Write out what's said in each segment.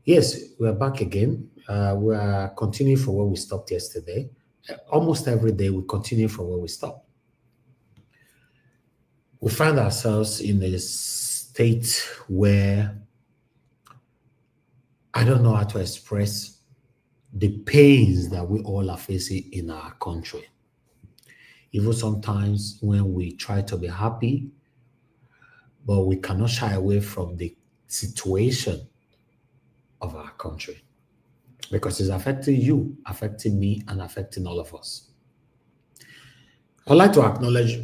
Yes, we're back again. We are continuing from where we stopped yesterday. Almost every day, we continue from where we stopped. We find ourselves in a state where I don't know how to express the pains that we all are facing in our country. Even sometimes when we try to be happy, but we cannot shy away from the situation of our country because it's affecting you, affecting me, and affecting all of us. I'd like to acknowledge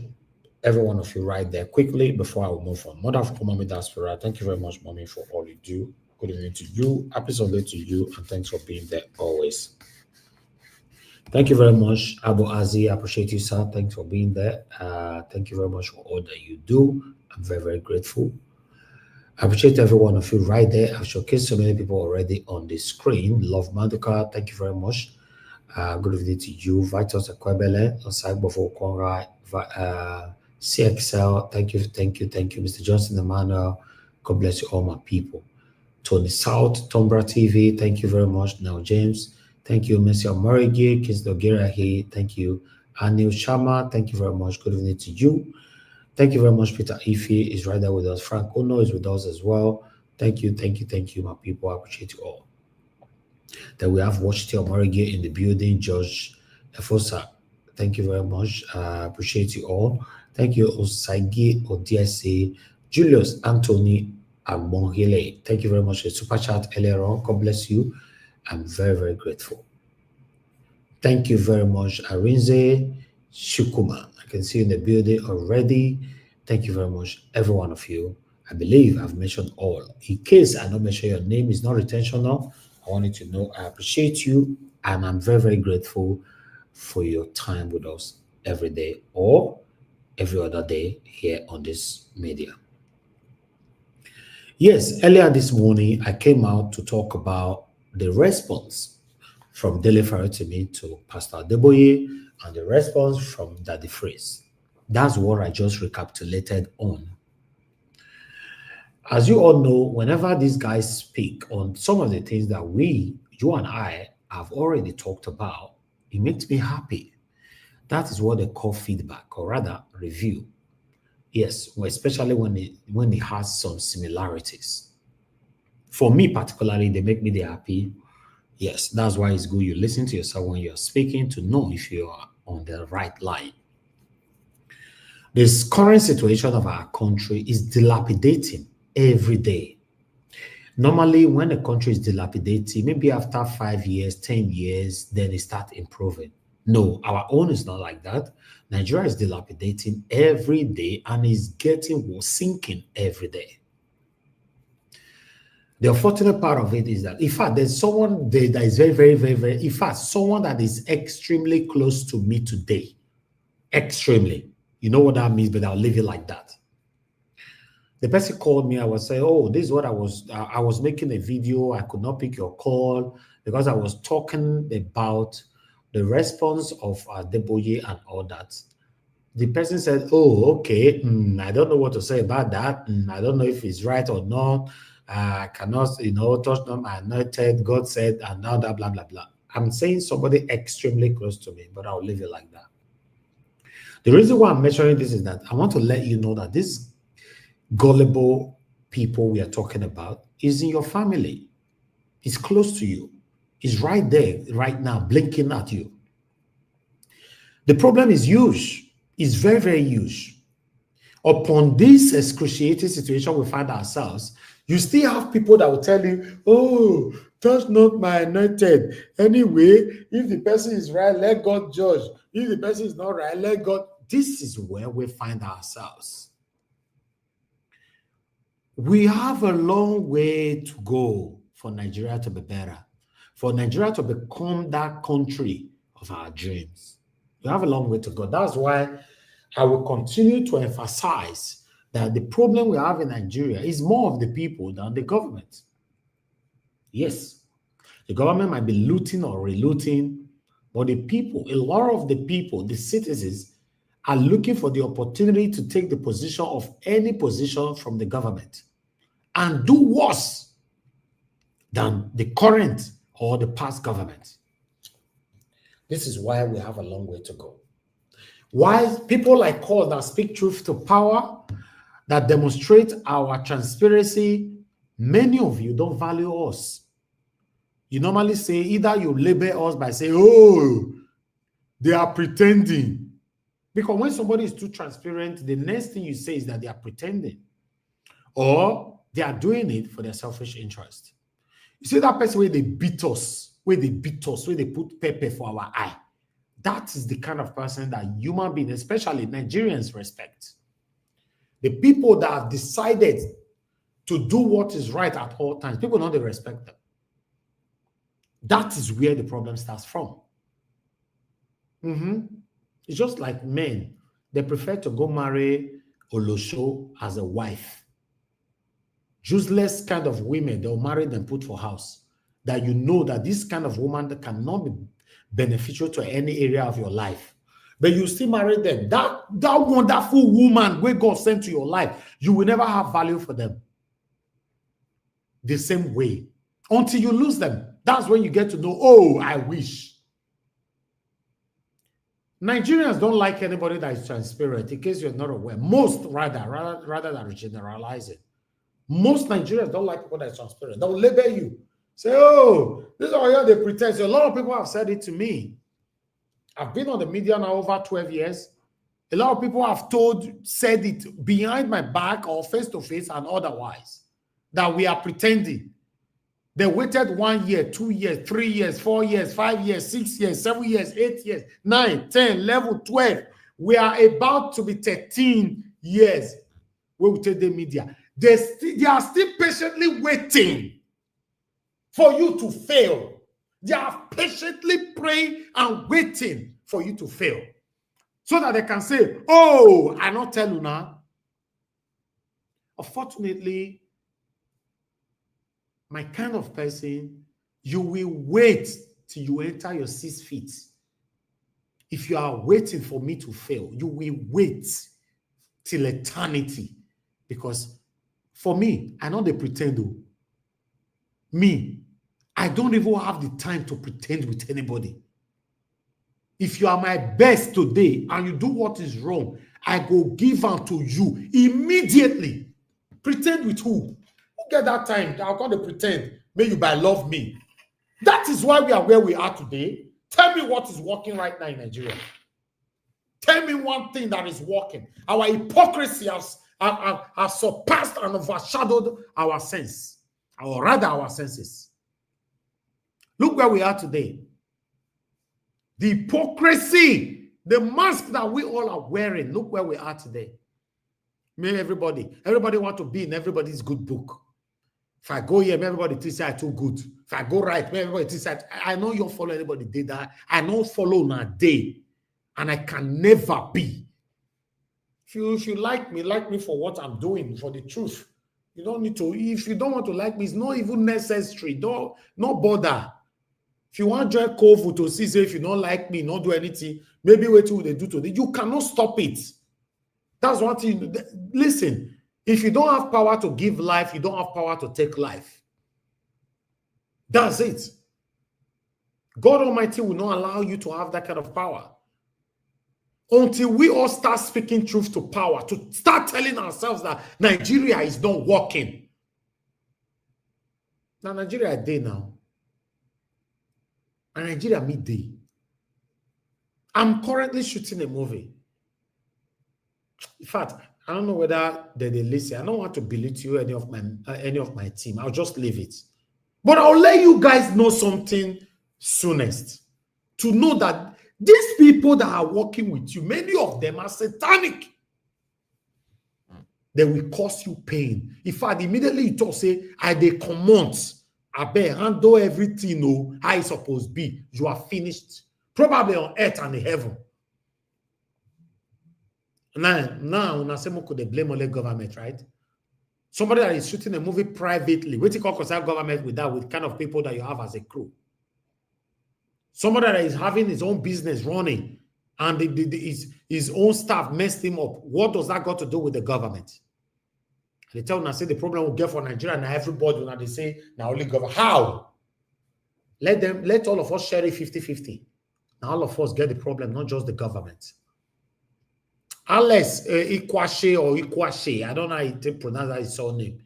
every one of you right there quickly before I will move on. Mother of Mommy Diaspora, thank you very much, Mommy, for all you do. Good evening to you. Happy Sunday to you, and thanks for being there always. Thank you very much, Abu Azi. I appreciate you, sir. Thanks for being there. Thank you very much for all that you do. I'm very, very grateful. I appreciate every one of you right there. I've showcased so many people already on the screen. Love Maduka, thank you very much. Good evening to you. Vitus Okpebholo, Osagbofo Konra, CXL, thank you, Mr. Johnson Emmanuel. God bless you, all my people. Tony South, Tombra TV, thank you very much. Now, James, thank you. Messi Omorigi, Kinsdogirahi, thank you. Anil Sharma, thank you very much. Good evening to you. Thank you very much, Peter Ife is right there with us. Frank Ono is with us as well. Thank you, my people. I appreciate you all. Then we have Washington Omorigi in the building. George Efosa, thank you very much. Appreciate you all. Thank you, Osagi Odiese, Julius Anthony Amonhile. Thank you very much for super chat earlier on. God bless you. I'm very, very grateful. Thank you very much, Arinze Shukuma. I can see you in the building already. Thank you very much, every one of you. I believe I've mentioned all. In case I don't mention your name, it's not intentional. I want you to know I appreciate you and I'm very, very grateful for your time with us every day or every other day here on this media. Yes, earlier this morning, I came out to talk about the response from Dele Faretimi to Pastor Adeboye and the response from Daddy Freeze. That's what I just recapitulated on. As you all know, whenever these guys speak on some of the things that you and I have already talked about, it makes me happy. That is what they call feedback, or rather review. Yes, especially when it has some similarities. For me particularly, they make me happy. Yes, that's why it's good you listen to yourself when you're speaking to know if you are on the right line. This current situation of our country is dilapidating every day. Normally, when a country is dilapidating, maybe after 5 years, 10 years, then it starts improving. No, our own is not like that. Nigeria is dilapidating every day and is getting worse, sinking every day. The unfortunate part of it is that, in fact, there's someone there that is very, very, very, very, in fact, someone that is extremely close to me today. Extremely. You know what that means, but I'll leave it like that. The person called me. I was saying, oh, this is what I was making a video. I could not pick your call because I was talking about the response of Deboye and all that. The person said, oh, okay, I don't know what to say about that. I don't know if it's right or not. I cannot, touch them. I anointed, God said, and now that, blah, blah, blah. I'm saying somebody extremely close to me, but I'll leave it like that. The reason why I'm mentioning this is that I want to let you know that this gullible people we are talking about is in your family. It's close to you. It's right there, right now, blinking at you. The problem is huge. It's very, very huge. Upon this excruciating situation we find ourselves, you still have people that will tell you, oh, touch not my anointed. Anyway, if the person is right, let God judge. If the person is not right, let God. This is where we find ourselves. We have a long way to go for Nigeria to be better, for Nigeria to become that country of our dreams. We have a long way to go. That's why I will continue to emphasize that the problem we have in Nigeria is more of the people than the government. Yes, the government might be looting or relooting, but the people, a lot of the people, the citizens, are looking for the opportunity to take the position of any position from the government and do worse than the current or the past government. This is why we have a long way to go. Why people like us that speak truth to power, that demonstrate our transparency, many of you don't value us. You normally say, either you label us by saying, oh, they are pretending. Because when somebody is too transparent, the next thing you say is that they are pretending. Or they are doing it for their selfish interest. You see that person where they beat us, where they put pepper for our eye. That is the kind of person that human beings, especially Nigerians, respect. The people that have decided to do what is right at all times, people know they respect them. That is where the problem starts from. It's just like men. They prefer to go marry Olosho as a wife. Useless kind of women, they'll marry them, put for house. That you know that this kind of woman that cannot be beneficial to any area of your life. But you still marry them. That wonderful woman where God sent to your life, you will never have value for them. The same way. Until you lose them. That's when you get to know, oh, I wish. Nigerians don't like anybody that is transparent, in case you're not aware. Most, rather than generalizing. Most Nigerians don't like people that are transparent. They'll label you. Say, oh, this is how they pretend. So a lot of people have said it to me. I've been on the media now over 12 years. A lot of people have said it behind my back or face to face and otherwise, that we are pretending. They waited 1 year, 2 years, 3 years, 4 years, 5 years, 6 years, 7 years, 8 years, 9, 10, 11, 12. We are about to be 13 years where we take the media. They are still patiently waiting for you to fail. They are patiently praying and waiting for you to fail. So that they can say, oh, I not tell you now. Unfortunately, my kind of person, you will wait till you enter your 6 feet. If you are waiting for me to fail, you will wait till eternity. Because for me, I know they pretend though. Me, I don't even have the time to pretend with anybody. If you are my best today and you do what is wrong, I go give unto you immediately. Pretend with who? Who get that time? I'll call the pretend. May you by love me. That is why we are where we are today. Tell me what is working right now in Nigeria. Tell me one thing that is working. Our hypocrisy has surpassed and overshadowed our sense, or rather our senses. Look where we are today. The hypocrisy, the mask that we all are wearing, look where we are today. May everybody want to be in everybody's good book. If I go here, everybody thinks I'm too good. If I go right, everybody thinks I know you don't follow anybody did that. I don't follow on a day. And I can never be. If you like me for what I'm doing, for the truth. You don't need to. If you don't want to like me, it's not even necessary. No bother. If you want to join Kovu to see, say, if you don't like me, not do anything, maybe wait till they do today. You cannot stop it. That's one thing. Listen, if you don't have power to give life, you don't have power to take life. That's it. God Almighty will not allow you to have that kind of power. Until we all start speaking truth to power, to start telling ourselves that Nigeria is not working. Now, Nigeria is day now. And Nigeria midday. I'm currently shooting a movie. In fact, I don't know whether they listen. I don't want to belittle any of my team. I'll just leave it. But I'll let you guys know something soonest. To know that these people that are working with you, many of them are satanic. They will cause you pain. In fact, immediately you talk, say, they command. I better handle everything how it's supposed to be. You are finished. Probably on earth and in heaven. Now, could they blame all the government, right? Somebody that is shooting a movie privately, what you call concern government with kind of people that you have as a crew. Somebody that is having his own business running and his own staff messed him up. What does that got to do with the government? They tell us, say the problem will get for Nigeria, and everybody when they say now only government. How? Let all of us share it 50-50. Now all of us get the problem, not just the government. Unless Ikwashe or Ikwashe, I don't know how to pronounce his surname.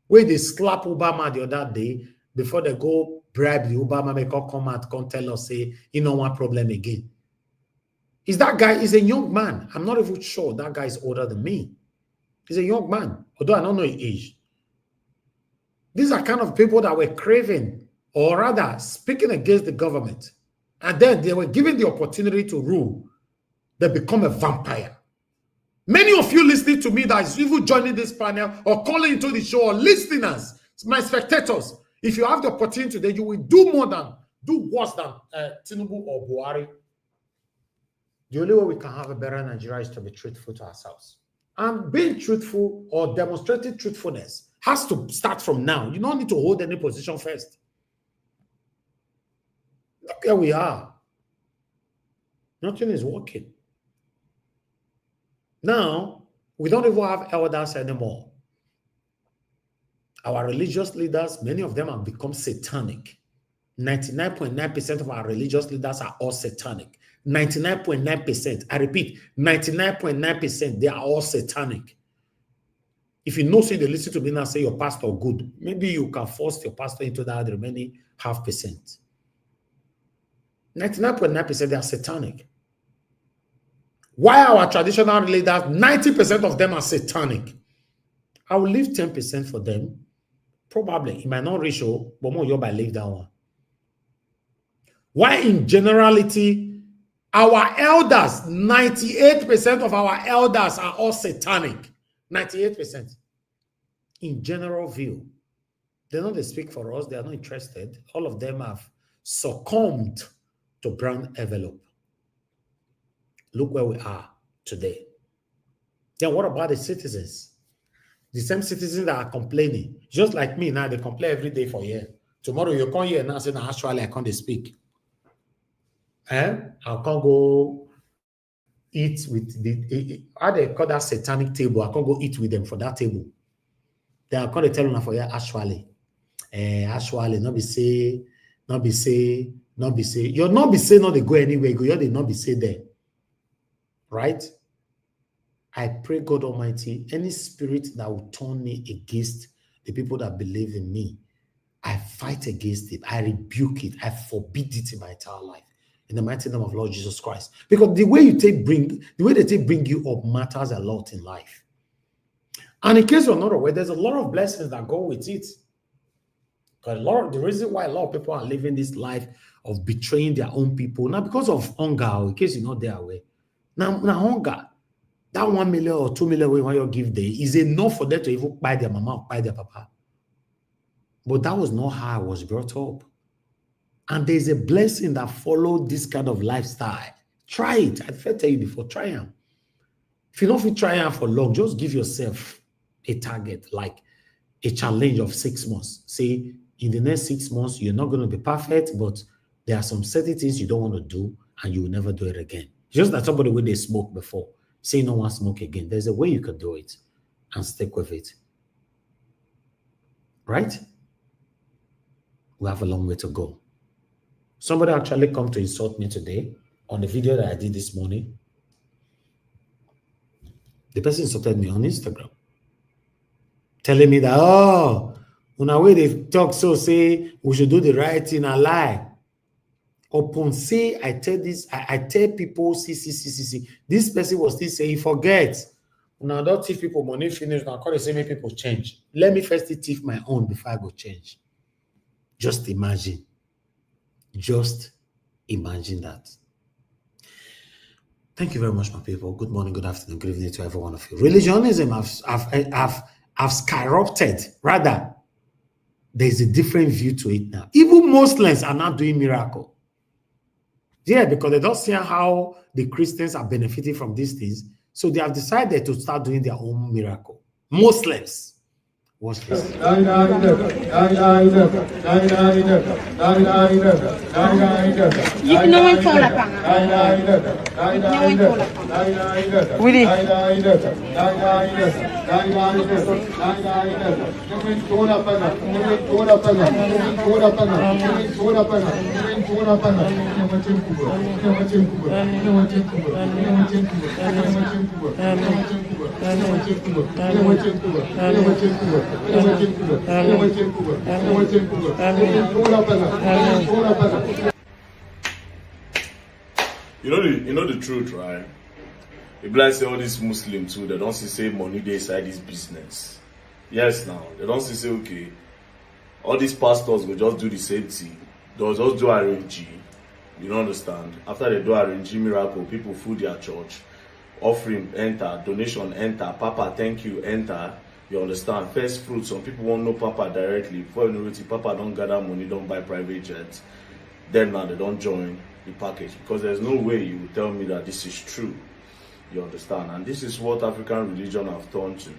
Where they slap Obama the other day before they go bribe the Obama make come out, come tell us, say, you know one problem again. Is that guy is a young man? I'm not even sure that guy is older than me. He's a young man, although I don't know his age. These are kind of people that were craving, or rather speaking against the government. And then they were given the opportunity to rule. They become a vampire. Many of you listening to me that is even joining this panel or calling into the show or listeners, my spectators, if you have the opportunity today, you will do worse than Tinubu or Buhari. The only way we can have a better Nigeria is to be truthful to ourselves. And being truthful or demonstrating truthfulness has to start from now. You don't need to hold any position first. Look where we are. Nothing is working. Now, we don't even have elders anymore. Our religious leaders, many of them have become satanic. 99.9% of our religious leaders are all satanic. 99.9%. I repeat, 99.9%, they are all satanic. If you know, say they listen to me now, say your pastor good, maybe you can force your pastor into that remaining 0.5%. 99.9%, they are satanic. Why our traditional leaders, 90% of them are satanic? I will leave 10% for them. Probably, it might not reach, but more you might leave that one. Why in generality, our elders, 98% of our elders are all satanic. 98%. In general view. They know they speak for us. They are not interested. All of them have succumbed to brown envelope. Look where we are today. Then what about the citizens? The same citizens that are complaining. Just like me now, they complain every day for a year. Tomorrow you come here and now say, no, actually I can't speak. I can't go eat with the, how they call that satanic table. I can't go eat with them for that table. They are going to tell them for here, actually, not be say. You're not be say, not they go anywhere. You're not be say there. Right? I pray God Almighty, any spirit that will turn me against the people that believe in me, I fight against it. I rebuke it. I forbid it in my entire life. In the mighty name of Lord Jesus Christ. Because the way they bring you up matters a lot in life. And in case you're not aware, there's a lot of blessings that go with it. Because the reason why a lot of people are living this life of betraying their own people, not because of hunger, or in case you're not there away. Now hunger, that 1 million or 2 million when you give them is enough for them to even buy their mama or buy their papa. But that was not how I was brought up. And there's a blessing that followed this kind of lifestyle. Try it. I've tell you before, try it. If you don't feel try it for long, just give yourself a target, like a challenge of 6 months. Say, in the next 6 months, you're not going to be perfect, but there are some certain things you don't want to do, and you will never do it again. Just like somebody when they smoked before, say no one smoke again. There's a way you can do it and stick with it. Right? We have a long way to go. Somebody actually come to insult me today on the video that I did this morning. The person insulted me on Instagram, telling me that, oh, when I way they talk so say we should do the right thing and lie. Upon say I tell this, I tell people, see. This person was still saying, forget. Now don't thief people money finish. Now call the same people change. Let me first thief my own before I go change. Just imagine. Just imagine that. Thank you very much, my people. Good morning, good afternoon, good evening to every one of you. Religionism have skyrocketed. Rather, there's a different view to it now. Even Muslims are not doing miracle. Yeah, because they don't see how the Christians are benefiting from these things. So they have decided to start doing their own miracle. Muslims. Watch this. Willie. You know the truth, right? If I say all these Muslims too, they don't say money they inside this business. Yes, now they don't say okay. All these pastors will just do the same thing. They'll just do RNG. You don't understand? After they do RNG miracle, people food their church. Offering enter, donation enter, Papa thank you enter. You understand? First fruit, some people won't know Papa directly. Before you know it, Papa don't gather money, don't buy private jets. Then now they don't join the package, because there's no way you will tell me that this is true. You understand? And this is what African religion have turned to.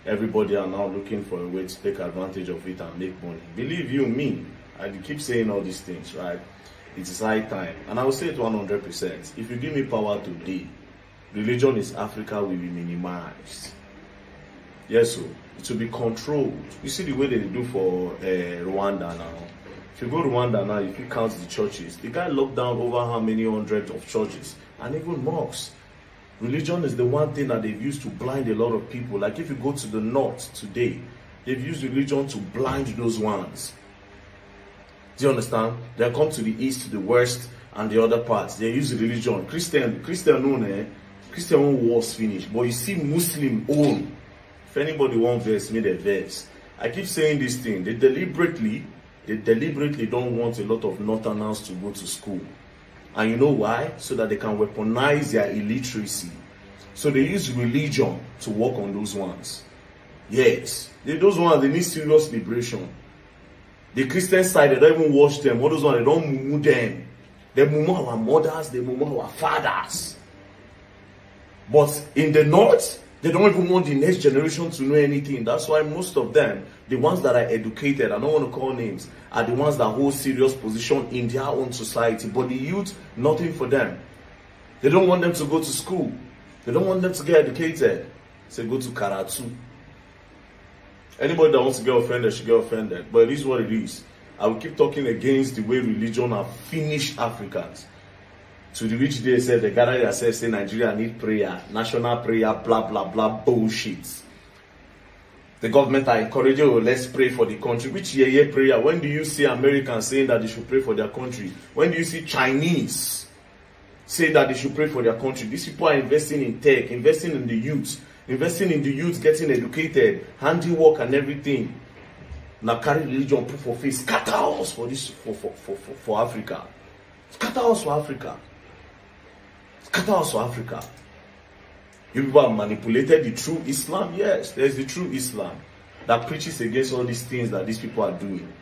Everybody are now looking for a way to take advantage of it and make money. Believe you me, I keep saying all these things, right? It is high time. And I will say it 100%. If you give me power today, religion in Africa will be minimized. Yes, so it will be controlled. You see the way they do for Rwanda now. If you go to Rwanda now, if you count the churches, the guy locked down over how many hundreds of churches and even mosques. Religion is the one thing that they've used to blind a lot of people. Like if you go to the north today, they've used religion to blind those ones. Do you understand? They come to the east, to the west, and the other parts. They use religion. Christian own wars finish. But you see Muslim own. If anybody wants verse, make a verse. I keep saying this thing. They deliberately don't want a lot of northerners to go to school. And you know why? So that they can weaponize their illiteracy. So they use religion to work on those ones. Yes. Those ones, they need serious liberation. The Christian side, they don't even wash them. All those ones, they don't mumu them. They mumu our mothers, they mumu our fathers. But in the north, they don't even want the next generation to know anything. That's why most of them, the ones that are educated, I don't want to call names, are the ones that hold serious position in their own society. But the youth, nothing for them. They don't want them to go to school. They don't want them to get educated. Say go to Karatu. Anybody that wants to get offended should get offended. But it is what it is. I will keep talking against the way religion have finished Africans. To the rich they said they gather themselves, say Nigeria need prayer, national prayer, blah blah blah bullshit. The government are encouraging, oh, let's pray for the country. Which year prayer? When do you see Americans saying that they should pray for their country? When do you see Chinese say that they should pray for their country? These people are investing in tech, investing in the youth, getting educated, handiwork and everything. Now carry religion, proof of faith, scatter us for this for Africa. Scatter us for Africa. Scatter us for Africa. You people have manipulated the true Islam. Yes, there's the true Islam that preaches against all these things that these people are doing.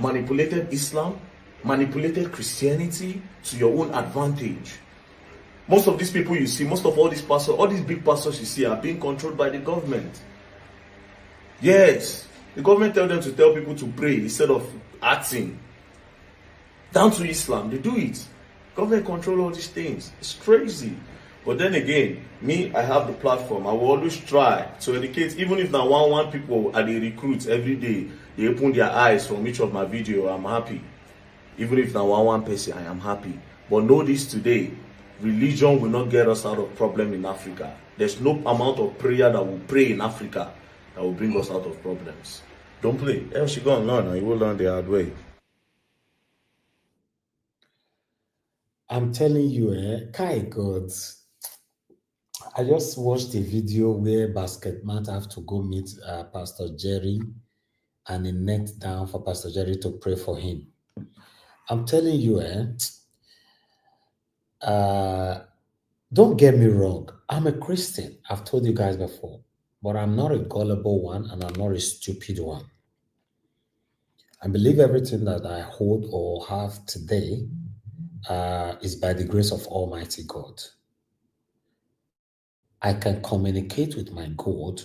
Manipulated Islam, manipulated Christianity to your own advantage. Most of these people you see, most of all these pastors, all these big pastors you see are being controlled by the government. Yes, the government tells them to tell people to pray instead of acting. Down to Islam, they do it. Government control all these things. It's crazy. But then again, me, I have the platform. I will always try to educate, even if now one people are the recruits every day, they open their eyes from each of my video, I'm happy. Even if now one person, I am happy. But know this today, religion will not get us out of problem in Africa. There's no amount of prayer that will pray in Africa that will bring us out of problems. Don't play. Else you go and learn, and you will learn the hard way. I'm telling you, Kai God. I just watched a video where Basketman have to go meet Pastor Jerry, and he knelt down for Pastor Jerry to pray for him. I'm telling you, don't get me wrong. I'm a Christian. I've told you guys before, but I'm not a gullible one, and I'm not a stupid one. I believe everything that I hold or have today is by the grace of Almighty God. I can communicate with my God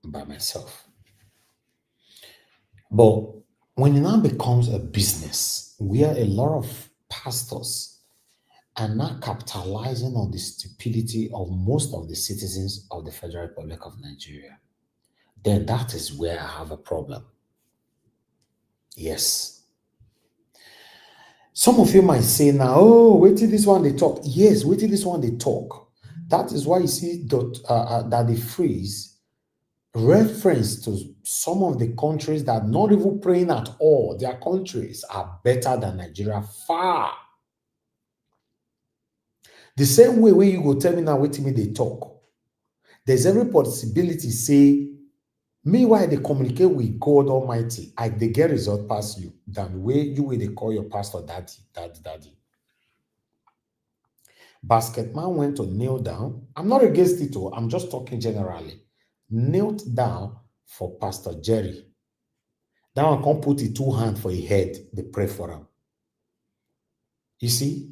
by myself. But when it now becomes a business where a lot of pastors are now capitalizing on the stupidity of most of the citizens of the Federal Republic of Nigeria, then that is where I have a problem. Yes. Some of you might say now, oh, wait till this one they talk. Yes, wait till this one they talk. That is why you see that they freeze reference to some of the countries that are not even praying at all. Their countries are better than Nigeria far. The same way when you go tell me now, wait till me they talk. There's every possibility say, meanwhile they communicate with God Almighty, they get result past you than the way you will they call your pastor daddy. Basketman went to kneel down. I'm not against it, I'm just talking generally. Knelt down for Pastor Jerry. That one can't put the two hands for his head, they pray for him. You see,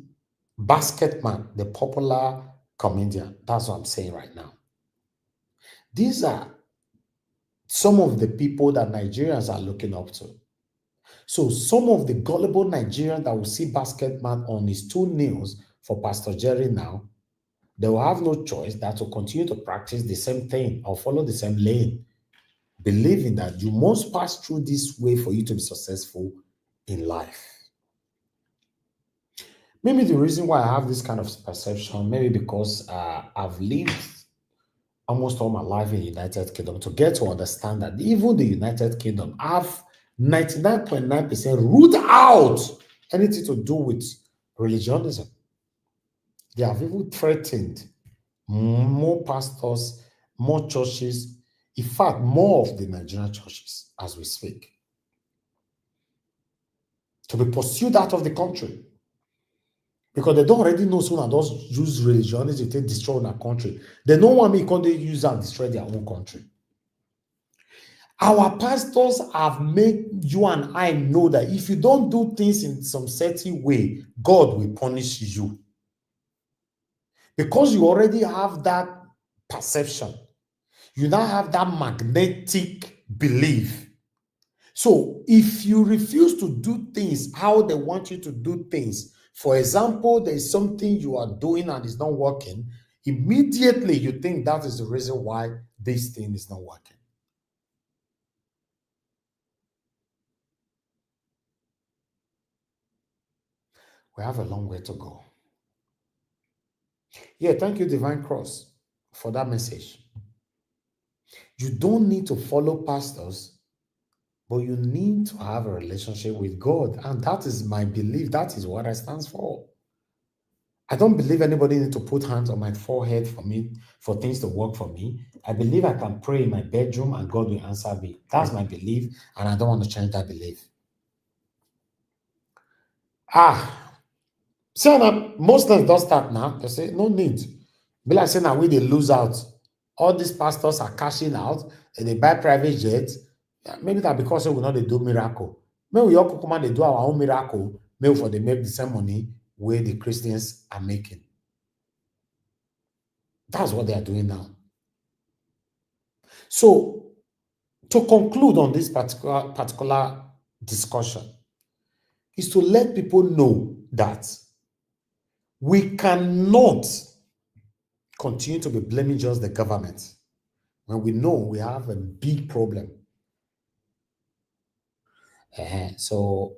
Basketman, the popular comedian, that's what I'm saying right now. These are some of the people that Nigerians are looking up to. So some of the gullible Nigerians that will see Basketman on his two knees for Pastor Jerry now, they will have no choice than to continue to practice the same thing or follow the same lane, believing that you must pass through this way for you to be successful in life. Maybe the reason why I have this kind of perception, maybe because I've lived almost all my life in the United Kingdom to get to understand that even the United Kingdom have 99.9% root out anything to do with religionism. They have even threatened more pastors, more churches, in fact, more of the Nigerian churches as we speak, to be pursued out of the country. Because they don't already know someone does use religionism to destroy their country. They don't want me can they use and destroy their own country. Our pastors have made you and I know that if you don't do things in some certain way, God will punish you. Because you already have that perception, you now have that magnetic belief. So if you refuse to do things how they want you to do things, for example, there's something you are doing and it's not working, immediately you think that is the reason why this thing is not working. We have a long way to go. Yeah, thank you, Divine Cross, for that message. You don't need to follow pastors, but you need to have a relationship with God. And that is my belief. That is what I stand for. I don't believe anybody needs to put hands on my forehead for me, for things to work for me. I believe I can pray in my bedroom and God will answer me. That's my belief, and I don't want to change that belief. See, now, Muslims don't start now. They say, no need. Be like saying now we they lose out. All these pastors are cashing out and they buy private jets. Maybe that because we know they do miracle. Maybe we all come and they do our own miracle. Maybe for they make the same money where the Christians are making. That's what they are doing now. So, to conclude on this particular discussion, is to let people know that we cannot continue to be blaming just the government when we know we have a big problem. So,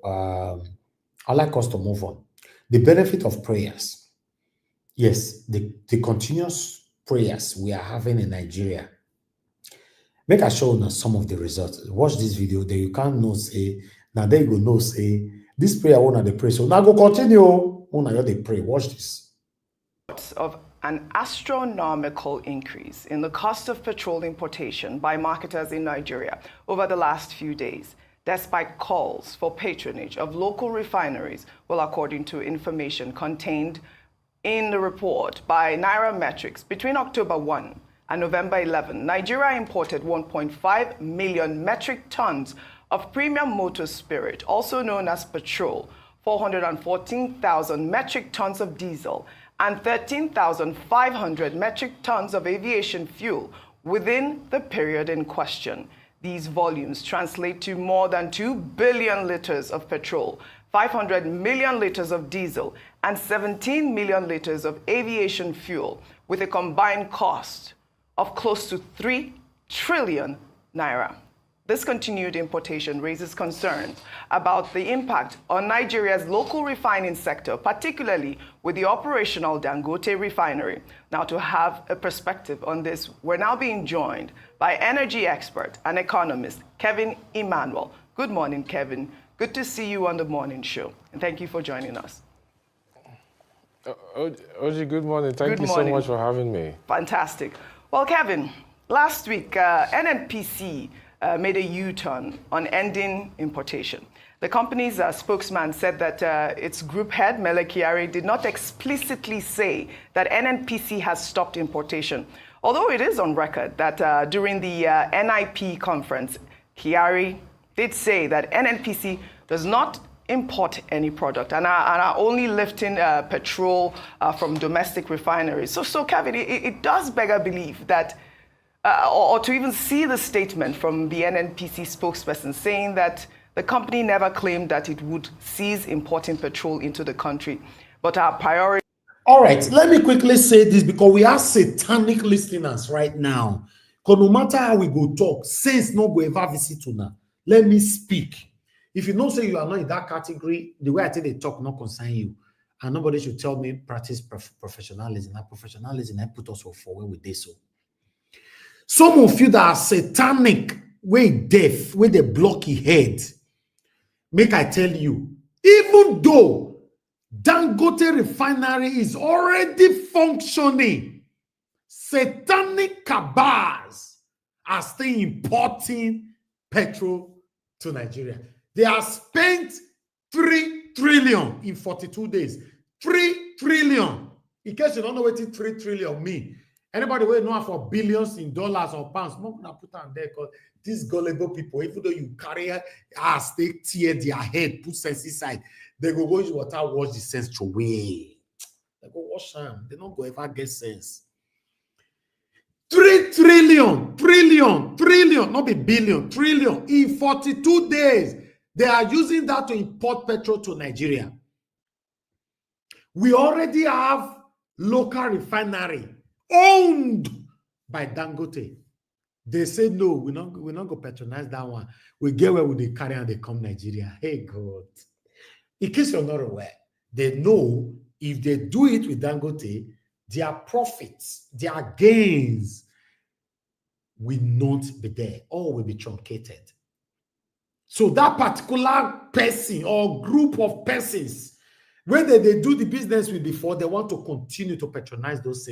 I'd like us to move on. The benefit of prayers. Yes, the continuous prayers we are having in Nigeria. Make I show you some of the results. Watch this video, then you can't know say, now there you go know say, this prayer one they pray. So now go continue. Now they pray. Watch this. Of an astronomical increase in the cost of petrol importation by marketers in Nigeria over the last few days, despite calls for patronage of local refineries, well, according to information contained in the report by Nairametrics. Between October 1 and November 11, Nigeria imported 1.5 million metric tons of premium motor spirit, also known as petrol, 414,000 metric tons of diesel, and 13,500 metric tons of aviation fuel within the period in question. These volumes translate to more than 2 billion liters of petrol, 500 million liters of diesel, and 17 million liters of aviation fuel, with a combined cost of close to 3 trillion naira. This continued importation raises concerns about the impact on Nigeria's local refining sector, particularly with the operational Dangote refinery. Now, to have a perspective on this, we're now being joined by energy expert and economist Kevin Emmanuel. Good morning, Kevin. Good to see you on the morning show, and thank you for joining us. Oji, good morning. Thank you so much for having me. Fantastic. Well, Kevin, last week, NNPC made a U-turn on ending importation. The company's spokesman said that its group head, Mele Kyari, did not explicitly say that NNPC has stopped importation, although it is on record that during the NIP conference, Kyari did say that NNPC does not import any product and are only lifting petrol from domestic refineries. So Kevin, it does beg a belief that or to even see the statement from the NNPC spokesperson saying that the company never claimed that it would cease importing petrol into the country, but our priority. All right, let me quickly say this because we are satanic listeners right now. Because no matter how we go talk, saints no go ever visit to now. Let me speak. If you know say you are not in that category, the way I think they talk not concern you, and nobody should tell me practice professionalism. That professionalism I put us for where we did so. Some of you that are satanic, way deaf, way they blocky head. Make I tell you, even though Dangote refinery is already functioning, satanic cabals are still importing petrol to Nigeria. They have spent 3 trillion in 42 days. 3 trillion. In case you don't know what 3 trillion mean. Anybody will know for billions in dollars or pounds. I'm not gonna put on there because these gullible people, even though you carry ass, they tear their head, put sense inside, they go use water, wash the sense away. They go wash them. They don't go ever get sense. 3 trillion, not be billion, trillion in 42 days. They are using that to import petrol to Nigeria. We already have local refinery owned by Dangote. They say no, we're not going to patronize that one. We get where they carry and they come Nigeria. Hey God. In case you're not aware, they know if they do it with Dangote, their profits, their gains will not be there or will be truncated. So that particular person or group of persons, when they do the business with before, they want to continue to patronize those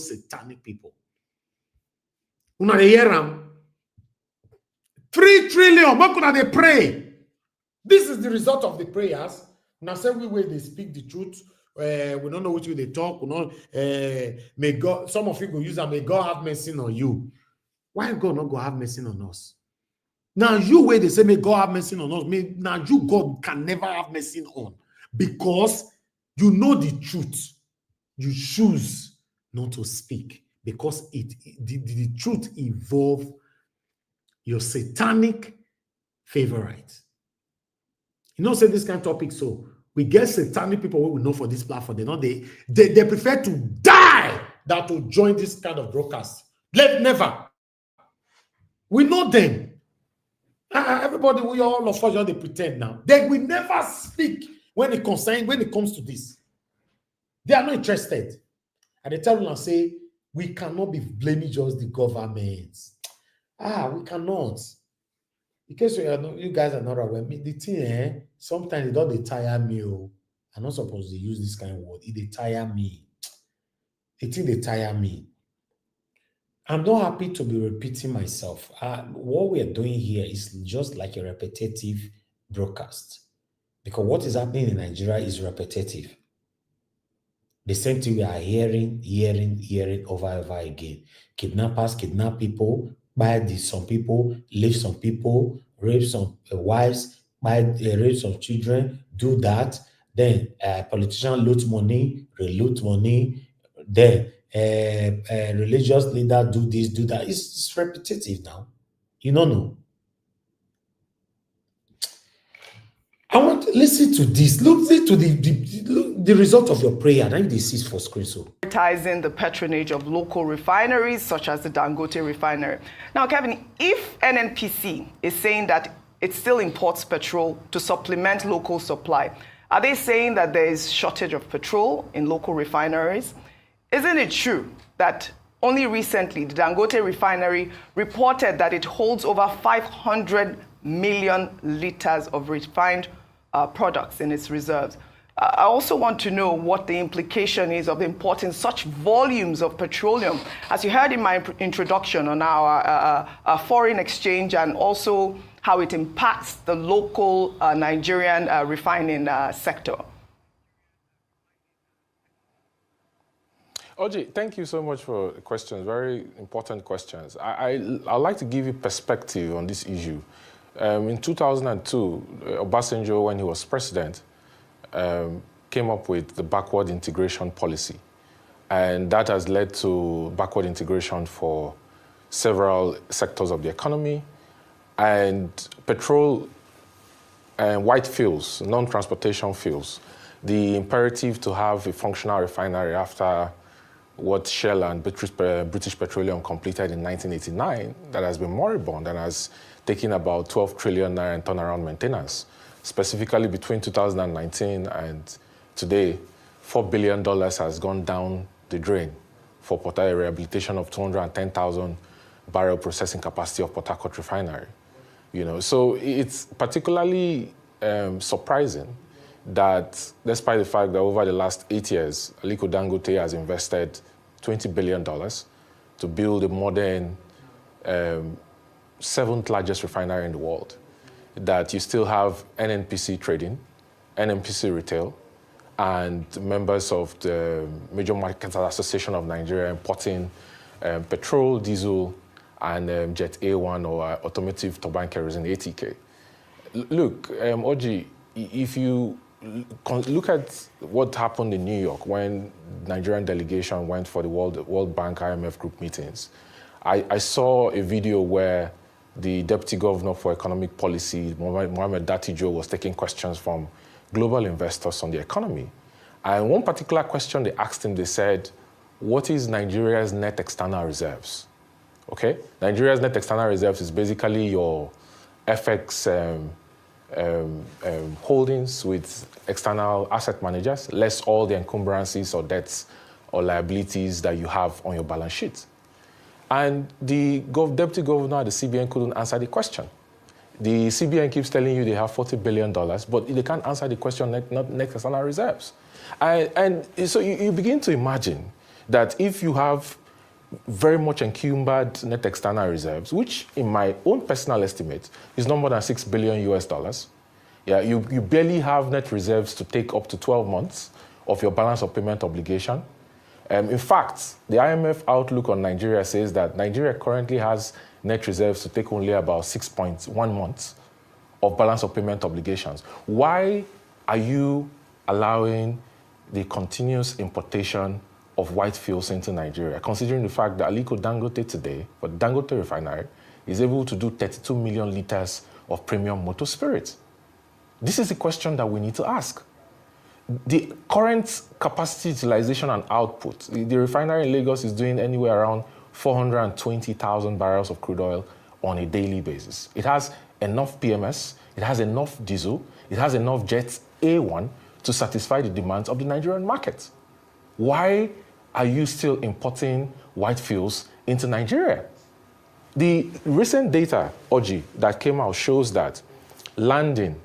satanic people. Una dey hear am? 3 trillion. What could they pray? This is the result of the prayers. Now, say we way they speak the truth. We don't know which way they talk. We don't, may God. Some of you go use that. May God have mercy on you. Why God not go have mercy on us? Now you way they say may God have mercy on us. Now you God can never have mercy on because you know the truth. You choose not to speak because the truth involves your satanic favorite. You know, say this kind of topic, so we get satanic people who we know for this platform. They prefer to die than to join this kind of broadcast. Never. We know them. Everybody, we all of us, they pretend now. They will never speak when it comes to this. They are not interested. And they tell them and say, we cannot be blaming just the government. We cannot. Because you guys are not aware. The thing, sometimes it don't tire me. I'm not supposed to use this kind of word. It tire me. The thing they tire me. I'm not happy to be repeating myself. What we are doing here is just like a repetitive broadcast. Because what is happening in Nigeria is repetitive. The same thing we are hearing over and over again. Kidnappers kidnap people, buy some people, leave some people, rape some wives, rape some children, do that. Then politicians loot money, reloot money. Then religious leader do this, do that. It's repetitive now. You don't know. I want to listen to this. Listen to the result of your prayer. Then they cease for screen so. Prioritizing the patronage of local refineries such as the Dangote refinery. Now, Kevin, if NNPC is saying that it still imports petrol to supplement local supply, are they saying that there is shortage of petrol in local refineries? Isn't it true that only recently the Dangote refinery reported that it holds over 500 million liters of refined products in its reserves? I also want to know what the implication is of importing such volumes of petroleum. As you heard in my introduction on our foreign exchange, and also how it impacts the local Nigerian refining sector. Oji, thank you so much for the questions, very important questions. I'd like to give you perspective on this issue. In 2002, Obasanjo, when he was president, came up with the backward integration policy. And that has led to backward integration for several sectors of the economy. And petrol and white fuels, non-transportation fuels, the imperative to have a functional refinery after what Shell and British Petroleum completed in 1989, that has been moribund and has taken about 12 trillion naira in turnaround maintenance. Specifically between 2019 and today, $4 billion has gone down the drain for a rehabilitation of 210,000 barrel processing capacity of Port Harcourt refinery. You know, so it's particularly surprising that despite the fact that over the last 8 years, Aliko Dangote has invested $20 billion to build a modern 7th largest refinery in the world, that you still have NNPC trading, NNPC retail, and members of the Major Marketers Association of Nigeria importing petrol, diesel, and Jet A1 or automotive turbine kerosene ATK. Look, Oji, if you look at what happened in New York when the Nigerian delegation went for the World Bank IMF group meetings, I saw a video where the Deputy Governor for Economic Policy, Mohamed Datijo, was taking questions from global investors on the economy. And one particular question they asked him, they said, what is Nigeria's net external reserves? Okay? Nigeria's net external reserves is basically your FX holdings with external asset managers, less all the encumbrances or debts or liabilities that you have on your balance sheet. And the deputy governor at the CBN couldn't answer the question. The CBN keeps telling you they have $40 billion, but they can't answer the question, not net external reserves. And so you begin to imagine that if you have very much encumbered net external reserves, which in my own personal estimate is no more than $6 billion US. Yeah, you barely have net reserves to take up to 12 months of your balance of payment obligation. In fact, the IMF outlook on Nigeria says that Nigeria currently has net reserves to take only about 6.1 months of balance of payment obligations. Why are you allowing the continuous importation of white fuels into Nigeria, considering the fact that Aliko Dangote today, for the Dangote refinery, is able to do 32 million liters of premium motor spirit? This is the question that we need to ask. The current capacity utilization and output, the refinery in Lagos is doing anywhere around 420,000 barrels of crude oil on a daily basis. It has enough PMS, it has enough diesel, it has enough Jet A1 to satisfy the demands of the Nigerian market. Why are you still importing white fuels into Nigeria? The recent data, Oji, that came out shows that landing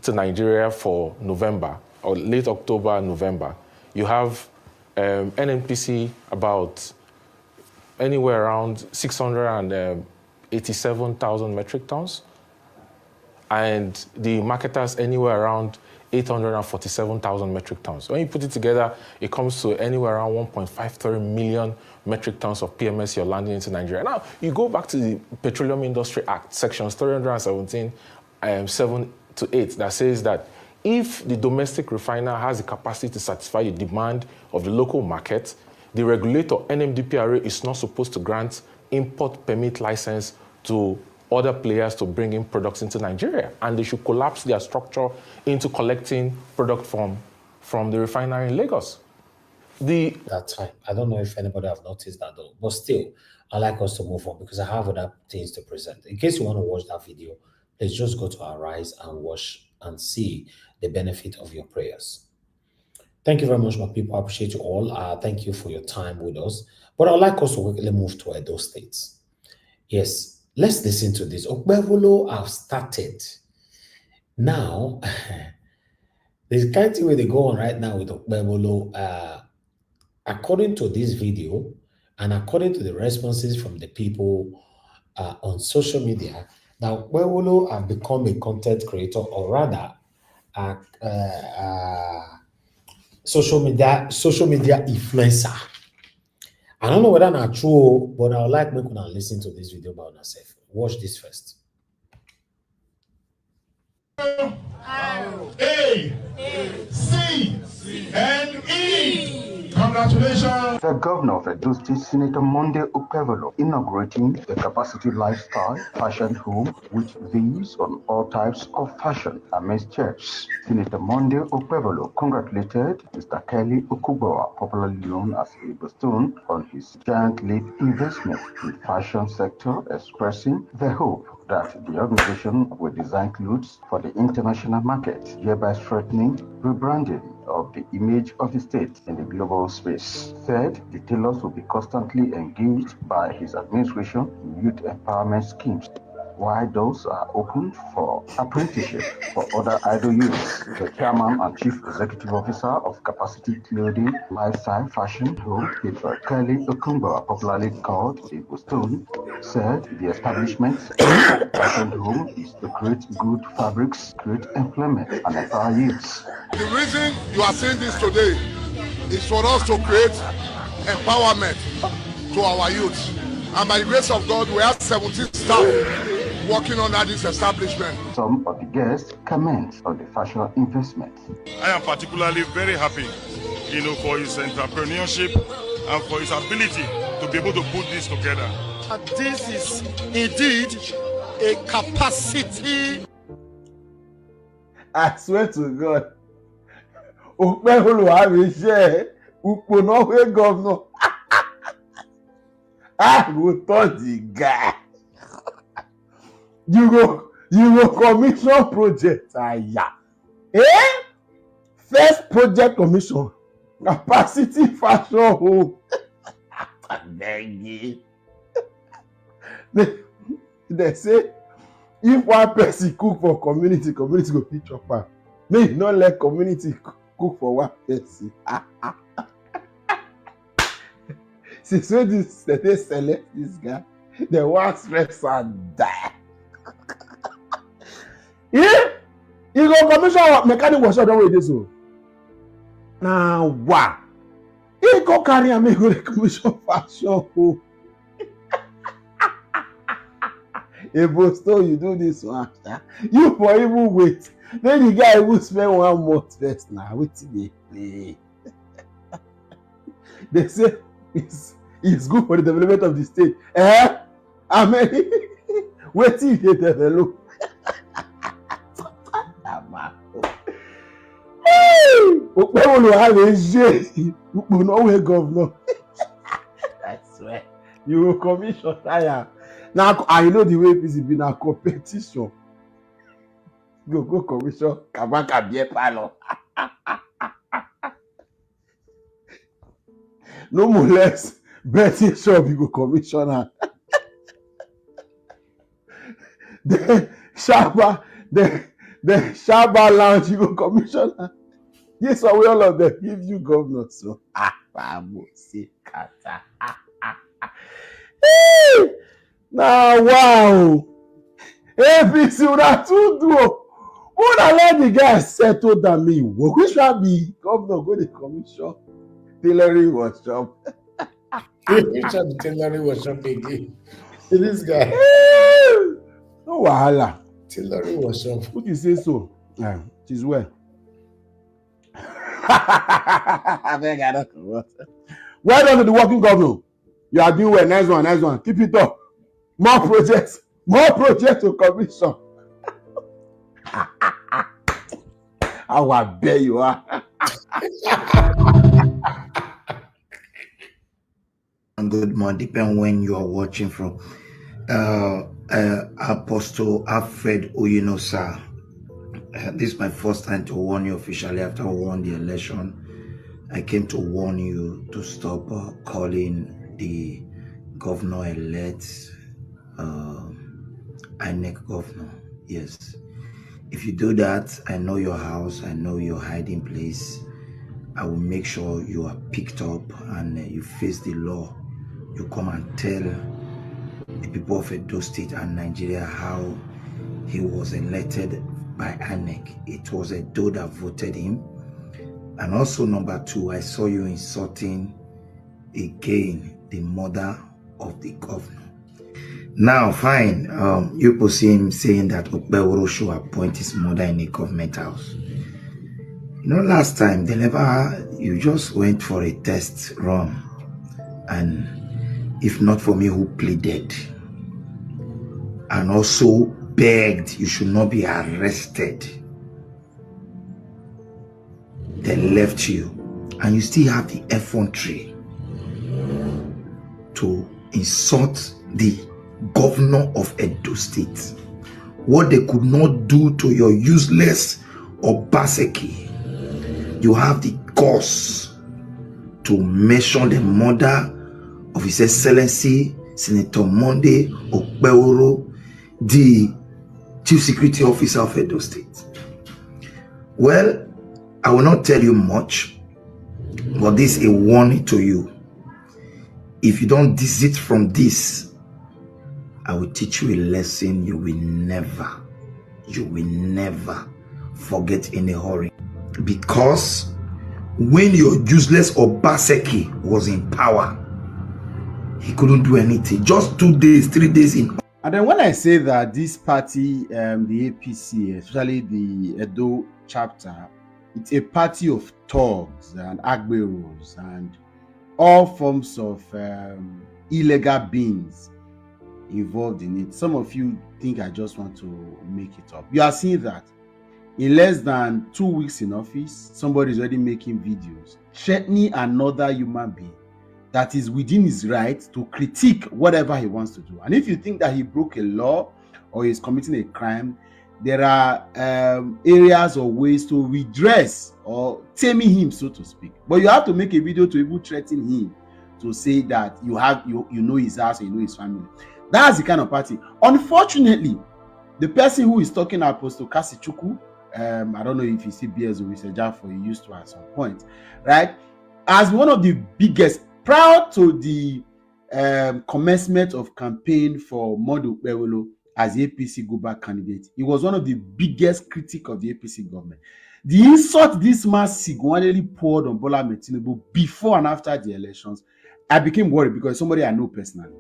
to Nigeria for November, or late October, November, you have NNPC about anywhere around 687,000 metric tons, and the marketers anywhere around 847,000 metric tons. When you put it together, it comes to anywhere around 1.53 million metric tons of PMS you're landing into Nigeria. Now, you go back to the Petroleum Industry Act, sections 317, 7 to 8, that says that if the domestic refiner has the capacity to satisfy the demand of the local market, the regulator, NMDPRA, is not supposed to grant import permit license to other players to bring in products into Nigeria, and they should collapse their structure into collecting product from the refinery in Lagos. That's fine. I don't know if anybody have noticed that though, but still, I like us to move on because I have other things to present. In case you want to watch that video, let's just go to our Rise and watch and see the benefit of your prayers. Thank you very much, my people. I appreciate you all. Thank you for your time with us. But I'd like us to quickly move to Edo State. Yes, let's listen to this. Okpebholo have started. Now, the kind of thing where they go on right now with Okpebholo, according to this video and according to the responses from the people on social media, now Okpebholo have become a content creator, or rather, social media influencer. I don't know whether that's true, but I would like me to listen to this video by yourself. Watch this first. A, C, and E. Congratulations. The governor of Edo State, Senator Monday Okpebholo, inaugurating the Capacity Lifestyle Fashion Home, which views on all types of fashion amidst chairs. Senator Monday Okpebholo congratulated Mr. Kelly Okubawa, popularly known as Stone, on his giant leap investment in the fashion sector, expressing the hope that the organization will design clothes for the international market, thereby strengthening rebranding of the image of the state in the global space. Said the tailors will be constantly engaged by his administration in youth empowerment schemes, while doors are opened for apprenticeship for other idle youths. The chairman and chief executive officer of Capacity Clothing Lifestyle Fashion Home, Mr. Kelly Okubawa, popularly called Igbo Stone, said the establishment of the fashion home is to create good fabrics, create employment, and empower youths. The reason you are seeing this today is for us to create empowerment to our youth. And by the grace of God, we have 17 staff working under this establishment. Some of the guests comment on the fashion investment. I am particularly very happy, for his entrepreneurship and for his ability to be able to put this together. This is indeed a capacity. I swear to God, Okpebholo have a share. Uponowe governor. I will touch the guy. You go commission project. First project commission. Capacity fashion home. Beg you. They say if one person cook for community go fit chop am. Make you not let community cook for one person. Since when they select this guy, they want stress and die. Yeah, you go commission mechanic workshop don wait this o. Now wow, he go carry am make go commission fashion home. Ebo Stone, you do this one. You for even wait. Then the guy will spend 1 month first now. Wetin dey play? They say it's good for the development of the state. How many? Wetin you dey develop? Okpebholo have a share. Uponowe governor. I swear. You will commission tire. Now I know the way this is been a competition. Go commission Kabaka beer parlor. No more less betting shop you go commissioner. The Shaba lounge you go commissioner. Yes, I will all of them give you governor. So now wow. APC would have to do. Would have let the guy settle than me. Which one be governor go the commission? Tailoring workshop. Which one the tailoring workshop again? This guy. No wahala. Tailoring workshop. Who you say so? It is well. I beg I don't know. Well done to the working governor. You are doing well. Nice one. Keep it up. More projects. More project to commission. How I bet you are. And good morning, depending when you are watching from. Apostle Alfred Oyinosa. This is my first time to warn you officially after I won the election. I came to warn you to stop calling the governor-elect INEC governor. Yes. If you do that, I know your house, I know your hiding place. I will make sure you are picked up and you face the law. You come and tell the people of Edo State and Nigeria how he was elected by INEC. It was Edo that voted him. And also number two, I saw you insulting again the mother of the governor. Now, fine, you could see him saying that Okpebholo should appoint his mother in a government house. You know, last time, you just went for a test run. And if not for me who pleaded, and also begged you should not be arrested, they left you, and you still have the effrontery to insult the governor of Edo State. What they could not do to your useless Obaseki, you have the guts to mention the mother of His Excellency Senator Monday Okpebholo, the Chief Security Officer of Edo State. Well, I will not tell you much, but this is a warning to you. If you don't desist from this, I will teach you a lesson you will never forget in a hurry. Because when your useless Obaseki was in power, he couldn't do anything. Just 2 days, 3 days in. And then when I say that this party, the APC, especially the Edo chapter, it's a party of thugs and agberos and all forms of illegal beings involved in it. Some of you think I just want to make it up. You are seeing that in less than 2 weeks in office, somebody is already making videos threatening another human being that is within his right to critique whatever he wants to do. And if you think that he broke a law or is committing a crime, there are areas or ways to redress or taming him, so to speak. But you have to make a video to even threaten him to say that you know his house, you know his family. That's the kind of party. Unfortunately, the person who is talking, Apostle Kasichukwu, I don't know if you see BS or Mr. Jaffa, he used to at some point, right? As one of the biggest, proud to the commencement of campaign for Modu Okpebholo as the APC go-back candidate, he was one of the biggest critics of the APC government. The insult this man single-handedly poured on Bola Ahmed Tinubu before and after the elections, I became worried because somebody I know personally,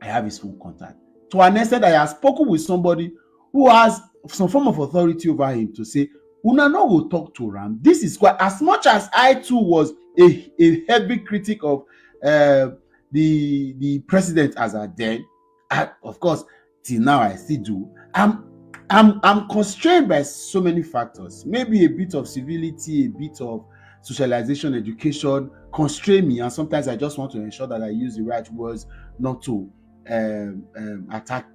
I have his phone contact. To an extent, I have spoken with somebody who has some form of authority over him to say, Unano will talk to Ram. This is quite, as much as I too was a heavy critic of the president as a then, of course, till now I still do. I'm constrained by so many factors. Maybe a bit of civility, a bit of socialization, education constrain me, and sometimes I just want to ensure that I use the right words not to attack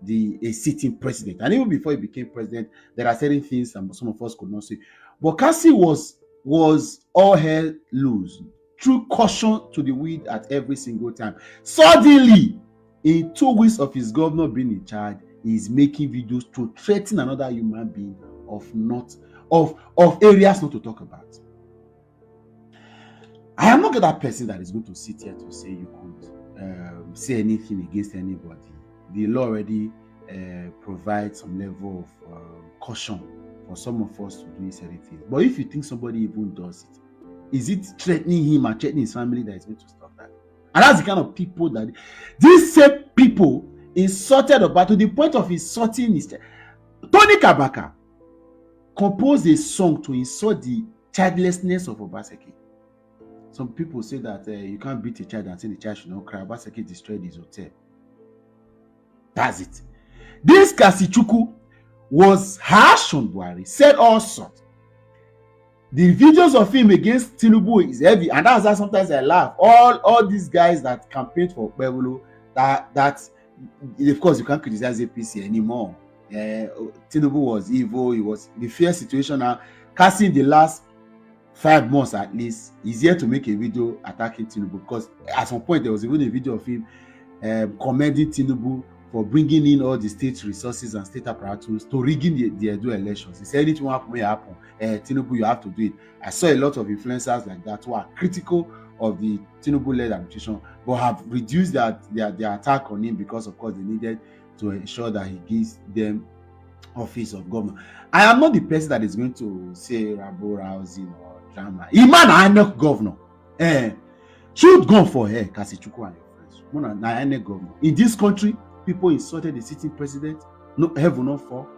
a sitting president. And even before he became president, there are certain things that some of us could not say. But Kasi was all hell loose, threw caution to the wind at every single time. Suddenly, in 2 weeks of his governor being in charge, he is making videos to threaten another human being of areas not to talk about. I am not that person that is going to sit here to say you could say anything against anybody. The law already provides some level of caution for some of us to do certain things. But if you think somebody even does it, is it threatening him and threatening his family that is going to stop that? And that's the kind of people that these same people insulted about, to the point of insulting his. Tony Kabaka composed a song to insult the childlessness of Obaseki. Some people say that you can't beat a child and say the child should not cry. Obaseki destroyed his hotel. That's it. This Kasichukwu was harsh on Buhari, said all sorts. The videos of him against Tinubu is heavy, and that's why sometimes I laugh. All these guys that campaigned for Okpebholo, that of course you can't criticize APC anymore. Tinubu was evil. It was the fear situation now. Casting the last 5 months at least, he's here to make a video attacking Tinubu, because at some point there was even a video of him commending Tinubu for bringing in all the state resources and state apparatus to rigging the EDO elections. He said anything may happen, Tinubu, you have to do it. I saw a lot of influencers like that who are critical of the Tinubu-led administration, but have reduced their attack on him because, of course, they needed to ensure that he gives them office of governor. I am not the person that is going to say rabble rousing or drama. Iman Anek governor, should go for her, Kasichukwu and your friends. Governor. In this country, people insulted the sitting president. No, heaven not fall.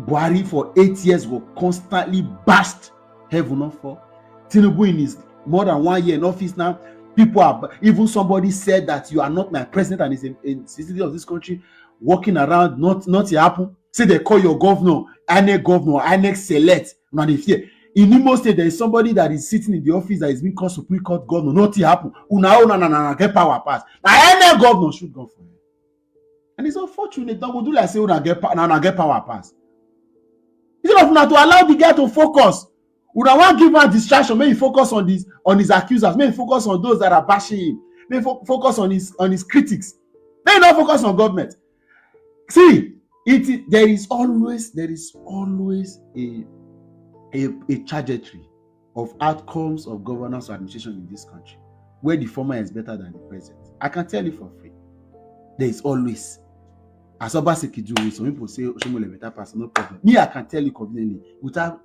Buhari for 8 years was constantly bashed. Heaven not fall. Tinubu in his more than 1 year in office now. People are, even somebody said that you are not my president and is in citizen of this country, walking around, not happen. Say they call your governor, INEC select. Now they fear. In Imo State, there is somebody that is sitting in the office that is being called Supreme Court governor. Nothing happen. Una get power pass. Now INEC governor should go for it. And it's unfortunate that we do like say una get power pass. Instead of not to allow the guy to focus, we don't want to give him a distraction. Maybe focus on his accusers. Maybe focus on those that are bashing him. Maybe focus on his critics. Maybe not focus on government. See, there is always a trajectory of outcomes of governance or administration in this country where the former is better than the present. I can tell you for free. There is always. As Obaseki do it, some people say Oshomole better person, no problem. Me, I can tell you conveniently, without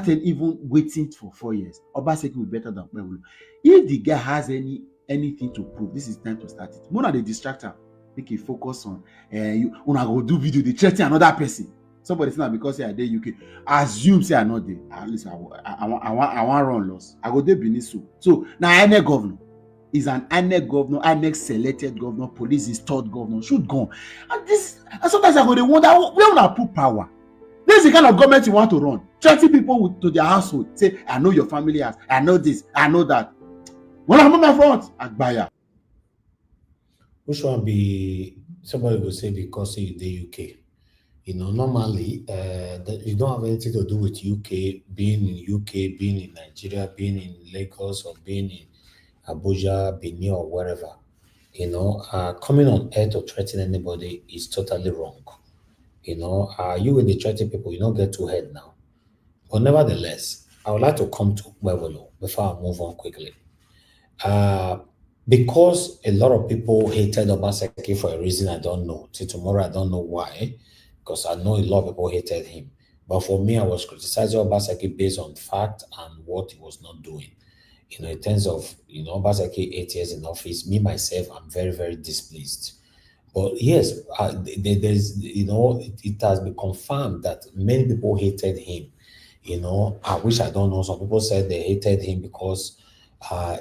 even waiting for 4 years, Obaseki will be better than Okpebholo. If the guy has anything to prove, this is time to start it. More than the distractor, make a focus on you. Una go do video, they threaten another person. Somebody say because they are there, UK. Assume say I not there. At least I want run loss. I go there Benisu. So now INEC governor is an INEC governor, INEC selected governor, police installed governor, should go. And sometimes I go they wonder where will put power. This is the kind of government you want to run. 30 people to their household. Say, I know your family house, I know this, I know that. When I'm on my front, Agbaya. Which one be somebody will say because in the UK? Normally, you don't have anything to do with UK, being in UK, being in Nigeria, being in Lagos, or being in Abuja, Benin, or wherever. Coming on air to threaten anybody is totally wrong. You with the threatening people, you don't get too head now. But nevertheless, I would like to come to Okpebholo before I move on quickly. Because a lot of people hated Obaseki for a reason I don't know. Till tomorrow, I don't know why. Because I know a lot of people hated him. But for me, I was criticizing Obaseki based on fact and what he was not doing. In terms of, Obaseki 8 years in office, me, myself, I'm very, very displeased. But yes, there's, it has been confirmed that many people hated him. I wish I don't know. Some people said they hated him because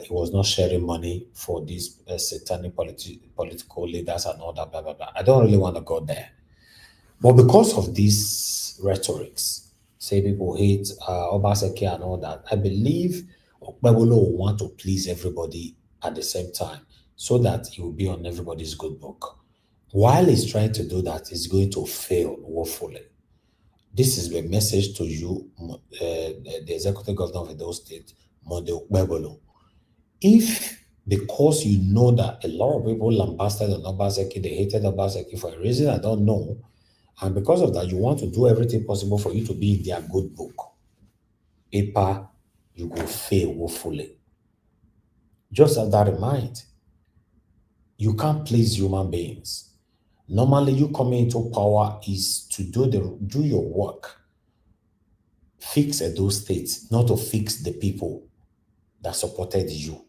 he was not sharing money for these satanic political leaders and all that, blah, blah, blah. I don't really want to go there. But because of these rhetorics, say people hate Obaseki and all that, I believe Okpebholo will want to please everybody at the same time so that he will be on everybody's good book. While he's trying to do that, he's going to fail woefully. This is the message to you, the executive governor of Edo State, Monday Okpebholo. If, because you know that a lot of people lambasted on Obaseki, they hated Obaseki for a reason I don't know, and because of that, you want to do everything possible for you to be in their good book, EPA, you will fail woefully. Just have that in mind. You can't please human beings. Normally, you coming into power is to do your work. Fix Edo State, not to fix the people that supported you.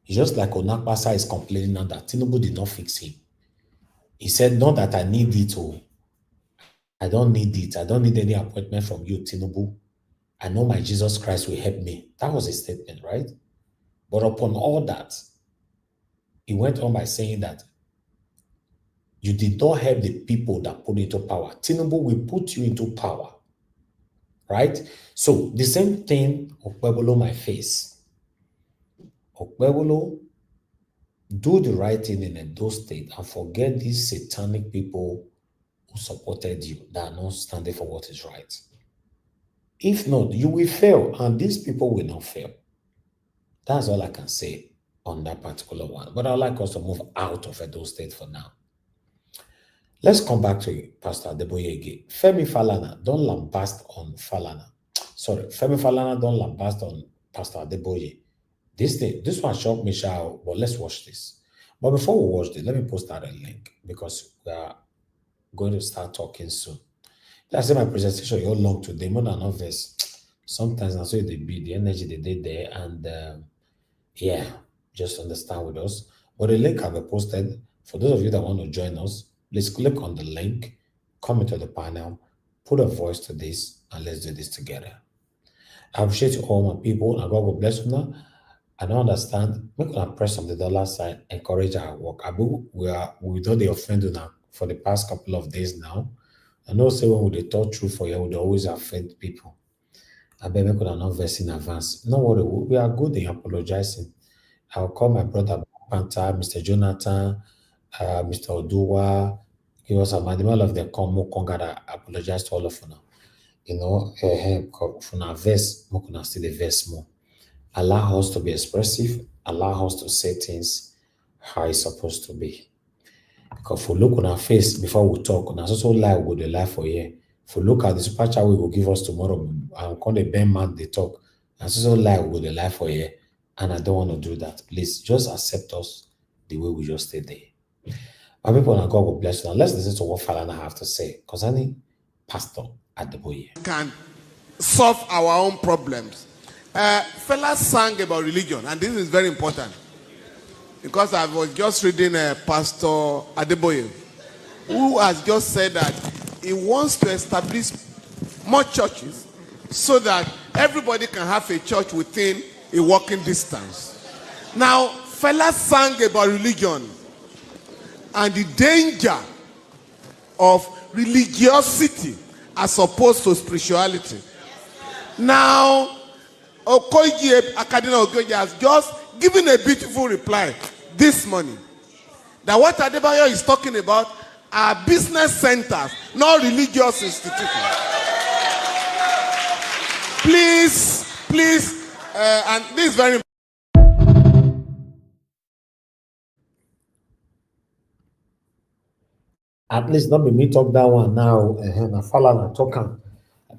It's just like Onakpasa is complaining now that Tinubu did not fix him. He said, not that I need it, I don't need it. I don't need any appointment from you, Tinubu. I know my Jesus Christ will help me. That was his statement, right? But upon all that, he went on by saying that You did not help the people that put into power. Tinubu will put you into power, right? So the same thing Okpebholo might face. Okpebholo, do the right thing in Edo State and forget these satanic people who supported you that are not standing for what is right. If not, you will fail, and these people will not fail. That's all I can say on that particular one. But I'd like us to move out of Edo State for now. Let's come back to Pastor Adeboye again. Femi Falana, don't lambast on Falana. Sorry, Femi Falana, don't lambast on Pastor Adeboye. This one shocked me, but let's watch this. But before we watch this, let me post out a link because we are going to start talking soon. That's my presentation. You're long today, more than obvious. Sometimes I say the energy they did there, and yeah, just understand with us. But the link have been posted. For those of you that want to join us, please click on the link, come into the panel, put a voice to this, and let's do this together. I appreciate you all my people, and God will bless you now. I don't understand. Make us press on the dollar sign, encourage our work. We don't offend now for the past couple of days now. I know say when we talk true for you, we always offend people. I bet we could not verse in advance. No worry, we are good in apologizing. I'll call my brother Panta, Mr. Jonathan, Mr. Oduwa, give us a man. All of them come more conga. Apologize to all of you now. You know, from our verse, we can see the verse more. Allow us to be expressive, allow us to say things how it's supposed to be. Because if we look on our face before we talk, and also lie, we go lie for here. If we look at the super chat we will give us tomorrow, and call the Ben man they talk, and also lie, we go lie for here. And I don't want to do that. Please just accept us the way we just stay there. My people, and God will bless you. Now let's listen to what Falana have to say concerning Pastor Adeboye. Can solve our own problems. Fellas sang about religion, and this is very important because I was just reading Pastor Adeboye, who has just said that he wants to establish more churches so that everybody can have a church within a walking distance. Now, fellas sang about religion and the danger of religiosity as opposed to spirituality. Now, Okoye Akadina Okoye has just given a beautiful reply this morning. That what Adebayo is talking about are business centers, not religious institutions. Please, and this is very important. At least not be me talk that one now. Na Falana talking.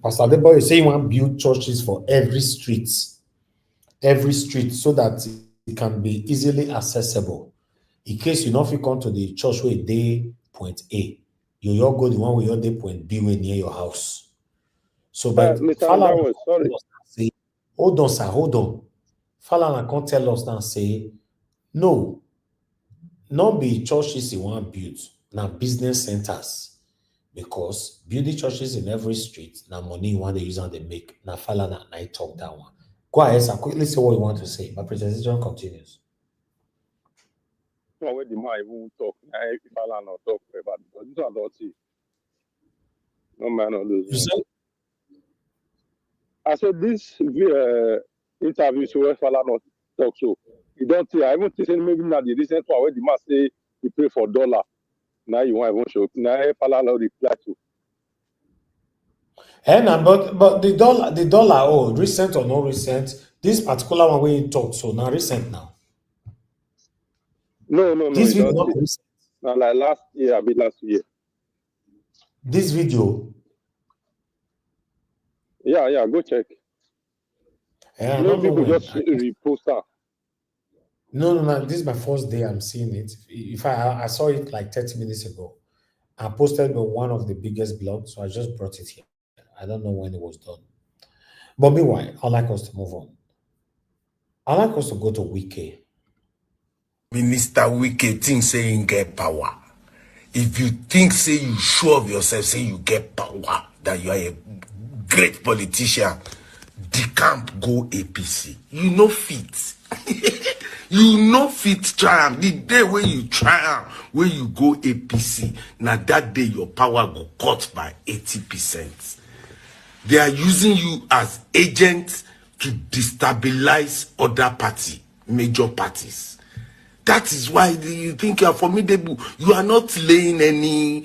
Pastor Adeboye is saying one build churches for every street, so that it can be easily accessible. In case you not fit come to the church where they point A, you all go the one where you they point B where near your house. So, but Falana, say, hold on, sir, hold on. Falana can't tell us now say, no, not be churches in one build, now business centers. Because building churches in every street, now money you want to use and they make. Now Falana and I talk that one. Go ahead, sir. Quickly say what you want to say. My presentation continues. No, where the man even talk, if Falana talk about because this one don't see. No man on lose. You said? I said this interview so where Falana talk so. You don't see. I even think maybe not the recent one where the man say he pay for $1. Now you want even show. Now Falana reply to. But the dollar, oh, recent or no recent, this particular one where you talk, so now recent now. No. This video not recent. Now like last year, last year. This video. Yeah, go check. Yeah, no people just repost that. No. This is my first day I'm seeing it. If I saw it like 30 minutes ago. I posted on one of the biggest blogs, so I just brought it here. I don't know when it was done. But meanwhile, I'd like us to move on. I'd like us to go to Wike. Minister Wike thinks saying get power. If you think say you sure of yourself, say you get power, that you are a great politician, the camp go APC. You know fit. You no fit try am. The day when you try am, when you go APC, now that day your power go cut by 80%. They are using you as agents to destabilize other major parties. That is why you think you are formidable. You are not laying any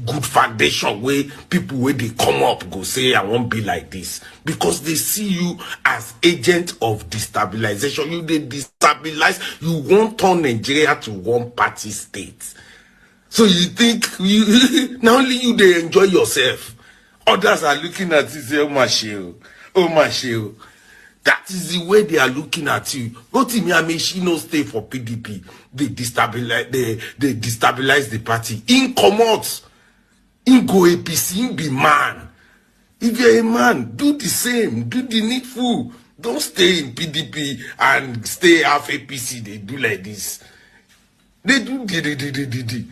good foundation where people where they come up go say I won't be like this, because they see you as agent of destabilization. You they destabilize. You won't turn Nigeria to one party state. So you think you not only you they enjoy yourself, others are looking at you say, oh my shield, oh my shield. That is the way they are looking at you. Rotimi Amaechi no stay for PDP. They destabilize the party. In commot, in go APC, in be man. If you're a man, do the same. Do the needful. Don't stay in PDP and stay half APC. They do like this. They do the.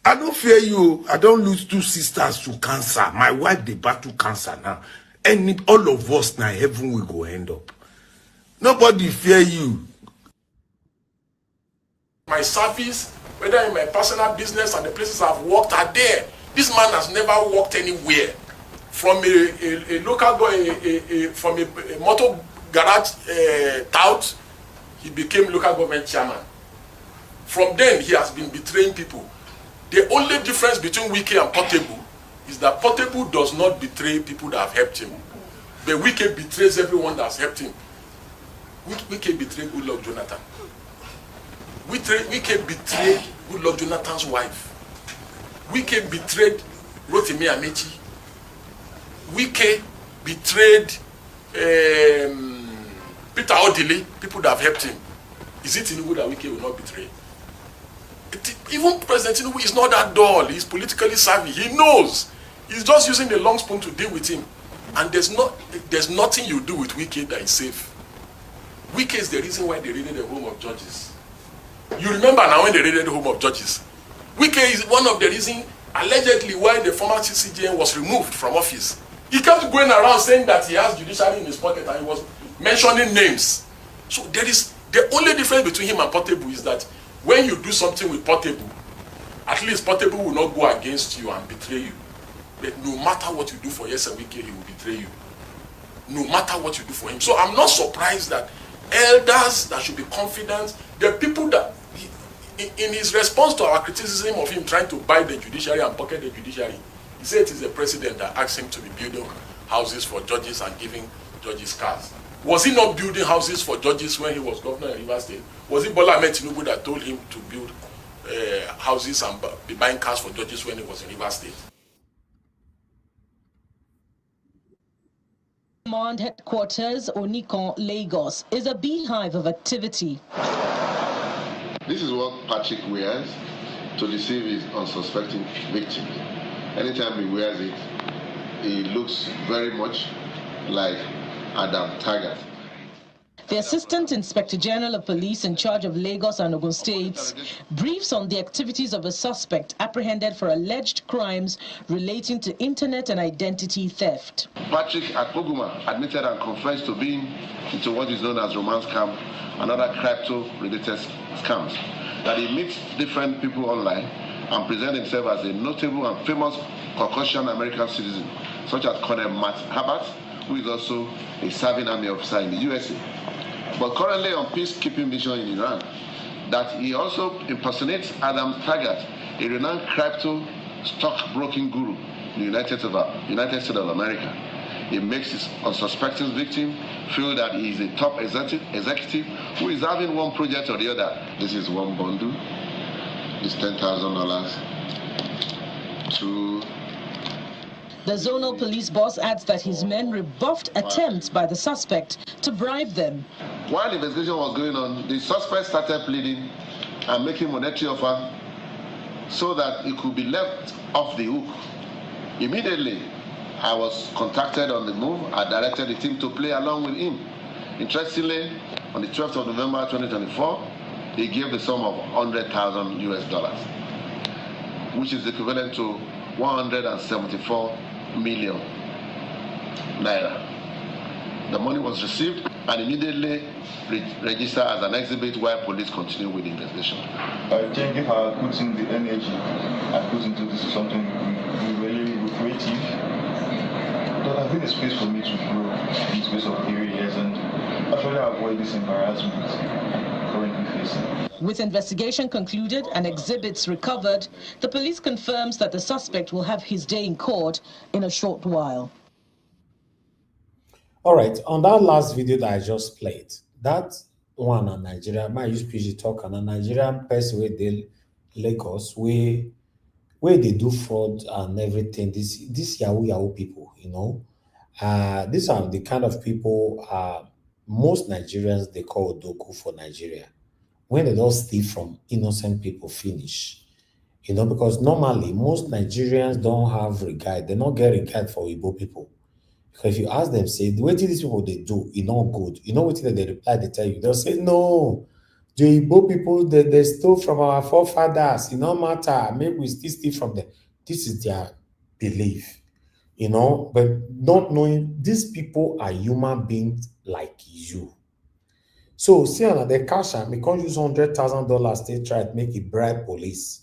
I don't fear you. I don't lose 2 sisters to cancer. My wife, they battle cancer now. And all of us now, heaven will go end up. Nobody fear you. My service, whether in my personal business and the places I've worked are there. This man has never worked anywhere. From a local boy, from a motor garage tout, he became local government chairman. From then, he has been betraying people. The only difference between Wike and Portable is that Portable does not betray people that have helped him. But Wike betrays everyone that has helped him. Wike betrayed Goodluck Jonathan. Wike betrayed Goodluck Jonathan's wife. Wike betrayed Rotimi Amaechi. Wike betrayed Peter Odili, people that have helped him. Is it Tinubu that Wike will not betray? Even President Tinubu is not that dull. He's politically savvy. He knows. He's just using the long spoon to deal with him. And there's nothing you do with Wike that is safe. Wike is the reason why they raided the home of judges. You remember now when they raided the home of judges. Wike is one of the reasons, allegedly, why the former CCJN was removed from office. He kept going around saying that he has judiciary in his pocket and he was mentioning names. So there is the only difference between him and Portable is that when you do something with Portable, at least Portable will not go against you and betray you. But no matter what you do for Yese Wike, he will betray you. No matter what you do for him. So I'm not surprised that elders that should be confident, the people that, in his response to our criticism of him trying to buy the judiciary and pocket the judiciary, he said it is the president that asked him to be building houses for judges and giving judges cars. Was he not building houses for judges when he was governor in Rivers State? Was it Bola Ahmed Tinubu that told him to build houses and be buying cars for judges when he was in Rivers State? Command headquarters, Onikan, Lagos, is a beehive of activity. This is what Patrick wears to deceive his unsuspecting victims. Anytime he wears it, he looks very much like Adam Taggart. The Assistant Inspector General of Police in charge of Lagos and Ogun States briefs on the activities of a suspect apprehended for alleged crimes relating to internet and identity theft. Patrick Akpoguma admitted and confessed to being into what is known as romance scam and other crypto-related scams. That he meets different people online and presents himself as a notable and famous Caucasian American citizen, such as Colonel Matt Herbert, who is also a serving army officer in the USA, but currently on peacekeeping mission in Iran. That he also impersonates Adam Taggart, a renowned crypto stockbroking guru in the United States of America. He makes his unsuspecting victim feel that he is a top executive who is having one project or the other. This is one bundle, this $10,000 to... The zonal police boss adds that his men rebuffed attempts by the suspect to bribe them. While the investigation was going on, the suspect started pleading and making monetary offer so that he could be left off the hook. Immediately, I was contacted on the move. I directed the team to play along with him. Interestingly, on the 12th of November 2024, he gave the sum of $100,000 US, which is equivalent to 174 million naira. The money was received and immediately registered as an exhibit while police continue with the investigation. I think if I put in the energy I put into this is something really creative, there has been a space for me to grow in the space of 3 years and actually avoid this embarrassment currently facing. With investigation concluded and exhibits recovered, the police confirms that the suspect will have his day in court in a short while. All right, on that last video that I just played, that one on Nigeria, my use PG talk and a Nigerian person where they Lagos, where they do fraud and everything. This Yahoo people, you know. These are the kind of people most Nigerians they call Doku for Nigeria. When they don't steal from innocent people, finish. You know, because normally most Nigerians don't have regard. They don't get regard for Igbo people. Because if you ask them, say, the way these people they do, it's not good. You know what they reply, they tell you, they'll say, no, the Igbo people, they stole from our forefathers. It no matter. Maybe we still steal from them. This is their belief, you know, but not knowing these people are human beings like you. So, see, they cash and we can't use $100,000 they try to make it bribe police.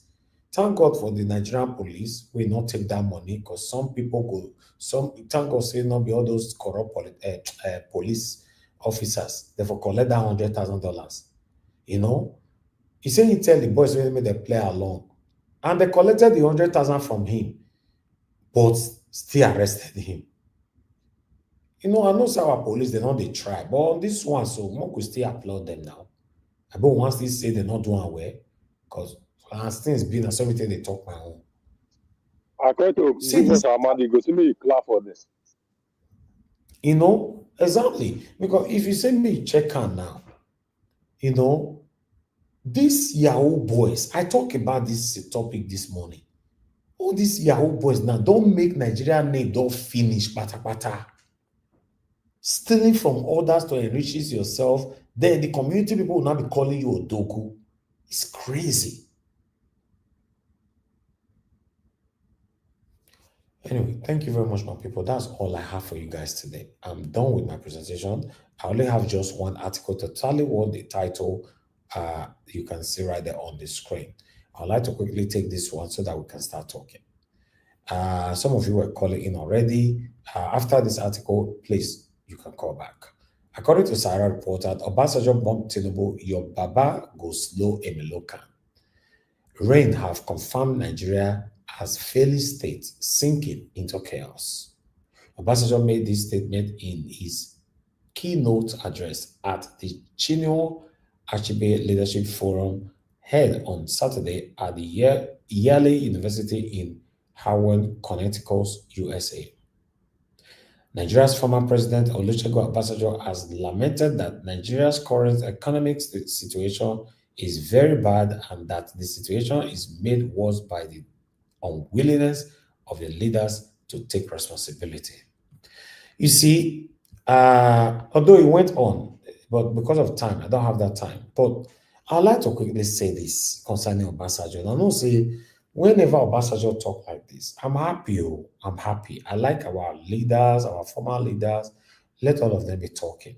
Thank God for the Nigerian police. We not take that money because some people go. Thank God say not be all those corrupt police officers. Therefore, collect that $100,000. You know, he said he tell the boys when they play along, and they collected the 100,000 from him, but still arrested him. You know, I know some our police they know they try, but on this one, so one could still applaud them now. But once they say they're not doing well, because as things been and everything they talk my own. According to business Amadi, go to me clap for this. You know, exactly. Because if you send me check on now, you know, these Yahoo boys, I talk about this topic this morning. All these Yahoo boys now don't make Nigeria name, don't finish pata. Stealing from others to enrich yourself, then the community people will not be calling you Odoku. It's crazy. Anyway, thank you very much, my people. That's all I have for you guys today. I'm done with my presentation. I only have just one article to tell you what the title you can see right there on the screen. I'd like to quickly take this one so that we can start talking. Some of you were calling in already. After this article, please, you can call back. According to Sarah reported, Obasanjo bumped Tinubu, your Baba go slow Emilokan. Rain have confirmed Nigeria as failing state sinking into chaos. Obasanjo made this statement in his keynote address at the Chinua Achebe Leadership Forum held on Saturday at the Yale University in Harvard, Connecticut, USA. Nigeria's former president Olusegun Obasanjo has lamented that Nigeria's current economic situation is very bad and that the situation is made worse by the unwillingness of the leaders to take responsibility. You see, although it went on, but because of time, I don't have that time. But I'd like to quickly say this concerning Obasanjo. And I know say, whenever Obasanjo talk like this, I'm happy. I'm happy. I like our leaders, our former leaders. Let all of them be talking.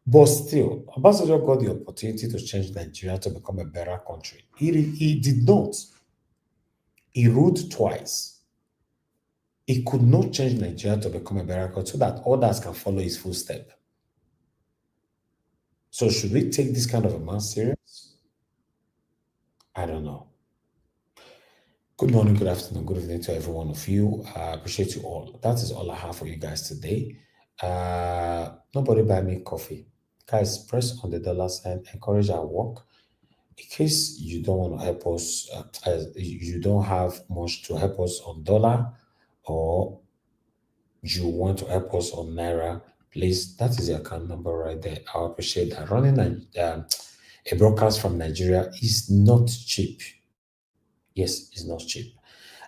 But still, Obasanjo got the opportunity to change Nigeria to become a better country. He did not. He ruled twice. He could not change Nigeria to become a better country so that others can follow his footsteps. So should we take this kind of a man serious? I don't know. Good morning, good afternoon, good evening to every one of you. I appreciate you all. That is all I have for you guys today. Nobody buy me coffee. Guys, press on the dollar sign, encourage our work. In case you don't want to help us, you don't have much to help us on dollar, or you want to help us on Naira, please, that is the account number right there. I appreciate that. Running a broadcast from Nigeria is not cheap. Yes, it's not cheap.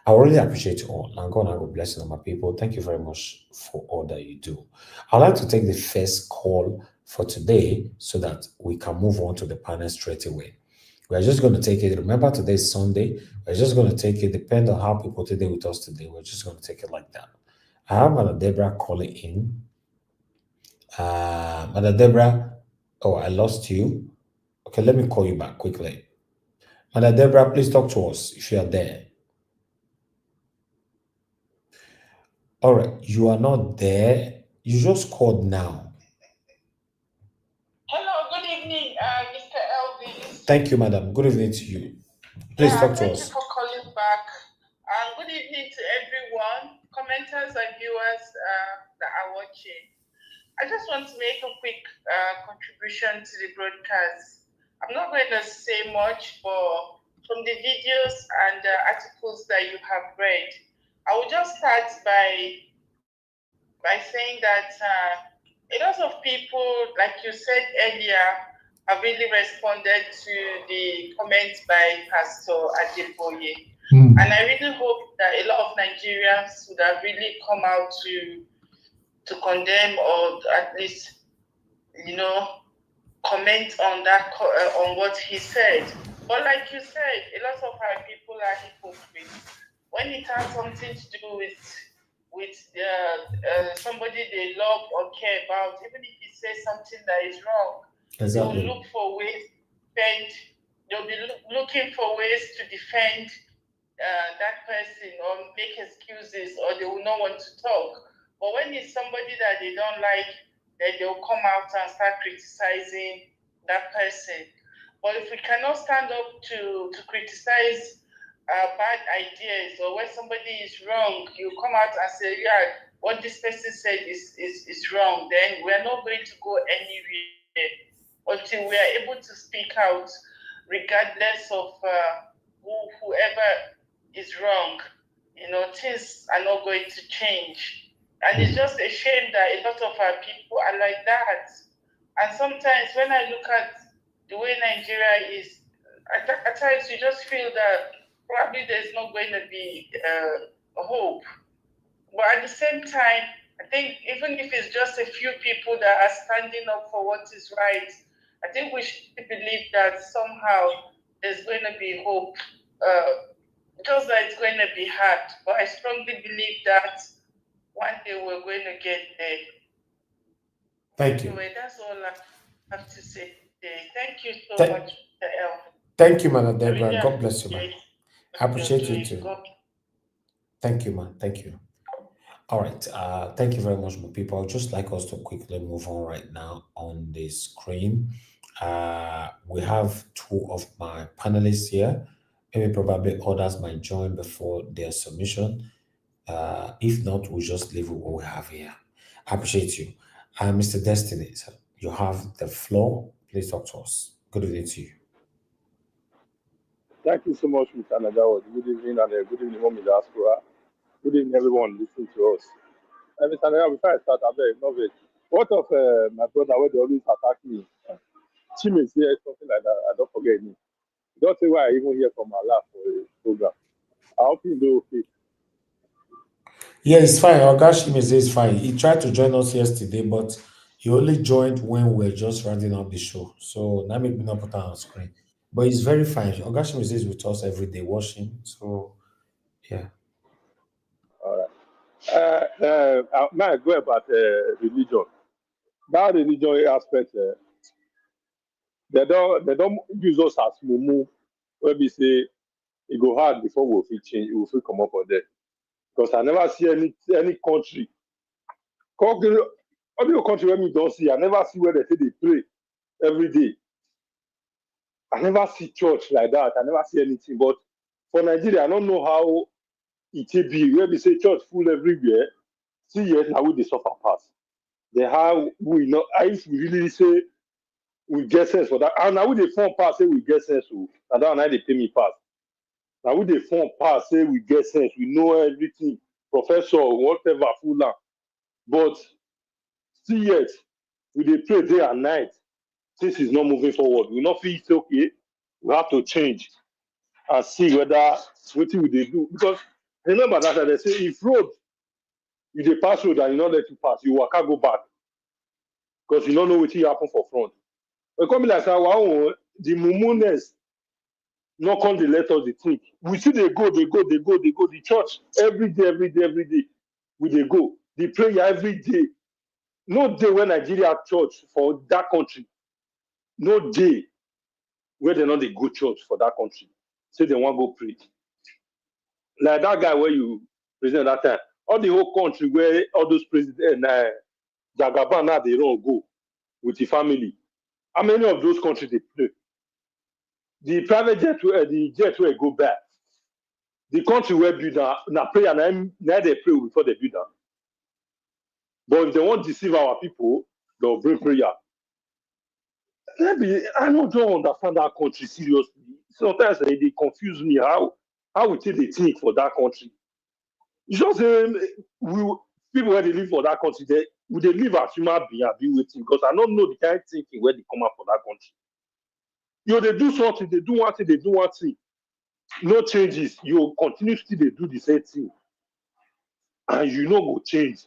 I really appreciate you all. And God will bless you, all my people. Thank you very much for all that you do. I'd like to take the first call for today so that we can move on to the panel straight away. We're just going to take it. Remember, today is Sunday. We're just going to take it. Depend on how people today with us today. We're just going to take it like that. I have Madam Deborah calling in. Mother Deborah, oh, I lost you. Okay, let me call you back quickly. Mother Deborah, please talk to us if you are there. All right, you are not there. You just called now. Hello, good evening, Mr. Elvis. Thank you, madam. Good evening to you. Please talk to Thank you us. for calling back. Good evening to everyone, commenters and viewers that are watching. I just want to make a quick contribution to the broadcast. I'm not going to say much, but from the videos and articles that you have read, I will just start by saying that a lot of people, like you said earlier, have really responded to the comments by Pastor Adeboye. And I really hope that a lot of Nigerians would have really come out to condemn or at least, comment on that on what he said. But like you said, a lot of our people are hypocrites. When it has something to do with somebody they love or care about, even if he says something that is wrong, Exactly. they'll look for ways to defend. They'll be looking for ways to defend that person or make excuses, or they will not want to talk. But when it's somebody that they don't like, then they'll come out and start criticizing that person. But if we cannot stand up to criticize bad ideas, or when somebody is wrong, you come out and say, yeah, what this person said is wrong, then we're not going to go anywhere until we are able to speak out, regardless of whoever is wrong. Things are not going to change. And it's just a shame that a lot of our people are like that. And sometimes when I look at the way Nigeria is, at times you just feel that probably there's not going to be hope. But at the same time, I think even if it's just a few people that are standing up for what is right, I think we should believe that somehow there's going to be hope. Just that it's going to be hard, but I strongly believe that one day we're going to get there. Thank you. Anyway, that's all I have to say today. Thank you so much, Mr. L. Thank you, Mother Deborah. Really God bless you, man. I appreciate you too. Thank you, man. Thank you. All right. Thank you very much, my people. I'd just like us to quickly move on right now on the screen. We have two of my panelists here. Maybe probably others might join before their submission. If not, we'll just leave with what we have here. I appreciate you. Mr. Destiny, sir, you have the floor. Please talk to us. Good evening to you. Thank you so much, Mr. Nagawa. Good evening, and good evening, Mommy Diaspora. Good evening, everyone listening to us. Mr. Nagawa, before I start, I beg, no vex. What of my brother, where they always attack me? Chim is here, something like that. I don't forget me. Don't say why I even hear from Allah for a program. I hope you do okay. Yeah, it's fine. Ogashimi says it's fine. He tried to join us yesterday, but he only joined when we are just rounding up the show. So that made me not put on screen. But he's very fine. Ogashimi says with us every day watching. So yeah. All right. Now I go about religion. That religion aspect, they don't use us as mumu. Where we say it go hard before we will change, we will come up for that. Because I never see any country. Only a country where me don't see. I never see where they say they pray every day. I never see church like that. I never see anything. But for Nigeria, I don't know how it will be. Where we say church full everywhere. See, yes, now we they suffer pass. They have we know. If we really say we get sense for that, and now we the form pass say we get sense. So now they pay me pass. Now we the form pass say we get sense. We know everything. Professor, whatever, full now. But still yet, we dey pray day and night. Things is not moving forward. We not feel it's okay. We have to change and see whether what we dey do. Because remember that they say if road you dey pass road and you not let you pass, you waka go back because you don't know what happen for front. But come like our own, the mumuness not come dey let us dey think. We see they go. The church every day. We dey go. The prayer every day. No day when Nigeria church for that country. No day where they not the good church for that country. Say they want to go pray. Like that guy where you present that time. All the whole country where all those presidents, Jagaban now they don't go with the family. How many of those countries they pray? The private jet, the jet where go back. The country where build now prayer, now they pray before they build that. But if they want to deceive our people, they'll bring prayer. I don't understand that country seriously. Sometimes they confuse me how we take the think for that country. It's just people where they live for that country, they live as human beings and be waiting because I don't know the kind of thinking where they come out for that country. They do something, they do one thing. No changes. You continue still they do the same thing. And you know go change.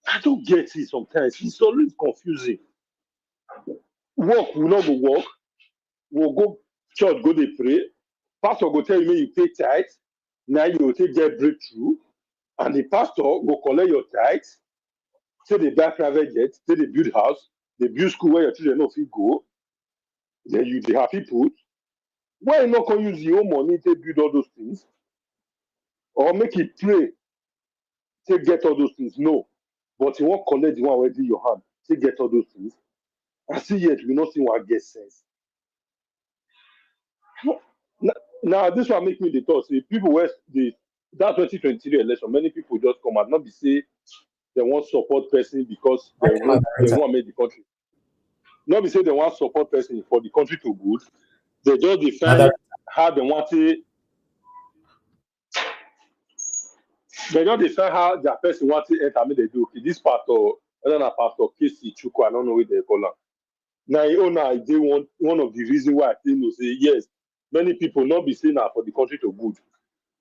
I don't get it sometimes. It's always confusing. Work will not go work. We'll go church, go they pray. Pastor go tell you you pay tithe. Now you will take get breakthrough. And the pastor will collect your tithe. Say they buy private jet, say they build house, they build school where your children know if you go. Then you they happy put. Why you not can use your own money to build all those things? Or make it pray to get all those things? No. But you won't collect the one already in your hand to get all those things. I see yet we not see what get sense. Now this one make me the thought. See, people were that 2023 election, many people just come out, not be say they want support person because they want to make the country. Not be say they want support person for the country to good. They just define how they want to. They don't define how their person wants to enter. I mean, they do. Okay, this part of another part of Casey Chuku, I don't know what they call them. Now, they want one of the reasons why I think to say yes. Many people not be saying that for the country to good,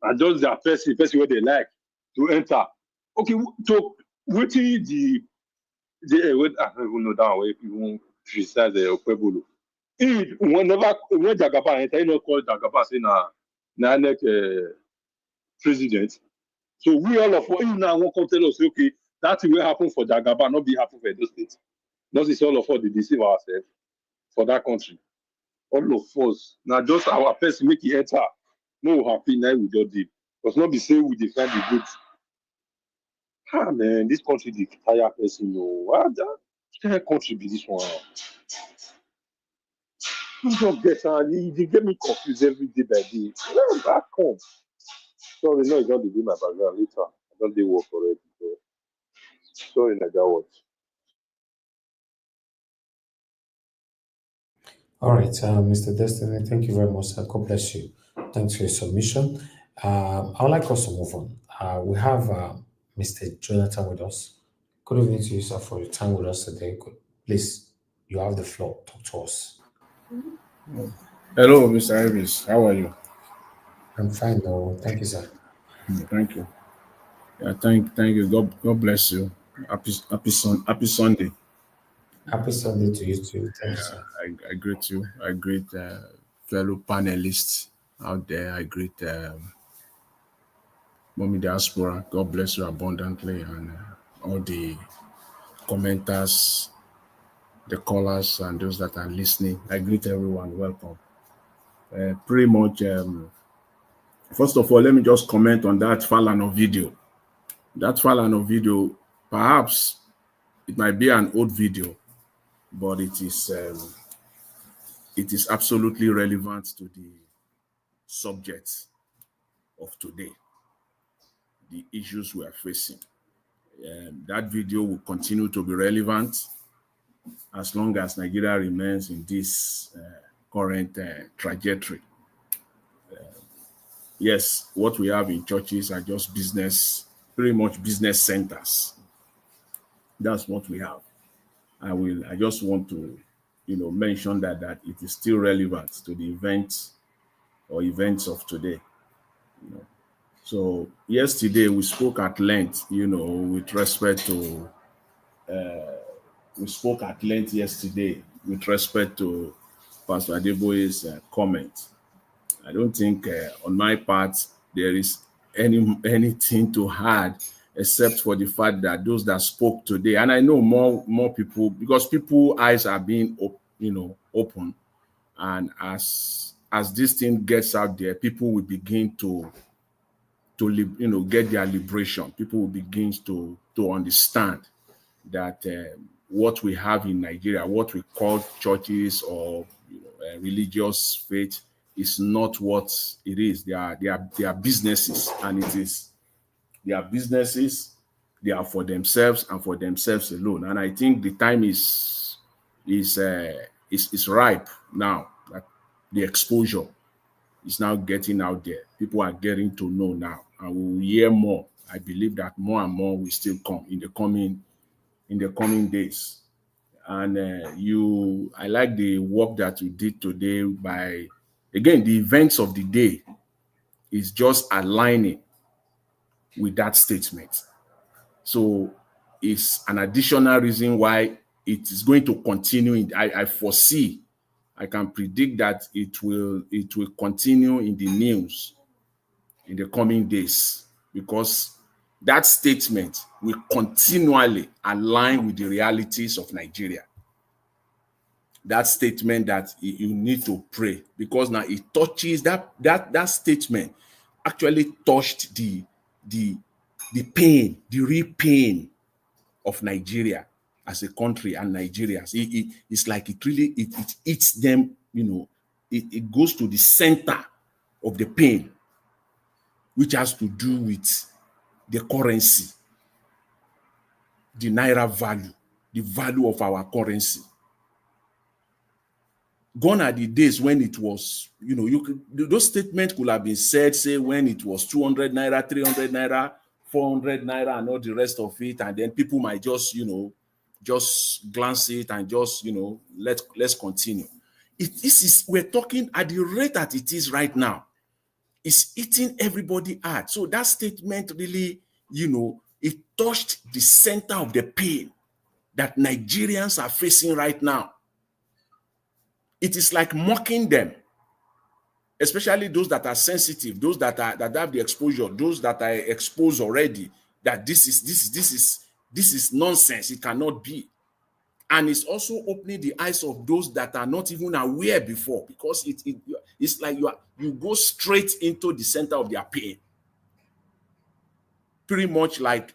and just their person where they like to enter. Okay, so what is the I don't even know that way people criticize the Okpebholo. When Jagaba enter, you know call Jagaba saying na president. So we all of you now won't come tell us okay that will happen for Jagaba, not be happen for Edo State. Not is all of us they deceive ourselves for that country. All of us now just our person make it enter. No happy now we just did. Because not be say we defend the good. Ah man, this country the entire person no. What that country be this one? You don't get they get me confused every day by day. Where that come? Sorry, no, it's not the do my background later. I don't do work already. So. Sorry, Naga what? All right, Mr. Destiny, thank you very much. Sir. God bless you. Thanks for your submission. I would like us to move on. We have Mr. Jonathan with us. Good evening to you, sir, for your time with us today. Please, you have the floor. Talk to us. Hello, Mr. Iris. How are you? I'm fine, though. Thank you, sir. Thank you. Yeah, thank you. God bless you. Happy Sunday. Happy Sunday to you too. Thank you, sir. I greet you. I greet fellow panelists out there. I greet Mommy Diaspora. God bless you abundantly, and all the commenters, the callers, and those that are listening. I greet everyone. Welcome. Pretty much. First of all, let me just comment on that Falana video. That Falana video, perhaps it might be an old video, but it is absolutely relevant to the subject of today, the issues we are facing. That video will continue to be relevant as long as Nigeria remains in this current trajectory. Yes, what we have in churches are just business, pretty much business centers. That's what we have. I just want to, mention that it is still relevant to the events of today. So yesterday we spoke at length, with respect to Pastor Adeboye's comment. I don't think on my part there is anything to add except for the fact that those that spoke today, and I know more people, because people eyes are being open, and as this thing gets out there, people will begin to get their liberation. People will begin to understand that what we have in Nigeria, what we call churches or religious faith, is not what it is. They are businesses, and it is their businesses. They are for themselves and for themselves alone. And I think the time is ripe now. That the exposure is now getting out there. People are getting to know now, and we will hear more. I believe that more and more will still come in the coming days. And I like the work that you did today by, again, the events of the day is just aligning with that statement. So it's an additional reason why it is going to continue. I foresee, I can predict that it will continue in the news in the coming days, because that statement will continually align with the realities of Nigeria. That statement that you need to pray, because now it touches that statement actually touched the pain, the real pain of Nigeria as a country and Nigerians. It's like it really eats them, it goes to the center of the pain, which has to do with the currency, the naira value, the value of our currency. Gone are the days when it was, those statements could have been said, say, when it was 200 naira, 300 naira, 400 naira, and all the rest of it, and then people might just, just glance it and just, let's continue. We're talking at the rate that it is right now. It's eating everybody out. So that statement really, it touched the center of the pain that Nigerians are facing right now. It is like mocking them, especially those that are sensitive, those that have the exposure, those that are exposed already, that this is nonsense. It cannot be. And it's also opening the eyes of those that are not even aware before, because it's like you go straight into the center of their pain, pretty much like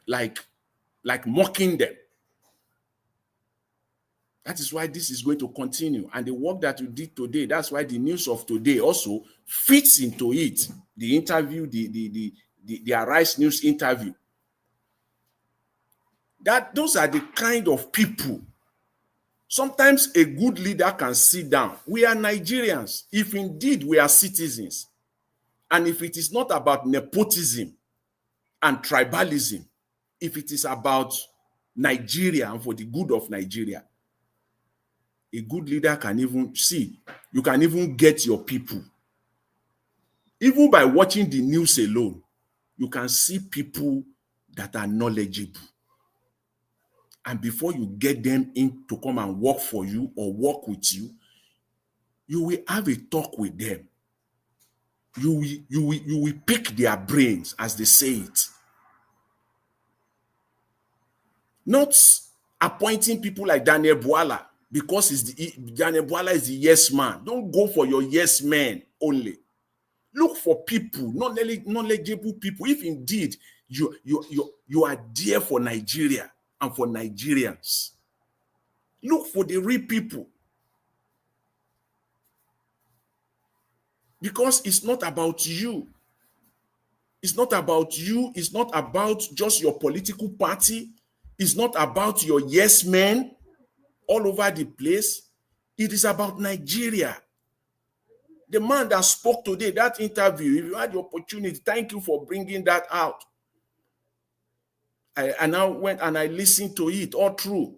mocking them. That is why this is going to continue. And the work that we did today, that's why the news of today also fits into it. The interview, the Arise News interview. Those are the kind of people. Sometimes a good leader can sit down. We are Nigerians, if indeed we are citizens. And if it is not about nepotism and tribalism, if it is about Nigeria and for the good of Nigeria, a good leader can even see, you can even get your people. Even by watching the news alone, you can see people that are knowledgeable. And before you get them in to come and work for you or work with you, you will have a talk with them. You will pick their brains, as they say it. Not appointing people like Daniel Bwala, because Daniel Bwala is the yes man. Don't go for your yes men only. Look for people, knowledgeable people. If indeed you are there for Nigeria and for Nigerians, look for the real people. Because it's not about you. It's not about you. It's not about just your political party. It's not about your yes men all over the place. It is about Nigeria. The man that spoke today, that interview, if you had the opportunity, thank you for bringing that out. I now went and I listened to it all through.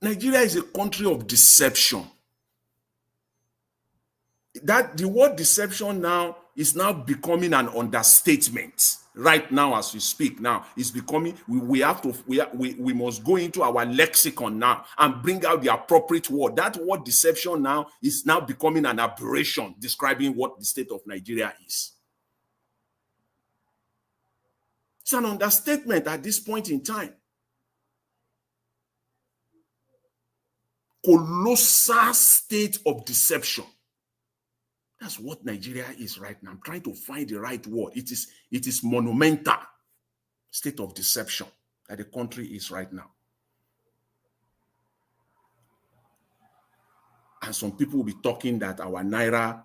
Nigeria is a country of deception. That the word deception now is now becoming an understatement. right now as we speak now. It's becoming, we must go into our lexicon now and bring out the appropriate word. That word deception now is now becoming an aberration describing what the state of Nigeria is. It's an understatement at this point in time. Colossal state of deception. That's what Nigeria is right now. I'm trying to find the right word. It is monumental state of deception that the country is right now. And some people will be talking that our naira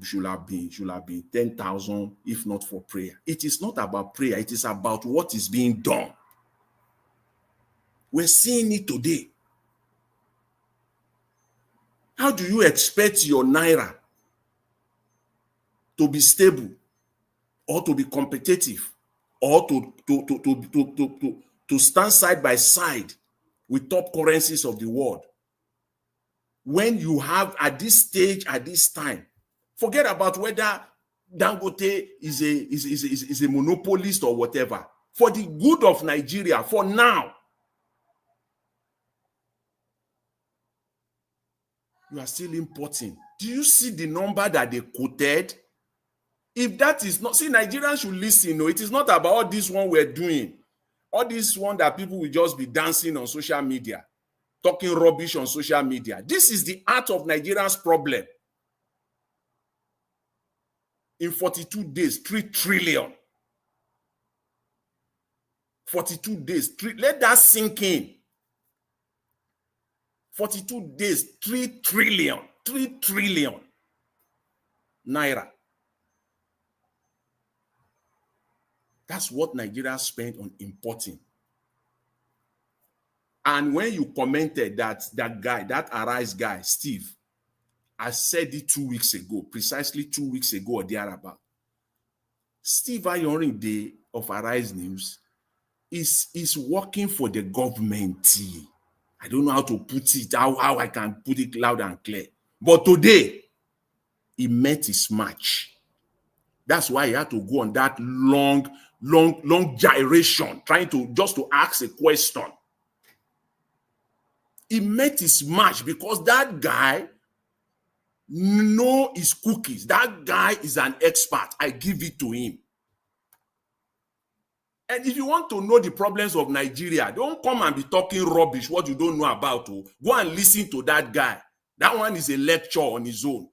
should have been 10,000 if not for prayer. It is not about prayer. It is about what is being done. We're seeing it today. How do you expect your naira to be stable or to be competitive or to stand side by side with top currencies of the world when you have at this stage, at this time? Forget about whether Dangote is a monopolist or whatever. For the good of Nigeria, for now, you are still importing. Do you see the number that they quoted? If that is not, see, Nigerians should listen. No, it is not about all this one we're doing. All this one that people will just be dancing on social media, talking rubbish on social media. This is the heart of Nigerians' problem. In 42 days, 3 trillion. 42 days, let that sink in. 42 days, 3 trillion. 3 trillion naira. That's what Nigeria spent on importing. And when you commented that guy, that Arise guy, Steve, I said it 2 weeks ago, precisely 2 weeks ago or thereabout. Steve Ayorinde of Arise News is working for the government. I don't know how to put it, how I can put it loud and clear. But today, he met his match. That's why he had to go on that long gyration, trying to just to ask a question. He met his match because that guy knows his cookies. That guy is an expert. I give it to him. And if you want to know the problems of Nigeria, don't come and be talking rubbish, what you don't know about. Go and listen to that guy. That one is a lecture on his own.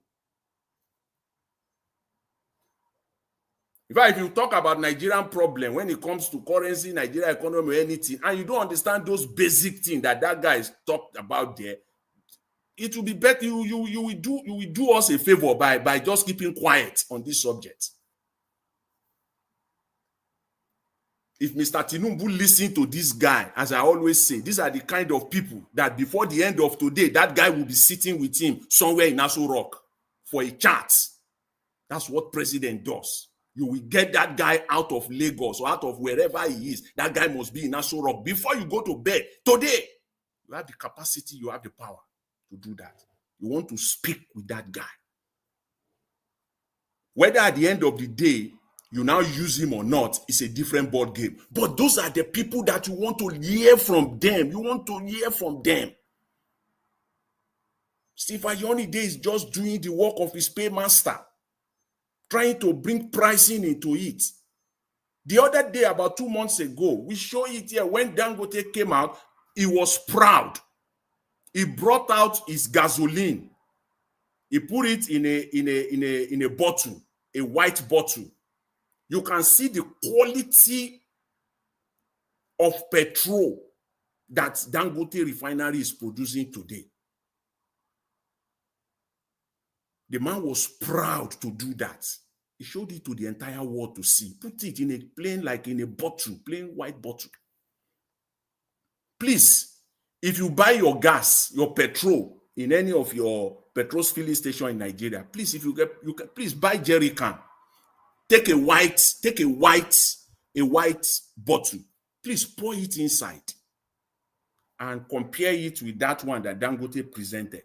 In fact, if you talk about Nigerian problem when it comes to currency, Nigeria economy, or anything, and you don't understand those basic things that guy is talked about there, it will be better. You will do us a favor by just keeping quiet on this subject. If Mr. Tinubu listen to this guy, as I always say, these are the kind of people that before the end of today, that guy will be sitting with him somewhere in Aso Rock for a chat. That's what president does. You will get that guy out of Lagos or out of wherever he is. That guy must be in Aso Rock before you go to bed. Today, you have the capacity, you have the power to do that. You want to speak with that guy. Whether at the end of the day, you now use him or not, it's a different board game. But those are the people that you want to hear from them. You want to hear from them. Steve Ayorinde is just doing the work of his paymaster, trying to bring pricing into it. The other day, about 2 months ago, we show it here when Dangote came out, he was proud. He brought out his gasoline. He put it in a bottle, a white bottle. You can see the quality of petrol that Dangote refinery is producing today. The man was proud to do that. He showed it to the entire world to see. Put it in a plain, like in a bottle, plain white bottle. Please, if you buy your gas, your petrol in any of your petrol filling station in Nigeria, please, if you can please buy jerry can. Take a white bottle. Please pour it inside and compare it with that one that Dangote presented.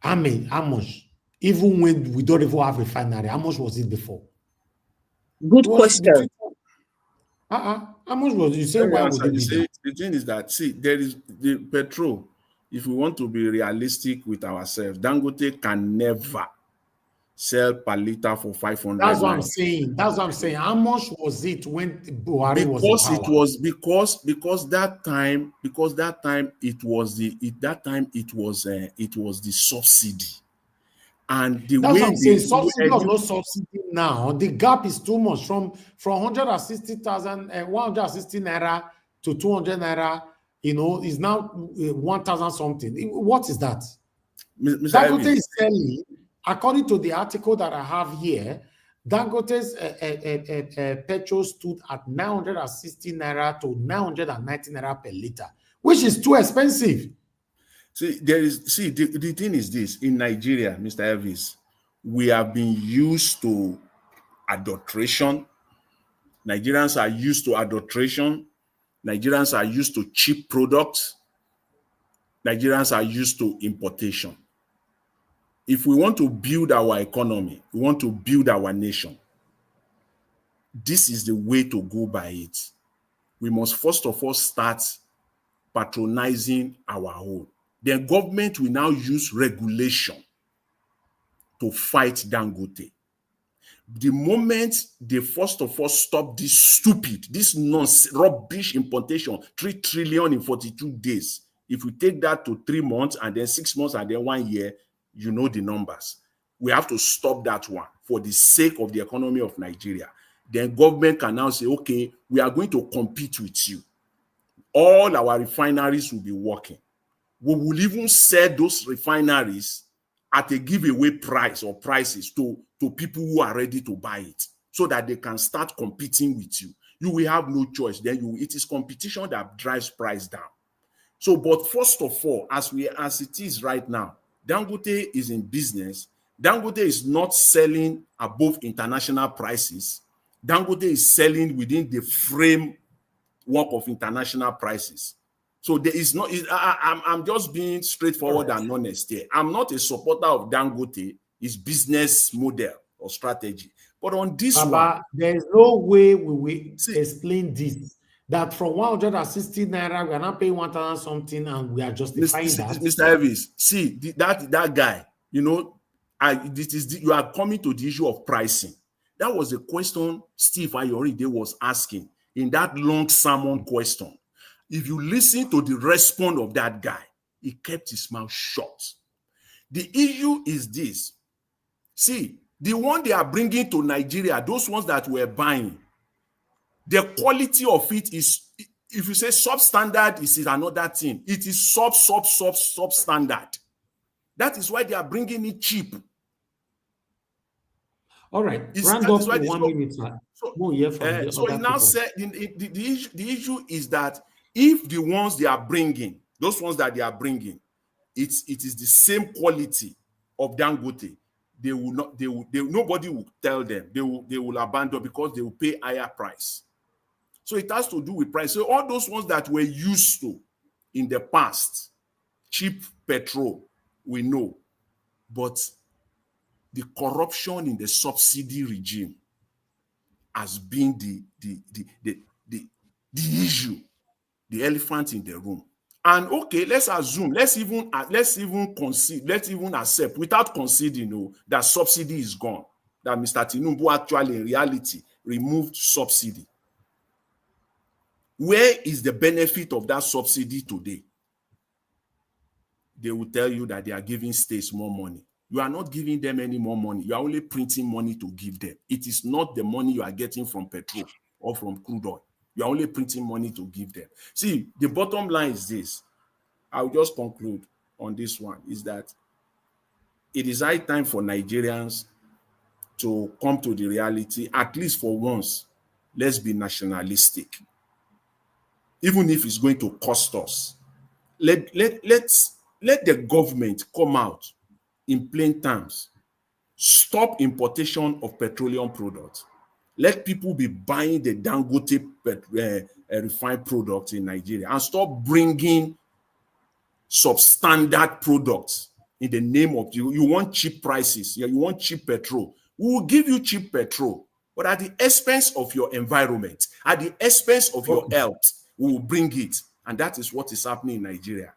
I mean, how much? Even when we don't even have a refinery, how much was it before? Good It was question. between. How much was it? You say Let me why would answer. it You be see, that? the thing is that see, there is the petrol. If we want to be realistic with ourselves, Dangote can never sell per liter for 500 That's what I'm naira. saying. That's what I'm saying. How much was it when Buhari was in Because it power? was because that time it was the subsidy, and the That's way what I'm saying. Subsidy or the no subsidy now, the gap is too much from 160,000 160 naira to 200 naira. You know, is now 1,000 something. What is that? Mr. Dangote Evans, is selling, according to the article that I have here, Dangote's petrol stood at 960 naira to 990 naira per liter, which is too expensive. the thing is this: in Nigeria, Mr. Elvis, we have been used to adulteration. Nigerians are used to adulteration. Nigerians are used to cheap products. Nigerians are used to importation. If we want to build our economy, we want to build our nation, this is the way to go by it. We must first of all start patronizing our own. Then government will now use regulation to fight Dangote. The moment they first of all stop this rubbish importation, 3 trillion in 42 days, if we take that to 3 months and then 6 months and then 1 year, you know the numbers. We have to stop that one for the sake of the economy of Nigeria. Then government can now say, okay, we are going to compete with you. All our refineries will be working. We will even sell those refineries at a giveaway price or prices to people who are ready to buy it, so that they can start competing with you. You will have no choice. Then it is competition that drives price down. So, but first of all, as it is right now, Dangote is in business. Dangote is not selling above international prices. Dangote is selling within the framework of international prices. So there is not. I'm just being straightforward and honest here. I'm not a supporter of Dangote, his business model or strategy. But on this one, there is no way we will explain this. That from 160 naira, we are not paying 1,000 something, and we are justifying that. Mr. Elvis, see that guy. You know, you are coming to the issue of pricing. That was a question Steve Ayorinde was asking in that long sermon question. If you listen to the response of that guy, he kept his mouth shut. The issue is this. See, the one they are bringing to Nigeria, those ones that we're buying, the quality of it is, if you say substandard, is another thing. It is substandard. That is why they are bringing it cheap. All right, round up in 1 minute. So he now said the issue is that if the ones they are bringing, those ones that they are bringing, it is the same quality of Dangote, nobody will tell them. They will abandon because they will pay higher price. So it has to do with price. So all those ones that were used to in the past, cheap petrol, we know, but the corruption in the subsidy regime has been the issue, the elephant in the room. And okay, let's assume, let's even concede, let's even accept without conceding that subsidy is gone, that Mr. Tinubu actually in reality removed subsidy. Where is the benefit of that subsidy today? They will tell you that they are giving states more money. You are not giving them any more money. You are only printing money to give them. It is not the money you are getting from petrol or from crude oil. You are only printing money to give them. See, the bottom line is this. I'll just conclude on this one, is that it is high time for Nigerians to come to the reality, at least for once. Let's be nationalistic. Even if it's going to cost us. Let the government come out in plain terms. Stop importation of petroleum products. Let people be buying the Dangote refined products in Nigeria and stop bringing substandard products in the name of you want cheap prices, you want cheap petrol. We will give you cheap petrol, but at the expense of your environment, at the expense of your health, we will bring it. And that is what is happening in Nigeria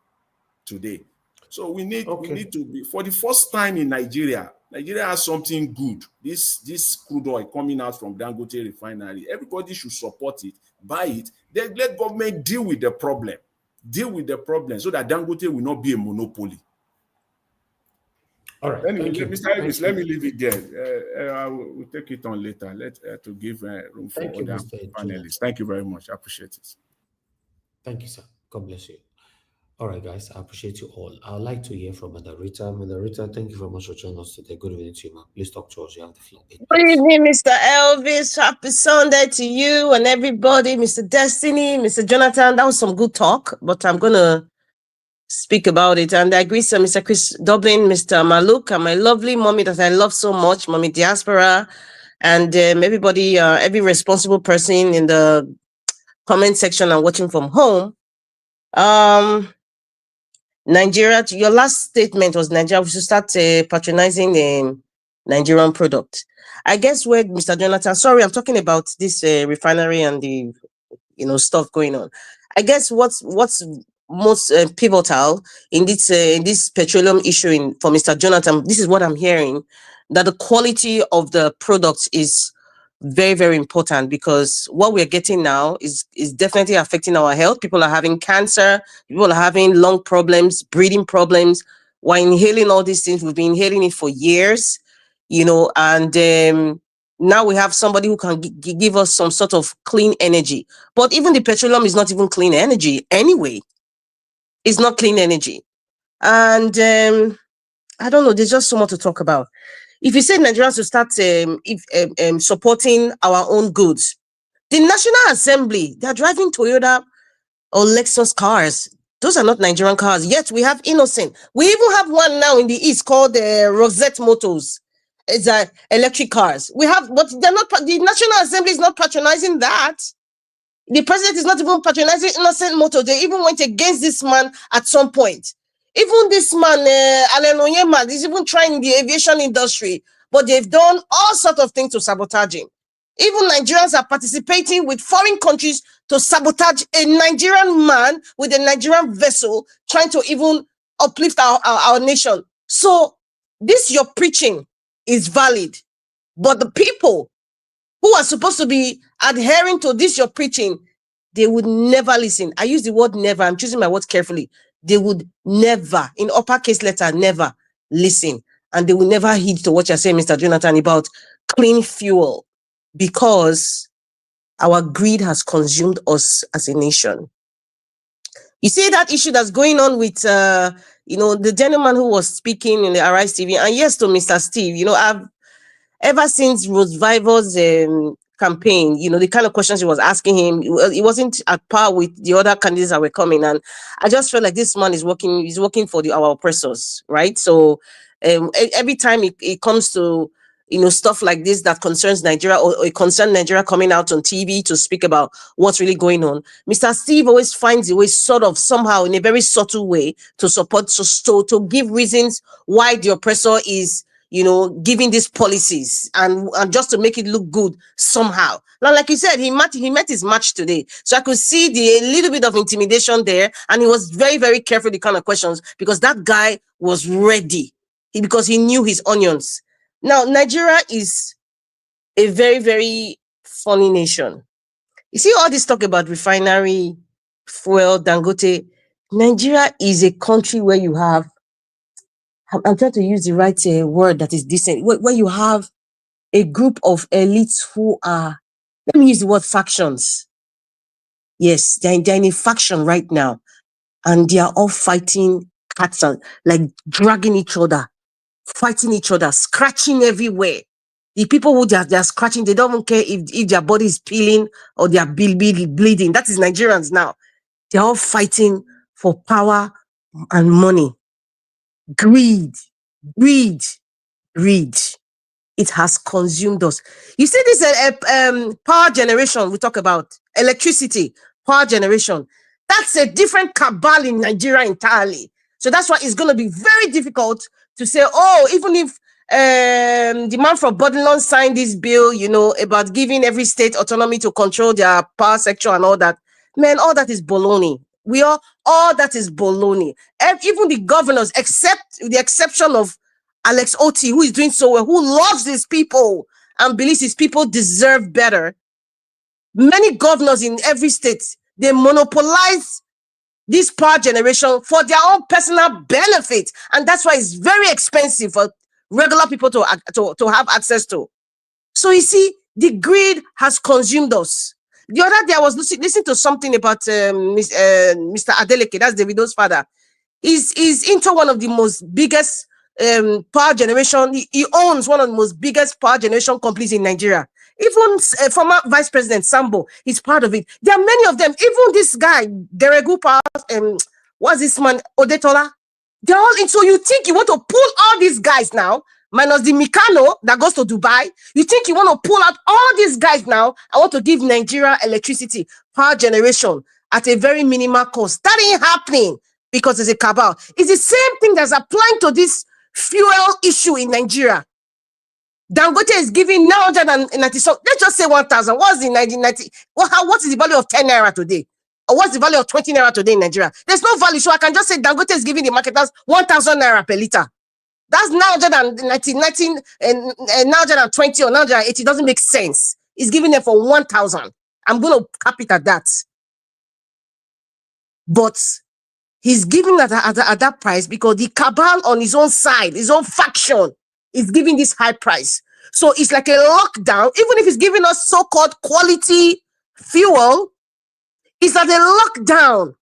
today. So we need to be, for the first time in Nigeria has something good. This crude oil coming out from Dangote refinery, everybody should support it, buy it, then let government deal with the problem so that Dangote will not be a monopoly. All right, anyway, thank you. Mr. Elvis, let me leave it there. We'll take it on later. To give room for other panelists. Thank you very much. I appreciate it. Thank you, sir. God bless you. All right, guys, I appreciate you all. I'd like to hear from Rita. Rita, thank you very much for joining us today. Good evening to you, ma'am. Please talk to us. You have the floor. Good evening, Mr. Elvis. Happy Sunday to you and everybody. Mr. Destiny, Mr. Jonathan, that was some good talk, but I'm going to speak about it. And I agree with Mr. Chris Dublin, Mr. Maluk, and my lovely mommy that I love so much, Mommy Diaspora, and everybody, every responsible person in the comment section and watching from home. Nigeria, your last statement was Nigeria, we should start patronizing the Nigerian product. I guess where Mr. Jonathan, sorry, I'm talking about this refinery and the stuff going on. I guess what's most pivotal in this petroleum issue for Mr. Jonathan, this is what I'm hearing, that the quality of the products is very, very important, because what we're getting now is definitely affecting our health. People are having cancer, people are having lung problems, breathing problems. We're inhaling all these things. We've been inhaling it for years, and now we have somebody who can give us some sort of clean energy. But even the petroleum is not even clean energy anyway. It's not clean energy. And I don't know, there's just so much to talk about. If you say Nigerians to start supporting our own goods, the National Assembly, they're driving Toyota or Lexus cars. Those are not Nigerian cars. Yet we have Innocent. We even have one now in the East called Rosette Motors. It's electric cars. We have, but they're not. The National Assembly is not patronizing that. The president is not even patronizing Innocent Motors. They even went against this man at some point. Even this man, Alain Onyema, is even trying the aviation industry, but they've done all sorts of things to sabotage him. Even Nigerians are participating with foreign countries to sabotage a Nigerian man with a Nigerian vessel, trying to even uplift our nation. So this your preaching is valid, but the people who are supposed to be adhering to this your preaching, they would never listen. I use the word never. I'm choosing my words carefully. They would never, in uppercase letter, never listen. And they will never heed to what you're saying, Mr. Jonathan, about clean fuel, because our greed has consumed us as a nation. You see that issue that's going on with, the gentleman who was speaking in the Arise TV, and yes, to Mr. Steve, I've ever since Rose Vivor's campaign, the kind of questions he was asking him, it wasn't at par with the other candidates that were coming. And I just felt like this man is working for our oppressors, right? So every time it comes to, stuff like this that concerns Nigeria, or it concerns Nigeria coming out on TV to speak about what's really going on, Mr. Steve always finds a way, sort of somehow in a very subtle way, to support, to give reasons why the oppressor is giving these policies and just to make it look good somehow. Now, like you said, he met his match today. So I could see a little bit of intimidation there. And he was very, very careful with the kind of questions, because that guy was ready because he knew his onions. Now, Nigeria is a very, very funny nation. You see all this talk about refinery, fuel, Dangote. Nigeria is a country where you have, I'm trying to use the right word that is decent, where you have a group of elites who are, let me use the word factions. Yes, they're in a faction right now, and they are all fighting cats and like dragging each other, fighting each other, scratching everywhere. The people who they're scratching, they don't even care if their body is peeling or they are bleeding. That is Nigerians now. They're all fighting for power and money. Greed. It has consumed us. You see this power generation we talk about, electricity, power generation. That's a different cabal in Nigeria entirely. So that's why it's going to be very difficult to say, oh, even if the man from Bodilon signed this bill, you know, about giving every state autonomy to control their power sector and all that. Man, all that is baloney. All that is baloney. Even the governors, except the exception of Alex Oti, who is doing so well, who loves his people and believes his people deserve better. Many governors in every state, they monopolize this power generation for their own personal benefit. And that's why it's very expensive for regular people to have access to. So you see, the greed has consumed us. The other day I was listening to something about Mr. Adeleke, that's Davido's father. He's into one of the most biggest power generation. He owns one of the most biggest power generation companies in Nigeria. Even former Vice President Sambo is part of it. There are many of them. Even this guy, Deregu Power, what's this man, Odetola? They're all in. So you think you want to pull all these guys now, minus the Mikano that goes to Dubai? You think you want to pull out all these guys now? I want to give Nigeria electricity, power generation at a very minimal cost. That ain't happening because it's a cabal. It's the same thing that's applying to this fuel issue in Nigeria. Dangote is giving 990. So let's just say 1,000. What's the 1990? What is the value of 10 naira today? Or what's the value of 20 naira today in Nigeria? There's no value. So I can just say Dangote is giving the marketers 1,000 naira per liter. That's 920 or 980. It doesn't make sense. It's giving them for 1,000. I'm going to cap it at that. But he's giving at that price because the cabal on his own side, his own faction, is giving this high price. So it's like a lockdown. Even if he's giving us so-called quality fuel, it's like a lockdown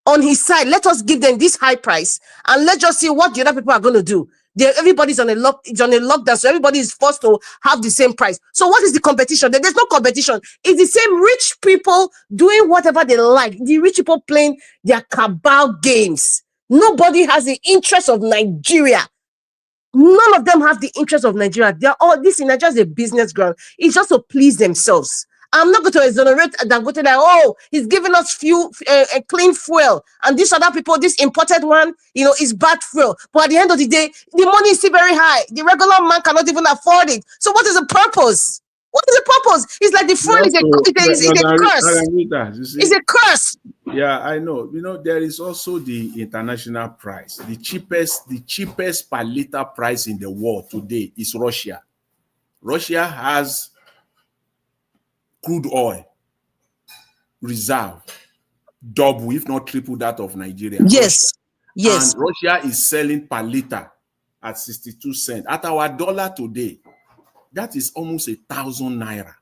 on his side. Let us give them this high price and let's just see what the other people are going to do. Everybody's on a lockdown, so everybody is forced to have the same price. So what is the competition? There's no competition. It's the same rich people doing whatever they like. The rich people playing their cabal games. Nobody has the interest of Nigeria. None of them have the interest of Nigeria. They're all this in Nigeria is a business ground. It's just to please themselves. I'm not going to exonerate Dangote that, oh, he's giving us a clean fuel. And these other people, this imported one, you know, is bad fuel. But at the end of the day, the money is still very high. The regular man cannot even afford it. So what is the purpose? What is the purpose? It's like the fuel is a curse. It's a curse. Yeah, I know. You know, there is also the international price. The cheapest per liter price in the world today is Russia. Russia has crude oil reserve double, if not triple, that of Nigeria. Yes, yes. And Russia is selling per liter at 62 cents. At our dollar today, that is almost 1,000 naira.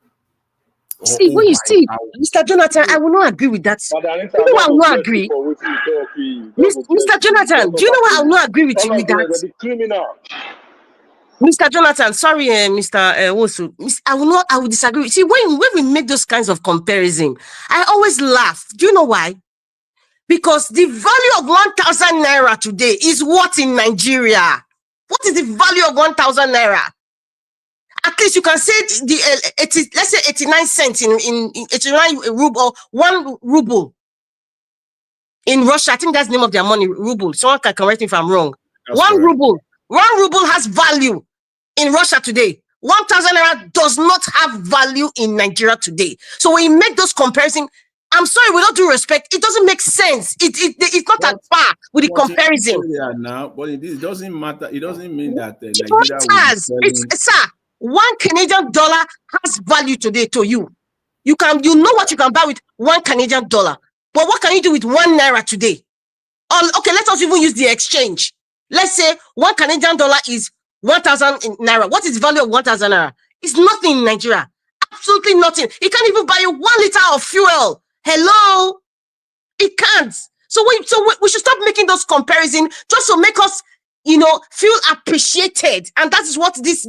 See, when you see, Mr. Jonathan, I will not agree with that. You know why I will not agree? Mr. Jonathan, do you know why I will not agree with you with that? Mr. Jonathan, sorry, Mr. Wosu, I will disagree. See, when we make those kinds of comparison, I always laugh. Do you know why? Because the value of 1,000 naira today is what in Nigeria? What is the value of 1,000 naira? At least you can say let's say 89 cents in 89 ruble, 1 ruble in Russia. I think that's the name of their money, ruble. Someone can correct me if I'm wrong. That's 1 ruble. 1 ruble has value in Russia today. 1,000 naira does not have value in Nigeria today. So when you make those comparisons, I'm sorry, with all due respect, it doesn't make sense. It's not at par with the comparison. Now, but it doesn't matter. It doesn't mean that Nigeria sir, 1 Canadian dollar has value today to you. You know what you can buy with 1 Canadian dollar. But what can you do with 1 naira today? Okay, let us even use the exchange. Let's say 1 Canadian dollar is 1,000 naira. What is the value of 1,000 naira? It's nothing in Nigeria. Absolutely nothing. It can't even buy you 1 liter of fuel. Hello? It can't. So we should stop making those comparisons just to make us, you know, feel appreciated. And that is what this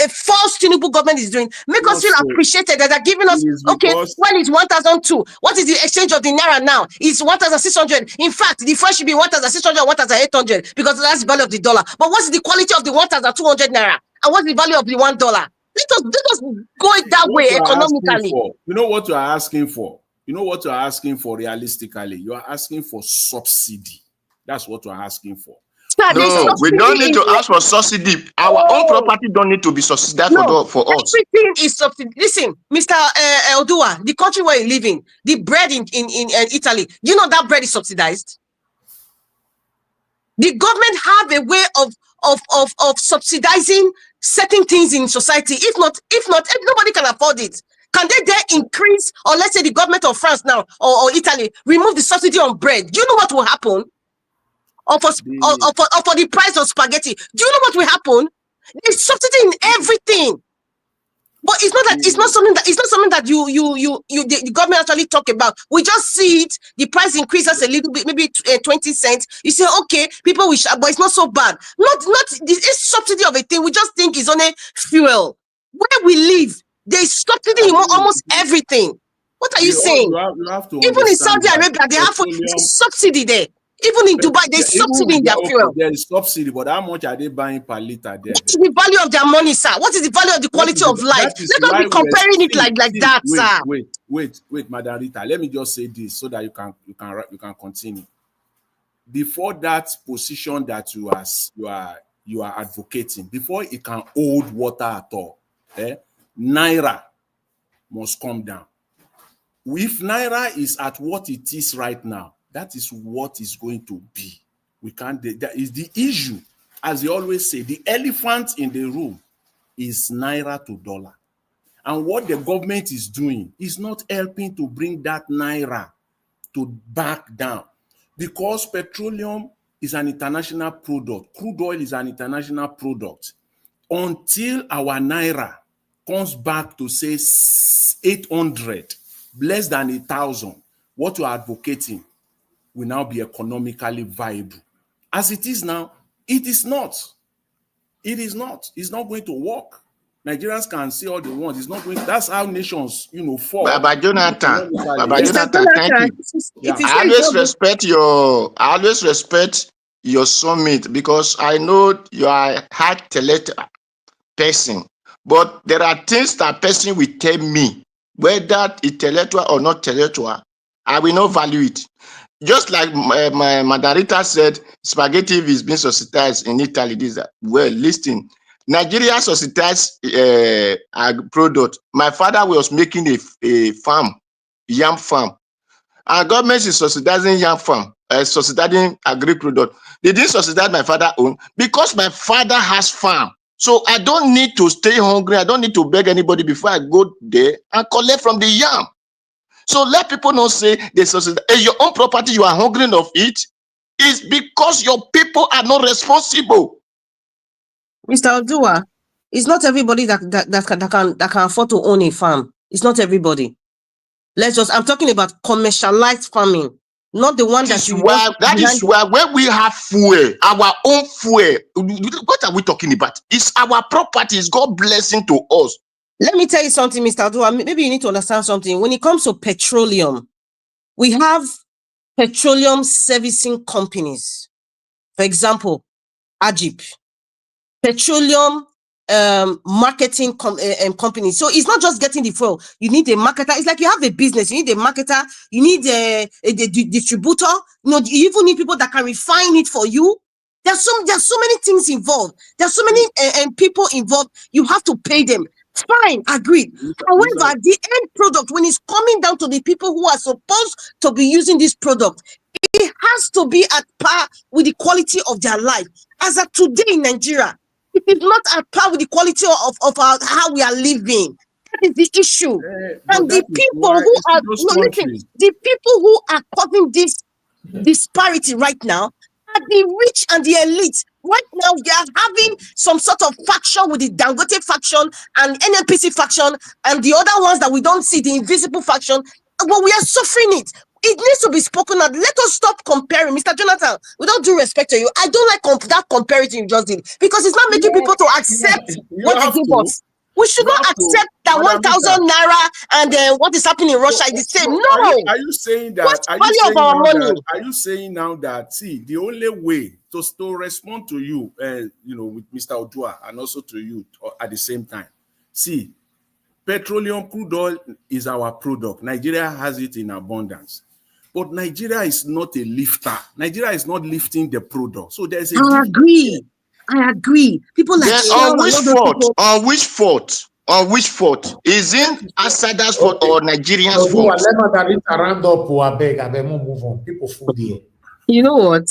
false Tinubu government is doing. Make us feel appreciated that they're giving us, okay, when it's 1,002. What is the exchange of the naira now? It's 1,600. In fact, the first should be 1,600 or 1,800 because that's the value of the dollar. But what's the quality of the 1,200 naira? And what's the value of the $1? Let us go it that way economically. You know what you are asking for? You know what you are asking for realistically? You are asking for subsidy. That's what we're asking for. No, we don't need to ask for subsidy. Our own property don't need to be subsidized for us. Everything is subsidized. Listen, Mr. Odua, the country where you live in, the bread in Italy, you know that bread is subsidized. The government have a way of subsidizing certain things in society. If not, if nobody can afford it. Can they increase, or let's say the government of France now or Italy remove the subsidy on bread? Do you know what will happen? Or for the price of spaghetti? Do you know what will happen? There's subsidy in everything. But it's not that it's not something that the government actually talk about. We just see it. The price increases a little bit, maybe 20 cents. You say, okay, people wish, but it's not so bad. Not it's subsidy of a thing. We just think it's only fuel. Where we live, there's subsidy in almost everything. What are you saying? You have to even in Saudi Arabia, they have subsidy there. Even in Dubai, there's subsidy in their fuel. There is subsidy, but how much are they buying per liter there? What is the value of their money, sir? What is the value of the quality of life? Let us be comparing it like that, sir. Wait, Madam Rita. Let me just say this so that you can continue. Before that position that you are advocating, before it can hold water at all, Naira must come down. If Naira is at what it is right now, that is what is going to be. We can't. That is the issue. As they always say, the elephant in the room is Naira to dollar. And what the government is doing is not helping to bring that Naira to back down. Because petroleum is an international product. Crude oil is an international product. Until our Naira comes back to say 800, less than 1,000, what you are advocating will now be economically viable. As it is now, it is not. It is not. It's not going to work. Nigerians can say all they want. It's not going. That's how nations, fall. Baba Jonathan, thank you. I always respect your summit because I know you are a hard intellectual person. But there are things that person will tell me, whether intellectual or not intellectual, I will not value it. Just like my Madarita said, spaghetti is being subsidized in Italy. Well, listen, Nigeria subsidized product. My father was making a farm, yam farm. Our government is subsidizing yam farm, subsidizing agri-product. They didn't subsidize my father's own because my father has farm. So I don't need to stay hungry. I don't need to beg anybody before I go there and collect from the yam. So let people not say they subsidize your own property, you are hungry of it. It's because your people are not responsible. Mr. Odua, it's not everybody that can afford to own a farm. It's not everybody. I'm talking about commercialized farming, not the one that is why when we have fuel, our own fuel, what are we talking about? It's our property. It's God blessing to us. Let me tell you something, Mr. Odua. Maybe you need to understand something. When it comes to petroleum, we have petroleum servicing companies. For example, Ajib, petroleum marketing companies. So it's not just getting the fuel. You need a marketer. It's like you have a business. You need a marketer. You need a distributor. You even need people that can refine it for you. There's so many things involved. There's so many people involved. You have to pay them. Fine, agreed. However, the end product, when it's coming down to the people who are supposed to be using this product, it has to be at par with the quality of their life. As of today in Nigeria, it is not at par with the quality of how we are living. That is the issue. And the people who are the people who are causing this disparity right now are the rich and the elite. Right now, they are having some sort of faction with the Dangote faction and NNPC faction and the other ones that we don't see, the invisible faction. But we are suffering it. It needs to be spoken out. Let us stop comparing. Mr. Jonathan, with all due respect to you, I don't like that comparison you just did because it's not making people to accept what they give us. We should not accept that 1,000 naira and what is happening in Russia is the same. No. Are you saying that? What's the value of our money? Are you saying now that the only way to respond to you, with Mr. Odua and also to you at the same time? Petroleum crude oil is our product. Nigeria has it in abundance. But Nigeria is not a lifter. Nigeria is not lifting the product. So there's a I agree. People like Then Shell and all those people. On which fault? On which fault? Is it Asada's fault or Nigerians' So go fault? and let Margarita round up who I beg move on. People food here. You know what?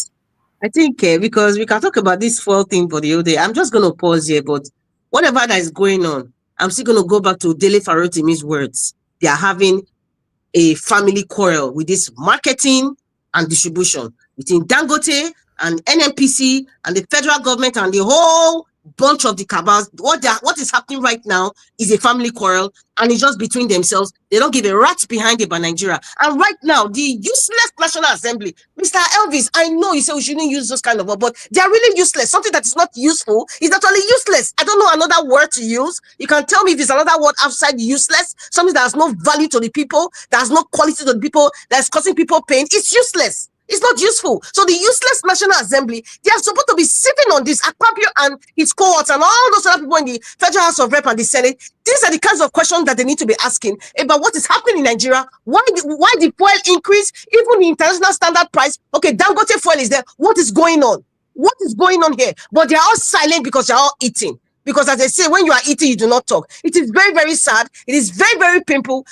I think because we can talk about this fuel thing for the whole day. I'm just going to pause here, but whatever that is going on, I'm still going to go back to Dele Farotimi's words. They are having a family quarrel with this marketing and distribution between Dangote and NNPC and the federal government and the whole bunch of the cabals. What is happening right now is a family quarrel, and it's just between themselves. They don't give a rat behind it by Nigeria. And right now, the useless National Assembly, Mr. Elvis, I know you say we shouldn't use those kind of words, but they are really useless. Something that is not useful is actually useless. I don't know another word to use. You can tell me if it's another word outside useless, something that has no value to the people, that has no quality to the people, that is causing people pain. It's useless. It's not useful. So the useless National Assembly, they are supposed to be sitting on this. Akpabio and his cohorts and all those other people in the Federal House of Rep and the Senate. These are the kinds of questions that they need to be asking about what is happening in Nigeria. Why the fuel increase? Even the international standard price. Okay, Dangote fuel is there. What is going on? What is going on here? But they are all silent because they are all eating. Because as they say, when you are eating, you do not talk. It is very, very sad. It is very, very painful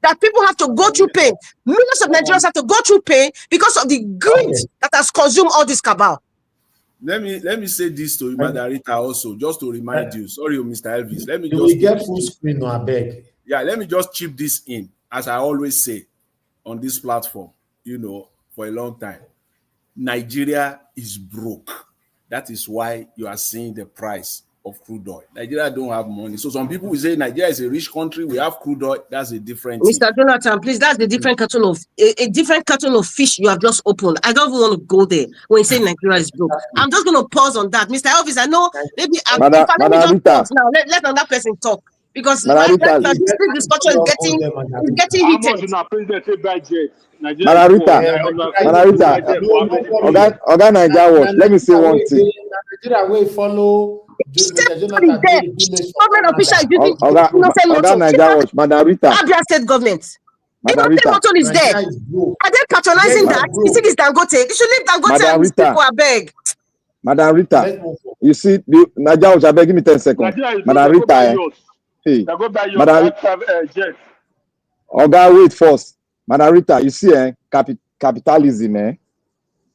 that people have to go through pain. Millions of Nigerians have to go through pain because of the greed that has consumed all this cabal. Let me say this to Margarita also, just to remind you. Sorry, Mr. Elvis. Let me Do just we get full screen or I beg? Yeah, let me just chip this in, as I always say on this platform, for a long time. Nigeria is broke. That is why you are seeing the price of crude oil. Nigeria don't have money. So some people will say Nigeria is a rich country. We have crude oil. That's a different thing. Mr. Jonathan, please, that's the different carton of a different carton of fish you have just opened. I don't even want to go there when you say Nigeria is broke. I'm just going to pause on that. Mr. Elvis, I know maybe if I let me just pause now, let another person talk. Because right now, this discussion is getting heated. Oga Naija watch. Let me say one thing. Nigeria will follow. Government official is using innocent motor. Naija watch. Margarita. Abia State government. Innocent motor is there. Are they patronizing that? You see this Dangote? You should leave Dangote and these people, I beg. Madam Rita, you see, the Naija watch, I beg, give me 10 seconds. Madam Rita, hey, Madam Oga, wait first. Madam Rita, you see, capitalism,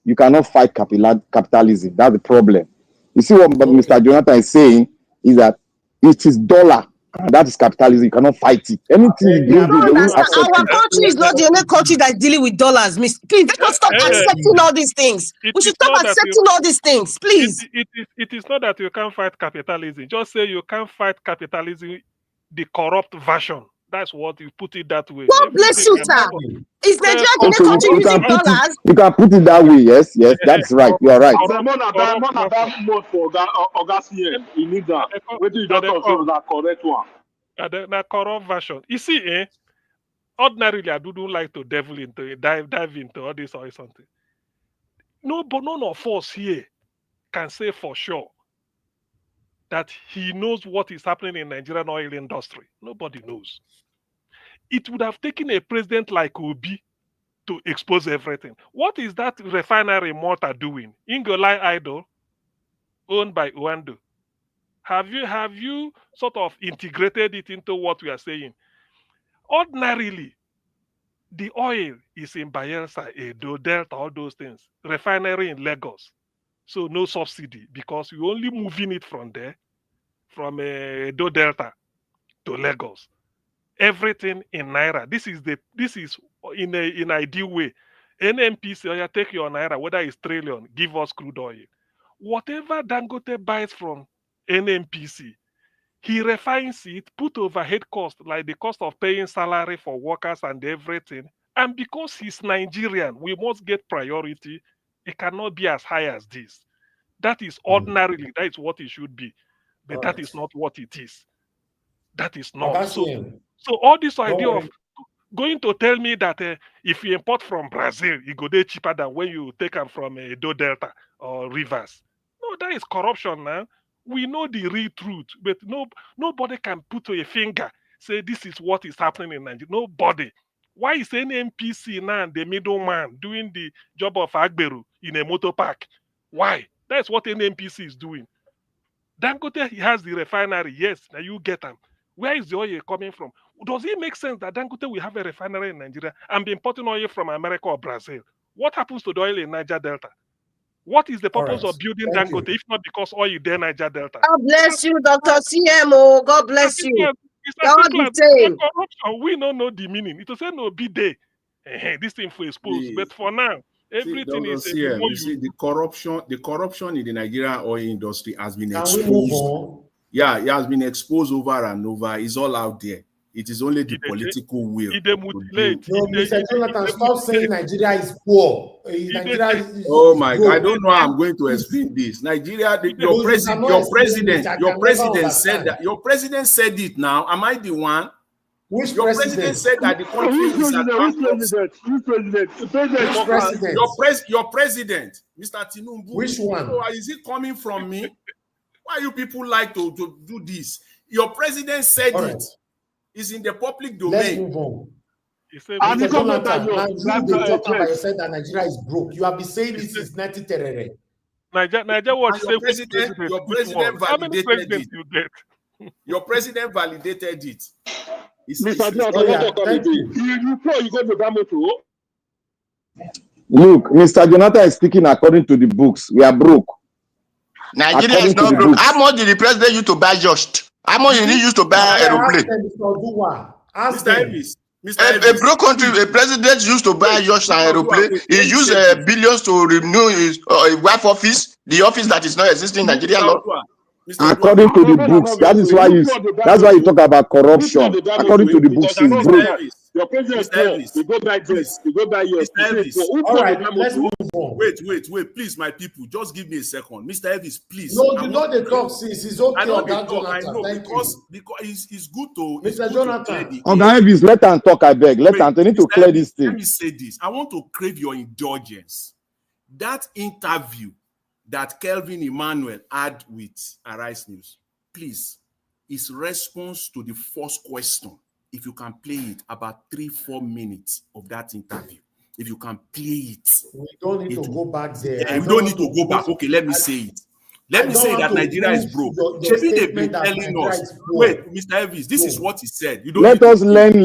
you cannot fight capitalism. That's the problem. You see what Mr. Jonathan is saying is that it is dollar. And that is capitalism. You cannot fight it. Anything you do, they will accept our country is not the only country that's dealing with dollars. Please, let us stop accepting all these things. We should stop accepting all these things, please. It is not that you can't fight capitalism. Just say you can't fight capitalism, the corrupt version. That's what you put it that way. God bless you, sir. Is Nigeria the only country using dollars? You can put it that way. Yes, that's right. You are right. The corrupt version. You see, ordinarily I don't like to dive into all this or something. No, but none of us here can say for sure that he knows what is happening in Nigerian oil industry. Nobody knows. It would have taken a president like Obi to expose everything. What is that refinery Malta doing? Ingolai Idol, owned by Uando. Have you sort of integrated it into what we are saying? Ordinarily, the oil is in Bayelsa, Edo, Delta, all those things. Refinery in Lagos. So no subsidy because you're only moving it from there, from Edo Delta to Lagos. Everything in Naira. This is in an ideal way. NNPC, take your Naira, whether it's trillion, give us crude oil. Whatever Dangote buys from NNPC, he refines it, put overhead cost, like the cost of paying salary for workers and everything. And because he's Nigerian, we must get priority. It cannot be as high as this. That is ordinarily, that is what it should be. But that is not what it is. That is not. So all this idea of going to tell me that if you import from Brazil, it go there cheaper than when you take them from Edo Delta or Rivers. No, that is corruption now. We know the real truth, but nobody can put a finger, say this is what is happening in Nigeria. Nobody. Why is an NPC now the middleman doing the job of Agberu in a motor park? Why? That's what an NPC is doing. Dangote, he has the refinery. Yes, now you get them. Where is the oil coming from? Does it make sense that Dangote will have a refinery in Nigeria and be importing oil from America or Brazil? What happens to the oil in Niger Delta? What is the purpose of building Dangote if not because oil is there in Niger Delta? God bless you, Dr. CMO. God bless you. God the same. Corruption, we don't know the meaning. It will say no be there. This thing for exposed. But for now, everything is CM, you see, the corruption in the Nigerian oil industry has been Can we move exposed. on? Yeah, it has been exposed over and over. It's all out there. It is only the political will. No, Mr. Jonathan, stop saying Nigeria is poor. Nigeria is oh my God, I broke. don't know how I'm going to explain this. Nigeria, your president said that. Your president said it now. Am I the one? Which your president said that the country is at your president, Mr. Tinubu. Which one? So is it coming from me? Why you people like to do this? Your president said it. It's in the public domain. Let's move on. Mr. Jonathan, now you talk about yourself that Nigeria is broke. You have been saying this since 1930. Nigeria was your president validated it. Your president validated it. Mr. Jonathan, you go to Damoto. Look, Mr. Jonathan is speaking according to the books. We are broke. Nigeria is not broke. How much did the president use to buy just? How much did he use to buy aeroplane? Ask Mr. Elvis. A broke country, a president used to buy just an aeroplane. He used billions to renew his wife office, the office that is not existing in Nigeria law. According to the books, that's why you talk about corruption. According to the books, he's broke. Your president, you go buy this, you go buy yours. All right, let's move on. Wait, please, my people, just give me a second. Mr. Elvis, please. No, you know the talk, sis. It's okay. I know because it's good to. Mr. Jonathan. Elvis, let him talk, I beg. Let him need to clear this thing. Let me say this. I want to crave your indulgence. That interview that Kelvin Emmanuel had with Arise News, please, his response to the first question. If you can play it, about 3-4 minutes of that interview. If you can play it. We don't need to go back there. We don't need to go back. Okay, let me say it. Let me say that Nigeria is broke. Maybe they've been telling us. Wait, Mr. Elvis, this is what he said. You don't let us learn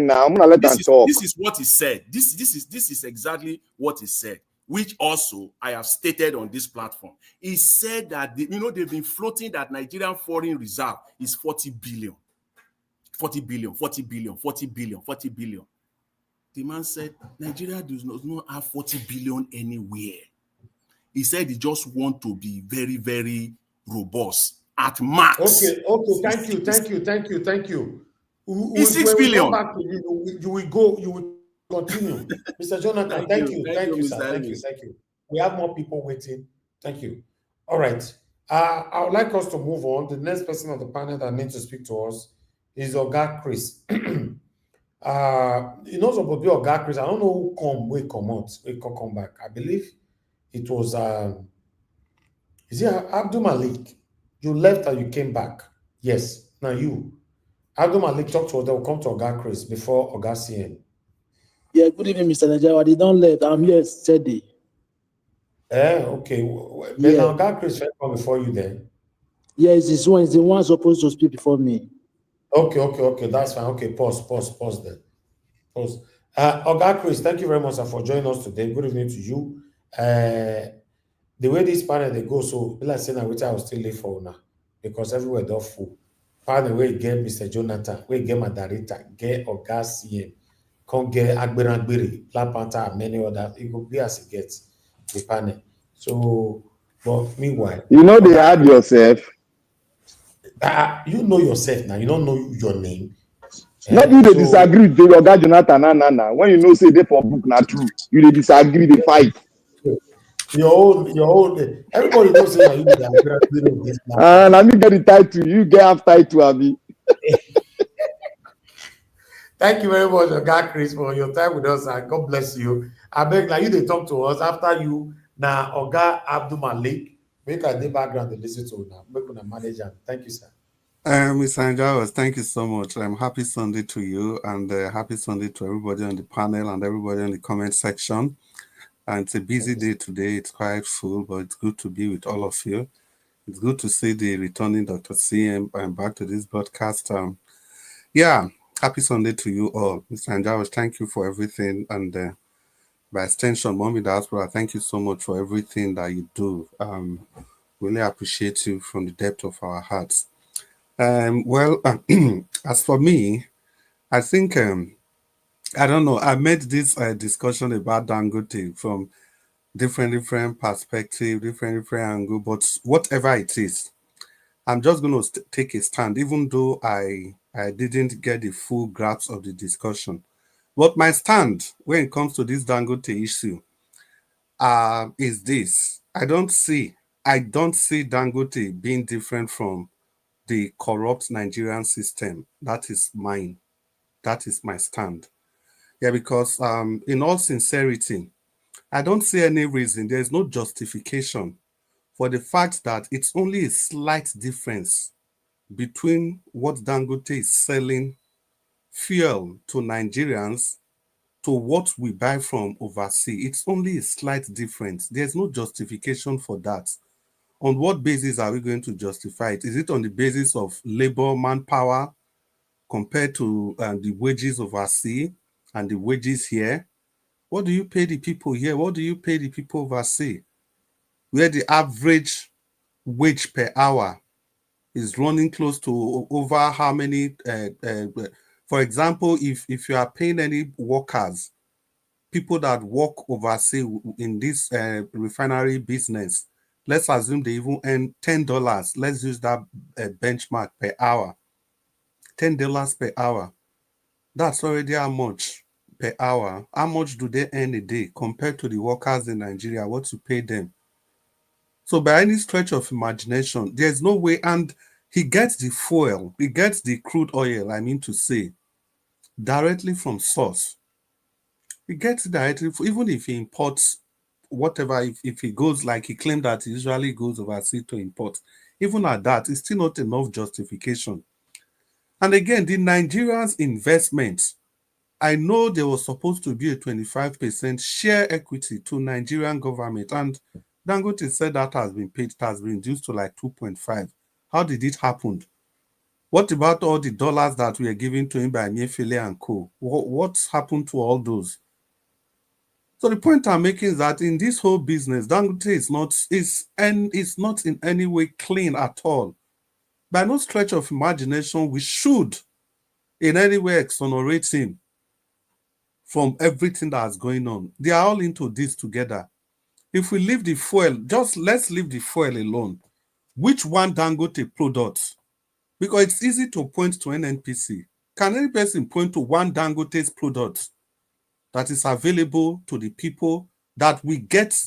now. I'm gonna let them talk. This is what he said. This is exactly what he said, which also I have stated on this platform. He said that they've been floating that Nigerian foreign reserve is 40 billion. 40 billion, 40 billion, 40 billion, 40 billion. The man said, Nigeria does not have 40 billion anywhere. He said he just want to be very, very robust at max. Okay, thank you. It's 6 billion. You will continue. Mr. Jonathan, thank you, sir. Thank you. We have more people waiting. Thank you. All right. I would like us to move on. The next person on the panel that needs to speak to us is Oga Chris. He knows about Oga Chris. I don't know who come back. I believe it was is it Abdul Malik? You left and you came back. Yes. Now you. Abdul Malik talk to us. They'll come to Oga Chris before Oga CM. Yeah, good evening, Mr. Najwa. They don't left. I'm here steady. Okay. Then Oga Chris come before you then. Yes, this one is the one supposed to speak before me. Okay, that's fine. Okay, pause then. Pause. Oga Chris, thank you very much for joining us today. Good evening to you. The way this panel they go, so let's say now which I will still live for now because everywhere they're full. Panel where get Mr. Jonathan, where get Madarita, get Oga CM, can't get Agberangberi, Black Panther, and many others. It will be as it gets the panel. So, but meanwhile, they had yourself. You know yourself now. You don't know your name. Not you disagree with your guy Jonathan. Nah. When you know say they for book not true, you disagree, they fight. Your own. Everybody knows that you disagree. Let me get the title. You get half title, Abi. Thank you very much, Oga Chris, for your time with us. And God bless you. I beg like you they talk to us after you now. Oga Abdul Malik. Make a day background to listen to now. Make a manager. Thank you, sir. Mr. Anjawas, thank you so much. Happy Sunday to you, and happy Sunday to everybody on the panel and everybody in the comment section. And it's a busy day today. It's quite full, but it's good to be with all of you. It's good to see the returning Dr. CM back to this broadcast. Yeah, happy Sunday to you all. Mr. Anjawas, thank you for everything. And by extension, Mommy Diaspora, thank you so much for everything that you do. Really appreciate you from the depth of our hearts. Well, as for me, I think, I don't know, I made this discussion about Dangote from different perspective, different angle, but whatever it is, I'm just going to take a stand, even though I didn't get the full grasp of the discussion. But my stand when it comes to this Dangote issue is this. I don't see Dangote being different from the corrupt Nigerian system. That is mine. That is my stand. Yeah, because in all sincerity, I don't see any reason, there's no justification for the fact that it's only a slight difference between what Dangote is selling fuel to Nigerians to what we buy from overseas. It's only a slight difference. There's no justification for that. On what basis are we going to justify it? Is it on the basis of labor, manpower, compared to the wages overseas and the wages here? What do you pay the people here? What do you pay the people overseas? Where the average wage per hour is running close to over how many? For example, if you are paying any workers, people that work overseas in this refinery business, let's assume they even earn $10. Let's use that benchmark per hour. $10 per hour. That's already how much per hour. How much do they earn a day compared to the workers in Nigeria? What you pay them? So by any stretch of imagination, there's no way. And he gets the fuel, he gets the crude oil, I mean to say, directly from source. He gets it directly, even if he imports whatever, if he goes, like he claimed that he usually goes overseas to import, even at that, it's still not enough justification. And again, the Nigerians' investment, I know there was supposed to be a 25% share equity to Nigerian government, and Dangote said that has been paid, it has been reduced to like 2.5. How did it happen? What about all the dollars that were given to him by Emefiele and co? What's happened to all those? So the point I'm making is that in this whole business, Dangote is not in any way clean at all. By no stretch of imagination, we should in any way exonerate him from everything that's going on. They are all into this together. If we leave the fuel, just let's leave the fuel alone. Which one Dangote product? Because it's easy to point to NNPC. Can any person point to one Dangote's product that is available to the people that we get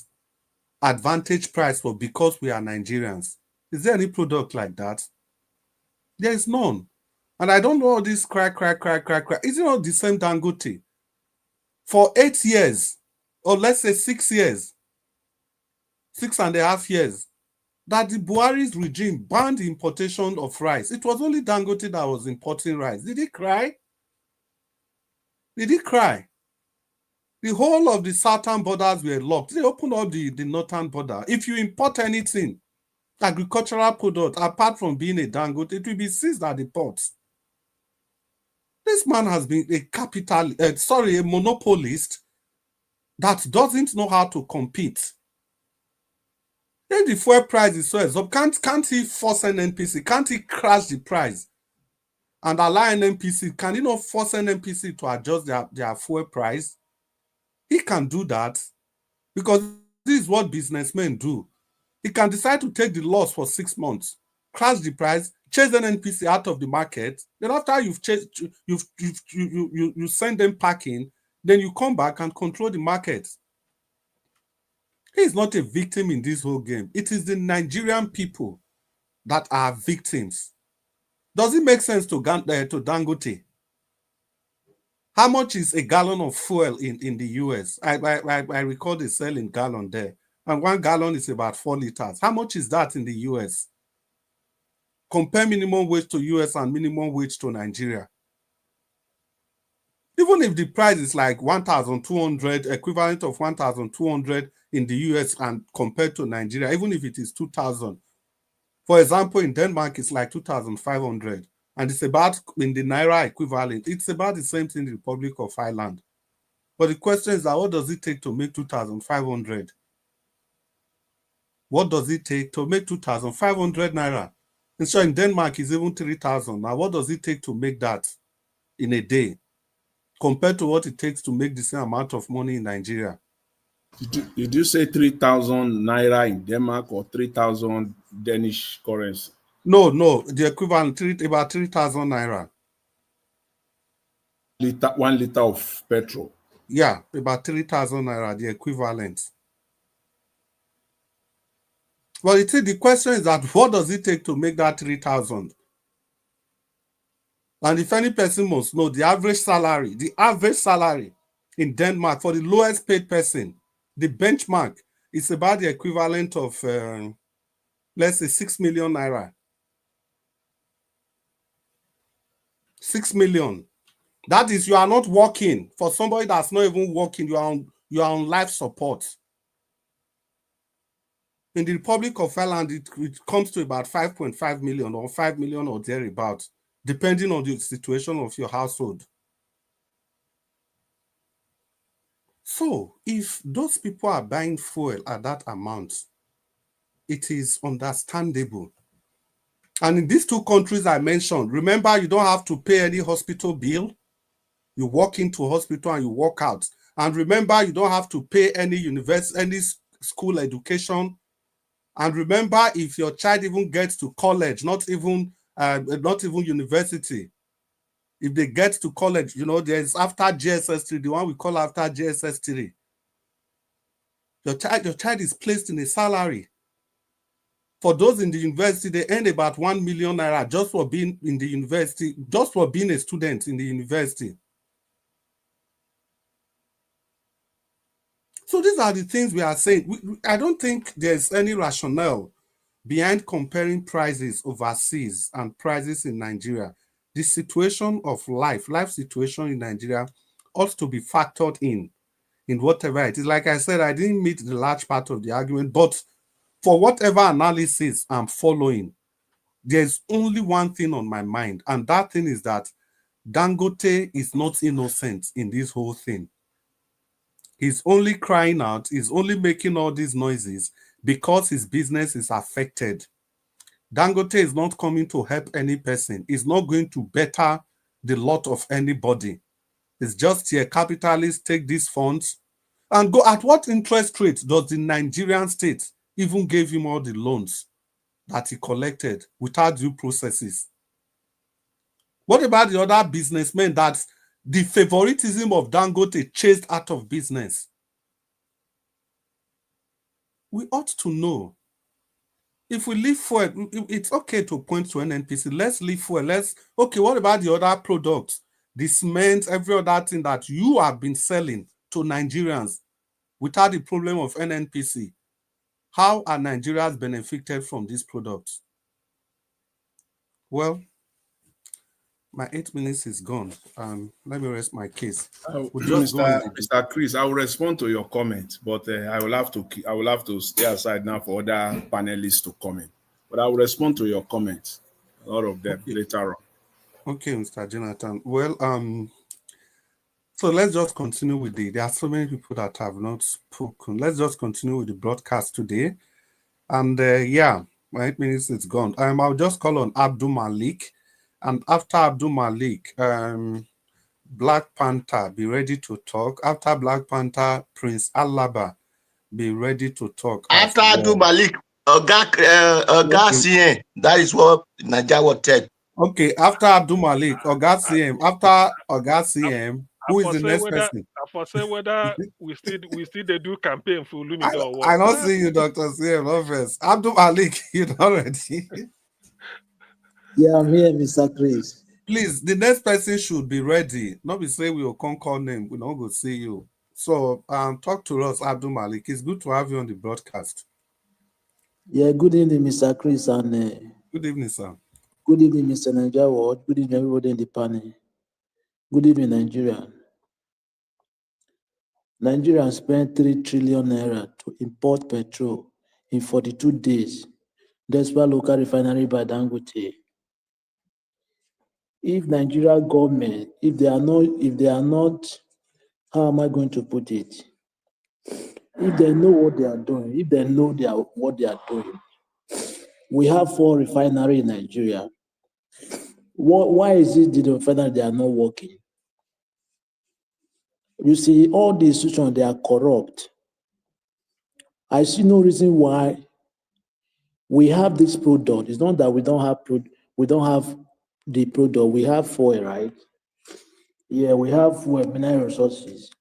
advantage price for because we are Nigerians? Is there any product like that? There is none. And I don't know all this cry. Is it not the same Dangote? For 8 years, or let's say 6 years, 6.5 years, that the Buhari's regime banned the importation of rice. It was only Dangote that was importing rice. Did he cry? Did he cry? The whole of the southern borders were locked. They opened up the northern border. If you import anything, agricultural product, apart from being a Dangote, it will be seized at the ports. This man has been a monopolist that doesn't know how to compete. If the fuel price is so exorbitant, can't he force NNPC? Can't he crash the price and allow NNPC? Can he not force NNPC to adjust their fuel price? He can do that because this is what businessmen do. He can decide to take the loss for 6 months, crash the price, chase NNPC out of the market. Then after you send them packing, then you come back and control the market. He is not a victim in this whole game. It is the Nigerian people that are victims. Does it make sense to Dangote? How much is a gallon of fuel in the US? I recall they sell in gallon there. And 1 gallon is about 4 liters. How much is that in the US? Compare minimum wage to US and minimum wage to Nigeria. Even if the price is like 1,200, equivalent of 1,200 in the US and compared to Nigeria, even if it is 2,000. For example, in Denmark, it's like 2,500. And it's about, in the Naira equivalent, it's about the same thing in the Republic of Ireland. But the question is that what does it take to make 2,500? What does it take to make 2,500 Naira? And so in Denmark, it's even 3,000. Now, what does it take to make that in a day compared to what it takes to make the same amount of money in Nigeria? Did you say 3,000 Naira in Denmark or 3,000 Danish currency? No, the equivalent, about 3,000 Naira. 1 liter of petrol. Yeah, about 3,000 Naira, the equivalent. Well, the question is that what does it take to make that 3,000? And if any person must know, the average salary in Denmark for the lowest paid person, the benchmark is about the equivalent of, let's say, 6 million Naira. 6 million. That is, you are not working. For somebody that's not even working, you are on life support. In the Republic of Ireland, it comes to about 5.5 million or 5 million or thereabouts, depending on the situation of your household. So, if those people are buying fuel at that amount, it is understandable. And in these two countries I mentioned, remember, you don't have to pay any hospital bill. You walk into a hospital and you walk out. And remember, you don't have to pay any school education. And remember, if your child even gets to college, not even university, if they get to college, there's after GSS3, the one we call after GSS3. Your child is placed in a salary. For those in the university, they earn about 1 million Naira just for being in the university, just for being a student in the university. So these are the things we are saying. I don't think there's any rationale behind comparing prices overseas and prices in Nigeria. The situation of life situation in Nigeria ought to be factored in whatever it is. Like I said, I didn't meet the large part of the argument, but for whatever analysis I'm following, there's only one thing on my mind, and that thing is that Dangote is not innocent in this whole thing. He's only crying out, he's only making all these noises because his business is affected. Dangote is not coming to help any person. It's not going to better the lot of anybody. It's just here capitalists take these funds and go. At what interest rate does the Nigerian state even give him all the loans that he collected without due processes? What about the other businessmen that the favoritism of Dangote chased out of business? We ought to know. If we leave fuel, it's okay to point to NNPC. Let's leave fuel. Okay, what about the other products? The cement, every other thing that you have been selling to Nigerians without the problem of NNPC. How are Nigerians benefited from these products? Well, my 8 minutes is gone. Let me rest my case. Mr. Chris, I will respond to your comment, but I will have to stay aside now for other panelists to comment. But I will respond to your comments, a lot of them later on. Okay, Mr. Jonathan. Well, so let's just continue with there are so many people that have not spoken. Let's just continue with the broadcast today. And yeah, my 8 minutes is gone. I'll just call on Abdul Malik. And after Abdul Malik, Black Panther, be ready to talk. After Black Panther, Prince Alaba, be ready to talk. After Abdul Malik, Oga, that is what Nigeria will take. Okay, after Abdul Malik, Oga CM. After Oga CM, who is the next person? I for say whether we still they do campaign for Lumide or what. I don't see you, Dr. CM. No first. Abdul Malik, you not ready? Yeah, I'm here, Mr. Chris. Please, the next person should be ready. Not be say we will call name. We not go see you. So talk to us, Abdul Malik. It's good to have you on the broadcast. Yeah, good evening, Mr. Chris. And good evening, sir. Good evening, Mr. Nigeria World. Good evening, everybody in the panel. Good evening, Nigeria. Nigeria spent 3 trillion naira to import petrol in 42 days, despite local refinery by Dangote. If Nigeria government, if they are not, how am I going to put it? If they know what they are doing, if they know what they are doing, we have 4 refineries in Nigeria. Why is it the refinery they are not working? You see, all the institutions, they are corrupt. I see no reason why we have this product. It's not that we don't have the product. We have fuel, right? Yeah, we have fuel, mineral resources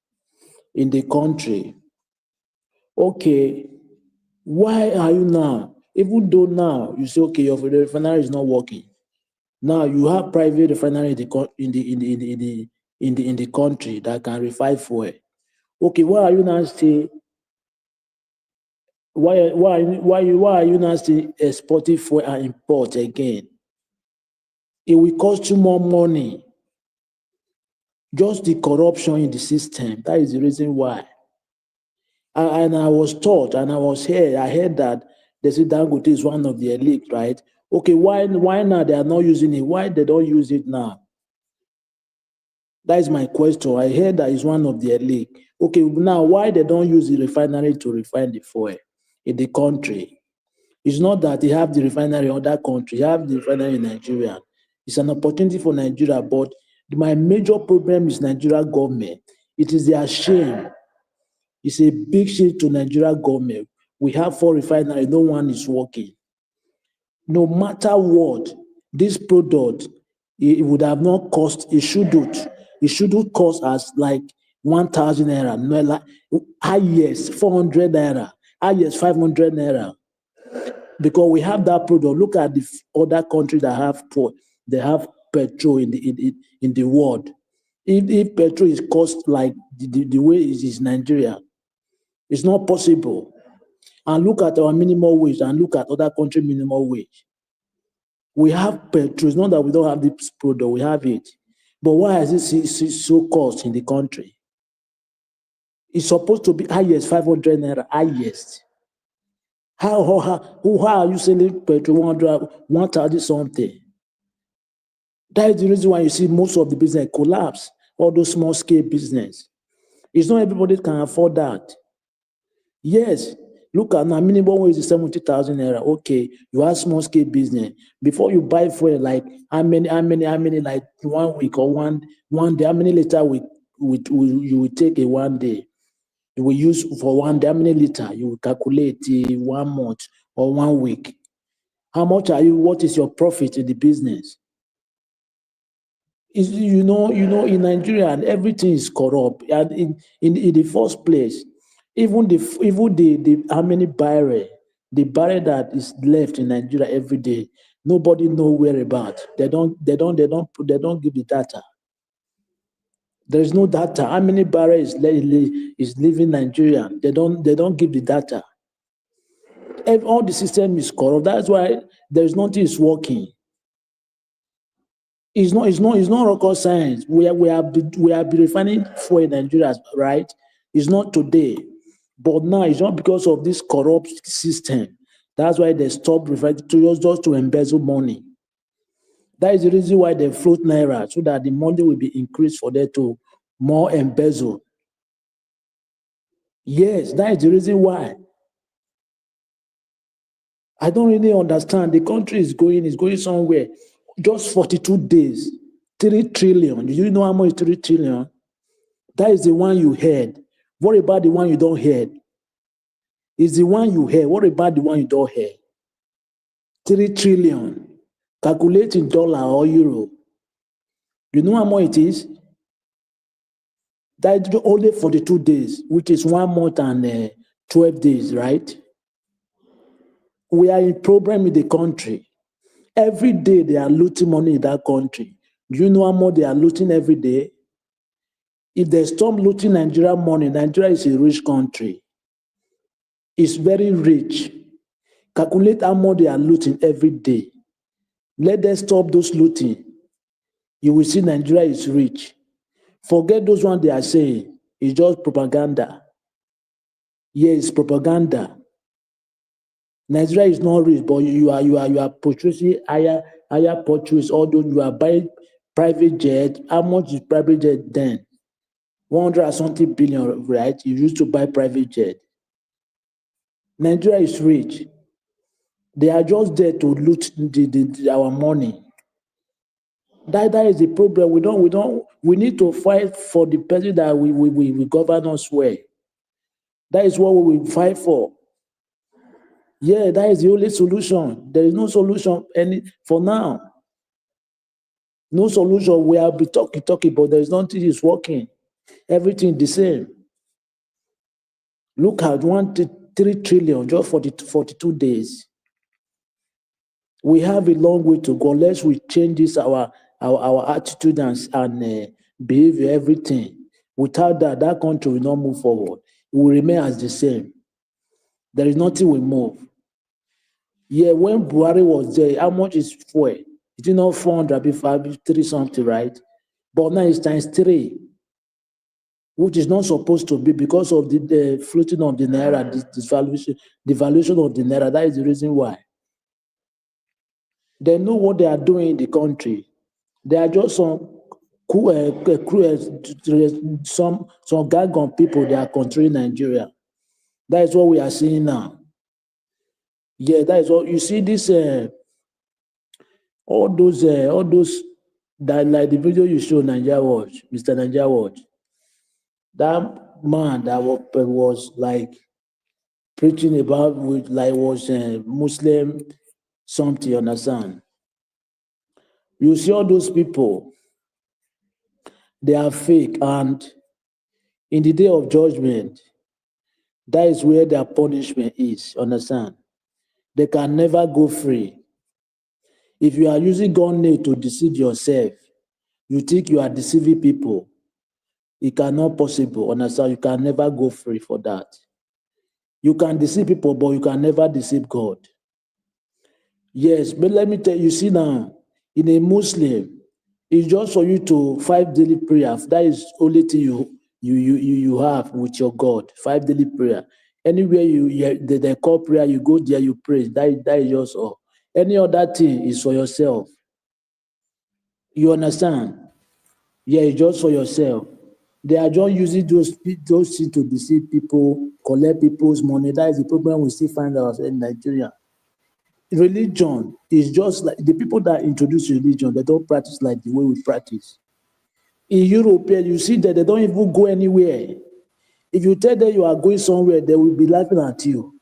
in the country. Okay, why are you now? Even though now you say, okay, your refinery is not working. Now you have private refinery in the country that can refine fuel. Okay, why are you now still why are you now still exporting fuel and import again? It will cost you more money. Just the corruption in the system. That is the reason why. And I was taught, and I heard that they say Dangote is one of the elite, right? Okay, why now they are not using it? Why they don't use it now? That is my question. I heard that it's one of the elite. Okay, now why they don't use the refinery to refine the fuel in the country? It's not that they have the refinery in other country, they have the refinery in Nigeria. It's an opportunity for Nigeria, but my major problem is Nigeria government. It is their shame. It's a big shame to Nigeria government. We have 4 refineries, no one is working. No matter what, this product, it would have not cost, it shouldn't cost us like 1,000 naira, no, like, highest 400 naira, highest 500 naira. Because we have that product. Look at the other countries that have petrol in the world. If petrol is cost like the way it is Nigeria, it's not possible. And look at our minimum wage and look at other country minimum wage. We have petrol. It's not that we don't have this product, we have it. But why is it so cost in the country? It's supposed to be highest 500 naira, highest. How are you selling petrol 1,000 something? That is the reason why you see most of the business collapse, all those small scale business. It's not everybody can afford that. Yes, look at now, minimum wage is 70,000 naira. Okay, you have small scale business. Before you buy fuel, like how many, like 1 week or one day, how many liter you will take a 1 day? You will use for 1 day, how many liter? You will calculate 1 month or 1 week. How much what is your profit in the business? You know, in Nigeria, and everything is corrupt. And in the first place, even the how many barrel, the barrel that is left in Nigeria every day, nobody know where about. They don't give the data. There is no data. How many barrel is leaving Nigeria? They don't give the data. All the system is corrupt. That's why there is nothing is working. It's not rocket science. We have been refining fuel in Nigeria, right? It's not today, but now it's not because of this corrupt system. That's why they stop refining just to embezzle money. That is the reason why they float naira, so that the money will be increased for them to more embezzle. Yes, that is the reason why. I don't really understand. The country is going somewhere. Just 42 days, 3 trillion. Do you know how much is 3 trillion? That is the one you heard. What about the one you don't hear? It's the one you heard. What about the one you don't hear? 3 trillion. Calculate in dollar or euro. You know how much it is? That is only 42 days, which is 1 month and 12 days, right? We are in problem in the country. Every day they are looting money in that country. Do you know how much they are looting every day? If they stop looting Nigeria money, Nigeria is a rich country. It's very rich. Calculate how much they are looting every day. Let them stop those looting. You will see Nigeria is rich. Forget those ones they are saying. It's just propaganda. Yes, propaganda. Nigeria is not rich, but you are purchasing higher purchase. Although you are buying private jet, how much is private jet then? 100 and something billion, right? You used to buy private jet. Nigeria is rich. They are just there to loot our money. That is the problem. We need to fight for the person that we govern us well. That is what we will fight for. Yeah, that is the only solution. There is no solution for now. No solution. We have been talking, but there is nothing is working. Everything the same. Look at 3 trillion just for the 42 days. We have a long way to go unless we change this our attitude and behavior, everything. Without that country will not move forward. It will remain as the same. There is nothing will move. Yeah, when Buhari was there, how much is fuel? It's not 400 before 3 something, right? But now it's times 3, which is not supposed to be because of the floating of the naira, the valuation of the naira. That is the reason why. They know what they are doing in the country. They are just some gargon people. They are controlling Nigeria. That is what we are seeing now. Yeah, that is what you see. This all those that, like the video you show, Nigeria Watch, Mr. Nigeria Watch. That man that was like preaching about was Muslim something, understand? You see all those people, they are fake, and in the day of judgment, that is where their punishment is, understand? They can never go free. If you are using gun nail to deceive yourself, you think you are deceiving people, it cannot possible, understand? You can never go free for that. You can deceive people, but you can never deceive God. Yes, but let me tell you, see now, in a Muslim, it's just for you to 5 daily prayers. That is only thing you have with your God. 5 daily prayer. Anywhere they call prayer, you go there, you pray. That is just all. Any other thing is for yourself. You understand? Yeah, it's just for yourself. They are just using those things to deceive people, collect people's money. That is the problem we still find ourselves in Nigeria. Religion is just like the people that introduce religion, they don't practice like the way we practice. In Europe, you see that they don't even go anywhere. If you tell them you are going somewhere, they will be laughing at you.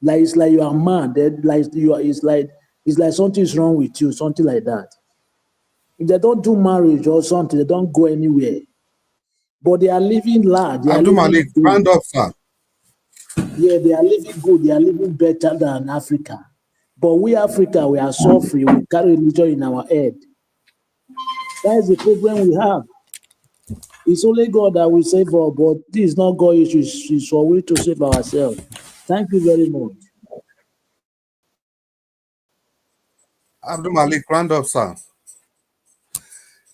Like it's like you are mad. It's like something is wrong with you, something like that. If they don't do marriage or something, they don't go anywhere. But they are living large. They are Abdul living Malik, good. round up, sir. Yeah, they are living good. They are living better than Africa. But we Africa, we are suffering. We carry religion in our head. That is the problem we have. It's only God that will save us, but this is not God issue. It's for we to save ourselves. Thank you very much. Abdul Malik, round up, sir.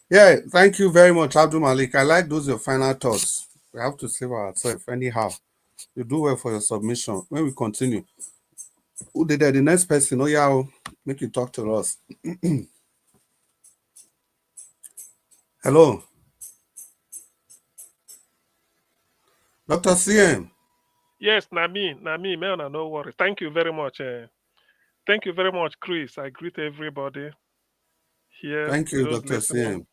Yeah, thank you very much, Abdul Malik. I like those your final thoughts. We have to save ourselves anyhow. You do well for your submission. When we continue, who did that? The next person, oh yeah, make you talk to us. Hello, Dr. CM. Yes, Nami, man, no worry. Thank you very much. Thank you very much, Chris. I greet everybody here. Thank you, Dr. CM.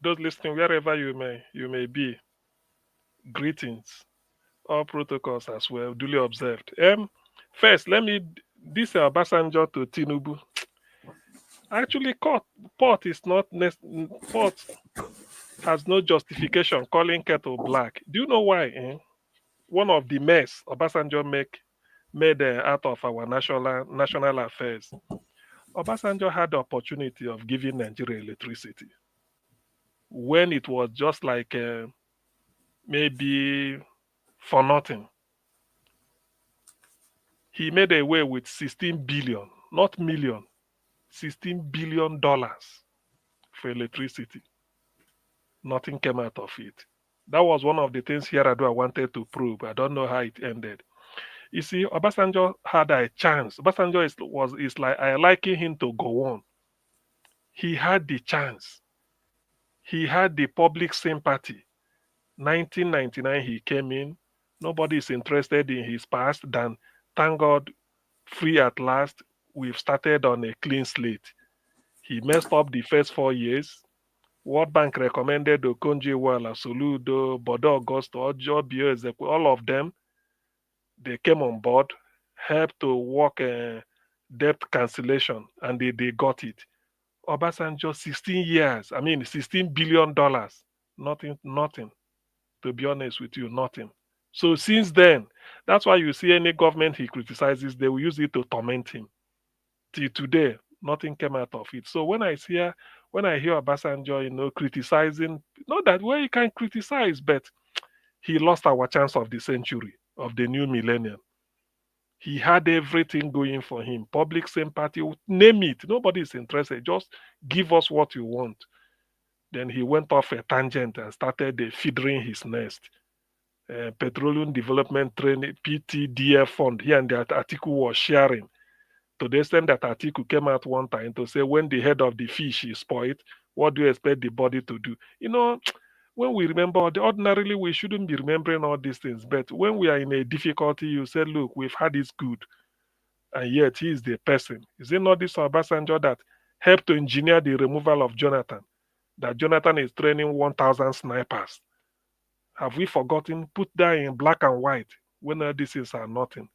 Those listening, wherever you may be. Greetings. All protocols as well, duly observed. First, this Obasanjo to Tinubu. Actually, pot has no justification calling kettle black. Do you know why? One of the mess Obasanjo made out of our national affairs. Obasanjo had the opportunity of giving Nigeria electricity when it was just like maybe for nothing. He made away with 16 billion, not million, $16 billion for electricity. Nothing came out of it. That was one of the things Yaradua wanted to prove. I don't know how it ended. You see, Obasanjo had a chance. Obasanjo is like, I liken him to go on. He had the chance. He had the public sympathy. 1999, he came in. Nobody is interested in his past than, thank God, free at last. We've started on a clean slate. He messed up the first 4 years. World Bank recommended Okonjo Iweala, Soludo, Bodo Augusto, Ojo Bio Ezekwe, all of them. They came on board, helped to work debt cancellation, and they got it. Obasanjo, 16 years, $16 billion. Nothing. To be honest with you, nothing. So since then, that's why you see any government he criticizes, they will use it to torment him. Till today, nothing came out of it. So when I hear Obasanjo, criticizing, not that way he can criticize, but he lost our chance of the century, of the new millennium. He had everything going for him. Public sympathy, name it. Nobody is interested. Just give us what you want. Then he went off a tangent and started feeding his nest. Petroleum Development Training, PTDF Fund, here and that article was sharing. To the extent that article came out one time to say when the head of the fish is spoiled, what do you expect the body to do? When we remember, ordinarily we shouldn't be remembering all these things. But when we are in a difficulty, you say, look, we've had this good. And yet he is the person. Is it not this Obasanjo that helped to engineer the removal of Jonathan? That Jonathan is training 1,000 snipers. Have we forgotten? Put that in black and white when all these things are nothing.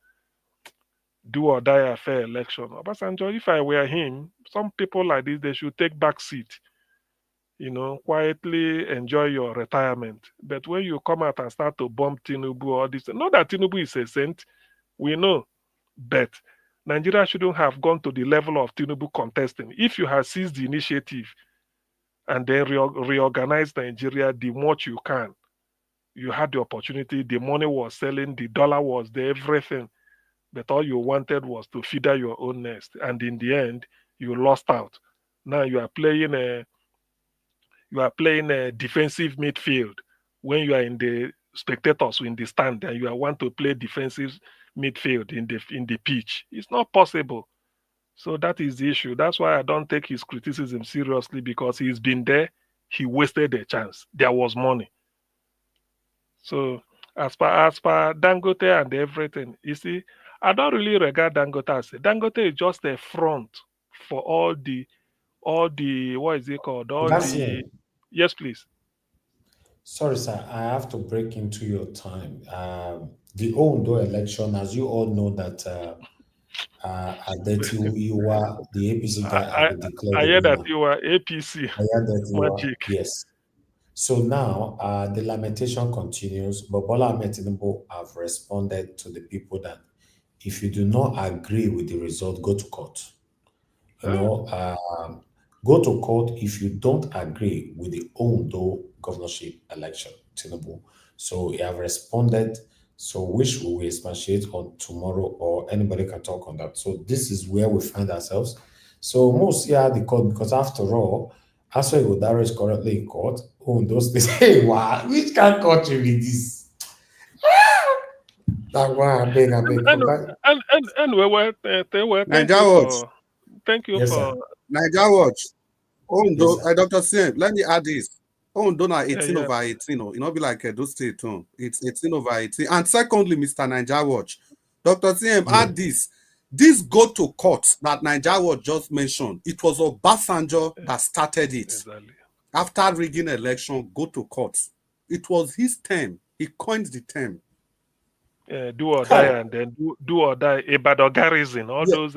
Do or die a fair election. Obasanjo, if I were him, some people like this, they should take back seat. Quietly enjoy your retirement. But when you come out and start to bomb Tinubu or this, not that Tinubu is a saint, we know. But Nigeria shouldn't have gone to the level of Tinubu contesting. If you have seized the initiative and then reorganized Nigeria the much you can, you had the opportunity, the money was selling, the dollar was there, everything. But all you wanted was to feather your own nest. And in the end, you lost out. Now you are playing a defensive midfield when you are in the spectators in the stand and you want to play defensive midfield in the pitch. It's not possible. So that is the issue. That's why I don't take his criticism seriously, because he's been there. He wasted a chance. There was money. So as per Dangote and everything, you see, I don't really regard Dangote as Dangote is just a front for all the what is it called? Yes, please. Sorry, sir, I have to break into your time. The Ondo election, as you all know, that that you are the APC guy have been declared I the hear that winner. you are APC. I heard that you are, Magic. yes. So now the lamentation continues, but Bola Ahmed Tinubu have responded to the people that if you do not agree with the result, go to court. Go to court if you don't agree with the Ondo governorship election, Tinubu. So he have responded, so which we will expatiate on tomorrow, or anybody can talk on that. So this is where we find ourselves. So most here the court, because after all, Aso Igodaro is currently in court. Ondo State, hey, wow, which kind of country with this? That one, I beg. Anyway, thank Niger you Watch. for. Thank you Yes, for. sir. Niger Watch. Ondo, Yes, sir. Dr. Sim, let me add this. Ondo na 18 Yeah. over 18. It not be like Edo State. It's 18 over 18. And secondly, Mr. Niger Watch. Dr. Sim, add this. This go to court that Niger Watch just mentioned. It was Obasanjo that started it. Exactly. After rigging election, go to court. It was his term. He coined the term. Do or die, and then do or die. Ibadan garrison, all those.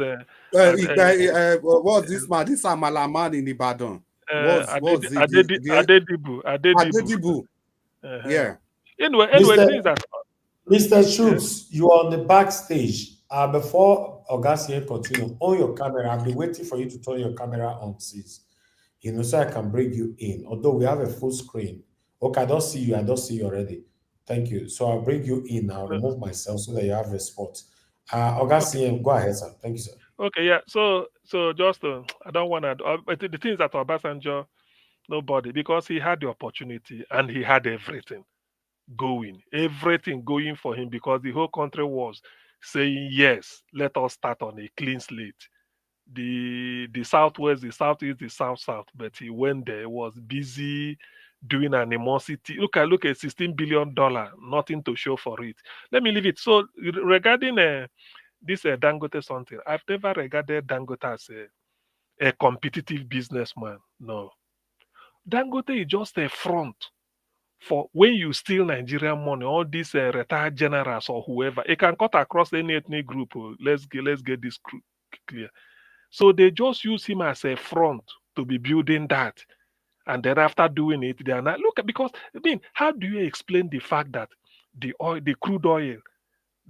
What's this man? This Amala man in Ibadan. What's it? Adedibu. Yeah. Anyway, the thing is that. Mr. Schultz, you are on the backstage. Before Augustine continue, on your camera. I've been waiting for you to turn your camera on, sis. So I can bring you in. Although we have a full screen. Okay, I don't see you. I don't see you already. Thank you. So I'll bring you in. I'll remove myself so that you have a spot. Augustine, go ahead, sir. Thank you, sir. Okay, yeah. So So just, I don't want to. But the thing is that Obasanjo, nobody, because he had the opportunity and he had everything going for him, because the whole country was saying yes, let us start on a clean slate. The southwest, the southeast, the south, but he went there, was busy doing animosity. Look at $16 billion, nothing to show for it. Let me leave it. So regarding this Dangote something, I've never regarded Dangote as a competitive businessman. No, Dangote is just a front for when you steal Nigerian money. All these retired generals or whoever, it can cut across any ethnic group. Let's get this clear. So they just use him as a front to be building that. And then after doing it, they are not look at, because I mean, how do you explain the fact that the crude oil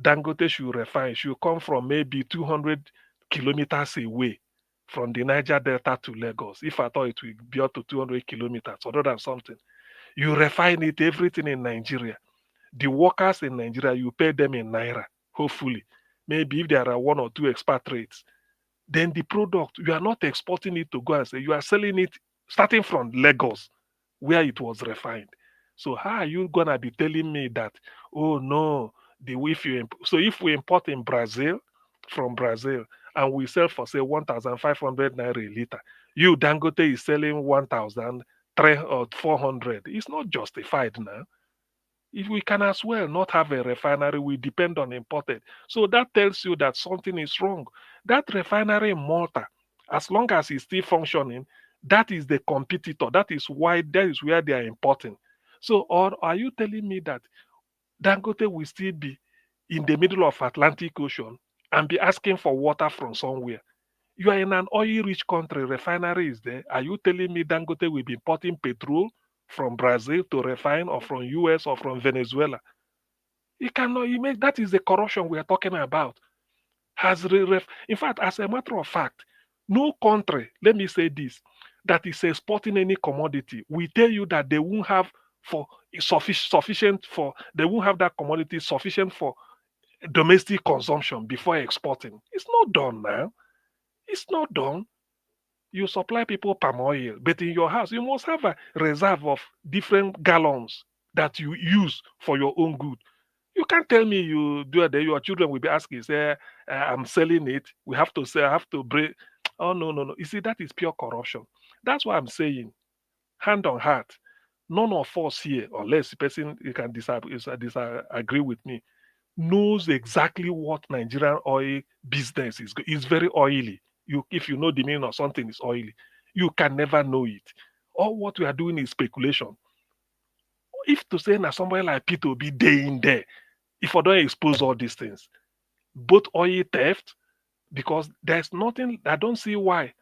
Dangote should refine should come from maybe 200 kilometers away from the Niger Delta to Lagos? If I thought it would be up to 200 kilometers, other than something, you refine it, everything in Nigeria. The workers in Nigeria, you pay them in naira. Hopefully, maybe if there are one or two expatriates, then the product, you are not exporting it to go and say, you are selling it starting from Lagos, where it was refined. So how are you gonna be telling me that, oh no, if we import in Brazil, from Brazil, and we sell for say 1,500 naira a liter, you Dangote is selling 1,300 or 400. It's not justified now. If we can as well not have a refinery, we depend on imported. So that tells you that something is wrong. That refinery in Malta, as long as it's still functioning, that is the competitor. That is where they are importing. So, or are you telling me that Dangote will still be in the middle of Atlantic Ocean and be asking for water from somewhere? You are in an oil-rich country, refinery is there. Are you telling me Dangote will be importing petrol from Brazil to refine, or from US, or from Venezuela? You cannot. That is the corruption we are talking about. In fact, as a matter of fact, no country, let me say this, that is exporting any commodity, we tell you that they won't have they won't have that commodity sufficient for domestic consumption before exporting. It's not done now. It's not done. You supply people palm oil, but in your house, you must have a reserve of different gallons that you use for your own good. You can't tell me you do it, your children will be asking, say, I'm selling it. We have to say, I have to break. Oh, no, no, no. You see, that is pure corruption. That's why I'm saying, hand on heart, none of us here, unless the person you can disagree with me, knows exactly what Nigerian oil business is. It's very oily. If you know the meaning of something is oily, you can never know it. All what we are doing is speculation. If to say now somebody like Peter be day in there, if I don't expose all these things, both oil theft, because there's nothing, I don't see why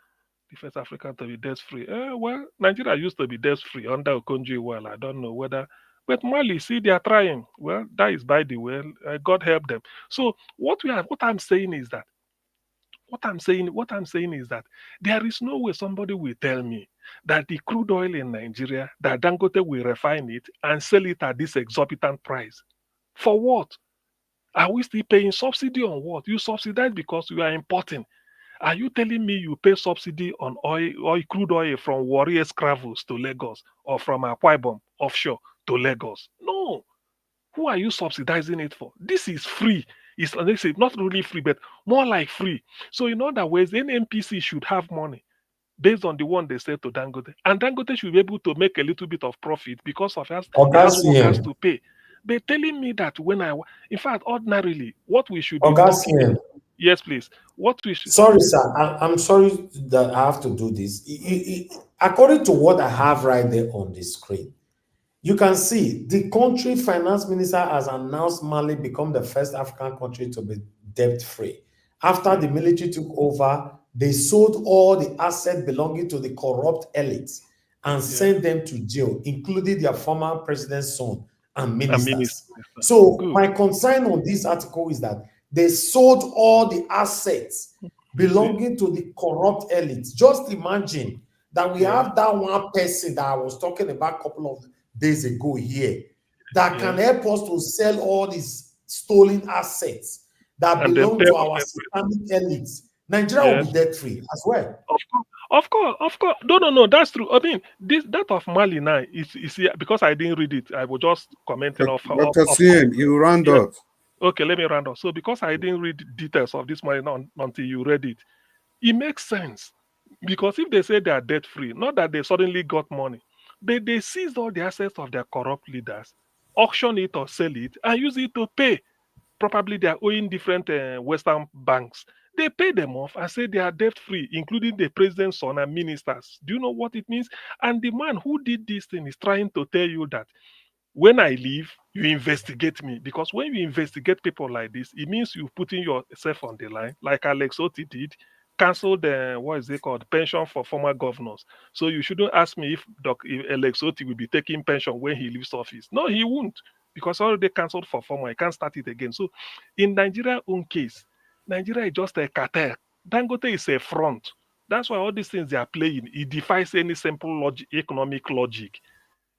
the first African to be debt free. Well, Nigeria used to be debt free under Okonjo. Well, I don't know whether, but Mali, see, they are trying. Well, that is by the way. God help them. So what I'm saying is that there is no way somebody will tell me that the crude oil in Nigeria, that Dangote will refine it and sell it at this exorbitant price. For what? Are we still paying subsidy on what? You subsidize because you are importing. Are you telling me you pay subsidy on crude oil from Warrior Scravels to Lagos, or from Akwa Ibom offshore to Lagos? No. Who are you subsidizing it for? This is free. It's not really free, but more like free. So in other words, the NNPC should have money based on the one they sell to Dangote. And Dangote should be able to make a little bit of profit because of it has workers to pay. They're telling me that in fact, ordinarily, what we should be talking. Yes, please. What we should. Sorry, sir. I'm sorry that I have to do this. According to what I have right there on the screen, you can see the country finance minister has announced Mali become the first African country to be debt-free. After the military took over, they sold all the assets belonging to the corrupt elites and sent them to jail, including their former president's son and ministers. So my concern on this article is that they sold all the assets belonging to the corrupt elites. Just imagine that we have that one person that I was talking about a couple of days ago here that can help us to sell all these stolen assets that belong to our satanic elites Nigeria will be debt free as well. Of course. No. That's true. I mean, that of Mali now is because I didn't read it. I was just commenting off. Dr. CM, you round up. Okay, let me round up. So because I didn't read details of this Mali until you read it, it makes sense. Because if they say they are debt free, not that they suddenly got money, they seized all the assets of their corrupt leaders, auction it or sell it, and use it to pay. Probably they are owing different Western banks. They pay them off and say they are debt free, including the president's son and ministers. Do you know what it means? And the man who did this thing is trying to tell you that when I leave, you investigate me. Because when you investigate people like this, it means you're putting yourself on the line, like Alex Oti did, canceled what is it called, pension for former governors. So you shouldn't ask me if Alex Oti will be taking pension when he leaves office. No, he won't, because already cancelled for former. He can't start it again. So in Nigeria's own case, Nigeria is just a cartel. Dangote is a front. That's why all these things they are playing, it defies any simple economic logic.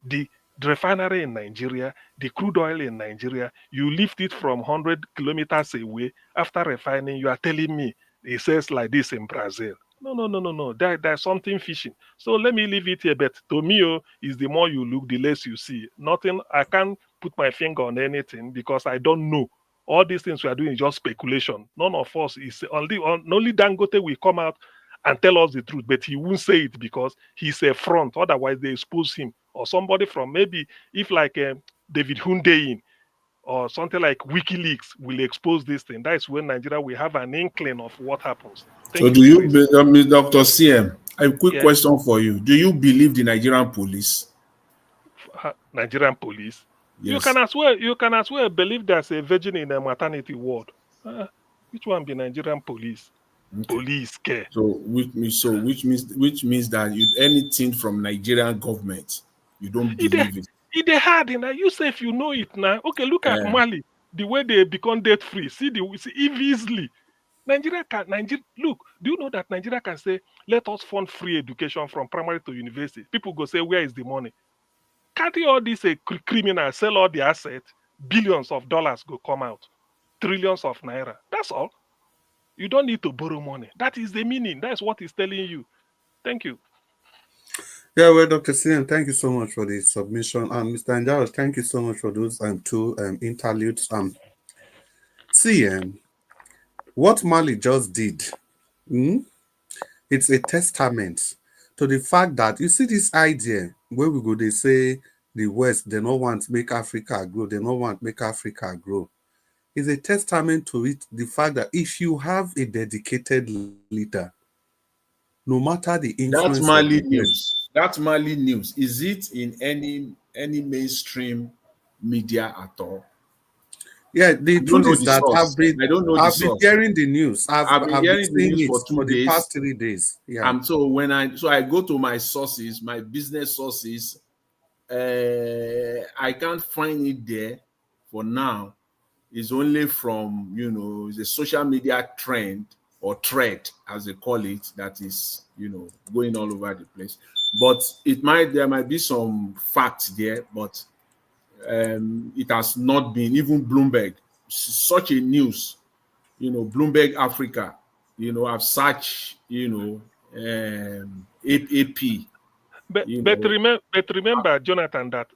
The refinery in Nigeria, the crude oil in Nigeria, you lift it from 100 kilometers away. After refining, you are telling me it says like this in Brazil. No. There's something fishing. So let me leave it here. But to me, is the more you look, the less you see. Nothing. I can't put my finger on anything because I don't know. All these things we are doing is just speculation. None of us is only Dangote will come out and tell us the truth, but he won't say it because he's a front. Otherwise, they expose him or somebody from maybe if like David Hundeyin or something like WikiLeaks will expose this thing. That is when Nigeria will have an inkling of what happens. So do you, Dr. CM, a quick question for you. Do you believe the Nigerian police? Nigerian police? Yes. You can as well believe there's a virgin in a maternity ward. Which one be Nigerian police? Okay. Police care. So which means that anything from Nigerian government, you don't believe it. It hard, and you say if you know it now. Okay, look at Mali, the way they become debt free. See easily. Nigeria look. Do you know that Nigeria can say, let us fund free education from primary to university? People go say, where is the money? Can't all these criminals sell all the assets? Billions of dollars go come out, trillions of naira. That's all. You don't need to borrow money. That is the meaning. That's what he's telling you. Thank you. Yeah, well, Dr. CM, thank you so much for the submission. And Mr. Njaro, thank you so much for those two interludes. CM, what Mali just did, it's a testament to the fact that, you see this idea where we go, they say the West, they don't want to make Africa grow. They don't want to make Africa grow. It's a testament to it, the fact that if you have a dedicated leader, no matter the influence. That's Mali news. That's Mali news. Is it in any mainstream media at all? Yeah, the truth is that I've been hearing the news. I've been hearing the news for the past 3 days. Yeah. So I go to my sources, my business sources, I can't find it there for now. It's only from the social media trend or thread, as they call it, that is going all over the place. But there might be some facts there, but it has not been. Even Bloomberg, such a news, Bloomberg Africa, I've searched, AP. But remember, Jonathan, that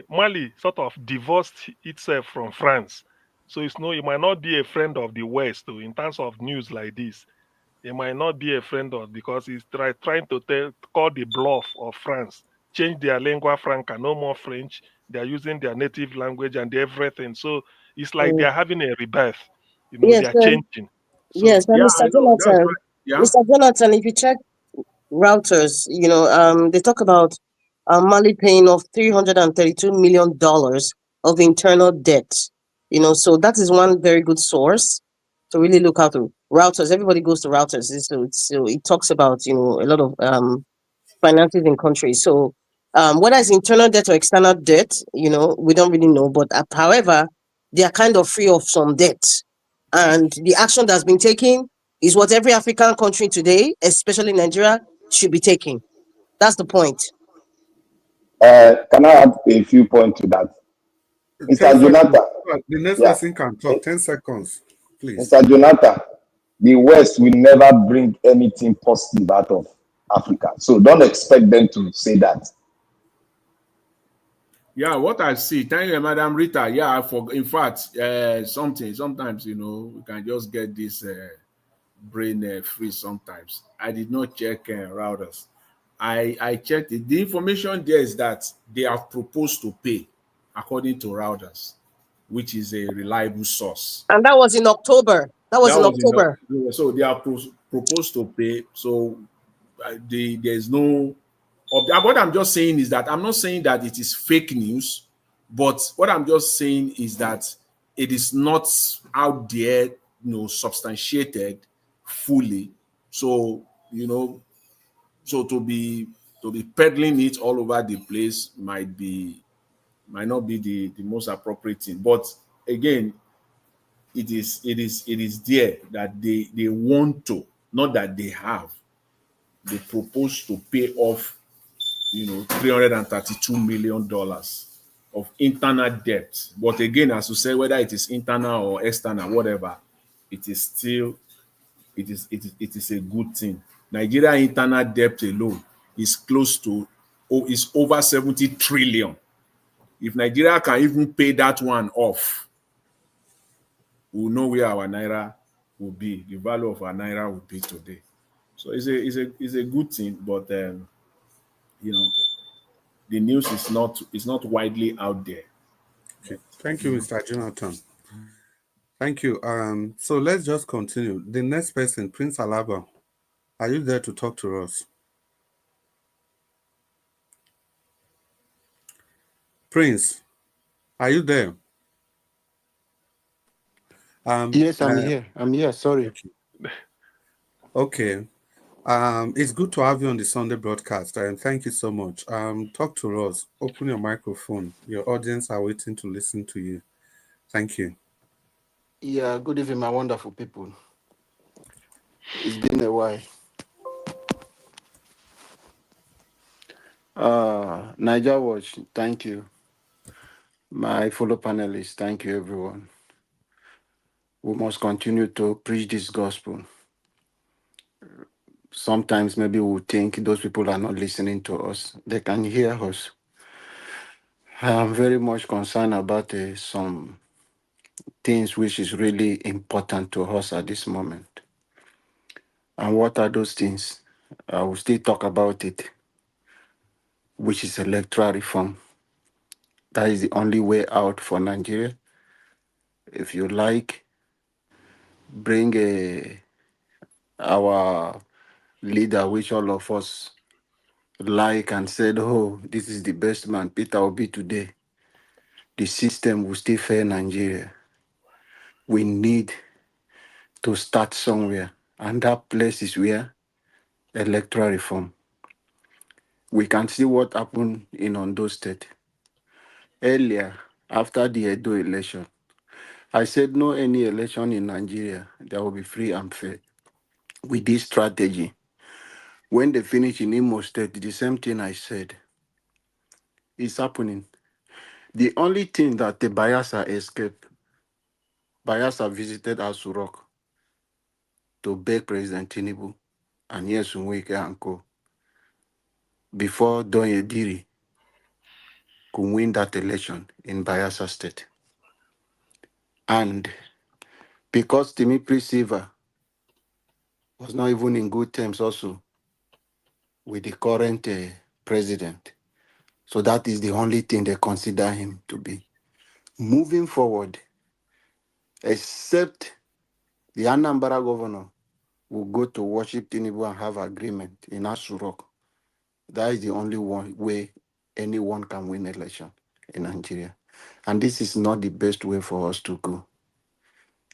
Mali sort of divorced itself from France. So it might not be a friend of the West in terms of news like this. It might not be a friend of, because he's trying to call the bluff of France, change their lingua franca, no more French. They're using their native language and everything. So it's like they're having a rebirth. They're changing. So, yes, Mr. Jonathan. Right. Mr. Jonathan, if you check Reuters, they talk about Mali paying off $332 million of internal debt. So that is one very good source to really look out to. Reuters, everybody goes to Reuters. So it talks about, a lot of finances in countries. So whether it's internal debt or external debt, we don't really know. But however, they are kind of free of some debt. And the action that's been taken is what every African country today, especially Nigeria, should be taking. That's the point. Can I add a few points to that? Mr. Jonathan. The next person can talk. 10 seconds, please. Mr. Jonathan, the West will never bring anything positive out of Africa. So don't expect them to say that. Yeah, what I see. Thank you, Madam Rita. Yeah, in fact, sometimes, we can just get this brain freeze sometimes. I did not check routers. I checked it. The information there is that they have proposed to pay according to routers, which is a reliable source. And that was in October. So they are proposed to pay. So there's no. What I'm just saying is that I'm not saying that it is fake news, but what I'm just saying is that it is not out there, substantiated fully. So so to be peddling it all over the place might not be the most appropriate thing. But again, it is there that they want to, not that they have. They propose to pay off $332 million of internal debt. But again, as you say, whether it is internal or external, whatever, it is still it is a good thing. Nigeria internal debt alone is is over 70 trillion. If Nigeria can even pay that one off, we'll know where our naira will be, the value of our naira will be today. So it's a good thing, but the news is not widely out there. Okay. Thank you, Mr. Jonathan. Thank you. So let's just continue. The next person, Prince Alaba, are you there to talk to us? Prince, are you there? Yes, I'm here. I'm here. Sorry. Okay. It's good to have you on the Sunday broadcast, and thank you so much. Talk to us. Open your microphone. Your audience are waiting to listen to you. Thank you. Yeah, good evening, my wonderful people. It's been a while. Niger Watch, thank you. My fellow panelists, thank you, everyone. We must continue to preach this gospel. Sometimes maybe we think those people are not listening to us. They can hear us. I am very much concerned about some things which is really important to us at this moment. And what are those things? I will still talk about it, which is electoral reform. That is the only way out for Nigeria. If you like, bring our leader, which all of us like and said, oh, this is the best man, Peter Obi today. The system will still fail Nigeria. We need to start somewhere. And that place is where electoral reform. We can see what happened in Ondo State. Earlier, after the EDO election, I said no any election in Nigeria that will be free and fair. With this strategy, when they finish in Imo State, the same thing I said is happening. The only thing that the Bayelsa escaped, Bayelsa visited Asurok to beg President Tinubu and Yesu Wike and co. before Don Yediri could win that election in Bayelsa State. And because Timothy Silva was not even in good terms also with the current president, so that is the only thing they consider him to be. Moving forward, except the Anambra governor will go to worship Tinubu and have agreement in Asurok. That is the only one way anyone can win election in Nigeria. And this is not the best way for us to go.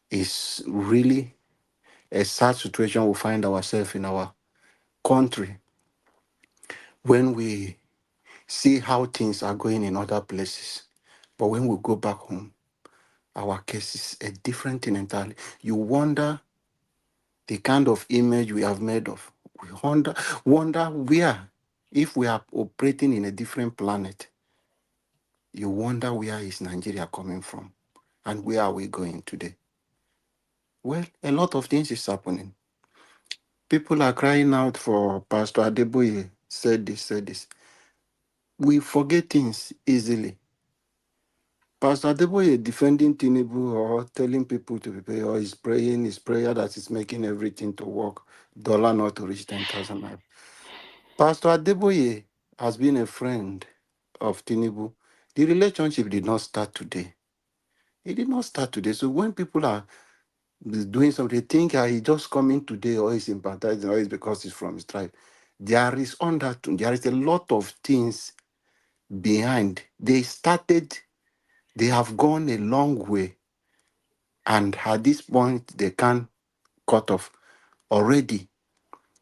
It's really a sad situation we find ourselves in our country when we see how things are going in other places. But when we go back home, our case is a different thing entirely. You wonder the kind of image we have made of. We wonder where, if we are operating in a different planet, you wonder where is Nigeria coming from and where are we going today? Well, a lot of things is happening. People are crying out for Pastor Adeboye said this. We forget things easily. Pastor Adeboye defending Tinubu or telling people to prepare or is praying his prayer that is making everything to work, dollar not to reach 10,000 naira. Pastor Adeboye has been a friend of Tinubu. The relationship did not start today. It did not start today. So when people are doing something, they think he just coming today or he's sympathizing or it's because he's from his tribe. There is a lot of things behind. They have gone a long way, and at this point they can't cut off. Already,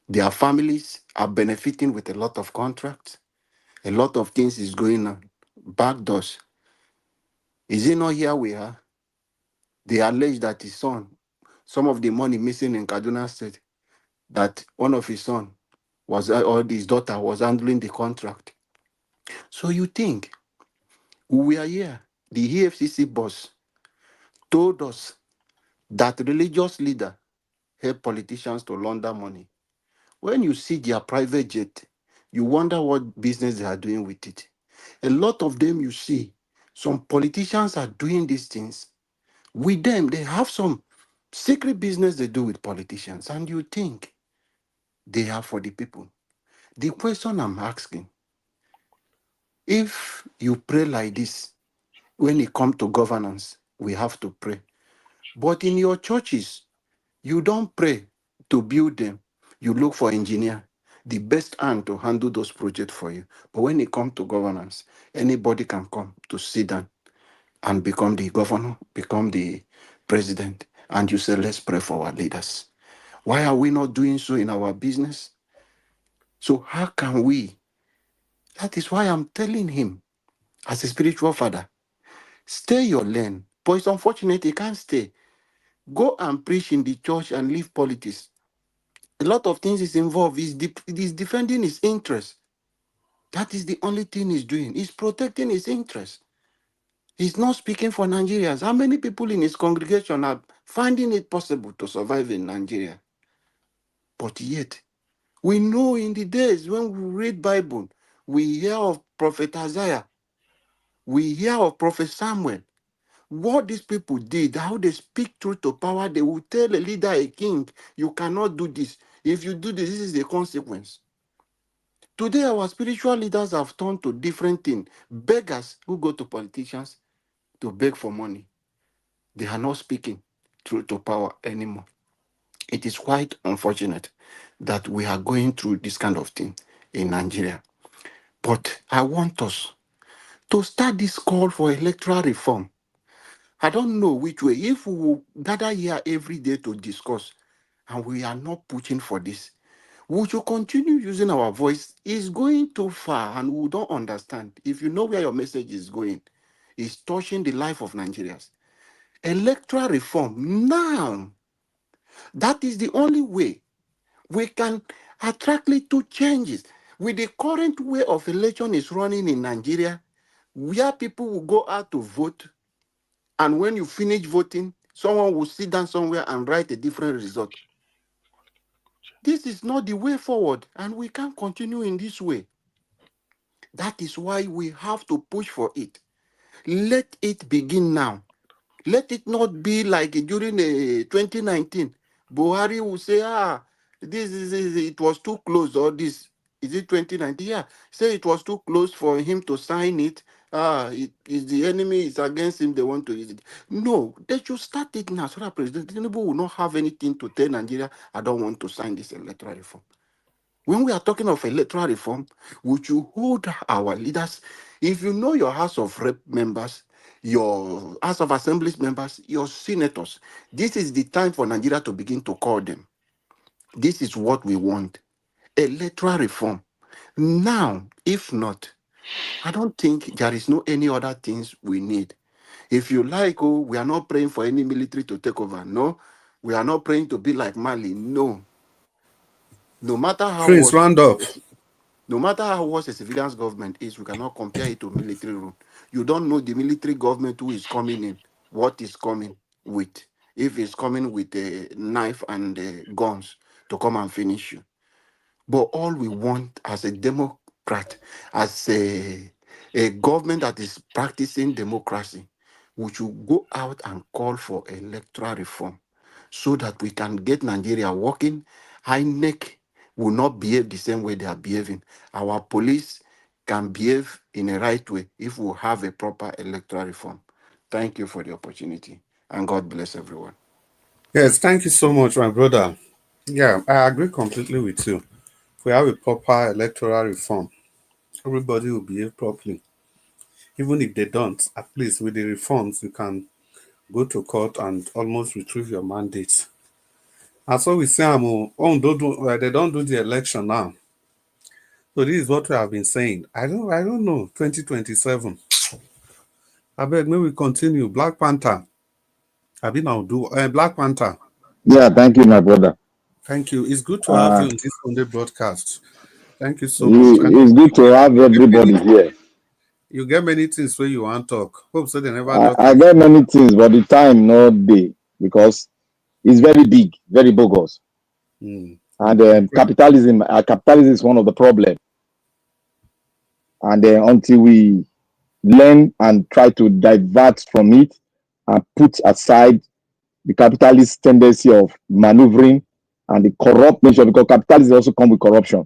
their families are benefiting with a lot of contracts. A lot of things is going on. Back doors. Is it not here we are? They allege that his son, some of the money missing in Kaduna State, that one of his son was or his daughter was handling the contract. So you think we are here? The EFCC boss told us that religious leader help politicians to launder money. When you see their private jet, you wonder what business they are doing with it. A lot of them you see, some politicians are doing these things. With them, they have some secret business they do with politicians, and you think they are for the people. The question I'm asking, if you pray like this, when it comes to governance, we have to pray. But in your churches, you don't pray to build them. You look for engineer, the best hand to handle those projects for you. But when it comes to governance, anybody can come to sit down and become the governor, become the president. And you say, let's pray for our leaders. Why are we not doing so in our business? So how can we? That is why I'm telling him, as a spiritual father, stay your lane. But it's unfortunate he can't stay. Go and preach in the church and leave politics. A lot of things is involved. He's defending his interest. That is the only thing he's doing. He's protecting his interest. He's not speaking for Nigerians. How many people in his congregation are finding it possible to survive in Nigeria? But yet, we know in the days when we read Bible, we hear of Prophet Isaiah, we hear of Prophet Samuel. What these people did, how they speak truth to power, they will tell a leader, a king, you cannot do this. If you do this, this is the consequence. Today, our spiritual leaders have turned to different things. Beggars who go to politicians to beg for money. They are not speaking truth to power anymore. It is quite unfortunate that we are going through this kind of thing in Nigeria. But I want us to start this call for electoral reform. I don't know which way. If we will gather here every day to discuss, and we are not pushing for this, we should continue using our voice. It's going too far, and we don't understand. If you know where your message is going, it's touching the life of Nigerians. Electoral reform now. That is the only way we can attract little changes. With the current way of election is running in Nigeria, where people will go out to vote, and when you finish voting, someone will sit down somewhere and write a different result. This is not the way forward, and we can't continue in this way. That is why we have to push for it. Let it begin now. Let it not be like during 2019. Buhari will say, it was too close, or this. Is it 2019? Yeah. Say it was too close for him to sign it. It is the enemy is against him, they want to use it. No, they should start it now so that President Tinubu will not have anything to tell Nigeria, I don't want to sign this electoral reform. When we are talking of electoral reform, we should hold our leaders. If you know your House of Rep members, your House of Assemblies members, your senators, this is the time for Nigeria to begin to call them. This is what we want. Electoral reform. Now, if not, I don't think there is no any other things we need. If you like, we are not praying for any military to take over. No, we are not praying to be like Mali. No. No matter how Prince, round up. No matter how worse a civilian government is, we cannot compare it to military rule. You don't know the military government who is coming in, what is coming with. if he's coming with a knife and guns to come and finish you. But all we want as a Democrat, as a government that is practicing democracy, we should go out and call for electoral reform so that we can get Nigeria working. INEC will not behave the same way they are behaving. Our police can behave in a right way if we have a proper electoral reform. Thank you for the opportunity, and God bless everyone. Yes, thank you so much, my brother. Yeah, I agree completely with you. If we have a proper electoral reform, everybody will behave properly. Even if they don't, at least with the reforms, you can go to court and almost retrieve your mandate. And so we say, they don't do the election now. So this is what we have been saying. I don't know. 2027. I beg, may we continue. Black Panther. I been now do Black Panther. Yeah, thank you, my brother. Thank you. It's good to have you on this Sunday broadcast. Thank you so much. It's good to have everybody here. You get many things where you want to talk. Hope so they never talk. I get many things, but the time not day because it's very big, very bogus. And capitalism is one of the problems. And until we learn and try to divert from it and put aside the capitalist tendency of maneuvering and the corrupt nature, because capitalism also come with corruption.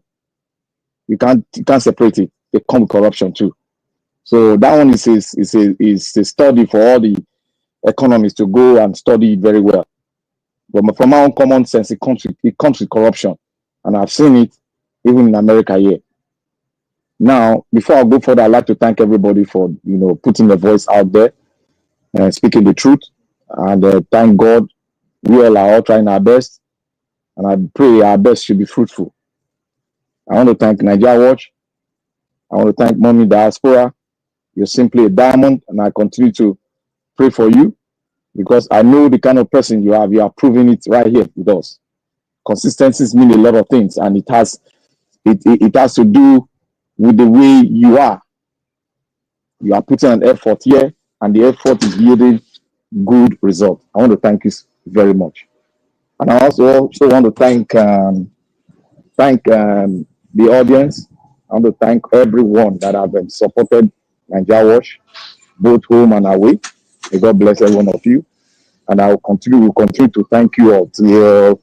You can't separate it. They come with corruption too. So that one is a study for all the economists to go and study it very well. But from my own common sense, it comes with corruption, and I've seen it even in America here. Now, before I go further, I'd like to thank everybody for putting their voice out there and speaking the truth. And thank God, we all are all trying our best, and I pray our best should be fruitful. I want to thank Nigeria Watch. I want to thank Mommy Diaspora. You're simply a diamond, and I continue to pray for you because I know the kind of person you have. You are proving it right here with us. Consistencies mean a lot of things, and it has to do with the way you are. You are putting an effort here, and the effort is yielding good results. I want to thank you very much, and I also want to thank the audience. I want to thank everyone that have supported Nigeria Watch, both home and away. May God bless every one of you, and I will continue to thank you all till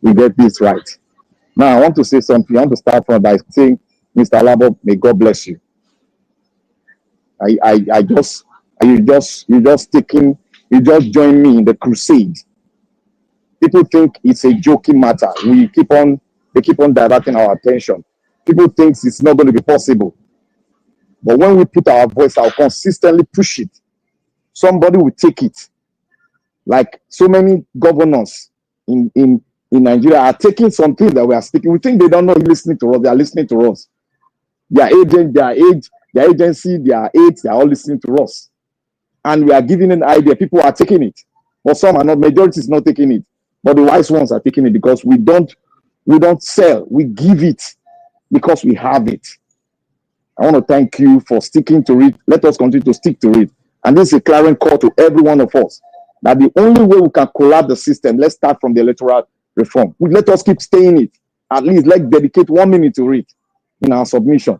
we get this right. Now, I want to say something. I want to start from by saying, Mr. Alabo, may God bless you. You just join me in the crusade. People think it's a joking matter. They keep on diverting our attention. People think it's not going to be possible. But when we put our voice out, consistently push it, somebody will take it. Like so many governors in Nigeria are taking something that we are speaking. We think they don't know listening to us. They are listening to us. Their agent, their agency, their aides, they are all listening to us. And we are giving an idea. People are taking it. But some are not. Majority is not taking it. But the wise ones are taking it because we don't sell. We give it because we have it. I want to thank you for sticking to it. Let us continue to stick to it. And this is a clarion call to every one of us that the only way we can collapse the system, let's start from the electoral reform. Let us keep staying it. At least let's dedicate 1 minute to it in our submission.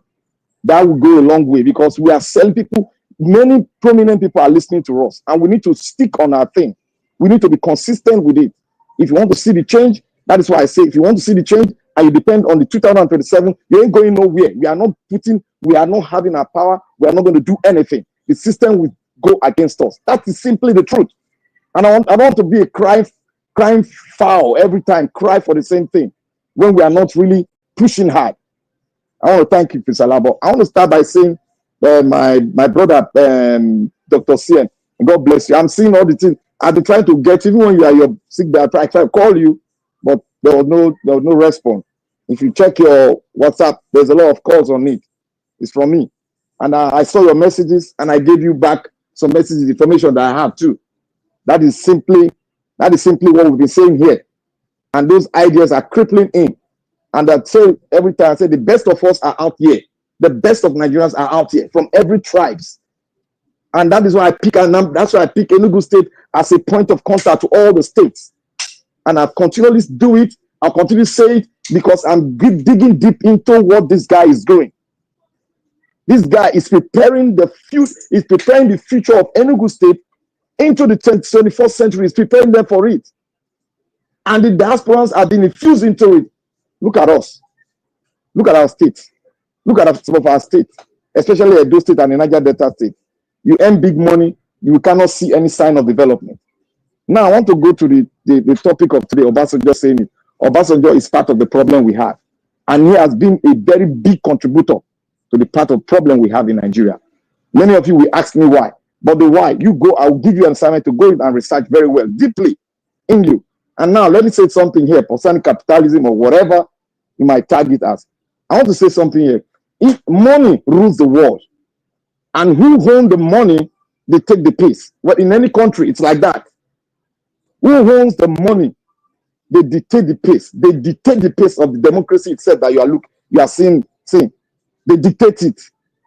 That will go a long way because we are selling people. Many prominent people are listening to us, and we need to stick on our thing. We need to be consistent with it. If you want to see the change, that is why I say, if you want to see the change and you depend on the 2027, you ain't going nowhere. We are not having our power. We are not going to do anything. The system will go against us. That is simply the truth. And I don't want to be a crying foul every time, cry for the same thing when we are not really pushing hard. I want to thank you, Mr. Labo. I want to start by saying, my brother, Dr. Cien, God bless you. I'm seeing all the things. I've been trying to get, even when you are your sick day, I try to call you, but there was no response. If you check your WhatsApp, there's a lot of calls on it. It's from me. And I saw your messages, and I gave you back some messages, information that I have too. That is simply what we've been saying here. And those ideas are crippling in. And I say every time, I say the best of us are out here. The best of Nigerians are out here from every tribes. And that is why I pick Enugu State as a point of contact to all the states. And I've continually do it. I'll continue to say it because I'm digging deep into what this guy is doing. This guy is preparing the future of Enugu State into the 21st century. He's preparing them for it. And the diasporans have been infused into it. Look at us. Look at our states. Look at some of our states, especially Edo State and the Niger Delta State. You earn big money, you cannot see any sign of development. Now, I want to go to the topic of today, Obasanjo saying it. Obasanjo is part of the problem we have. And he has been a very big contributor to the part of problem we have in Nigeria. Many of you will ask me why. But the why, you go, I'll give you an assignment to go in and research very well, deeply in you. And now, let me say something here, concerning capitalism or whatever you might tag it as. I want to say something here. If money rules the world, and who owns the money, they take the pace. Well, in any country, it's like that. Who owns the money, they dictate the pace. They dictate the pace of the democracy itself that you are seeing. They dictate it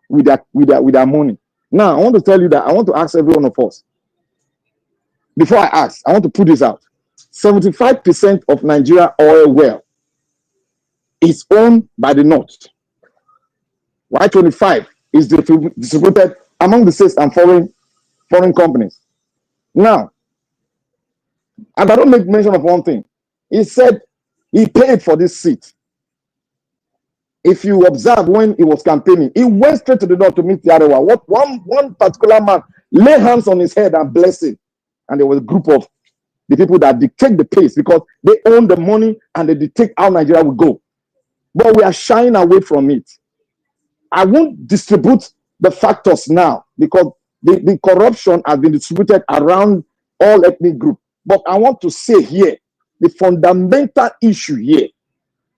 with their money. Now, I want to tell you that I want to ask every one of us. Before I ask, I want to put this out. 75% of Nigeria oil well is owned by the North. Why 25 is distributed among the states and foreign companies. Now, and I don't make mention of one thing. He said he paid for this seat. If you observe when he was campaigning, he went straight to the door to meet the Arewa. What one particular man lay hands on his head and bless him. And there was a group of the people that dictate the pace because they own the money and they dictate how Nigeria will go. But we are shying away from it. I won't distribute the factors now because the corruption has been distributed around all ethnic groups. But I want to say here, the fundamental issue here,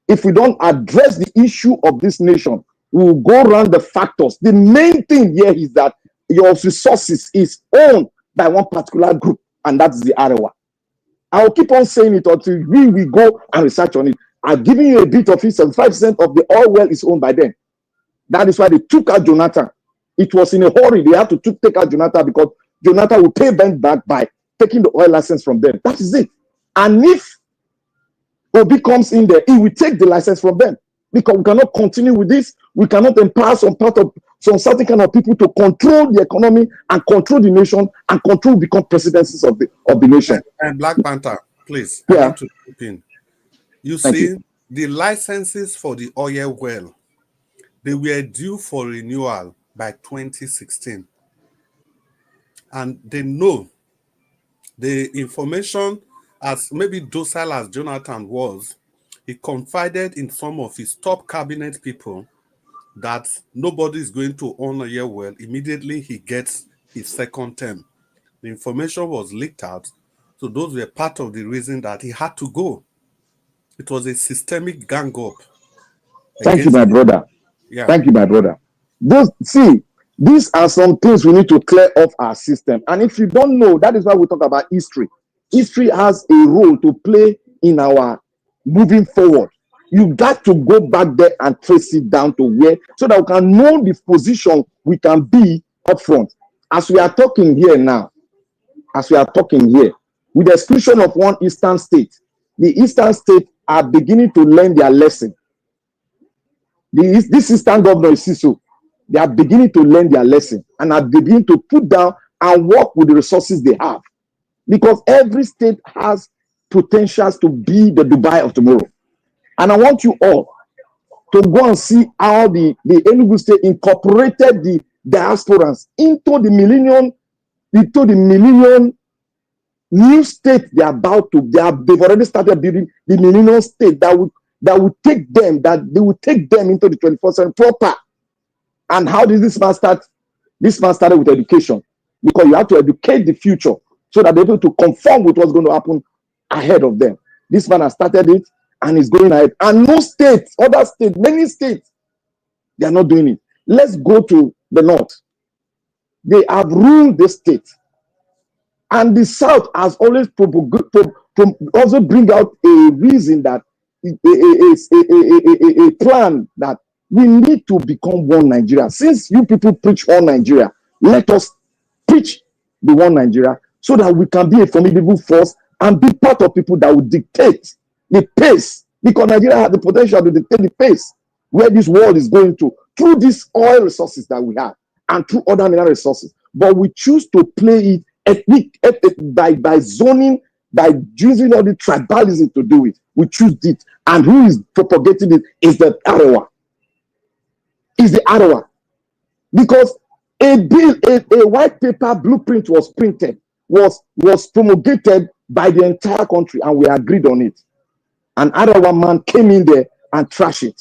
if we don't address the issue of this nation, we will go around the factors. The main thing here is that your resources is owned by one particular group, and that's the Arewa. I'll keep on saying it until we go and research on it. I've given you a bit of it. 75% of the oil well is owned by them. That is why they took out Jonathan. It was in a hurry. They had to take out Jonathan because Jonathan will pay them back by taking the oil license from them. That is it. And if Obi comes in there, he will take the license from them because we cannot continue with this. We cannot empower some certain kind of people to control the economy and control the nation and become presidencies of the nation. And Black Panther, please. Yeah. I want to jump in. The licenses for the oil well, they were due for renewal by 2016. And they know the information, as maybe docile as Jonathan was, he confided in some of his top cabinet people that nobody is going to own a year well. Immediately he gets his second term. The information was leaked out. So those were part of the reason that he had to go. It was a systemic gang up. Thank you, my brother. Yeah. Thank you, my brother. These are some things we need to clear off our system. And if you don't know, that is why we talk about history. History has a role to play in our moving forward. You got to go back there and trace it down to where, so that we can know the position we can be up front. As we are talking here now, with the exclusion of one eastern state, the eastern states are beginning to learn their lesson. This eastern governor is Siso. They are beginning to learn their lesson and are beginning to put down and work with the resources they have. Because every state has potentials to be the Dubai of tomorrow. And I want you all to go and see how the Enugu state incorporated the diasporans into the millennium new state they've already started building the millennium state that will take them into the 21st century proper. And how did this man start? This man started with education, because you have to educate the future so that they're able to conform with what's going to happen ahead of them. This man has started it and is going ahead. And no state, other states, many states, they are not doing it. Let's go to the north. They have ruled the state. And the south has always also bring out a reason that a plan that we need to become one Nigeria. Since you people preach one Nigeria, let us preach the one Nigeria so that we can be a formidable force and be part of people that will dictate the pace, because Nigeria has the potential to dictate the pace where this world is going to through these oil resources that we have and through other mineral resources. But we choose to play it by zoning, by using all the tribalism to do it. We choose it. And who is propagating it is the Arawa. Is the Arawa. Because a bill, a white paper blueprint was printed, was promulgated by the entire country, and we agreed on it. An Arawa man came in there and trashed it.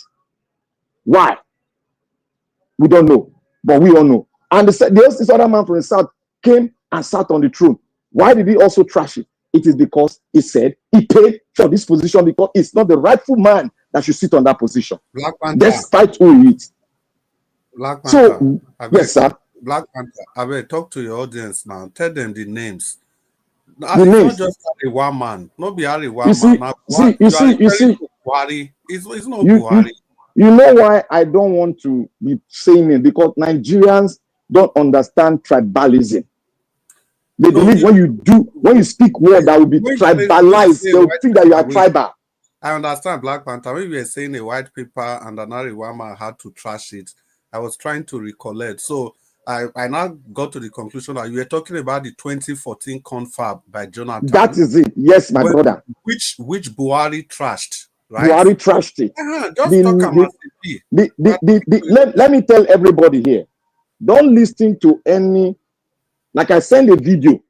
Why? We don't know, but we all know. And this other man from the south came and sat on the throne. Why did he also trash it? It is because he said he paid for this position because it's not the rightful man that should sit on that position. Black Panther. Despite who he is. Black Panther. So, yes, sir. Black Panther. I will talk to your audience now. Tell them the names. The It's names. not just a one man. Not be a one You see, man. Now, you see. Buhari. It's not You Buhari. you know why I don't want to be saying it? Because Nigerians don't understand tribalism. They believe when you speak word that will be tribalized, they will think that you are tribal. I understand Black Panther. When you were saying a white paper and another woman had to trash it, I was trying to recollect. So I now got to the conclusion that you were talking about the 2014 confab by Jonathan. That is it. Yes, my brother. Which Buhari trashed, right? Buhari trashed it. Just talk about it. Let me tell everybody here. Don't listen to any. Like I sent a video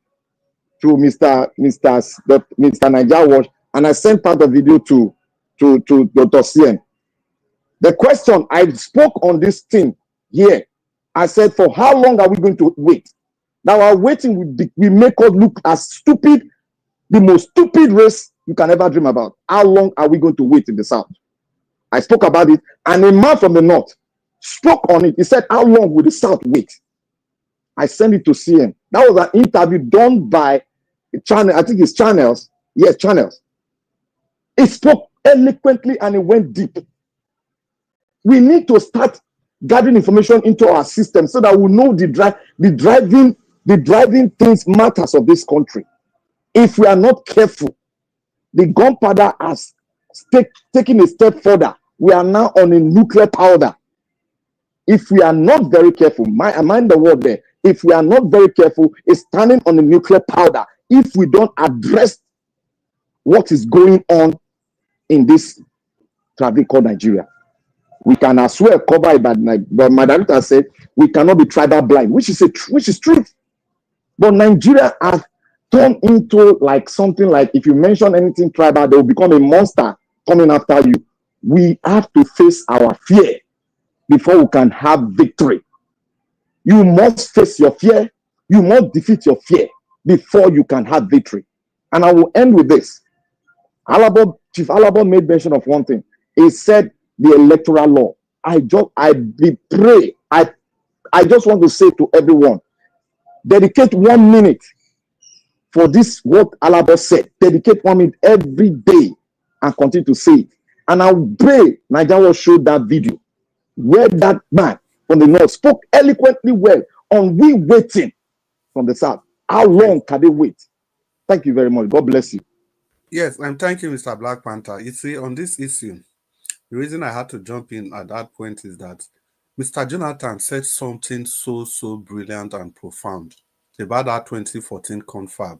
to Mr. Niger Watch, and I sent part of the video to Dr. CM. The question I spoke on this thing here, I said, for how long are we going to wait? Now our waiting will make us look as stupid, the most stupid race you can ever dream about. How long are we going to wait in the South? I spoke about it, and a man from the North spoke on it. He said, how long will the South wait? I sent it to CN. That was an interview done by a channel, I think it's Channels. Yes, Channels. It spoke eloquently and it went deep. We need to start gathering information into our system so that we know the driving things matters of this country. If we are not careful, the gunpowder has taken a step further. We are now on a nuclear powder. If we are not very careful, I mind the word there. If we are not very careful, it's standing on a nuclear powder. If we don't address what is going on in this country called Nigeria, we can as well cover it. But my director said we cannot be tribal blind, which is truth. But Nigeria has turned into like something like if you mention anything tribal, they will become a monster coming after you. We have to face our fear before we can have victory. You must face your fear. You must defeat your fear before you can have victory. And I will end with this. Chief Alabo made mention of one thing. He said the electoral law. I just want to say to everyone, dedicate 1 minute for this, what Alabo said. Dedicate 1 minute every day and continue to say it. And I will pray Nigeria will show that video where that man from the North spoke eloquently well on we waiting from the South. How long can they wait? Thank you very much. God bless you. Yes, and thank you, Mr. Black Panther. You see, on this issue, the reason I had to jump in at that point is that Mr. Jonathan said something so brilliant and profound about that 2014 confab.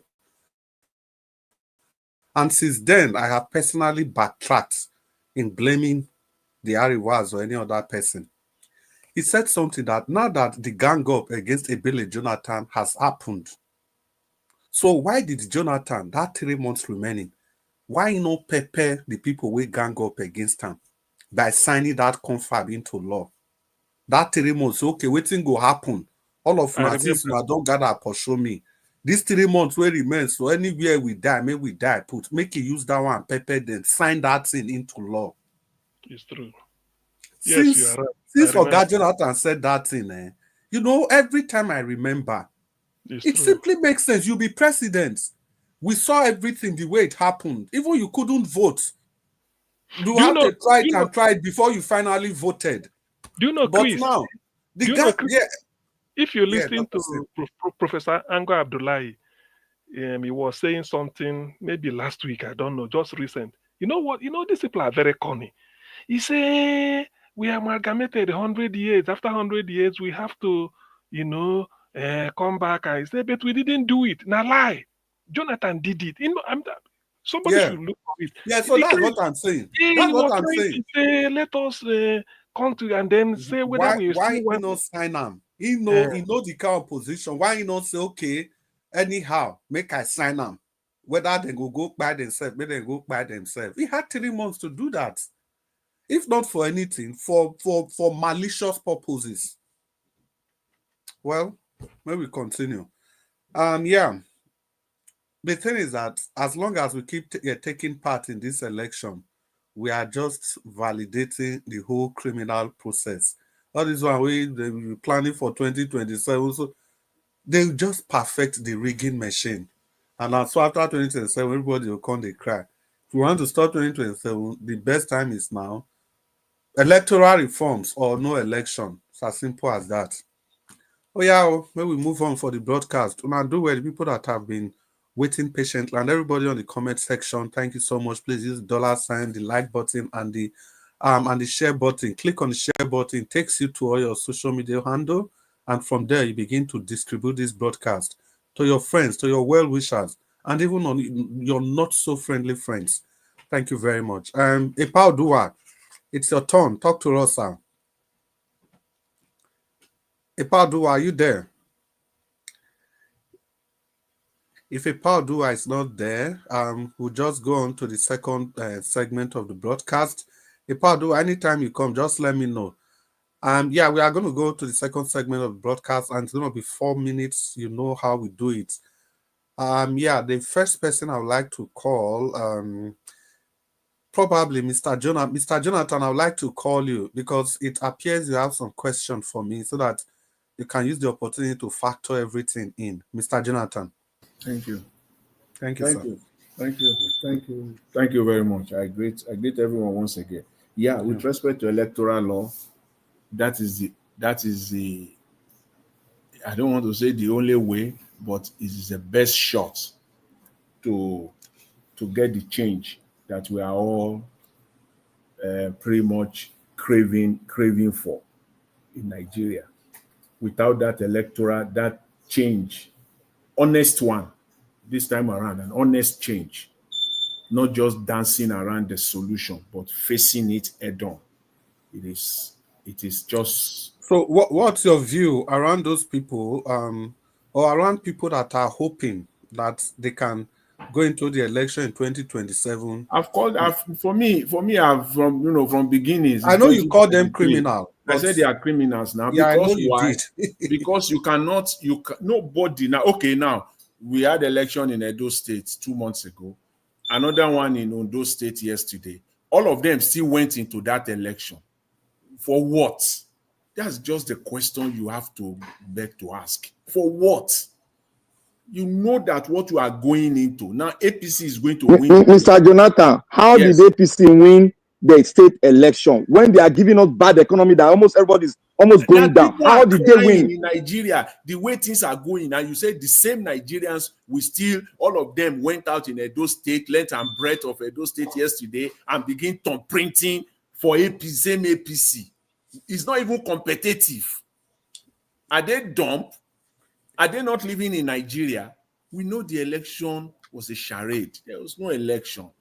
And since then, I have personally backtracked in blaming the Ariwas or any other person. He said something that now that the gang up against Ebele Jonathan has happened, so why did Jonathan, that 3 months remaining, why not prepare the people we gang up against him by signing that confab into law? That 3 months, okay, waiting go happen. All of my since I don't gather pursue me. These 3 months will remain, so anywhere we die, may we die, make you use that one, prepare then sign that thing into law. It's true. Yes, you are right. Since Oga Jonathan said that thing, you know, every time I remember, it simply makes sense. You'll be president. We saw everything the way it happened. Even you couldn't vote. You had to try it before you finally voted. Do you know, but Chris? now, the guy, If you Yeah, listen Dr. to Sim. Professor Ango Abdullahi, he was saying something maybe last week, I don't know, just recent. You know what? You know, these people are very corny. He say we amalgamated 100 years. After 100 years, we have to, come back. I say, but we didn't do it. Now lie. Jonathan did it. Somebody Yeah. should look for it. Yeah, so that's what I'm saying. He That's what was I'm trying saying. to say, let us come to and then say whether we Why still he want. not sign am? He Uh, know the kind of position. Why he not say, okay, anyhow, make I sign am. Whether they go by themselves, maybe they go by themselves. He had 3 months to do that. If not for anything, for malicious purposes. Well, maybe we continue. Yeah. The thing is that as long as we keep taking part in this election, we are just validating the whole criminal process. All this one they will be planning for 2027, so they just perfect the rigging machine. And so after 2027, everybody will come, they cry. If we want to start 2027, the best time is now. Electoral reforms or no election. It's as simple as that. Oh yeah, maybe we move on for the broadcast. Now do well, the people that have been waiting patiently, and everybody on the comment section, thank you so much. Please use the $sign, the like button, and the share button. Click on the share button, it takes you to all your social media handle, and from there you begin to distribute this broadcast to your friends, to your well-wishers, and even on your not so friendly friends. Thank you very much. Epao Dua, it's your turn. Talk to us, sir. Epao Dua, are you there? If a Dua is not there, we'll just go on to the second segment of the broadcast. A Dua, anytime you come, just let me know. Yeah, we are going to go to the second segment of the broadcast, and it's going to be 4 minutes. You know how we do it. Yeah, the first person I would like to call, probably Mr. Jonathan. Mr. Jonathan, I would like to call you because it appears you have some questions for me so that you can use the opportunity to factor everything in. Mr. Jonathan. Thank you. Thank you, sir. Thank you very much. I greet everyone once again. Yeah, with respect to electoral law, that is the I don't want to say the only way, but it is the best shot to get the change that we are all pretty much craving for in Nigeria. Without that change, honest one, this time around, an honest change, not just dancing around the solution, but facing it head on. It is just. So what's your view around those people, or around people that are hoping that they can go into the election in 2027? For me, I've from beginnings. I know you call them criminal. I said they are criminals now. Yeah, because I know you why? did. Because nobody now. Okay, now we had election in Edo State 2 months ago, another one in Ondo State yesterday. All of them still went into that election. For what? That's just the question you have to beg to ask. For what? You know that what you are going into now, APC is going to win. Mr. Jonathan, how did APC win the state election when they are giving us bad economy that almost everybody's almost going down? How did they win? In Nigeria, the way things are going, and you say the same Nigerians, all of them went out in Edo State, length and breadth of Edo State yesterday, and begin printing for same APC. It's not even competitive. Are they dumb? Are they not living in Nigeria? We know the election was a charade. There was no election.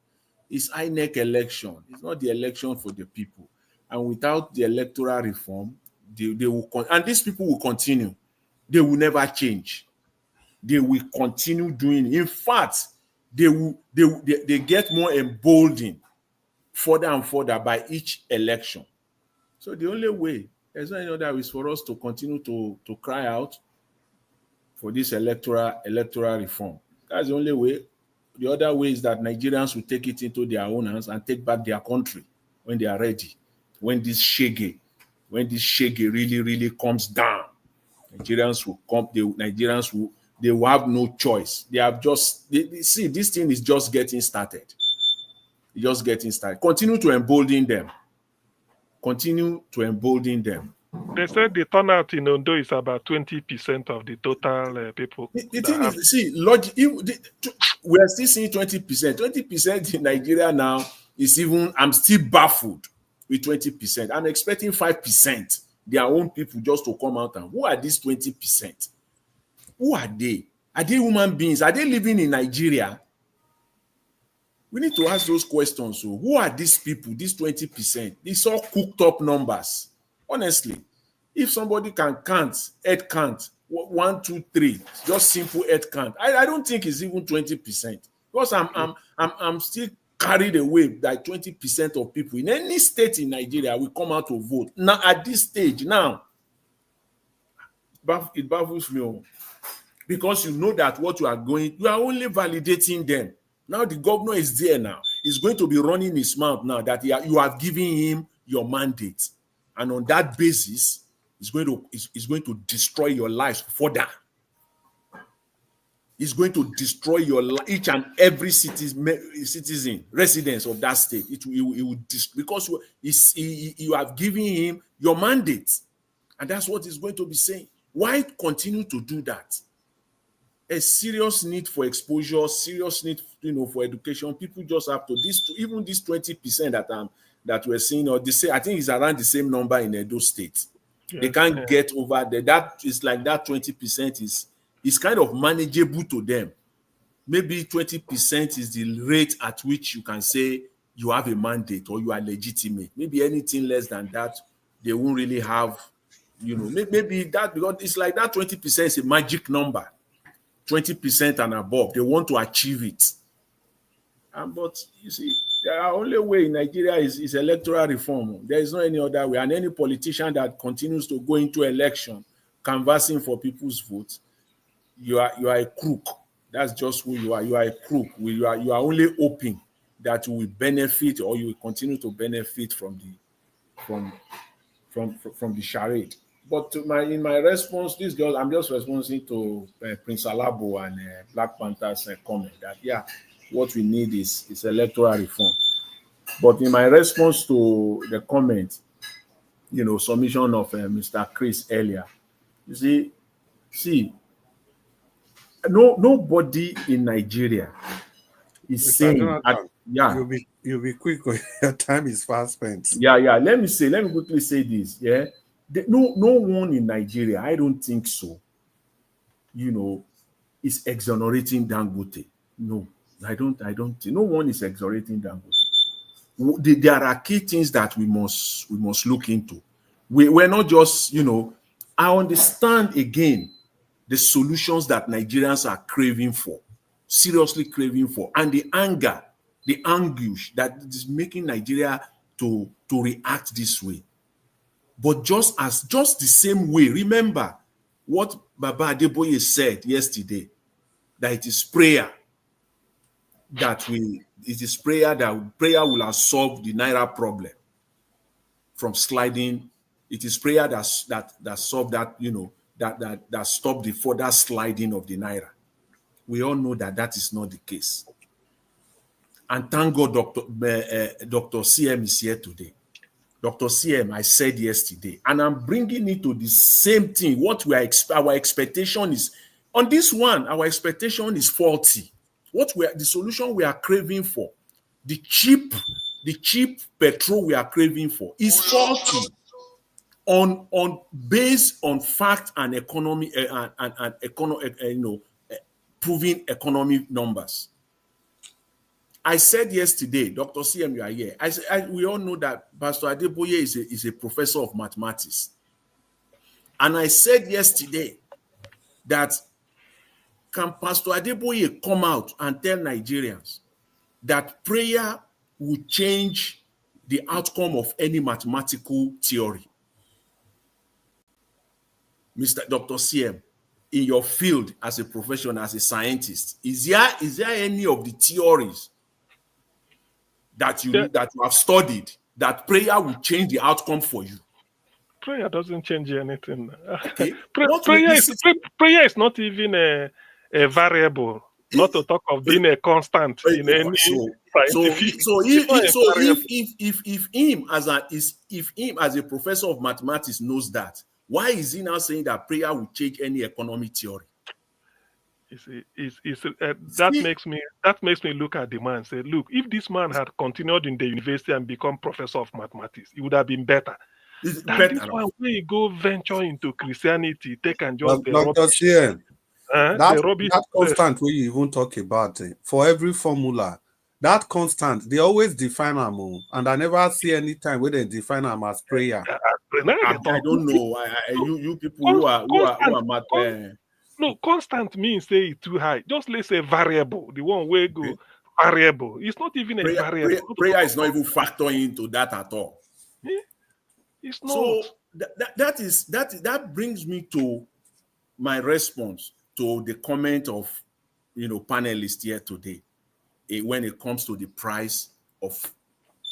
It's INEC election. It's not the election for the people. And without the electoral reform, they will and these people will continue. They will never change. They will continue doing it. In fact, they get more emboldened further and further by each election. So the only way, there's no other way, is for us to continue to cry out for this electoral reform. That's the only way. The other way is that Nigerians will take it into their own hands and take back their country when they are ready. When this shege really, really comes down, Nigerians will come. They will have no choice. They have see, this thing is just getting started. Continue to embolden them. Continue to embolden them. They said the turnout in Ondo is about 20% of the total people. The thing is, see, we are still seeing 20%. 20% in Nigeria now is even, I'm still baffled with 20%. I'm expecting 5%, their own people, just to come out and, who are these 20%? Who are they? Are they human beings? Are they living in Nigeria? We need to ask those questions. So, who are these people, these 20%? These all cooked up numbers. Honestly, if somebody can count, head count, 1, 2, 3, just simple head count, I don't think it's even 20%. Because I'm still carried away that 20% of people in any state in Nigeria will come out to vote. Now, at this stage, now, it baffles me. Because you know that what you are only validating them. Now the governor is there now. He's going to be running his mouth now that you have given him your mandate. And on that basis, he's going to destroy your lives further. He's going to destroy each and every citizen, residents of that state. Because you have given him your mandate. And that's what he's going to be saying. Why continue to do that? A serious need for exposure, serious need, for education. People just have to even this 20% that we're seeing, or I think it's around the same number in Edo State. Yes, they can't get over there. That is like that 20% is kind of manageable to them. Maybe 20% is the rate at which you can say you have a mandate or you are legitimate. Maybe anything less than that, they won't really have, maybe that, because it's like that 20% is a magic number. 20% and above, they want to achieve it. But you see, the only way in Nigeria is electoral reform. There is no any other way. And any politician that continues to go into election, canvassing for people's votes, you are a crook. That's just who you are. You are a crook. You are only hoping that you will benefit, or you will continue to benefit from the charade. But in my response, this girl, I'm just responding to Prince Alabo and Black Panther's comment that, what we need is electoral reform. But in my response to the comment, submission of Mr. Chris earlier, you see, nobody in Nigeria is saying, You'll be quick. Your time is fast spent. Let me quickly say this. No one in Nigeria, I don't think so, is exonerating Dangote. No, I don't think. No one is exonerating Dangote. There are key things that we must look into. We're not just, I understand again the solutions that Nigerians are craving for, seriously craving for, and the anger, the anguish that is making Nigeria to react this way. But just the same way, remember what Baba Adeboye said yesterday, that it is prayer that prayer will have solved the Naira problem from sliding. It is prayer that solved that, that stopped the further sliding of the Naira. We all know that is not the case. And thank God Dr. CM is here today. Dr. CM, I said yesterday, and I'm bringing it to the same thing. What our expectation is on this one, our expectation is faulty. The solution we are craving for, the cheap petrol we are craving for, is faulty. Based on fact and economy and proving economic numbers. I said yesterday, Dr. CM, you are here. We all know that Pastor Adeboye is a professor of mathematics. And I said yesterday that can Pastor Adeboye come out and tell Nigerians that prayer will change the outcome of any mathematical theory? Mr. Dr. CM, in your field as a professional, as a scientist, is there any of the theories that you have studied that prayer will change the outcome for you? Prayer doesn't change anything. Okay. Prayer is not even a variable. Not to talk of being a constant in any scientific. If him as a professor of mathematics knows that, why is he now saying that prayer will change any economic theory? That makes me look at the man and say, look, if this man had continued in the university and become professor of mathematics, it would have been better. This one, when you go venture into Christianity, take and just the rubbish. That constant where you even talk about it, for every formula, that constant, they always define them, and I never see any time where they define them as prayer. I don't know. You people who are math. No, constant means say it's too high. Just let's say variable. The one where go variable. It's not even a variable. Prayer is not even factoring into that at all. It's not. So that brings me to my response to the comment of panelists here today when it comes to the price of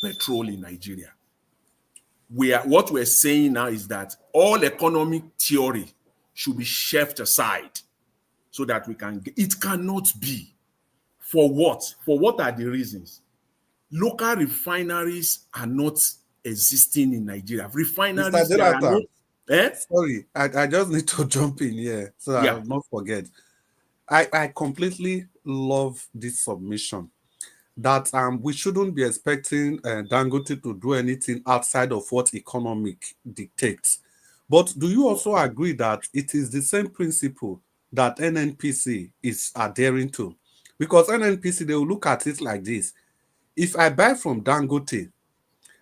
petrol in Nigeria. What we're saying now is that all economic theory should be shelved aside so that we can get it. Cannot be. For what? For what are the reasons? Local refineries are not existing in Nigeria. Refineries there are not. Sorry, I just need to jump in here so I will not forget. I completely love this submission that we shouldn't be expecting Dangote to do anything outside of what economic dictates. But do you also agree that it is the same principle that NNPC is adhering to? Because NNPC, they will look at it like this. If I buy from Dangote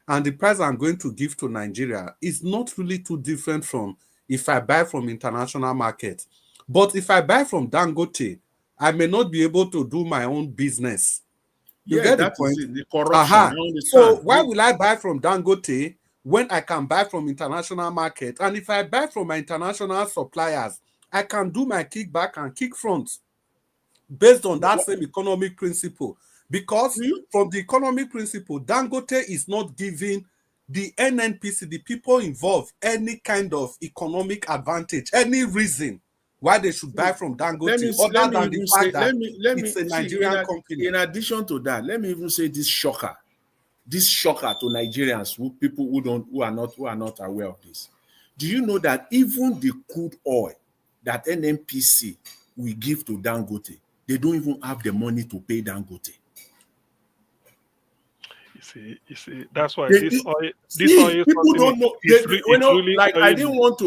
and the price I'm going to give to Nigeria is not really too different from if I buy from international market. But if I buy from Dangote, I may not be able to do my own business. You get the point? The corruption. So why will I buy from Dangote when I can buy from international market? And if I buy from my international suppliers, I can do my kickback and kick front based on that same economic principle. Because from the economic principle, Dangote is not giving the NNPC, the people involved, any kind of economic advantage, any reason why they should buy from Dangote, other than the fact that it's a Nigerian company. In addition to that, let me even say this shocker to Nigerians, people who are not aware of this. Do you know that even the crude oil that NNPC will give to Dangote, they don't even have the money to pay Dangote? You see, that's why this oil people don't know. I didn't want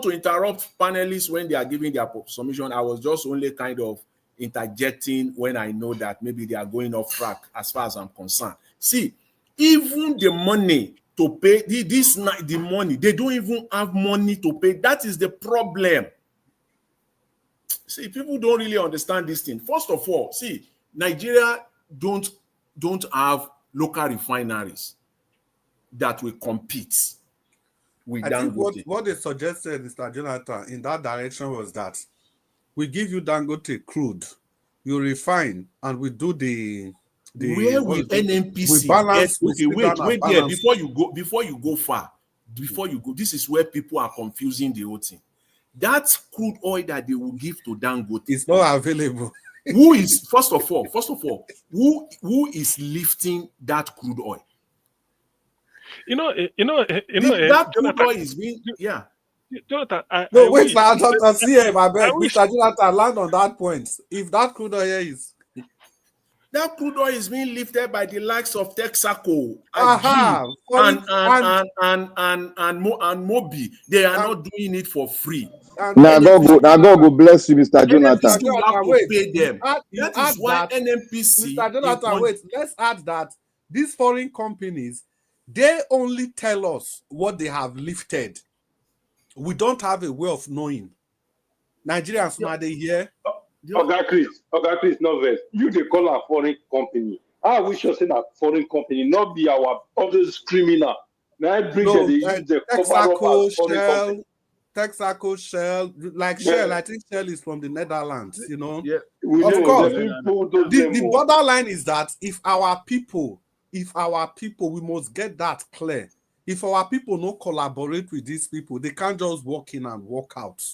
to interrupt panelists when they are giving their submission. I was just only kind of interjecting when I know that maybe they are going off track as far as I'm concerned. See, even the money to pay the money, they don't even have money to pay. That is the problem. See, people don't really understand this thing. First of all, see, Nigeria don't have local refineries that will compete with Dangote. Think what they suggested, Mr. Jonathan, in that direction was that we give you Dangote crude, you refine, and we do the where will NNPC balance? Wait there before you go far. Before you go, this is where people are confusing the whole thing. That crude oil that they will give to Dangote is not available. Who is first of all, who is lifting that crude oil? That crude oil is being Jonathan, wait, Dr. CM, I beg, Mr. Jonathan, land on that point. If that crude oil is being lifted by the likes of Texaco and Mobi, they are not doing it for free. Now God will bless you, Mr. Jonathan. You have to pay them. That is why NNPC. Mr. Jonathan, wait. Let's add that these foreign companies, they only tell us what they have lifted. We don't have a way of knowing. Nigerians, now they hear. Okay, Chris, no verse. You they call a foreign company. We should say that foreign company, not be our others criminal. Now I bring the Texaco, Shell. Texaco, Shell, Shell, I think Shell is from the Netherlands, you know. Yeah. Of course. The borderline is that if our people, we must get that clear. If our people no collaborate with these people, they can't just walk in and walk out.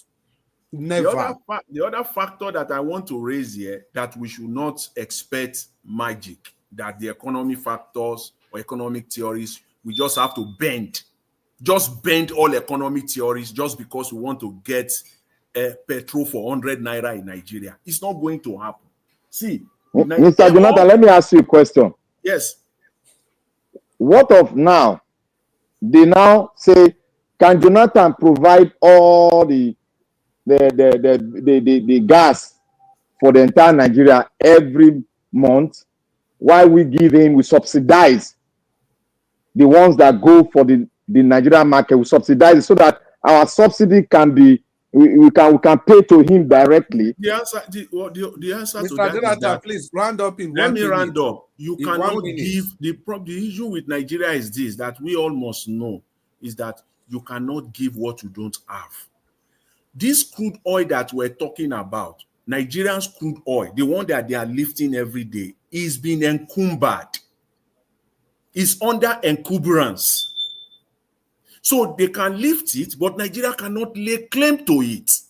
Never. The other factor that I want to raise here, that we should not expect magic, that the economy factors or economic theories, we just have to bend all economic theories just because we want to get petrol for 100 naira in Nigeria. It's not going to happen. See, Mr. Jonathan, let me ask you a question. Yes. What of now? They now say, can Jonathan provide all the gas for the entire Nigeria every month? While we give him, we subsidize the ones that go for the Nigerian market. We subsidize it so that our subsidy can be, we can pay to him directly. The answer to Mr. that Jonathan, is that, please round up in let 1 me minute. round up. You In cannot 1 minute. give the issue with Nigeria is this, that we all must know, is that you cannot give what you don't have. This crude oil that we're talking about, Nigerians crude oil, the one that they are lifting every day, is being encumbered. Is under encumbrance. So they can lift it, but Nigeria cannot lay claim to it.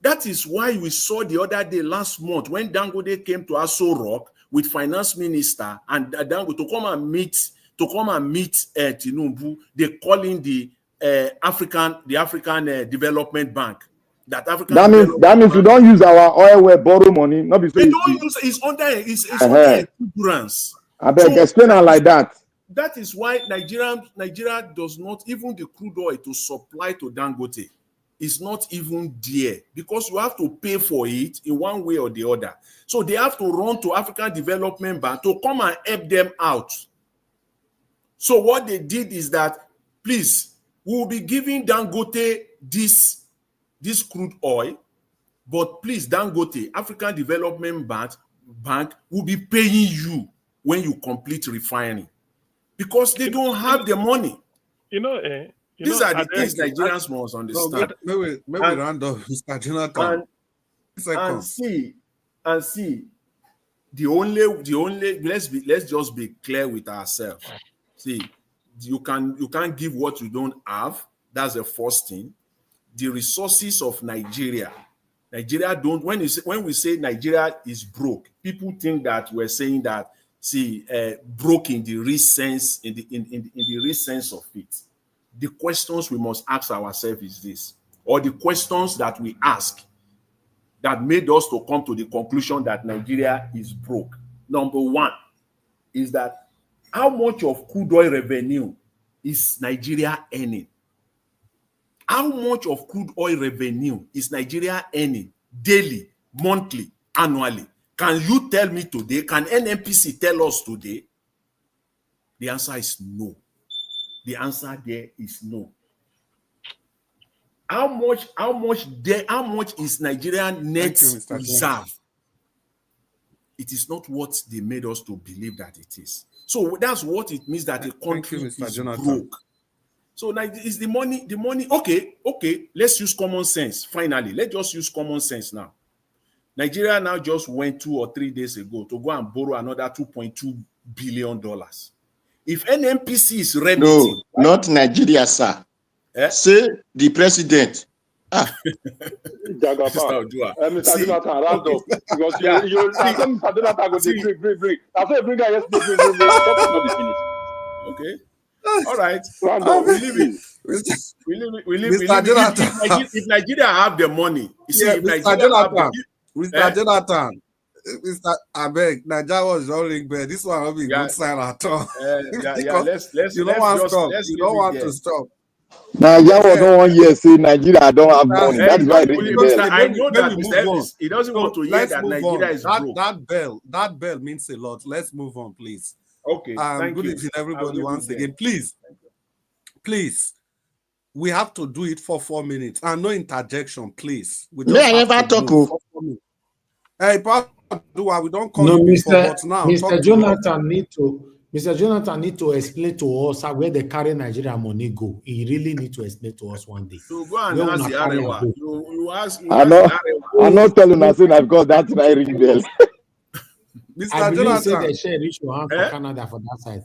That is why we saw the other day, last month, when Dangote came to Aso Rock with finance minister and Dangote to come and meet Tinubu. They call in the African Development Bank. That means we don't use our oil well borrow money. Not because they don't use it's under encumbrance. I beg, explain it like that. That is why Nigeria does not, even the crude oil to supply to Dangote is not even there, because you have to pay for it in one way or the other. So they have to run to African Development Bank to come and help them out. So what they did is that, please, we will be giving Dangote this crude oil, but please, Dangote, African Development Bank will be paying you when you complete refining, because they don't have the money. These are the things Nigerians must understand. Maybe round up, Mr. Jonathan. And see, the only let's just be clear with ourselves. See, you can't give what you don't have. That's the first thing. The resources of Nigeria don't. When we say Nigeria is broke, people think that we're saying that, broke in the real sense, in the real sense of it. The questions we must ask ourselves is this, or the questions that we ask that made us to come to the conclusion that Nigeria is broke. Number one is that, how much of crude oil revenue is Nigeria earning? How much of crude oil revenue is Nigeria earning daily, monthly, annually? Can you tell me today? Can NNPC tell us today? The answer is no. The answer there is no. How much is Nigerian net reserve? It is not what they made us to believe that it is. So that's what it means that the country is broke. So now is the money. Okay, let's use common sense. Finally, let's just use common sense now. Nigeria now just went 2 or 3 days ago to go and borrow another $2.2 billion. If NNPC is remitting... No, not Nigeria, sir. Say the president. Mr. Jonathan, round up. Because Mr. Jonathan go dey bring. I say bring her yesterday, bring. Topic not be finished. Okay. All right. Round up. We leave it. If Nigeria have the money, you see, Mr. Jonathan, Mr. Abeg, Nigeria was rolling bed. This one will be good sign at all. You don't want to stop. Nigeria was not 1 year saying Nigeria don't have money. That is why I know that he doesn't want to hear that Nigeria is broke. That bell means a lot. Let's move on, please. Okay. Good evening, everybody. Once again, please. We have to do it for 4 minutes and no interjection, please. We just never talk. Hey, we don't call no, you before, but now Mr. Jonathan need to explain to us where the current Nigeria money go. He really need to explain to us one day. So go and ask the Arewa. You ask. I'm not telling you saying I've got that right ring bell. Mr. I believe Jonathan, say the share reach your hand for Canada for that side.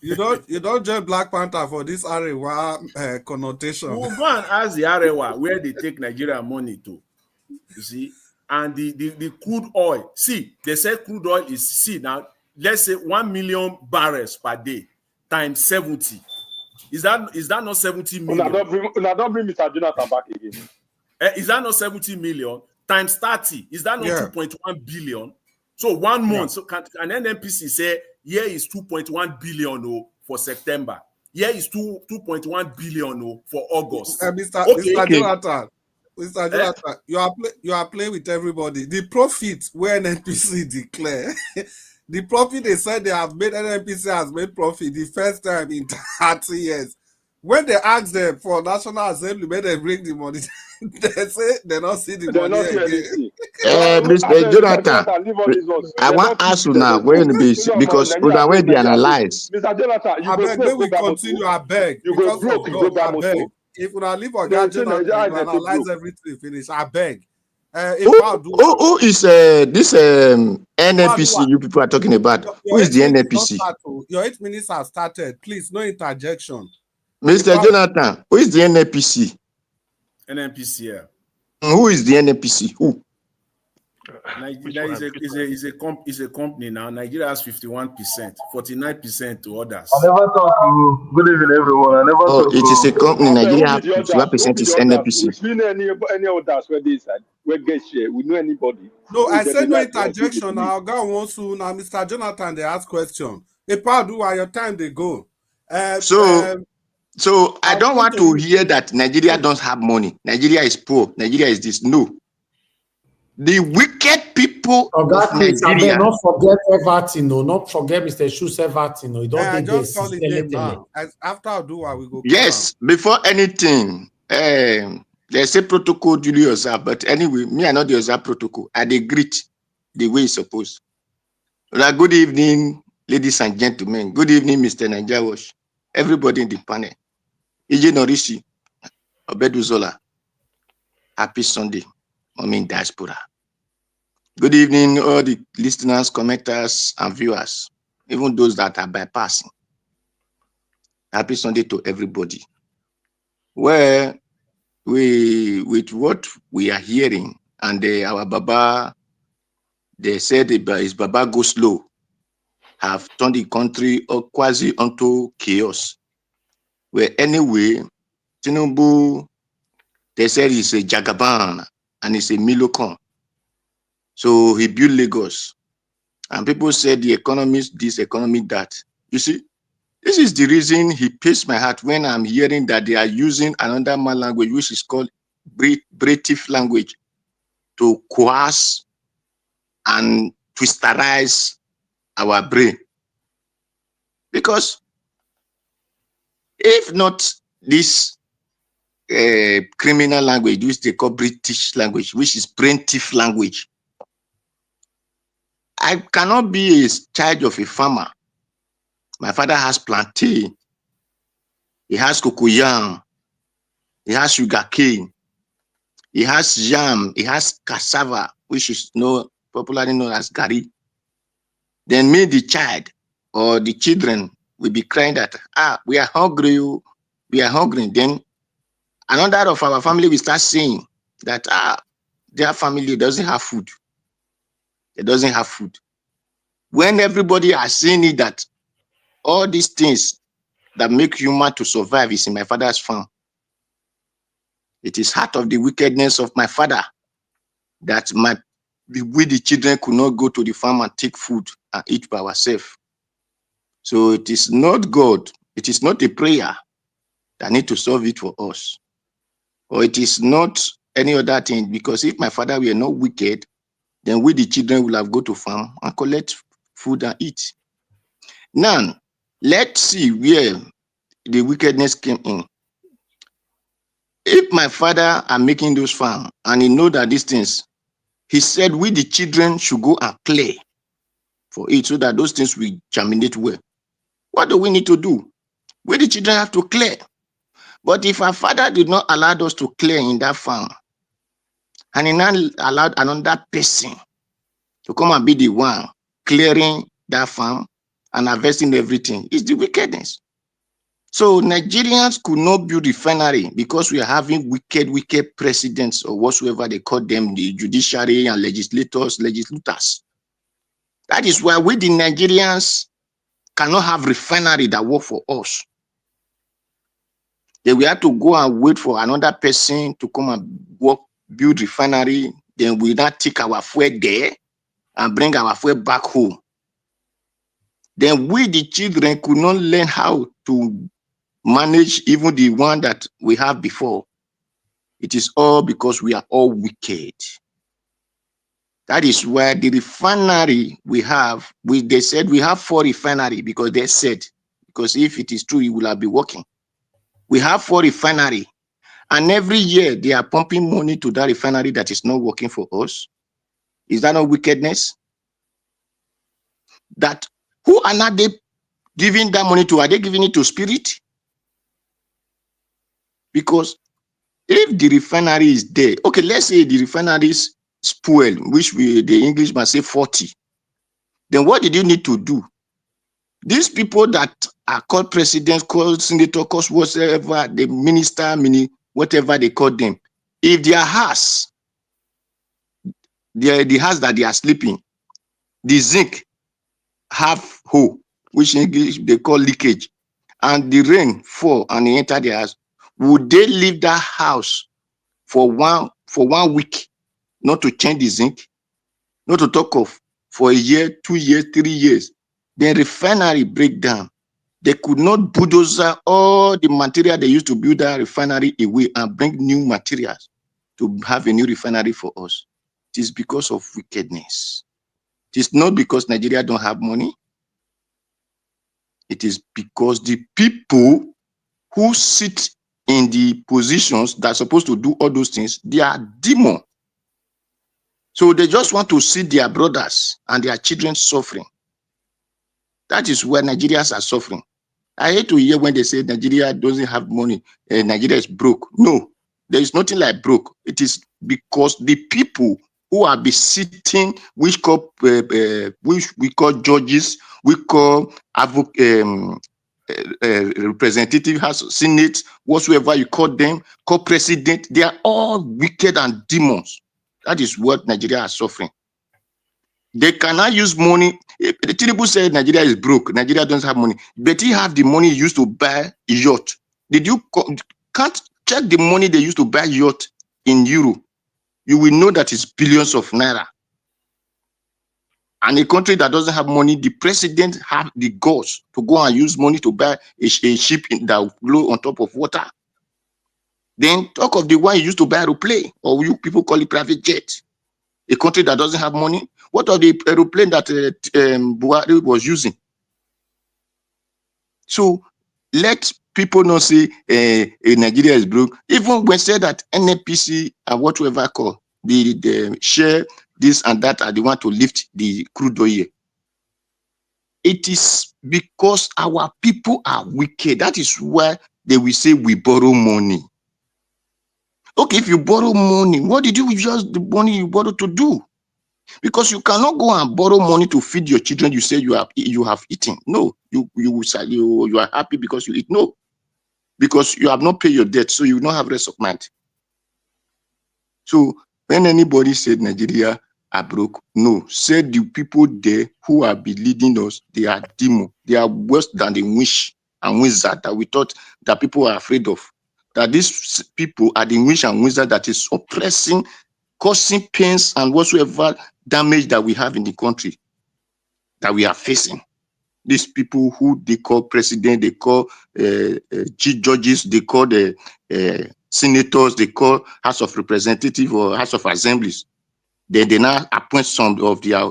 You don't join Black Panther for this Arewa connotation. We'll go and ask the Arewa where they take Nigerian money to. You see, and the crude oil. See, they say crude oil is now. Let's say 1 million barrels per day times 70. Is that not 70 million? Don't bring Mr. Jonathan back again. Is that not 70 million times 30? Is that not 2.1 billion? So 1 month. So can an NNPC say here is 2.1 billion for September? Here is 2.1 billion for August. Mr. Jonathan. Mr. Jonathan, you are playing with everybody. The profit where NNPC declare, the profit they said they have made, NNPC has made profit the first time in 30 years. When they ask them for National Assembly, when they bring the money, they say they don't see the money again. Mr. Jonathan, I want to ask you now, because when they analyze. Mr. Jonathan, I beg, when we continue, I beg. You go broke, you go I beg. If we leave our Jonathan, you analyze everything, finish. I beg. Who is this NNPC you people are talking about? Who is the NNPC? Your 8 minutes have started. Please, no interjection. Mr. Jonathan, who is the NNPC? NNPC, yeah. Who is the NNPC? Who? Nigeria is a company now. Nigeria has 51%, 49% to others. I never talk to. Good evening, everyone. I never talk to. It is a company. Nigeria has 51% is NNPC. We know any others where they said we get share. We know anybody. No, I said no interjection. Now, God wants to now, Mr. Jonathan. They ask question. Hey, Paul, do your time they go. So I don't want to hear that Nigeria don't have money. Nigeria is poor. Nigeria is this. No. The wicked people of Nigeria. Not forget Everton, not forget Mr. Shoes Everton. You don't just call it now. After I do, I will go. Yes, before anything, they say protocol duly yourself. But anyway, me, I know the observe protocol. I greet the way it's supposed. Good evening, ladies and gentlemen. Good evening, Mr. Nigeria. Everybody in the panel. EJ Norishi, Obeduzola. Happy Sunday. I mean diaspora. Good evening, all the listeners, commenters, and viewers, even those that are bypassing. Happy Sunday to everybody. Where with what we are hearing, and our Baba, they said his Baba go slow, have turned the country quasi onto chaos. Where anyway, Tinubu, they said he's a Jagaban and he's a Emilokan. So he built Lagos. And people said the economy is this, economy that. You see, this is the reason he pains my heart when I'm hearing that they are using another man language, which is called British language, to coerce and twisterize our brain. Because if not this criminal language, which they call British language, which is plaintiff language, I cannot be a child of a farmer. My father has plantain, he has cocoyam, he has sugar cane, he has yam, he has cassava, which is popularly known as gari. Then me, the child or the children, will be crying that, we are hungry, we are hungry. Then another of our family will start saying that their family doesn't have food. It doesn't have food. When everybody has seen it that all these things that make human to survive is in my father's farm. It is part of the wickedness of my father that we the children could not go to the farm and take food and eat by ourselves. So it is not God. It is not a prayer that need to solve it for us. Or it is not any other thing, because if my father were not wicked, then we the children will have go to farm and collect food and eat. Now, let's see where the wickedness came in. If my father are making those farms and he know that these things, he said we the children should go and play for it so that those things will germinate well. What do we need to do? We the children have to clear. But if our father did not allow us to clear in that farm, and he now allowed another person to come and be the one clearing that farm, and harvesting everything. It's the wickedness. So Nigerians could not build refinery because we are having wicked presidents or whatsoever they call them, the judiciary and legislators. That is why we, the Nigerians, cannot have refinery that work for us. Then we have to go and wait for another person to come and work, build refinery. Then we not take our fuel there and bring our fuel back home. Then we, the children, could not learn how to manage even the one that we have before. It is all because we are all wicked. That is why the refinery we have, they said we have 4 refinery because they said, because if it is true, it will have been working. We have 4 refinery, and every year they are pumping money to that refinery that is not working for us. Is that not wickedness? That who are not they giving that money to? Are they giving it to spirit? Because if the refinery is there, okay, let's say the refinery is spoiled, which the English must say 40. Then what did you need to do? These people that are called presidents, called senator, called whatever, the minister, whatever they call them, if their house, the house that they are sleeping, the zinc have hole, which in English they call leakage, and the rain fall and they enter their house, would they leave that house for one week not to change the zinc? Not to talk of for a year, 2 years, 3 years. Then refinery break down. They could not bulldozer all the material they used to build that refinery away and bring new materials to have a new refinery for us. It is because of wickedness. It is not because Nigeria don't have money. It is because the people who sit in the positions that are supposed to do all those things, they are demons. So they just want to see their brothers and their children suffering. That is where Nigerians are suffering. I hate to hear when they say Nigeria doesn't have money, Nigeria is broke. No, there is nothing like broke. It is because the people who are be sitting, which we call judges, we call representative house, senate, whatsoever you call them, call president, they are all wicked and demons. That is what Nigeria is suffering. They cannot use money. Tinubu said Nigeria is broke. Nigeria doesn't have money. But he have the money used to buy a yacht. Can't check the money they used to buy yacht in euro. You will know that it's billions of naira. And a country that doesn't have money, the president have the guts to go and use money to buy a ship that will flow on top of water. Then talk of the one you used to buy aeroplane, or you people call it private jet. A country that doesn't have money. What of the aeroplane that Buhari was using? So let people not say Nigeria is broke. Even when said that NNPC and whatever call, the share this and that are the one to lift the crude oil. It is because our people are wicked. That is why they will say we borrow money. Okay, if you borrow money, what did you use the money you borrow to do? Because you cannot go and borrow money to feed your children. You say you have eaten. No, you are happy because you eat. No, because you have not paid your debt, so you don't have rest of mind. So when anybody said Nigeria are broke, no, said the people there who are be leading us, they are demons. They are worse than the witch and wizard that we thought that people are afraid of. That these people are the witch and wizard that is oppressing, causing pains and whatsoever damage that we have in the country that we are facing. These people who they call president, they call chief judges, they call the senators, they call House of Representatives or House of Assemblies. Then they now appoint some of their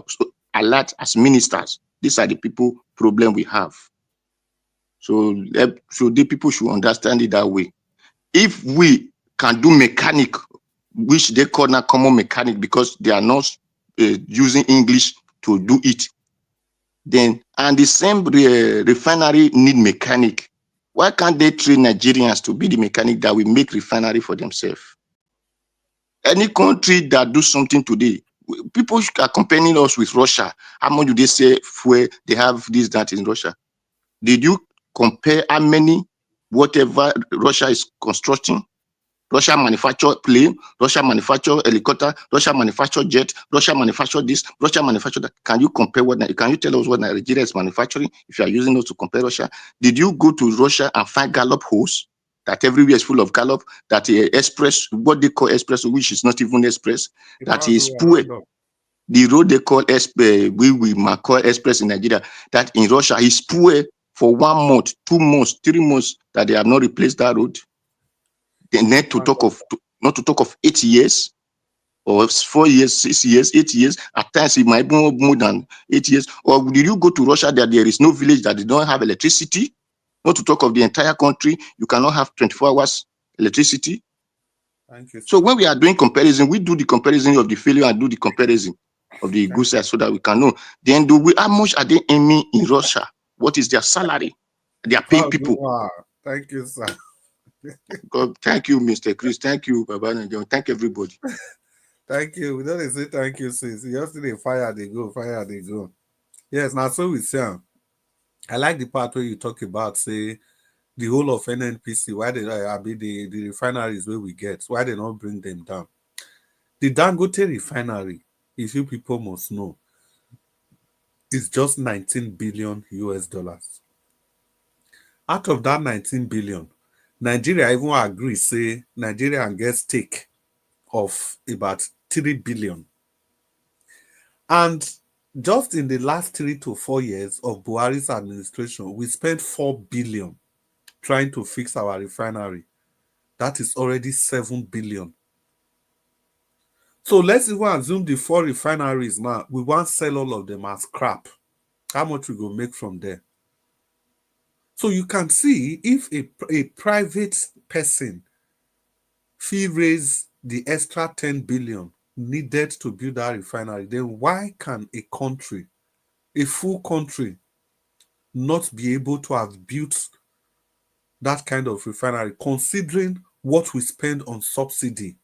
alert as ministers. These are the people problem we have. So the people should understand it that way. If we can do mechanic, which they call now common mechanic because they are not using English to do it, then and the same refinery need mechanic. Why can't they train Nigerians to be the mechanic that will make refinery for themselves? Any country that do something today, People are comparing us with Russia. How much do they say fuel they have this, that in Russia? Did you compare how many, whatever Russia is constructing? Russia manufacture plane, Russia manufacture helicopter, Russia manufacture jet, Russia manufacture this, Russia manufacture that. Can you compare can you tell us what Nigeria is manufacturing if you are using those to compare Russia? Did you go to Russia and find gallop hose? That everywhere is full of gallop, that express, what they call express, which is not even express, that is poor. The road they call we might call express in Nigeria, that in Russia is poor for 1 month, 2 months, 3 months, that they have not replaced that road. Then not to talk of 8 years or 4 years, 6 years, 8 years. At times it might be more than 8 years. Or did you go to Russia that there is no village that they don't have electricity? Not to talk of the entire country, you cannot have 24 hours electricity. Thank you. So when we are doing comparison, we do the comparison of the failure and do the comparison of the good side so that we can know. Then how much are they aiming in Russia? What is their salary? They are paying people. Wow. Thank you, sir. God, thank you, Mr. Chris. Thank you, Baba Najon. Thank everybody. Thank you. We don't say thank you, sis. Yesterday, fire they go. Yes, now so we say. I like the part where you talk about, say, the whole of NNPC, why they the refineries where we get, why they not bring them down. The Dangote refinery, if you people must know, is just 19 billion US dollars. Out of that 19 billion, Nigeria even agree, say, Nigeria get stake of about 3 billion. And just in the last 3 to 4 years of Buhari's administration, we spent 4 billion trying to fix our refinery. That is already 7 billion. So let's even assume the 4 refineries now, we want to sell all of them as scrap. How much we go make from there? So you can see if a private person fee raise the extra 10 billion needed to build that refinery, then why can a country, a full country, not be able to have built that kind of refinery, considering what we spend on subsidy?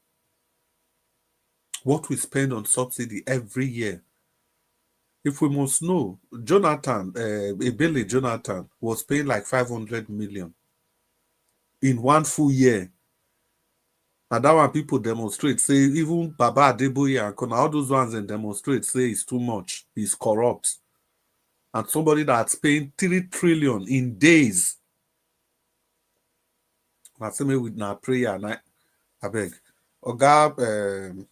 What we spend on subsidy every year. If we must know, Jonathan, Ebele Jonathan was paying like 500 million in 1 full year. And that one people demonstrate, say even Baba Adeboye and Kona, all those ones and demonstrate, say it's too much, it's corrupt. And somebody that's paying 3 trillion in days. I say me with na prayer and I beg. Oga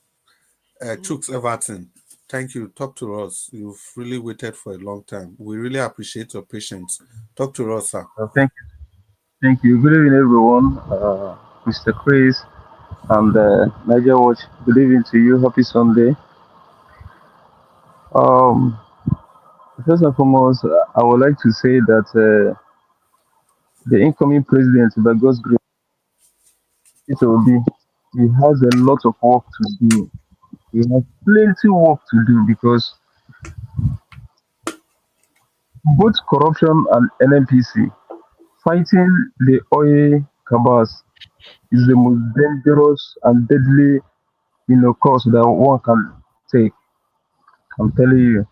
Chooks Everton, thank you. Talk to us. You've really waited for a long time. We really appreciate your patience. Talk to us, sir. Thank you. Thank you. Good evening, everyone. Mr. Chris and Niger Watch. Good evening to you. Happy Sunday. First and foremost, I would like to say that the incoming president, by God's grace, it will be. He has a lot of work to do. He has plenty work to do because both corruption and NNPC fighting the oil cabals is the most dangerous and deadly, course that one can take. I'm telling you.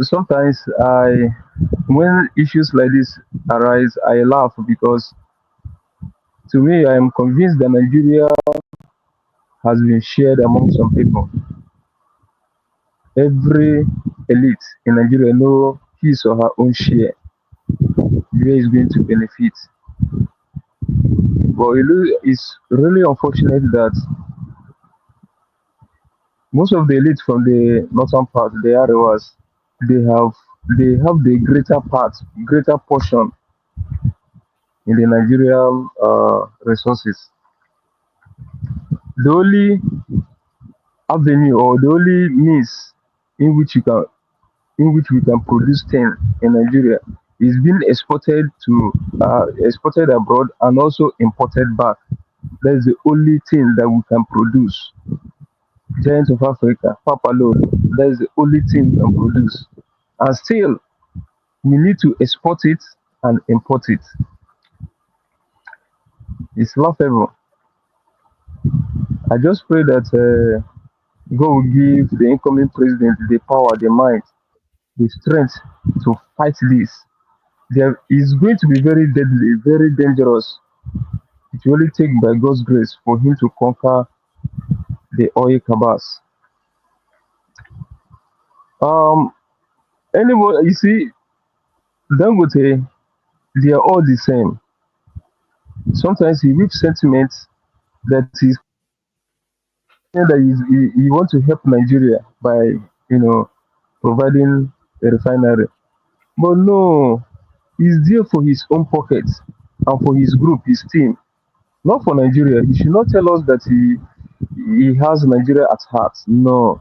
Sometimes when issues like this arise, I laugh because to me, I am convinced that Nigeria has been shared among some people. Every elite in Nigeria know his or her own share, where is going to benefit. But it's really unfortunate that most of the elites from the northern part, the Arewas, they have the greater portion in the Nigerian resources. The only avenue or the only means in which we can produce things in Nigeria is being exported abroad and also imported back. That's the only thing that we can produce. Giant of Africa, Papa Lord, that is the only thing we can produce. And still, we need to export it and import it. It's laughable. I just pray that God will give the incoming president the power, the might, the strength to fight this. There is going to be very deadly, very dangerous. It will only take by God's grace for him to conquer the oil cabals. Um, anyway, you see, Dangote, they are all the same. Sometimes he whips sentiments that is that he want to help Nigeria by providing a refinery. But no, he's there for his own pocket and for his group, his team, not for Nigeria. He should not tell us that he has Nigeria at heart. No,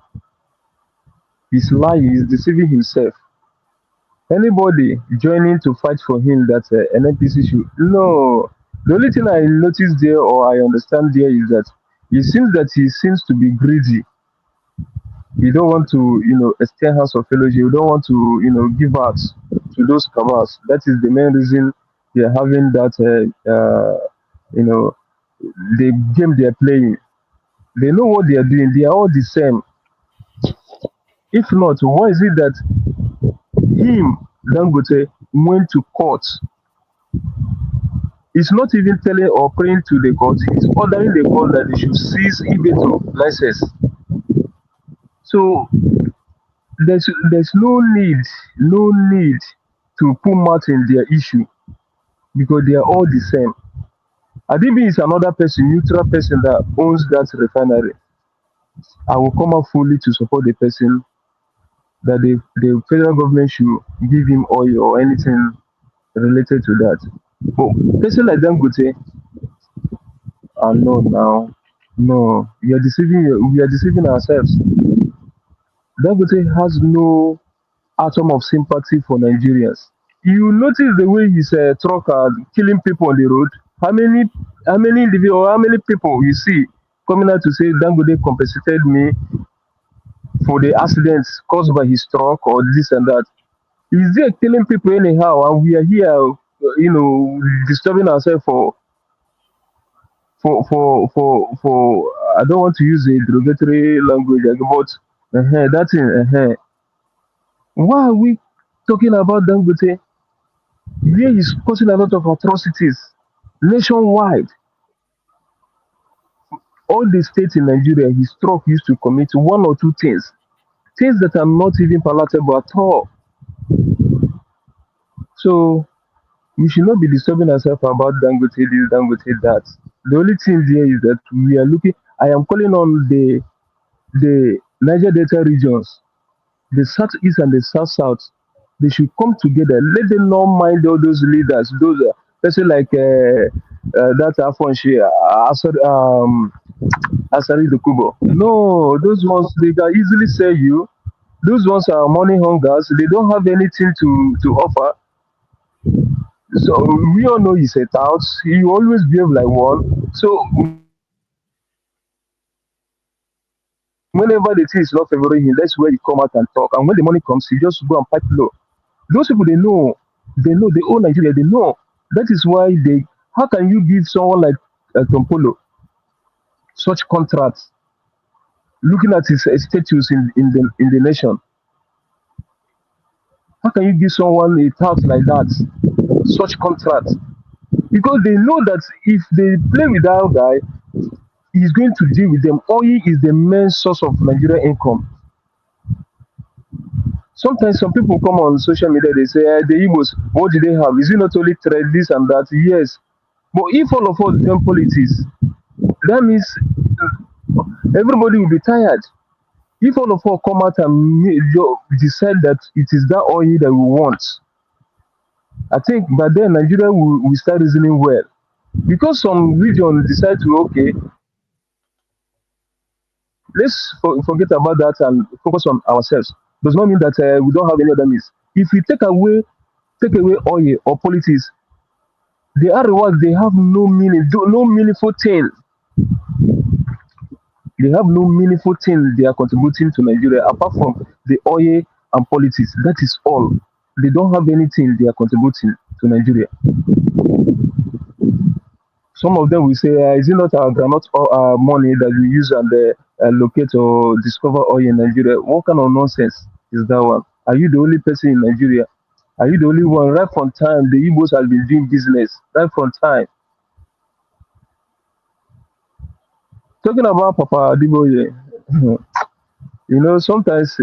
he's lying, he's deceiving himself. Anybody joining to fight for him that NNPC should no. The only thing I noticed there or I understand there is that he seems to be greedy. You don't want to, extend hands of fellowship. You don't want to, give out to those cabals. That is the main reason they are having that, you know, the game they are playing. They know what they are doing. They are all the same. If not, why is it that him, Dangote, went to court? He's not even telling or praying to the court. He's ordering the court that they should seize EDO license. So there's no need to put mouth in their issue because they are all the same. Adibi is another person, neutral person that owns that refinery. I will come out fully to support the person that the federal government should give him oil or anything related to that. But person like Dangote, no, now, no, we are deceiving ourselves. Dangote has no atom of sympathy for Nigerians. You notice the way his truck are killing people on the road. How many individuals, how many people you see coming out to say Dangote compensated me for the accidents caused by his truck or this and that? He's there killing people anyhow, and we are here, disturbing ourselves for. I don't want to use a derogatory language, but that thing. Why are we talking about Dangote? Where he's causing a lot of atrocities nationwide. All the states in Nigeria, his truck used to commit one or two things that are not even palatable at all. So we should not be disturbing ourselves about Dangote this, Dangote that. The only thing there is that we are looking. I am calling on the Niger Delta regions, the southeast and the south. They should come together. Let them not mind all those leaders, those person like that Afonso, Asari the Kubo. No, those ones they can easily sell you. Those ones are money hungers. They don't have anything to offer. So we all know he's a tout. He always behave like one. So whenever the thing is not favoring him, that's where he come out and talk. And when the money comes, he just go and pipe low. Those people they own Nigeria, they know. That is why how can you give someone like Tompolo such contracts, looking at his status in the nation? How can you give someone a tax like that such contract? Because they know that if they play with that guy, he's going to deal with them. Oil is the main source of Nigeria income. Sometimes some people come on social media, they say, the Igbos, what do they have? Is it not only trade, this and that? Yes. But if all of us become politics, that means everybody will be tired. If all of us come out and decide that it is that oil that we want, I think by then Nigeria will start reasoning well. Because some region decide to, okay, let's forget about that and focus on ourselves. Does not mean that we don't have any other means. If we take away oil or politics, the other ones they have no meaning, no meaningful thing. They have no meaningful thing they are contributing to Nigeria apart from the oil and politics. That is all. They don't have anything they are contributing to Nigeria. Some of them will say, is it not our granite money that we use and locate or discover oil in Nigeria. What kind of nonsense is that one? Are you the only person in Nigeria? Are you the only one? Right from time, the Igbos have been doing business. Right from time. Talking about Papa Adiboye, sometimes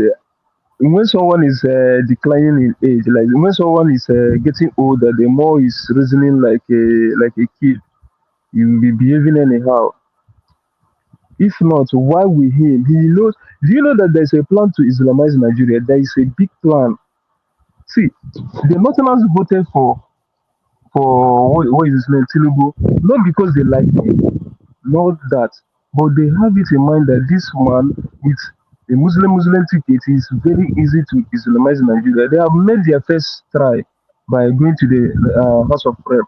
when someone is declining in age, like when someone is getting older, the more he's reasoning like a kid, he will be behaving anyhow. If not, why will him? He knows. Do you know that there's a plan to Islamize Nigeria? There is a big plan. See, the Northerners voted for what is his name, Tinubu, not because they like him, not that, but they have it in mind that this man with a Muslim ticket is very easy to Islamize Nigeria. They have made their first try by going to the House of Rep.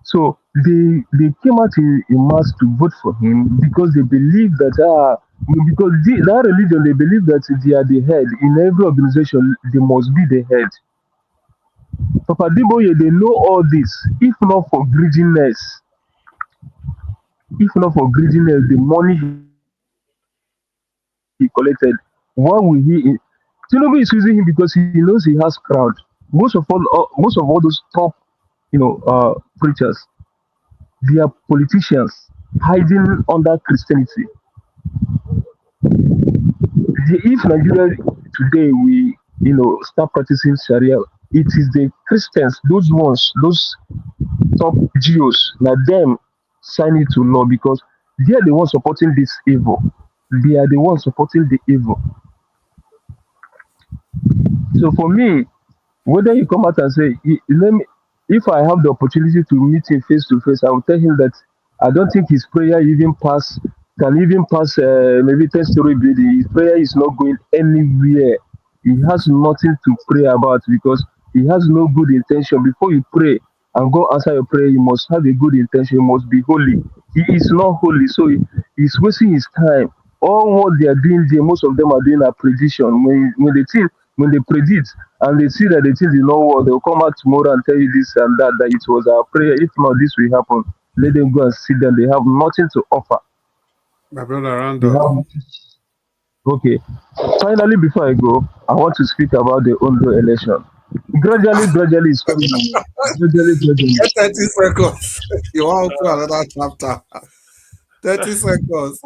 So they came out in mass to vote for him because they believe that because that religion, they believe that they are the head in every organization. They must be the head. Papa Diboye, they know all this. If not for greediness, the money he collected, why will he? Tinubu is using him because he knows he has crowd. Most of all those top, preachers, they are politicians hiding under Christianity. If Nigeria today we start practicing Sharia, it is the Christians, those top GOs, now them sign it to law because they are the ones supporting this evil. They are the ones supporting the evil. So for me, whether you come out and say, if I have the opportunity to meet him face to face, I will tell him that I don't think his prayer can even pass maybe 10-story building. His prayer is not going anywhere. He has nothing to pray about because he has no good intention. Before you pray and God answer your prayer, you must have a good intention. You must be holy. He is not holy, so he's wasting his time. All what they are doing there, most of them are doing a prediction. When they predict and they see that the thing is not work, they'll come out tomorrow and tell you this and that it was our prayer. If not, this will happen. Let them go and sit down. They have nothing to offer. My brother Randall. Okay. Finally, before I go, I want to speak about the Ondo election. Gradually, it's coming. Gradually. 30 seconds. You want to another chapter. 30 seconds.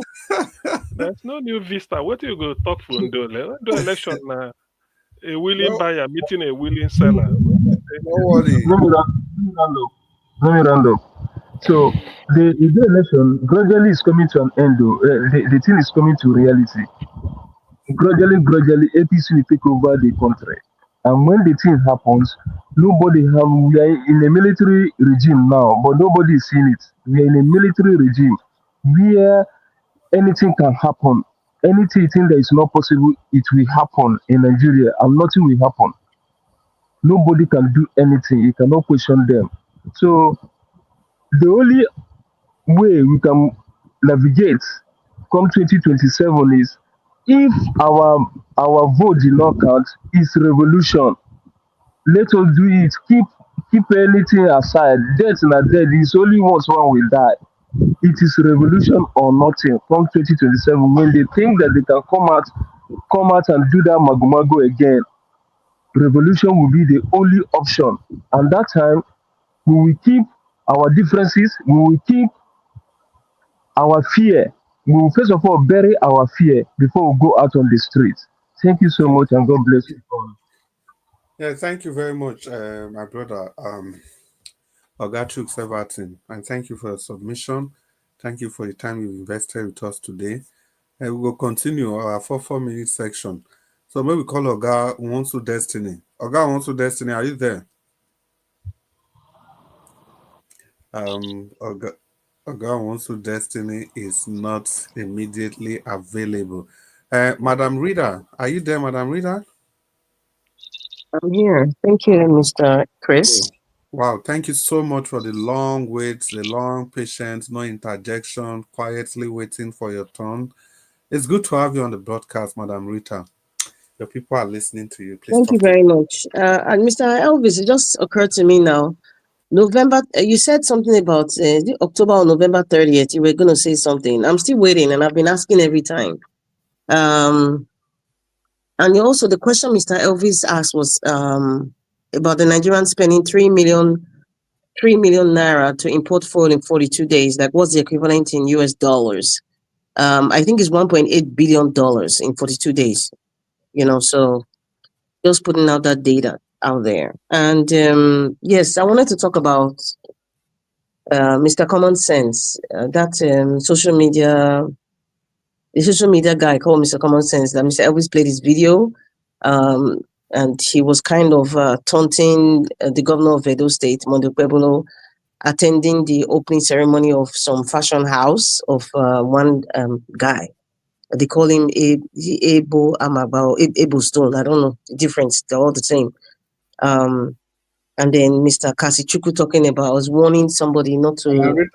There's no new vista. What you go talk for Ondo? Ondo election a willing buyer meeting a willing seller. No worry. Let me round up. So the election gradually is coming to an end. The thing is coming to reality. Gradually, APC will take over the country. And when the thing happens, we are in a military regime now, but nobody is seeing it. We are in a military regime where anything can happen. Anything that is not possible, it will happen in Nigeria, and nothing will happen. Nobody can do anything. You cannot question them. So the only way we can navigate come 2027 is if our vote did not count, is revolution. Let us do it. Keep anything aside. Death na death. It's only once one will die. It is revolution or nothing from 2027 when they think that they can come out and do that magomago again. Revolution will be the only option. And that time we will keep our differences, we will keep our fear. We will first of all bury our fear before we go out on the streets. Thank you so much and God bless you all. Yeah, thank you very much, my brother Ogachuk Sevatin, and thank you for your submission. Thank you for the time you've invested with us today. And we will continue our 4-minute section. So maybe we call Oga Wonsu Destiny. Oga Wonsu Destiny, are you there? Oga Wonsu Destiny is not immediately available. Madam Rita, are you there, Madam Rita? I'm here. Thank you, Mr. Chris. Oh, wow, thank you so much for the long wait, the long patience, no interjection, quietly waiting for your turn. It's good to have you on the broadcast, Madam Rita. Your people are listening to you. Please Thank you very much. And Mr. Elvis, it just occurred to me now November, you said something about October or November 30th. You were going to say something. I'm still waiting, and I've been asking every time. And also, the question Mr. Elvis asked was about the Nigerians spending 3 million naira to import fuel in 42 days. Like, what's the equivalent in US dollars? I think it's $1.8 billion in 42 days. So just putting out that data out there. And yes, I wanted to talk about Mr. Common Sense, the social media guy called Mr. Common Sense, that Mr. Elvis played his video, and he was kind of taunting the governor of Edo State, Okpebholo, attending the opening ceremony of some fashion house of one guy. They call him Ebo Amaba, Ebo Stone. I don't know the difference. They're all the same. And then Mr. Kasichuku talking about, I was warning somebody not to.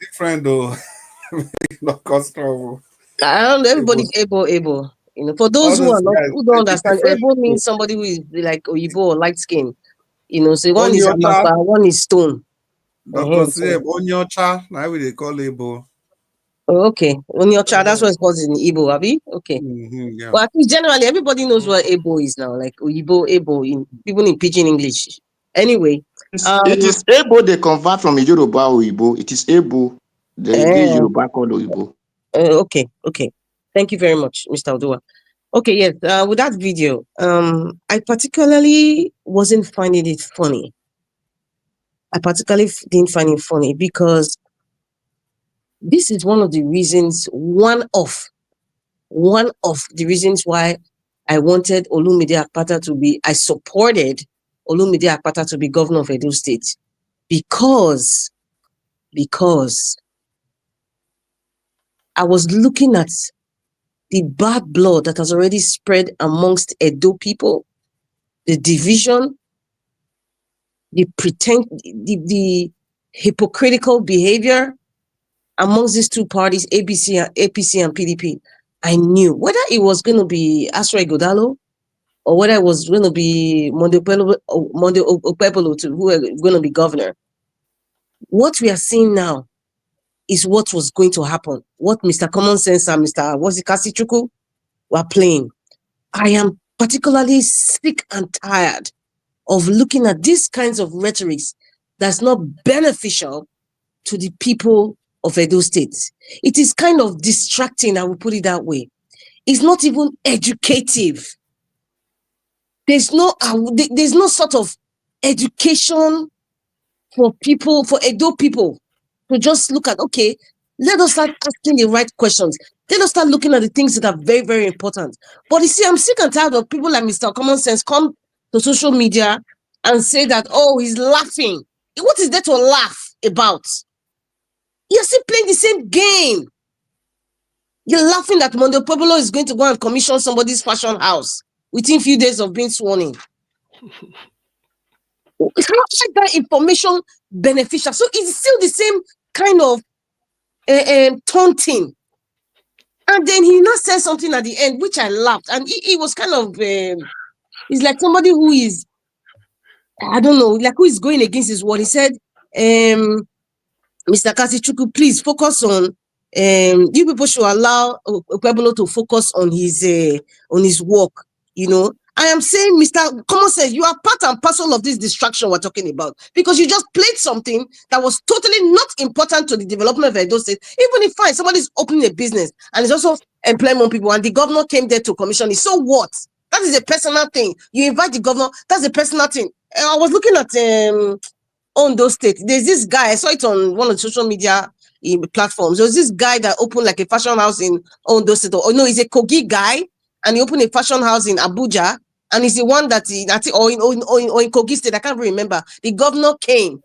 Different though. Not cause trouble. I don't know. Everybody's able. For those who don't understand, able means somebody who is like Oyibo or light skin. So one is Amapa, one is Stone. Dr. Onyocha, now we they call Ebo. Oh, okay. Onyocha, that's what it's called in Igbo, Abi? Okay. Yeah. Well, I think generally everybody knows what Ebo is now, like Oyibo, Ebo, people in Pidgin English. Anyway. It is Ebo they convert from Yoruba or Igbo. It is Ebo. They Yoruba called Oyibo. Okay. Thank you very much, Mr. Odua. Okay, yes. With that video, I particularly wasn't finding it funny. I particularly didn't find it funny because this is one of the reasons, one of the reasons why I wanted Olumide Akpata to be, I supported Olumide Akpata to be governor of Edo State because I was looking at the bad blood that has already spread amongst Edo people, the division, the hypocritical behavior amongst these two parties, APC and PDP. I knew whether it was going to be Asra Godalo or whether it was going to be Monday Okpebholo who are going to be governor. What we are seeing now is what was going to happen. What Mr. Common Sense and Mr. Kasichuku were playing. I am particularly sick and tired of looking at these kinds of rhetorics that's not beneficial to the people of Edo State. It is kind of distracting, I will put it that way. It's not even educative. There's no sort of education for people, for Edo people, to just look at, okay, let us start asking the right questions. Let us start looking at the things that are very, very important. But you see, I'm sick and tired of people like Mr. Common Sense come to social media and say that, oh, he's laughing. What is there to laugh about? You're still playing the same game. You're laughing that Monday Okpebholo is going to go and commission somebody's fashion house within a few days of being sworn in. How is that information beneficial? So it's still the same kind of taunting. And then he not said something at the end, which I laughed. And he was kind of, he's like somebody who is, I don't know, like who is going against his word. He said, Mr. Kasichuku, please focus on, you people should allow Okpebholo to focus on his work, I am saying, Mr. Common Sense, you are part and parcel of this distraction we're talking about, because you just played something that was totally not important to the development of Edo State. Even if somebody's opening a business and is also employing more people, and the governor came there to commission it, so what? That is a personal thing. You invite the governor, that's a personal thing. I was looking at Ondo State. There's this guy, I saw it on one of the social media platforms. There was this guy that opened like a fashion house in Ondo State. Oh no, he's a Kogi guy, and he opened a fashion house in Abuja. And he's the one that in Kogi State, I can't remember. The governor came.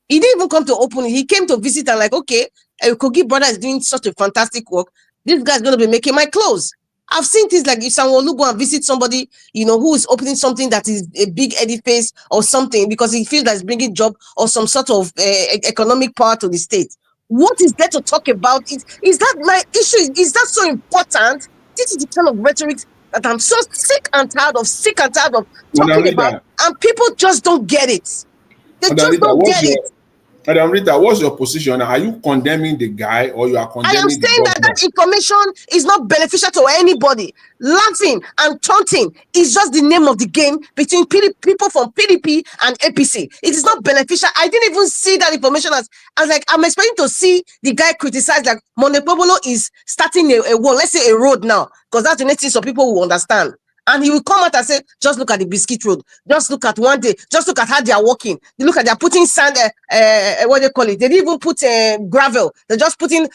He didn't even come to open it. He came to visit and like, okay, a Kogi brother is doing such a fantastic work. This guy's going to be making my clothes. I've seen things like if someone will go and visit somebody, who is opening something that is a big edifice or something because he feels that it's bringing job or some sort of economic power to the state. What is there to talk about? Is that my issue? Is that so important? This is the kind of rhetoric that I'm so sick and tired of talking about, and people just don't get it. They just don't get it. Madam Rita, what's your position? Are you condemning the guy or you are condemning I am saying that information is not beneficial to anybody. Laughing and taunting is just the name of the game between people from PDP and APC. It is not beneficial. I didn't even see that information as like, I'm expecting to see the guy criticize like Okpebholo is starting a wall, let's say a road now, because that's the next thing some people will understand. And he will come out and say, just look at the Biscuit Road. Just look at one day. Just look at how they are walking. They look at they're putting sand, what they call it. They didn't even put gravel. They're just putting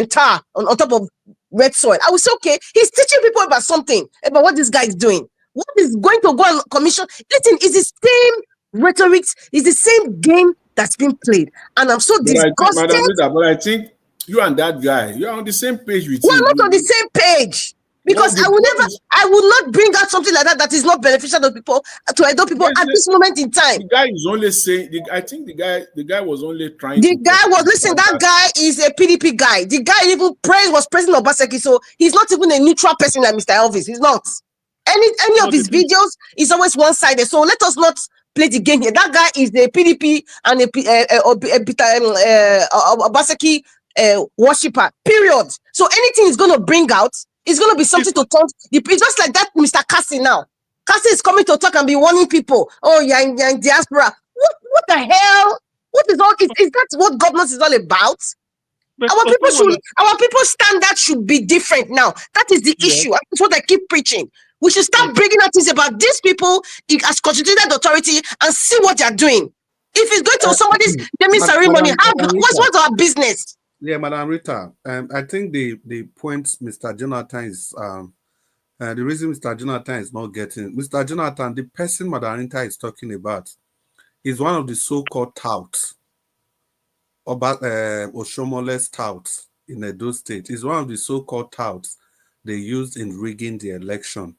tar on top of red soil. I will say, okay, he's teaching people about something, about what this guy is doing. What is going to go on commission? Listen, it's the same rhetoric. It's the same game that's been played. And I'm so disgusted. Madam Rita, but I think you and that guy, you're on the same page with him. We're not on the same page. Because I will not bring out something like that is not beneficial to people, to Edo people at this moment in time. The guy is only saying, I think the guy was only trying that guy is a PDP guy. The guy even was President Obasanjo, so he's not even a neutral person like Mr. Elvis. He's not. Any of his videos is always one-sided. So let us not play the game here. That guy is the PDP and Obasanjo worshipper, period. So anything is going to bring out, it's going to be something to talk. It's just like that Mr. Cassie now. Cassie is coming to talk and be warning people. Oh, you're in diaspora. What the hell? What is all? Is that what governance is all about? Our people's standard should be different now. That is the issue. That's what I keep preaching. We should start bringing out things about these people as constituted authority and see what they're doing. If it's going to somebody's naming ceremony, what's our business? Yeah, Madam Rita, I think the point Mr. Jonathan is, the reason Mr. Jonathan is not getting, Mr. Jonathan, the person Madam Rita is talking about is one of the so-called touts, Oshomole's touts in Edo State. Is one of the so-called touts they used in rigging the election.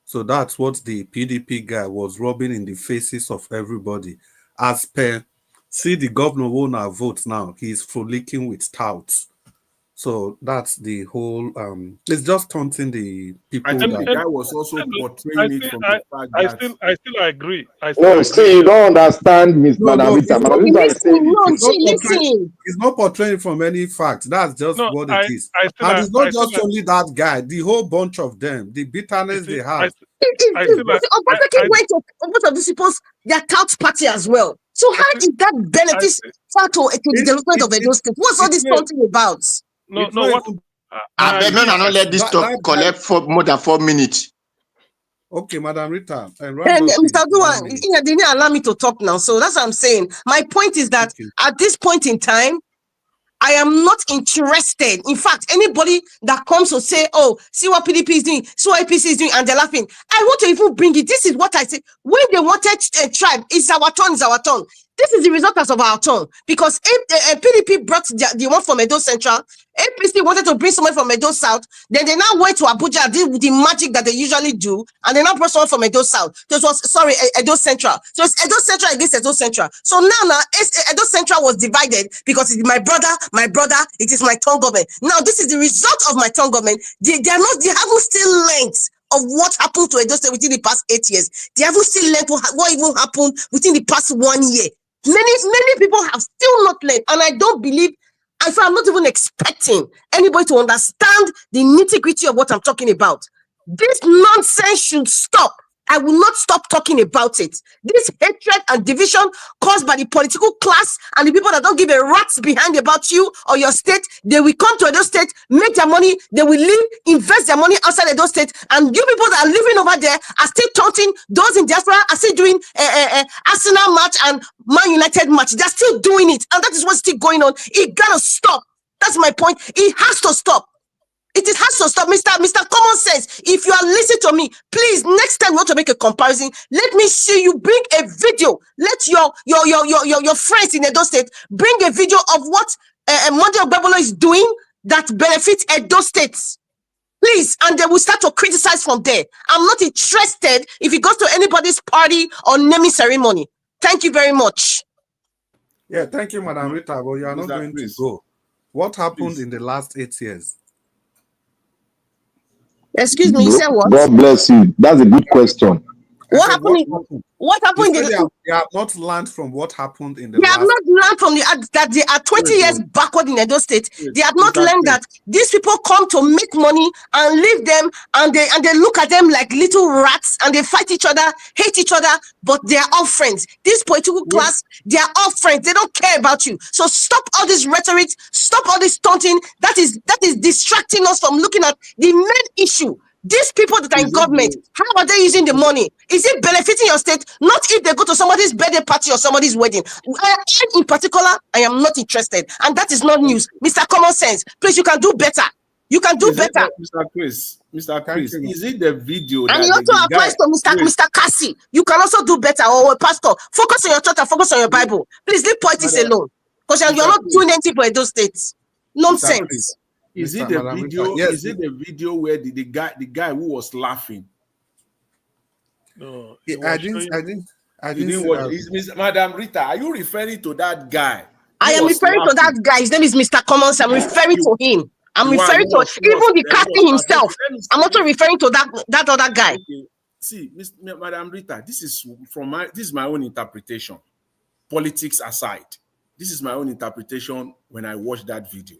So that's what the PDP guy was rubbing in the faces of everybody. As per, see the governor won our votes now. He's frolicking with touts. So that's the whole, it's just taunting the people. I think the guy was also portraying it from the fact that... I still agree. See, you don't understand Miss Madam Rita. He's not portraying from any fact. That's just what it is. And it's not just only that guy, the whole bunch of them, the bitterness they have. Obasanjo went to most of these people's their couch party as well. So how did that benefit to the development of Edo State? What's all this talking about? No, let this talk collect for more than 4 minutes. Okay, Madam Rita. Mr. Duan, they didn't allow me to talk now. So that's what I'm saying. My point is that at this point in time, I am not interested. In fact, anybody that comes to say, oh, see what PDP is doing, see what APC is doing, and they're laughing, I want to even bring it. This is what I say. When they wanted a tribe, it's our turn, it's our turn. This is the result of our turn. Because PDP brought the one from Edo Central, APC wanted to bring someone from Edo South, then they now went to Abuja, did the magic that they usually do, and they now brought someone from Edo South. So it was, Edo Central. So it's Edo Central against Edo Central. So now Edo Central was divided because it's my brother, it is my town government. Now this is the result of my town government. They haven't still learned of what happened to Edo State within the past 8 years. They haven't still learned what even happened within the past 1 year. Many people have still not learned, and I don't believe, and so I'm not even expecting anybody to understand the nitty-gritty of what I'm talking about. This nonsense should stop. I will not stop talking about it. This hatred and division caused by the political class and the people that don't give a rat's behind about you or your state, they will come to Edo State, make their money, they will leave, invest their money outside Edo State, and you people that are living over there are still taunting those in diaspora, are still doing Arsenal match and Man United match. They're still doing it, and that is what's still going on. It gotta stop. That's my point. It has to stop. It has to stop, Mr. Common Sense. If you are listening to me, please, next time you want to make a comparison, let me see you bring a video. Let your friends in Edo State bring a video of what Monday Okpebholo is doing that benefits Edo State. Please, and they will start to criticize from there. I'm not interested if it goes to anybody's party or naming ceremony. Thank you very much. Yeah, thank you, Madam Rita, but you are not going to go. What happened in the last 8 years? Excuse me, you said what? God bless you. That's a good question. What happened? What happened? They have not learned from what happened in the They have not learned from that they are 20 years backward in Edo State. They have not learned that these people come to make money and leave them, and they look at them like little rats, and they fight each other, hate each other, but they are all friends. This political class, they are all friends. They don't care about you. So stop all this rhetoric, stop all this taunting. That is distracting us from looking at the main issue. These people that are in government, how are they using the money? Is it benefiting your state? Not if they go to somebody's birthday party or somebody's wedding. In particular, I am not interested. And that is not news. Mr. Common Sense, please, you can do better. You can do better. Mr. Chris, is it the video? And it also applies to Mr. Cassie. You can also do better. Or Pastor, focus on your church and focus on your Bible. Please leave politics alone. Because you're not doing anything for those states. Nonsense. Is it the video? Yes. Is it the video where the guy who was laughing? No, I didn't watch. Madam Rita, are you referring to that guy? I am referring to that guy. His name is Mr. Commons. I'm referring to him. I'm referring to even the casting himself. I'm also referring to that other guy. Okay. See, Madam Rita, this is my own interpretation. Politics aside, this is my own interpretation when I watched that video.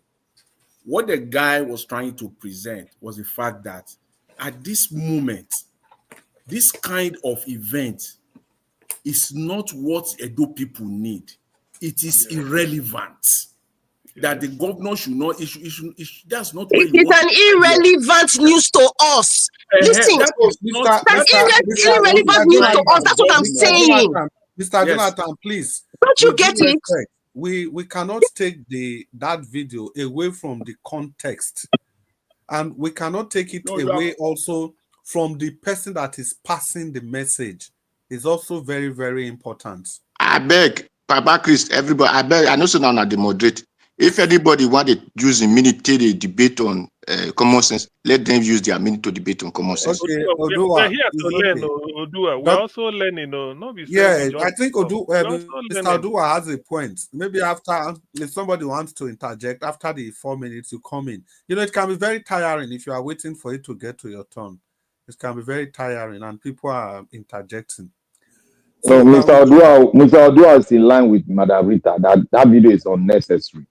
What the guy was trying to present was the fact that at this moment, this kind of event is not what Edo people need. It is irrelevant. That the governor should not issue. That's not. It is an irrelevant news to us. Listen, that's irrelevant news to us. That's what I'm saying. Mr. Jonathan, please. Don't you get it? We cannot take that video away from the context, and we cannot take it away also from the person that is passing the message. Is also very, very important. I beg, Papa Chris, everybody, I beg, I know so now they moderate. If anybody want to use a minute to debate on common sense, let them use their minute to debate on common sense. Okay, we're here to learn, Odua. We're also learning, not be I think Mr. Odua has a point. Maybe after, if somebody wants to interject, after the 4 minutes you come in. It can be very tiring if you are waiting for it to get to your turn. It can be very tiring and people are interjecting. So Mr. Odua is in line with Madam Rita. That video is unnecessary.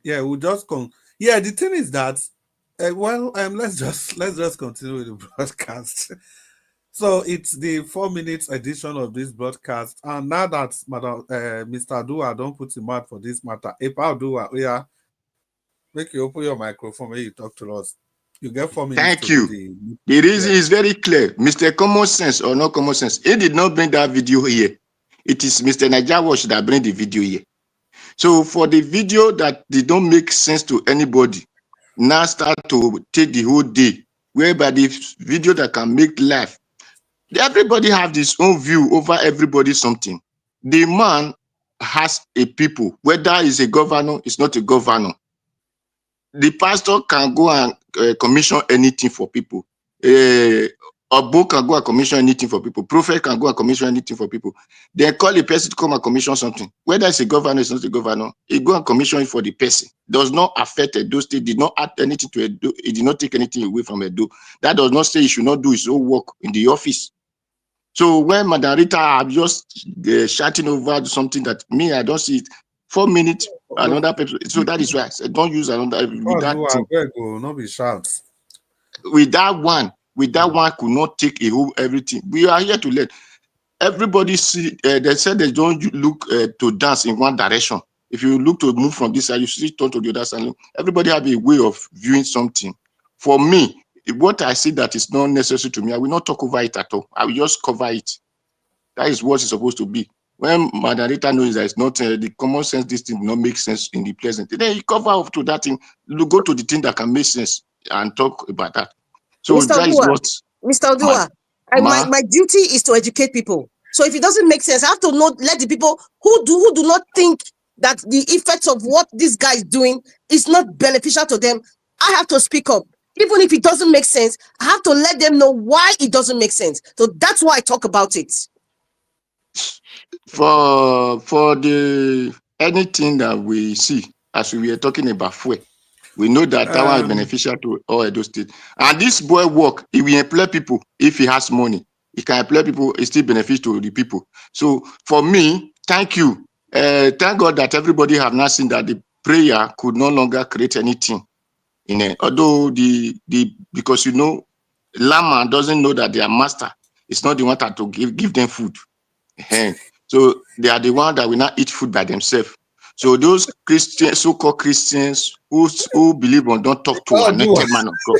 Yeah, we'll just the thing is that, let's just continue with the broadcast. So it's the 4 minutes edition of this broadcast, and now that Mr. Odua don't put him out for this matter, Odua, make you open your microphone when you talk to us. You get 4 minutes. Thank you. The reason is very clear. Mr. Common Sense or no common sense, he did not bring that video here. It is Mr. Nigeria Watch that bring the video here. So for the video that they don't make sense to anybody, now start to take the whole day, whereby the video that can make life, everybody have this own view over everybody something. The man has a people, whether he's a governor, it's not a governor. The pastor can go and commission anything for people. A book can go and commission anything for people. Prophet can go and commission anything for people. They call a person to come and commission something. Whether it's a governor, it's not a governor. He go and commission it for the person. Does not affect Edo State. Did not add anything to Edo. It did not take anything away from Edo. That does not say he should not do his own work in the office. So when Madam Rita are just shouting over something that me, I don't see it. 4 minutes, another person. So that is why I said don't use another with that thing. Not be shouts. With that one could not take a whole everything. We are here to let everybody see. They said they don't look to dance in one direction. If you look to move from this side, you see turn to the other side. Everybody have a way of viewing something. For me, what I see that is not necessary to me, I will not talk over it at all. I will just cover it. That is what it's supposed to be. When Madam Rita knows that it's not the common sense, this thing not make sense in the present, then you cover up to that thing. You go to the thing that can make sense and talk about that. So Mr. that is what Mr. Odua, my duty is to educate people. So if it doesn't make sense, I have to let the people who do not think that the effects of what this guy is doing is not beneficial to them. I have to speak up. Even if it doesn't make sense, I have to let them know why it doesn't make sense. So that's why I talk about it. For the anything that we see, as we were talking about fuel, we know that that one is beneficial to all Edo State. And this boy work, he will employ people if he has money. it can employ people, it still benefits to the people. So for me, thank you. Thank God that everybody have now seen that the prayer could no longer create anything. Although because llama doesn't know that their master is not the one that to give them food. So they are the one that will not eat food by themselves. So those Christians, so-called Christians who believe on don't talk to anointed man of God.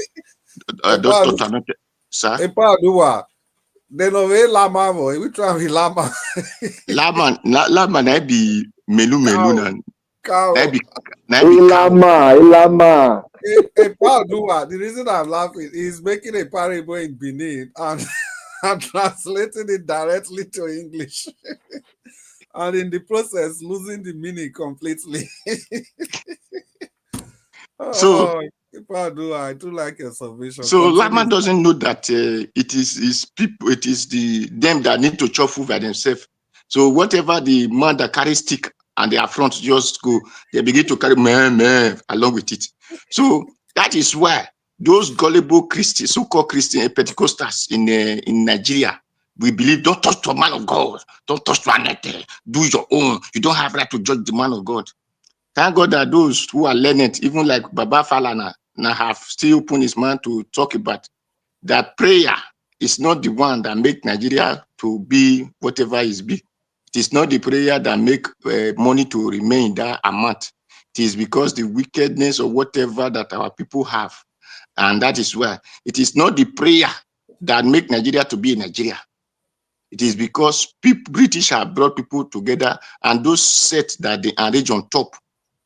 Don't talk to anointed, sir. They know lama boy. We try with lama. Lama na be melu Cow. Ilama. The reason I'm laughing is making a parable in Benin and translating it directly to English. And in the process, losing the meaning completely. I do like your submission. So Lama doesn't know that it is people, it is them that need to chop food by themselves. So whatever the man that carries stick and they are front just go, they begin to carry meh along with it. So that is why those gullible Christians, so-called Christian Pentecostals in Nigeria, we believe don't touch the man of God, don't touch the do your own. You don't have right to judge the man of God. Thank God that those who are learned, even like Baba Falana, now have still opened his mind to talk about that prayer is not the one that make Nigeria to be whatever is be. It is not the prayer that make money to remain that amount. It is because the wickedness or whatever that our people have. And that is why it is not the prayer that make Nigeria to be in Nigeria. It is because British have brought people together and those sets that they arrange on top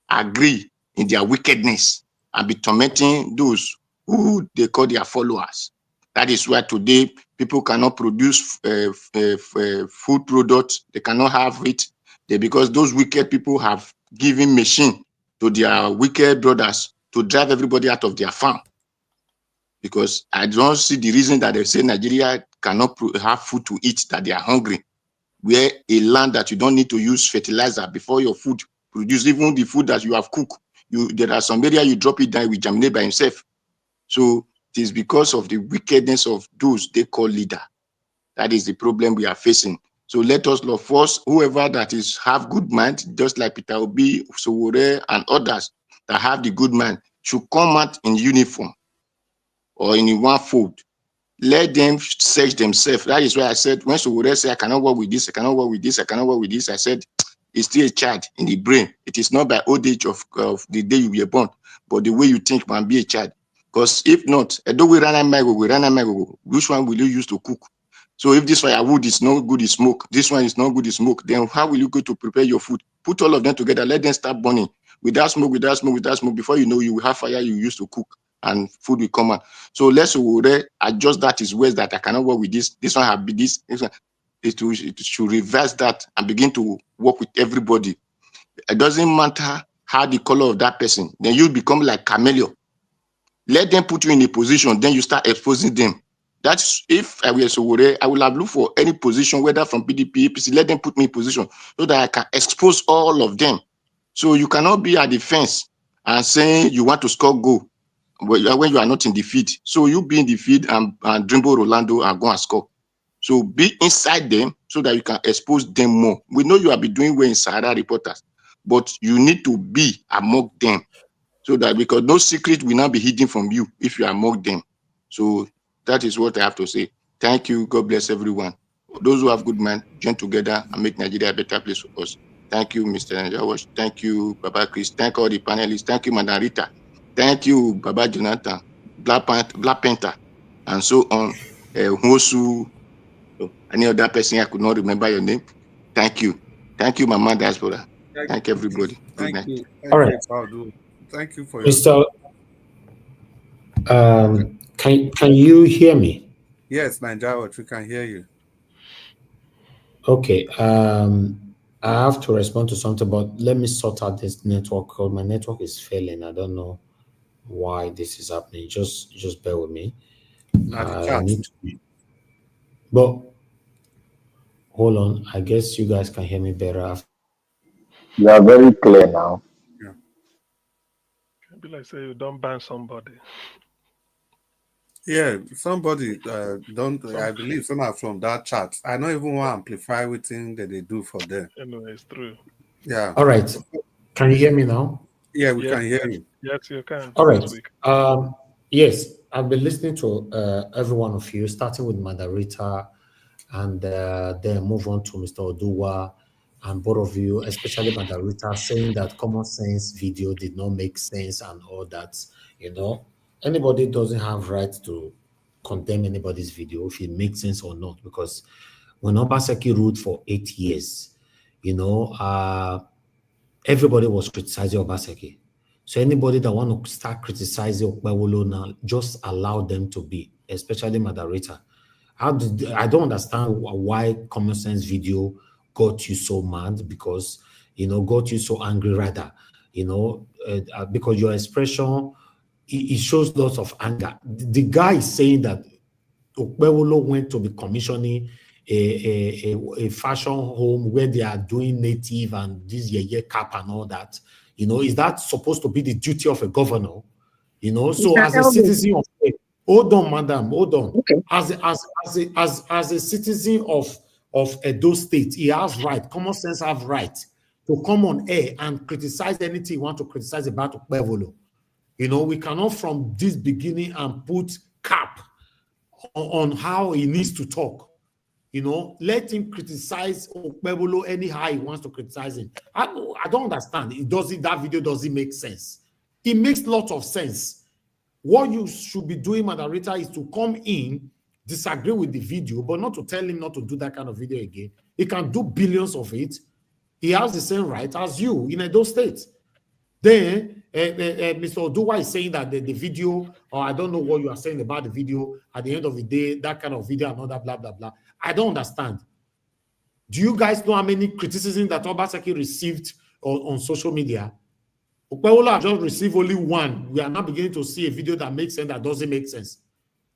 agree in their wickedness and be tormenting those who they call their followers. That is why today people cannot produce food products. They cannot have it. Because those wicked people have given machine to their wicked brothers to drive everybody out of their farm. Because I don't see the reason that they say Nigeria cannot have food to eat, that they are hungry. Where a land that you don't need to use fertilizer before your food produce, even the food that you have cooked, there are some area you drop it down, it will germinate by himself. So it is because of the wickedness of those they call leader. That is the problem we are facing. So let us love first, whoever that is have good mind, just like Peter Obi, Sowore, and others that have the good mind, should come out in uniform or in one fold. Let them search themselves. That is why I said, when Sowore say, I cannot work with this, I cannot work with this, I cannot work with this, I said, it's still a child in the brain. It is not by old age of the day you were born, but the way you think can be a child. Because if not, which one will you use to cook? So if this firewood is not good, is smoke, this one is not good, is smoke, then how will you go to prepare your food? Put all of them together, let them start burning. Without smoke, before you know, you will have fire you used to cook and food will come out. So let's adjust that is ways that I cannot work with this. This one have been this one. It should reverse that and begin to work with everybody. It doesn't matter how the color of that person, then you become like chameleon. Let them put you in a position, then you start exposing them. That's if I were Sowore, I will have looked for any position, whether from PDP, APC, let them put me in position so that I can expose all of them. So you cannot be at the fence and saying you want to score goal when you are not in the field. So you be in the field and dribble Rolando and go and score. So be inside them so that you can expose them more. We know you have been doing well in Sahara Reporters, but you need to be among them so that because no secret will not be hidden from you if you are among them. So that is what I have to say. Thank you. God bless everyone. Those who have good mind, join together and make Nigeria a better place for us. Thank you, Mr. Najawash. Thank you, Baba Chris. Thank all the panelists. Thank you, Madam Rita. Thank you, Baba Jonathan, Black Panther, and so on. Hosu, any other person I could not remember your name. Thank you. Thank you, Mama Diaspora. Thank everybody. Good night. All right. Thank you for your Mr. Can you hear me? Yes, Nigeria, we can hear you. Okay. I have to respond to something, but let me sort out this network because my network is failing. I don't know why this is happening. Just bear with me. I need to. But hold on. I guess you guys can hear me better. You are very clear now. Be like say you don't ban somebody. Yeah, somebody don't. I believe some are from that chat. I don't even want to amplify everything that they do for them. Anyway, it's true. Yeah. All right. Can you hear me now? Yeah, we Yes, can hear you. yes, you can. All right. Speak. Yes, I've been listening to every one of you, starting with Madarita, and then move on to Mr. Oduwa, and both of you, especially Madarita, saying that common sense video did not make sense and all that. You know, anybody doesn't have right to condemn anybody's video if it makes sense or not, because when Obaseki ruled for 8 years, you know, everybody was criticizing Obaseki. So anybody that want to start criticizing Okpebholo now, just allow them to be, especially Madarita. I don't understand why common sense video got you so mad, because, you know, got you so angry rather, you know, because your expression, it shows lots of anger. The guy is saying that Okpebholo went to be commissioning a fashion home where they are doing native and this yeye cap and all that. You know, is that supposed to be the duty of a governor? You know, so as a citizen of, hold on, madam, hold on. Okay. As a citizen of Edo State, he has right, common sense have right to come on air and criticize anything you want to criticize about Okpebholo. You know, we cannot from this beginning and put cap on how he needs to talk. You know, let him criticize Okpebholo anyhow he wants to criticize him. I don't understand. That video doesn't make sense. It makes lots of sense. What you should be doing, Madarita, is to come in, disagree with the video, but not to tell him not to do that kind of video again. He can do billions of it. He has the same right as you in Edo State. Then Mr. Oduwa is saying that the video, or I don't know what you are saying about the video, at the end of the day, that kind of video and all that, blah, blah, blah. I don't understand. Do you guys know how many criticisms that Obaseki received on social media? Okpebholo just received only one. We are now beginning to see a video that makes sense, that doesn't make sense.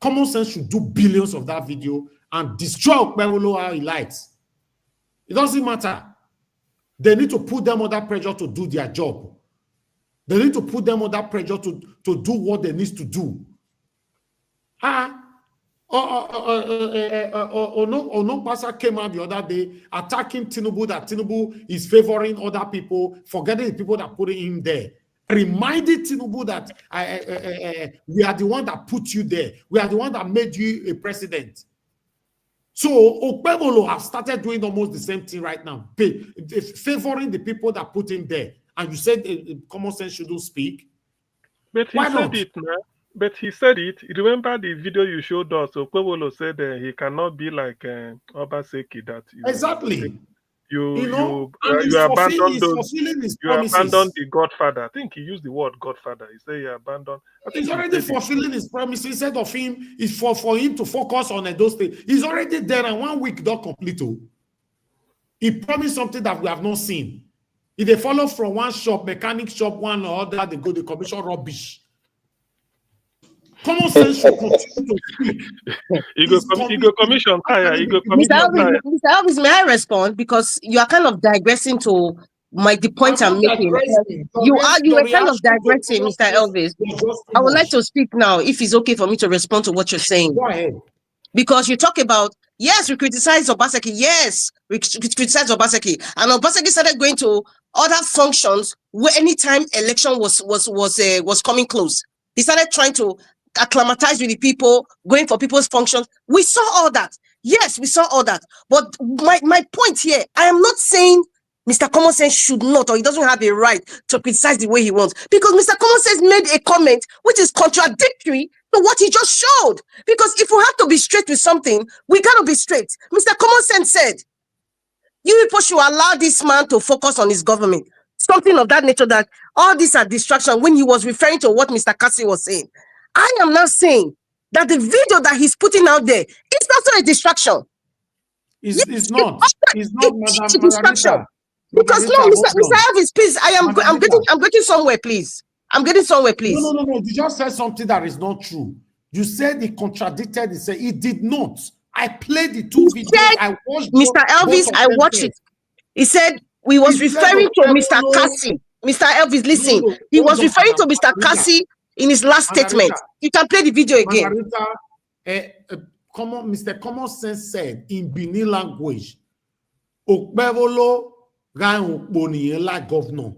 Common sense should do billions of that video and destroy Okpebholo how he likes. It doesn't matter. They need to put them under pressure to do their job. They need to put them under pressure to do what they need to do. Onopasa came out the other day attacking Tinubu, that Tinubu is favoring other people, forgetting the people that put him there. Reminded Tinubu that we are the one that put you there. We are the one that made you a president. So Okpebholo has started doing almost the same thing right now, favoring the people that put him there. And you said common sense shouldn't speak. But he said it, man. But he said it. Remember the video you showed us? Okpebholo said he cannot be like Obaseki. That exactly. You abandoned the Godfather. I think he used the word Godfather. He said he abandoned. He's already fulfilling his promise. Instead of him, is for him to focus on Edo State. He's already there, and 1 week don't complete. He promised something that we have not seen. If they follow from one shop, mechanic shop, one or other, they go to commission rubbish. Common sense should continue to speak. You go commission higher. Mr. Elvis, may I respond? Because you are kind of digressing to the point I'm making. You are kind of digressing, Mr. Elvis. I would like to speak now, if it's okay for me to respond to what you're saying. Go ahead. Because you talk about, yes, we criticize Obaseki. Yes, we criticize Obaseki. And Obaseki started going to other functions where anytime election was coming close. He started trying to acclimatize with the people, going for people's functions. We saw all that. Yes, we saw all that. But my point here, I am not saying Mr. Common Sense should not, or he doesn't have a right to criticize the way he wants. Because Mr. Common Sense made a comment which is contradictory to what he just showed. Because if we have to be straight with something, we gotta be straight. Mr. Common Sense said, you people should allow this man to focus on his government. Something of that nature, that all these are distractions, when he was referring to what Mr. Kasi was saying. I am not saying that the video that he's putting out there is also a distraction. It's not. It's not, Madam Margarita. Because no, Mr. Elvis, please, I'm getting somewhere, please. I'm getting somewhere, please. No. You just said something that is not true. You said he contradicted. He said he did not. I played the two videos. I watched Mr. Elvis, I watched it. He said we was referring to Mr. Kasi. Mr. Elvis, listen. He was referring to Mr. Kasi in his last statement. You can play the video again. Margarita, Mr. Common Sense said in Benin language, Okpebholo like governor.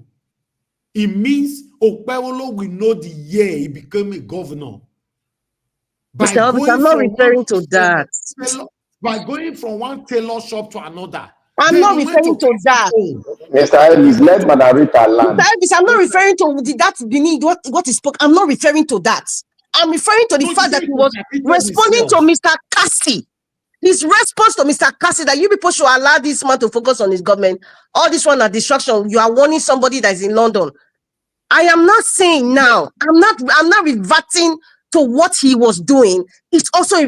It means Okpebholo will know the year he became a governor. Mr. Elvis, I'm not referring to that. By going from one tailor shop to another. I'm not referring to that. Mr. Elvis, let Margarita land. Mr. Elvis, I'm not referring to that Benin, what he spoke. I'm not referring to that. I'm referring to the fact that he was responding to Mr. Cassie. His response to Mr. Cassie that you people should allow this man to focus on his government. All this one are distraction. You are warning somebody that is in London. I am not saying now. I'm not reverting to what he was doing. It's also a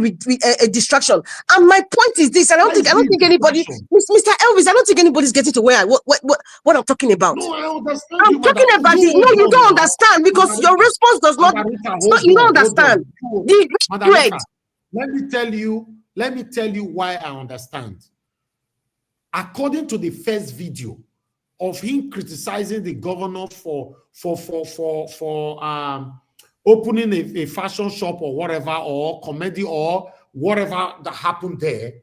distraction. And my point is this: I don't think anybody, Mr. Elvis, I don't think anybody's getting to what I'm talking about. No, I understand. I'm talking about the. No, you don't understand because your response does not. You don't understand. Let me tell you why I understand. According to the first video of him criticizing the governor for opening a fashion shop or whatever, or comedy or whatever that happened there,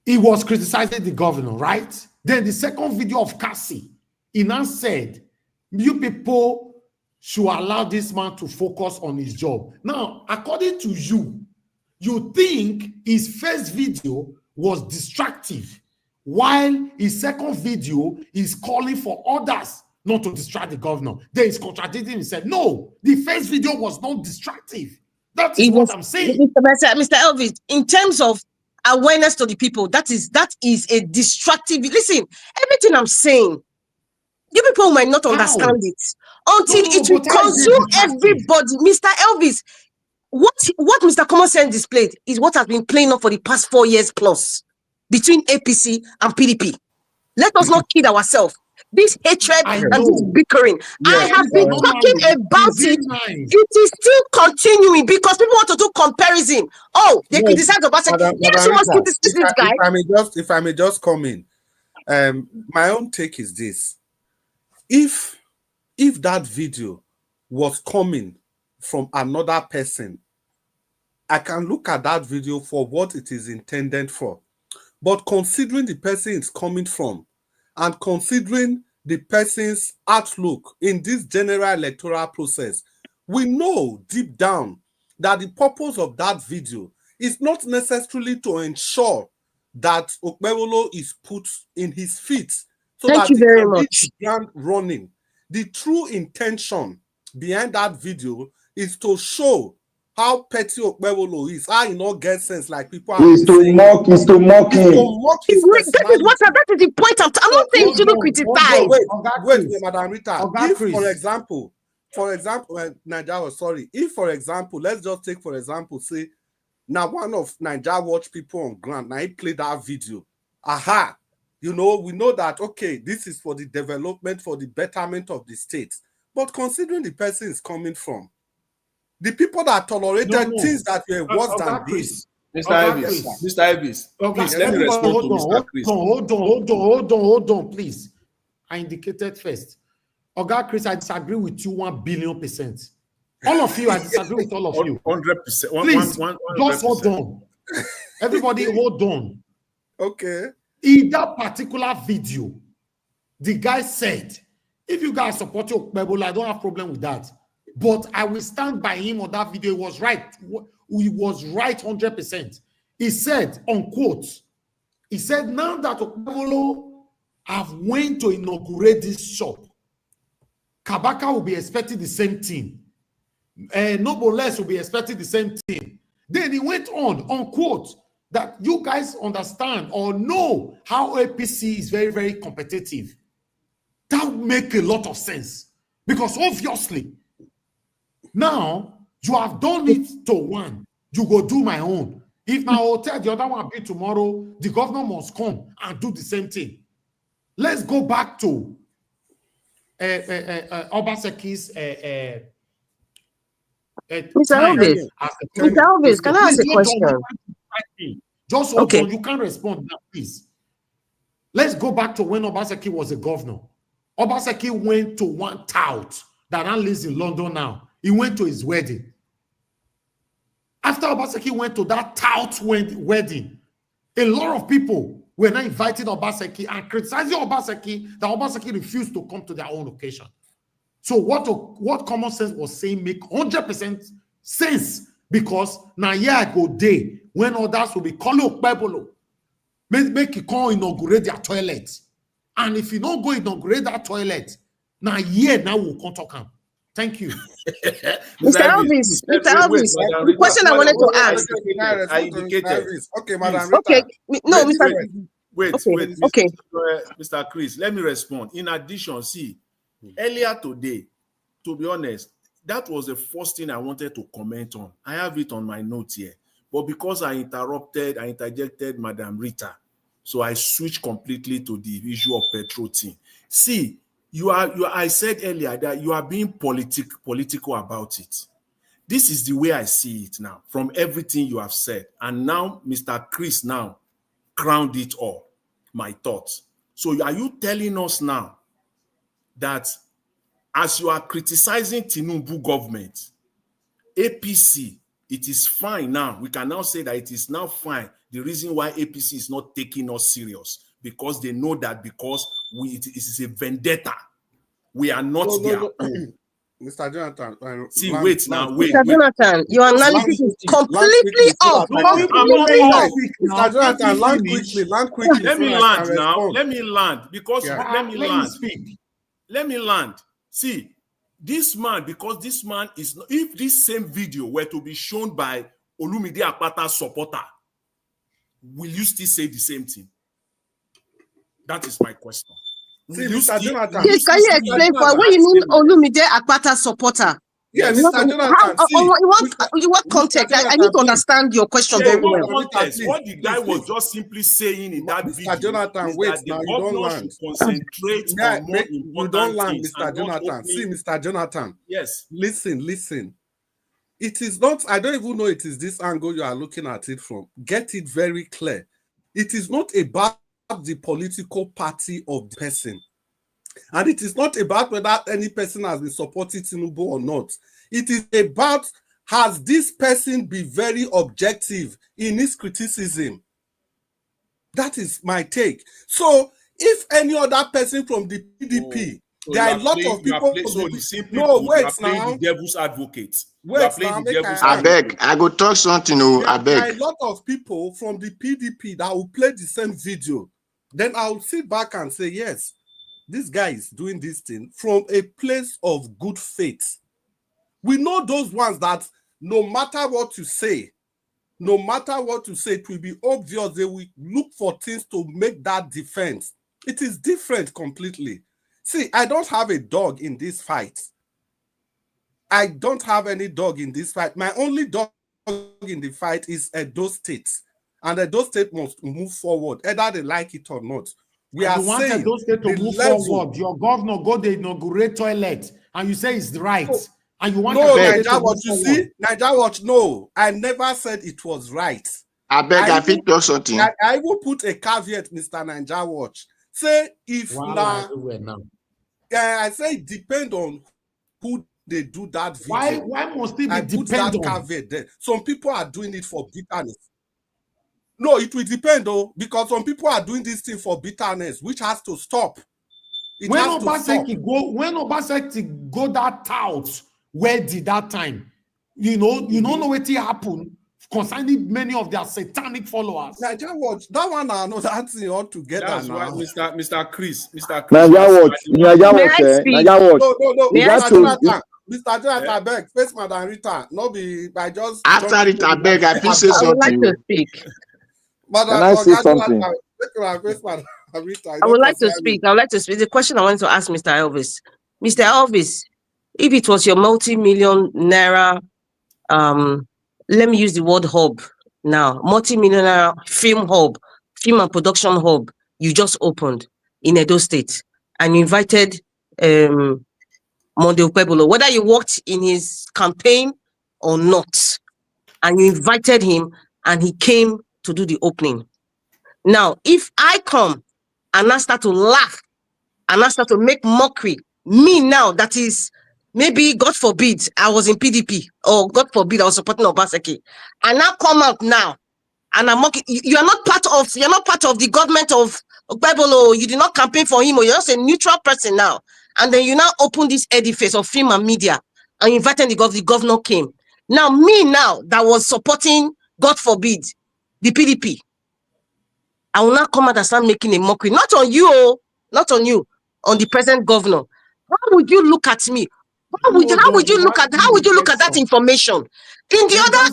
he was criticizing the governor, right? Then the second video of Cassie, he now said, you people should allow this man to focus on his job. Now, according to you, you think his first video was destructive, while his second video is calling for others not to distract the governor. Then he's contradicting himself. No, the first video was not destructive. That is what I'm saying. Mr. Elvis, in terms of awareness to the people, that is a destructive. Listen, everything I'm saying, you people might not understand it until it will consume everybody. Mr. Elvis, what Mr. Common Sense displayed is what has been playing on for the past 4 years plus between APC and PDP. Let us not kid ourselves. This hatred and this bickering. Yes, I have been talking about it. It is still continuing because people want to do comparison. Oh, they criticize Obasanjo. Yes, you must criticize this guy. If I may just come in, my own take is this: if that video was coming from another person, I can look at that video for what it is intended for. But considering the person it's coming from, and considering the person's outlook in this general electoral process, we know deep down that the purpose of that video is not necessarily to ensure that Okpebholo is put in his feet so that he can hit the ground running. The true intention behind that video is to show how petty Okpebholo is, how he not get sense like people are saying. Is to mock him. That is the point. I'm not saying you shouldn't criticize. Wait, Madam Rita. For example, Nigeria, sorry. If, for example, let's just take, for example, say, now one of Nigeria watch people on ground, now he played that video. Aha. You know, we know that, okay, this is for the development, for the betterment of the state. But considering the person is coming from, the people that tolerated things that were worse than this. Mr. Elvis, please let me respond to Mr. Chris. Hold on, please. I indicated first. Oga Chris, I disagree with you 1,000,000,000%. All of you, I disagree with all of you. 100%. Please, just hold on. Everybody, hold on. Okay. In that particular video, the guy said, if you guys support Okpebholo, I don't have problem with that. But I will stand by him on that video. He was right. He was right 100%. He said, unquote, he said, now that Okpebholo have went to inaugurate this shop, Kabaka will be expecting the same thing. Noble Less will be expecting the same thing. Then he went on, unquote, that you guys understand or know how APC is very, very competitive. That would make a lot of sense. Because obviously, now you have done it to one, you go do my own. If my hotel, the other one be tomorrow, the governor must come and do the same thing. Let's go back to Obasanjo's Mr. Elvis, can I ask a question? Just hold on, you can't respond now, please. Let's go back to when Obasanjo was a governor. Obasanjo went to one tout that now lives in London now. He went to his wedding. After Obaseki went to that tout wedding, a lot of people were not inviting Obaseki and criticizing Obaseki that Obaseki refused to come to their own occasion. So what common sense was saying make 100% sense, because now here I go day when others will be calling Okpebholo, make you come inaugurate their toilet. And if you don't go inaugurate that toilet, now we'll come talk him. Thank you. Mr. Elvis, the question I wanted to ask. I indicated. Okay, Madam Rita. Okay, no, Mr. Wait, okay. Mr. Chris, let me respond. In addition, see, earlier today, to be honest, that was the first thing I wanted to comment on. I have it on my notes here. But because I interjected Madam Rita, so I switched completely to the issue of petrol thing. See, I said earlier that you are being political about it. This is the way I see it now, from everything you have said. And now, Mr. Chris now crowned it all, my thoughts. So are you telling us now that as you are criticizing Tinubu government, APC, it is fine now. We can now say that it is now fine. The reason why APC is not taking us serious, because they know that it is a vendetta. We are not their own. Mr. Jonathan, see, wait. Mr. Jonathan, your analysis is completely off. Mr. Jonathan, land quickly. Let me land now. Let me land because let me land. See, this man, because this man is not, if this same video were to be shown by Olumide Akpata's supporter, will you still say the same thing? That is my question. See, Mr. Jonathan. Yes, can you explain for what you mean Olumide Akpata supporter? Yeah, Mr. Jonathan. What context? I need to understand your question very well. What the guy was just simply saying in that video, Mr. Jonathan, wait now, you don't land. Concentrate on more important you don't land, things. Mr. Jonathan. See, Mr. Jonathan. Yes. Listen. It is not, I don't even know it is this angle you are looking at it from. Get it very clear. It is not about the political party of the person. And it is not about whether any person has been supporting Tinubu or not. It is about, has this person been very objective in his criticism? That is my take. So, if any other person from the PDP, there are a lot of people. No, wait now. The devil's advocate. Wait now. I beg. I go talk something. I beg. There are a lot of people from the PDP that will play the same video. Then I'll sit back and say, yes, this guy is doing this thing from a place of good faith. We know those ones that no matter what you say, it will be obvious they will look for things to make that defense. It is different completely. See, I don't have a dog in this fight. I don't have any dog in this fight. My only dog in the fight is Edo State. And Edo State must move forward, either they like it or not. We are saying Edo State to move forward. Your governor go the inaugurate toilet, and you say it's right. And you want Naija Watch, you see, Naija Watch, no, I never said it was right. I beg, I think do something. I will put a caveat, Mr. Naija Watch. Say if I say it depend on who they do that video. Why must it be I put that caveat there. Some people are doing it for bitterness. No, it will depend though, because some people are doing this thing for bitterness, which has to stop. When Obaseki go that out, where did that time? You don't know what happened concerning many of their satanic followers. Naija Watch, that one I know that thing all together. That's now. why Mr. Chris. Naija Watch. No, Mr. Jonathan, beg, face Madam Rita, not be by just. After Rita, beg, I please say something. I would like to speak. Can I say something? I would like to speak. The question I wanted to ask Mr. Elvis. Mr. Elvis, if it was your multi-million naira, let me use the word hub now, multi-million naira film and production hub you just opened in Edo State, and you invited Monday Okpebholo, whether you worked in his campaign or not, and you invited him and he came to do the opening. Now, if I come and I start to laugh and I start to make mockery, me now, that is maybe God forbid I was in PDP, or God forbid I was supporting Obaseki, and now come out now and I'm mocking, you're not part of the government of Okpebholo. You did not campaign for him, or you're just a neutral person now, and then you now open this edifice of film and media and invited the governor came. Now me now that was supporting, God forbid, the PDP, I will not come out and start making a mockery. Not on you, oh, not on you, on the present governor. How would you look at me? How would you look at that information? In the other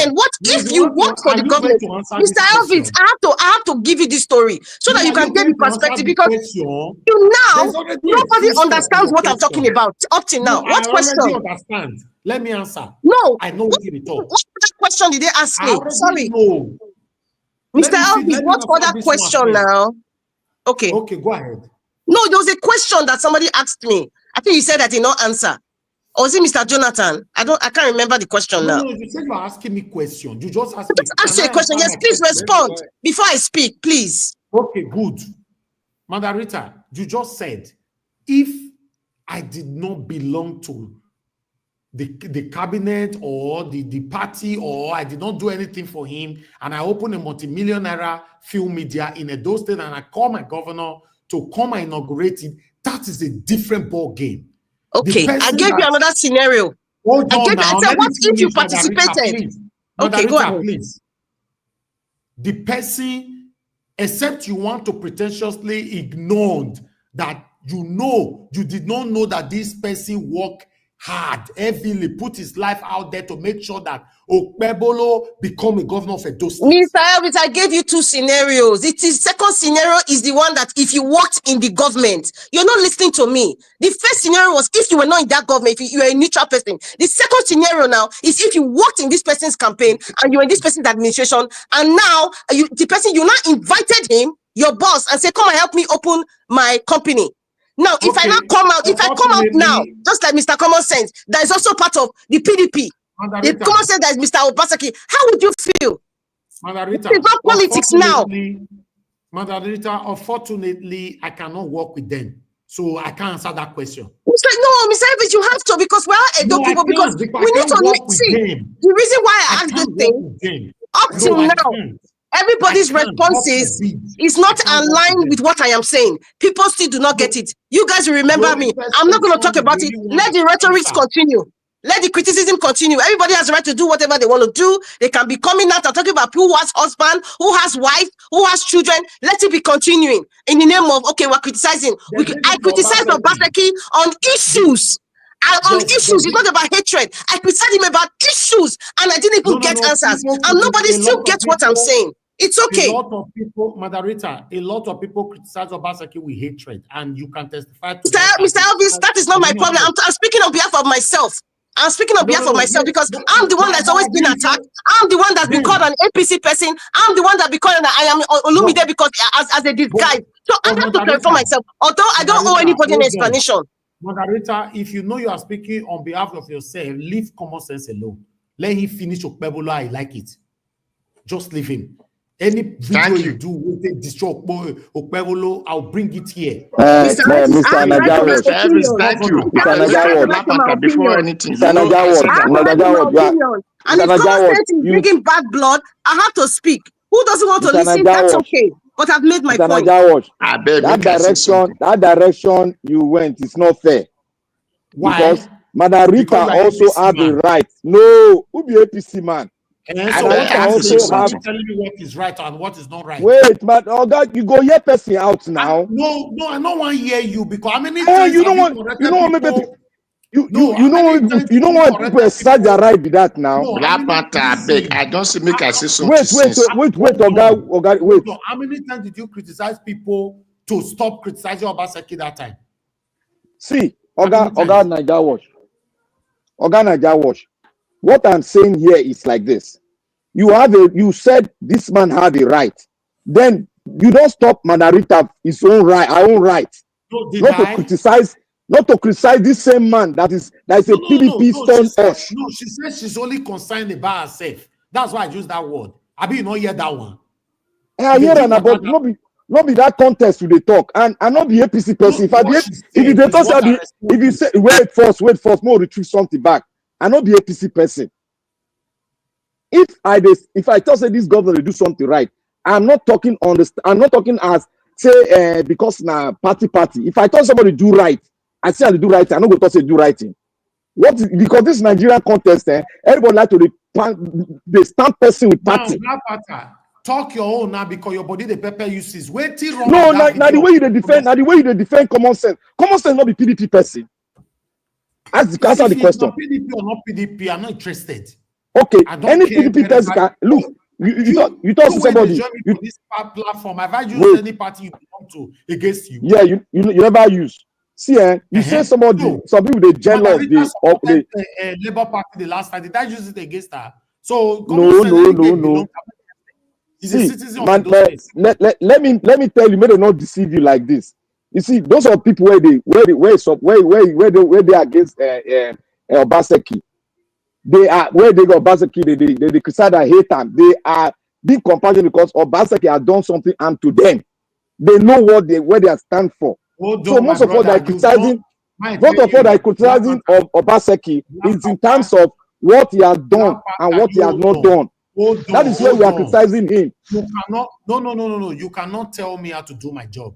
end, what if you work for the government? Mr. Elvis, I have to give you this story so that you can get the perspective, because you now nobody understands what I'm talking about up till now. What question? I already understand. Let me answer. No, I know what question did they ask me? Sorry. Know. Mr. Elvis, what other question now? Okay. Okay, go ahead. No, there was a question that somebody asked me. I think you said that he no answer. Or was it Mr. Jonathan? I can't remember the question now. No, you said you are asking me question. You just asked me. Ask you a question. Yes, please respond before I speak, please. Okay, good. Madarita, you just said, if I did not belong to the cabinet or the party, or I did not do anything for him, and I opened a multi-million naira film media in Edo State, and I call my governor to come and inaugurate it, that is a different ball game. Okay, I gave you another scenario. Hold on now. I said, what if you participated? Okay, go ahead. Please. The person, except you want to pretentiously ignore that you did not know that this person worked hard, heavily, put his life out there to make sure that Okpebholo become a governor of Edo State. Mr. Elvis, I gave you two scenarios. Second scenario is the one that if you worked in the government, you're not listening to me. The first scenario was if you were not in that government, if you were a neutral person. The second scenario now is if you worked in this person's campaign and you were in this person's administration, and now the person, you now invited him, your boss, and say, come and help me open my company. Now, if I now come out, now, just like Mr. Common Sense, that is also part of the PDP. The Common Sense that is Mr. Obaseki, how would you feel? Madarita, it's not politics now. Madarita, unfortunately, I cannot work with them. So I can't answer that question. It's like, no, Mr. Evans, you have to, because we're all Edo people, because we need to see. The reason why I asked this thing, up till now, everybody's responses is not aligned with what I am saying. People still do not get it. You guys will remember me. I'm not going to talk about it. Let the rhetorics continue. Let the criticism continue. Everybody has the right to do whatever they want to do. They can be coming out and talking about who has husband, who has wife, who has children. Let it be continuing in the name of, okay, we're criticizing. I criticize Obaseki on issues. Issues. It's not about hatred. I criticized him about issues, and I didn't even get answers. And nobody still gets what I'm saying. It's okay. A lot of people, Madarita, a lot of people criticize Obaseki with hatred, and you can testify to that. Mr. Elvis, that is not my problem. I'm speaking on behalf of myself. I'm speaking on behalf of myself, because I'm the one that's always been attacked. I'm the one that's been called an APC person. I'm the one that's been called I am Olumide because as a disguise. So I have to clarify myself. Although I don't owe anybody an explanation. Margarita, if you know you are speaking on behalf of yourself, leave Common Sense alone. Let him finish Okpebholo. I like it. Just leave him. Any video you do will destroy Okpebholo, I'll bring it here. Mr. Nagawash, thank you. Mr. Nagawash, before anything. Mr. Nagawash, and if Common Sense is bringing bad blood, I have to speak. Who doesn't want to listen? That's okay. But I've made my point. That direction you went is not fair. Why? Because Madarita also have the right. No, who be APC man? And so I'm telling you what is right and what is not right. Wait, but God, you go hear person out now. No, I don't want to hear you, because how many times you don't want people? You don't want people to exercise their right with that now. I don't see make I say something. Wait, Oga, wait. No, how many times did you criticize people to stop criticizing Obaseki that time? See, Oga Nagawash. What I'm saying here is like this. You said this man had a right. Then you don't stop Madarita his own right, our own right. Not to criticize this same man that is a PDP stone osh. No, she says she's only concerned about herself. That's why I use that word. I mean, you not hear that one. I hear that, but Not be that contest to the talk, and not the APC person. If they talk, if you say wait first, more retrieve something back. I not the APC person. If I tell say this governor will do something right, I'm not talking on this. I'm not talking as say because na party. If I tell somebody do right, I say I do right. I not go to say do right thing. Because this Nigerian contest, everybody like to they stand person with party. Now, talk your own now because your body the pepper uses. Wait wrong. No, now the way you defend, common sense. Common sense not be PDP person. Answer the question. PDP or not PDP, I'm not interested. Okay, any PDP person can look. You talk to somebody. You this platform. Have I used any party you belong to against you? Yeah, you never use. See, you say somebody, some people they jealous. They Labour Party the last time. Did I use it against her? So no. See, man, let me tell you, may they not deceive you like this. You see, those are people where they against Obaseki. They are where they got Obaseki. They criticize and hate them. They are being compassionate because Obaseki has done something harm to them. They know where they stand for. So most of all that criticizing, of Obaseki is in terms of what he has done and what he has not done. That is where we are criticizing him. You cannot. No. You cannot tell me how to do my job.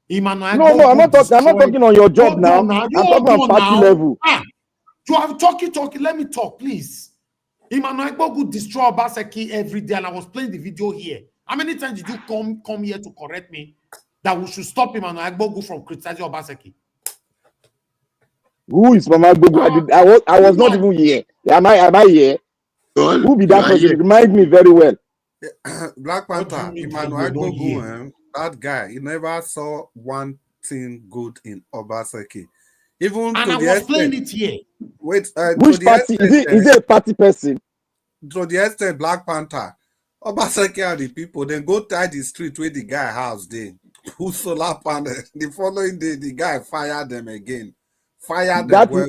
Emmanuel, no, I'm not talking on your job now. I'm talking on party level. You have talking. Let me talk, please. Emmanuel Ekpogu destroy Obaseki every day, and I was playing the video here. How many times did you come here to correct me that we should stop Emmanuel Ekpogu from criticizing Obaseki? Who is Mama Ekpogu? I was not even here. Am I here? Who be that person? Remind me very well. Black Panther, Emmanuel Ekpogu, that guy, he never saw one thing good in Obaseki. Even and to I the was extent, playing it here. Which party? Is it a party person? To the extent, Black Panther, Obaseki and the people, then go tie the street where the guy house they put solar panel. The following day, the guy fired them again. Fired them well.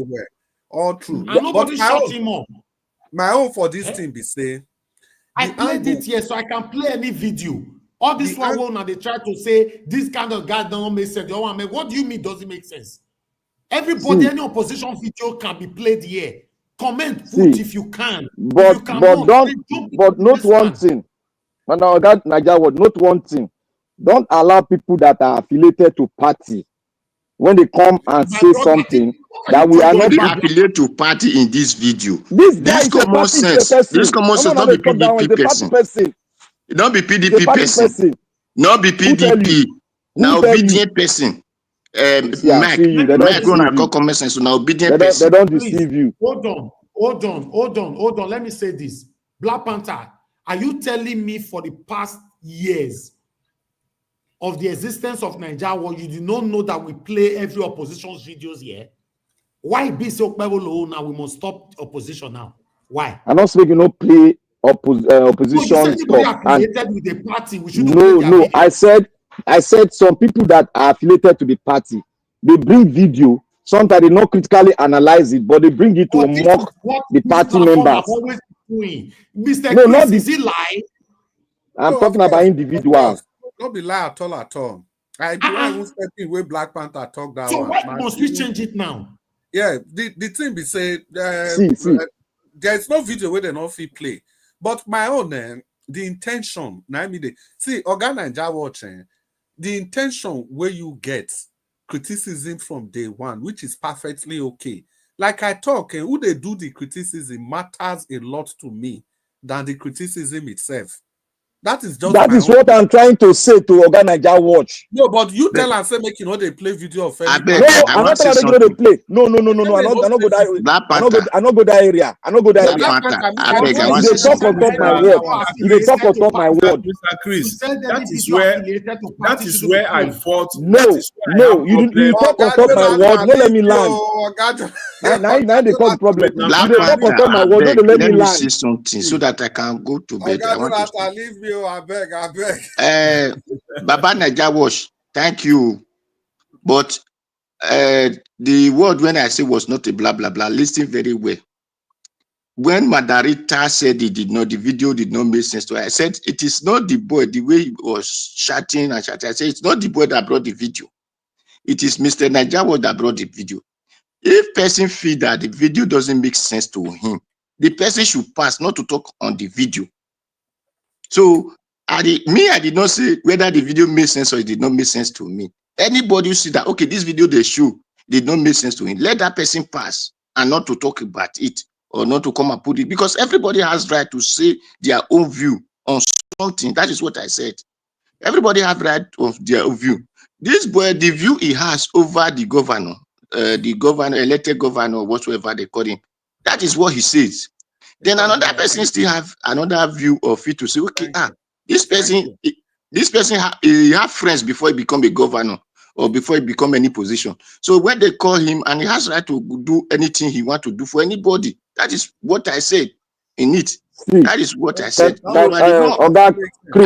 All true. And nobody shot him up. My own for this thing be say, I played it here, so I can play any video. All this one now they try to say this kind of guy don't make sense. What do you mean doesn't make sense? Everybody, any opposition video can be played here. Comment, put if you can. But not one thing. When I got Nigeria word, not one thing. Don't allow people that are affiliated to party when they come and say something that we are not affiliated to party in this video. This common sense not be PDP person. Not be PDP person. Not be PDP. Now obedient person. Mike, gonna call common sense. Now obedient person. They don't deceive you. Hold on. Let me say this. Black Panther, are you telling me for the past years of the existence of Nigeria, you did not know that we play every opposition's videos here? Why be so Okpebholo now? We must stop opposition now. Why? I'm not speaking no play opposition stuff. Affiliated with the party. We should no. I said some people that are affiliated to the party, they bring video. Sometimes they not critically analyze it, but they bring it to mock the party members. Mr. No, Chris, is it lie? I'm talking about individuals. Don't be lie at all. I do stepping where Black Panther talk that so one. Why must we change it now? Yeah, the thing be said. There is no video where they not fit play. But my own the intention. See, Oga Naija watching the intention where you get criticism from day one, which is perfectly okay. Like I talk, who they do the criticism matters a lot to me than the criticism itself. That is what I'm trying to say to Oga Naija watch. No, but you tell and say make you know they play video of I'm not telling you they play. No. I not go that. I not go that area. I not go that area. You talk on top my word. You talk on top my word. Mr. Chris, that is where I fought. No. You talk on top my word. No, let me land. Now they cause problem. You talk on top my word. No, let me land. Say something so that I can go to bed. Leave me. I beg. Baba Naija Wash, thank you. But the word when I say was not a blah blah blah. Listen very well. when Madarita said he did not, the video did not make sense to her, I said, it is not the boy, the way he was shouting and shouting. I said, it's not the boy that brought the video. It is Mr. Najawo that brought the video. If person feel that the video doesn't make sense to him, the person should pass, not to talk on the video. So I did not say whether the video made sense or it did not make sense to me. Anybody who see that, okay, this video they show did not make sense to him, let that person pass and not to talk about it or not to come and put it, because everybody has right to say their own view on something. That is what I said. Everybody have right of their own view. This boy, the view he has over the governor, elected governor, whatsoever they call him, that is what he says. Then another person still have another view of it to say, okay, this person he have friends before he become a governor or before he become any position. So when they call him, and he has right to do anything he want to do for anybody. That is what I said in it. That is what I said. I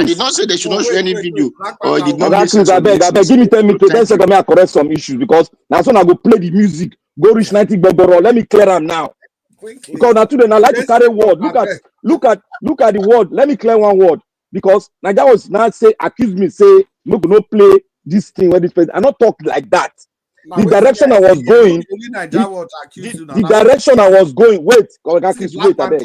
did not say they should not show any video or it did not make sense. I beg, give me 10 minutes. 10 seconds, I correct some issues, because now soon I go play the music, go reach 90 Bomboro. Let me clear them now. Because now today I like to carry word. Look at the word. Let me clear one word. Because Naija was now say, accuse me, say, look, no play this thing where this person. I not talk like that. The direction I was going, the direction I was going, wait, I beg.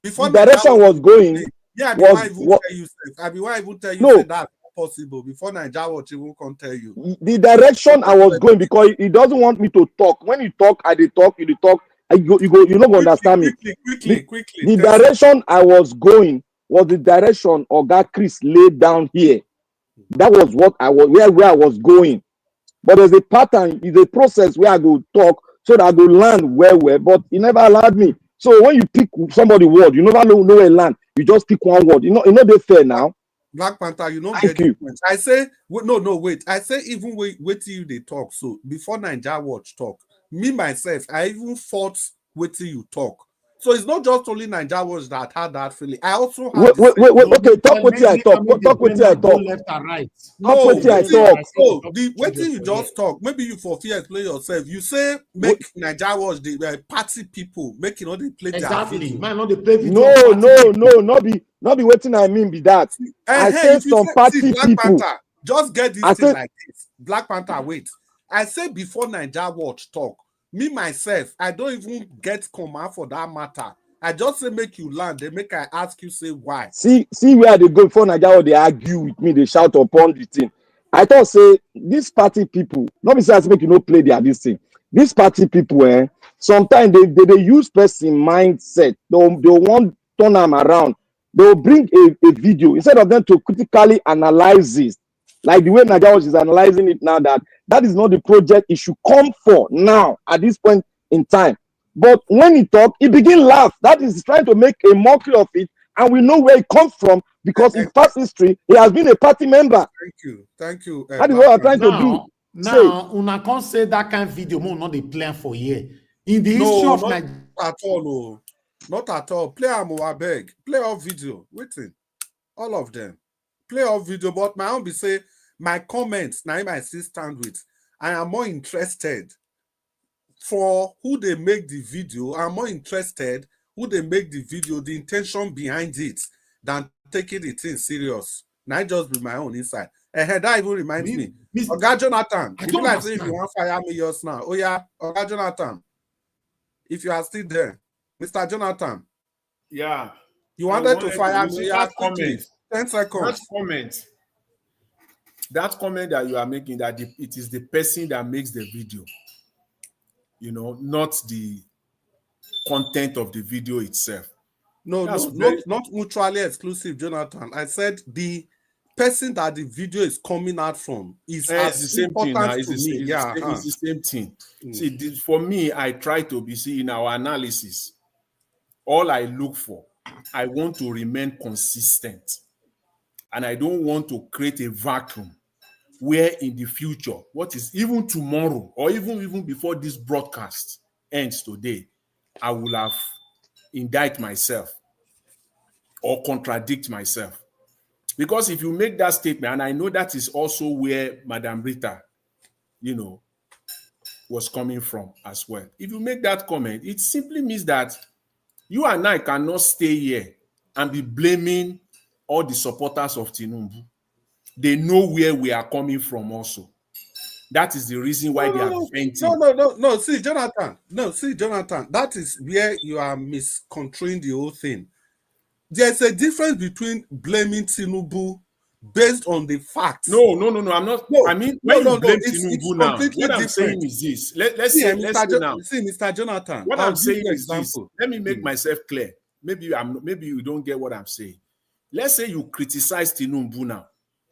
Before the direction was going, why even tell you no, that's possible before Naija Watch even can tell you. The direction I was going, because he doesn't want me to talk. When you talk, I dey talk, you talk, you not understand me. Quickly. The direction I was going was the direction Oga Chris laid down here. That was what I was where I was going. But there's a pattern, is a process where I go talk so that I go land where, but he never allowed me. So when you pick somebody word, you never know where land. You just pick one word. You know they fair now. Black Panther, you know, get different. I say wait. I say even wait till you they talk. So before Naija Watch talk, me myself, I even fought wait till you talk. So it's not just only Naija Watch that had that feeling. I also had okay, talk with you I talk. Talk with you I talk. Left and right. No, wait till I talk. So the waiting you just talk. Maybe you for fear explain yourself. You say make Naija Watch the party people make you know they play exactly. Man, not they play video. No, not be waiting. I mean be that. I say some party Black people. Panther, just get this thing like this. Black Panther, wait. I say before Naija Watch talk. Me myself, I don't even get command for that matter. I just say make you land. They make I ask you say why. See where they go before Naija, they argue with me. They shout upon the thing. I thought say these party people. Not besides make you no play their this thing. These party people, sometimes they use person mindset. They want turn them around. They'll bring a video instead of them to critically analyze it. Like the way Naija is analyzing it now, that is not the project it should come for now at this point in time. But when he talk, he begin laugh. That is trying to make a mockery of it, and we know where it comes from because in past history he has been a party member. Thank you. That is what I'm trying to do. Now, una can't say that kind of video more not the plan for year in the history of Nigeria. At all, not at all. Play I beg. Play off video. Waiting, all of them. Play off video, but my own be say my comments now I still stand with. I am more interested for who they make the video. I'm more interested who they make the video, the intention behind it, than taking the thing serious. Now just be my own inside. And that even reminds me. Oga Jonathan, if you like say if you want to fire me yours now. Oh yeah, Oga Jonathan. If you are still there, Mr. Jonathan. Yeah. You wanted to fire me. Yeah, quickly. 10 seconds. That comment that you are making, that it is the person that makes the video, you know, not the content of the video itself. Not mutually exclusive, Jonathan. I said the person that the video is coming out from is as the same important thing. To me. It's the same thing. See, for me, I try to be in our analysis. All I look for, I want to remain consistent. And I don't want to create a vacuum where in the future, what is even tomorrow, or even before this broadcast ends today, I will have indict myself or contradict myself. Because if you make that statement, and I know that is also where Madam Rita, was coming from as well. If you make that comment, it simply means that You and I cannot stay here and be blaming all the supporters of Tinubu. They know where we are coming from also. That is the reason why they are venting. No. See, Jonathan. That is where you are misconstruing the whole thing. There's a difference between blaming Tinubu based on the facts. No. I'm not. No, I mean, when you blame it's Tinubu now, what I'm saying is this. Let's say now. See, Mr. Jonathan. What I'm saying is this. Let me make myself clear. Maybe you don't get what I'm saying. Let's say you criticize Tinubu now.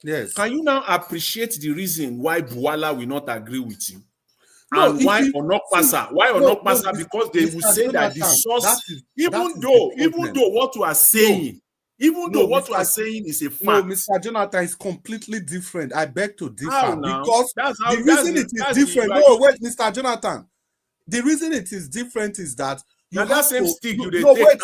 Yes. Can you now appreciate the reason why Buwala will not agree with you? No, and why or not Onokpasa? Why Onokpasa? Because they will say that the source, even though what you are saying, what you are saying is a fact. No, Mr. Jonathan is completely different. I beg to differ. How now? Because the reason it is different. No, wait, Mr. Jonathan. The reason it is different is that you have that same to, stick you no, take wait,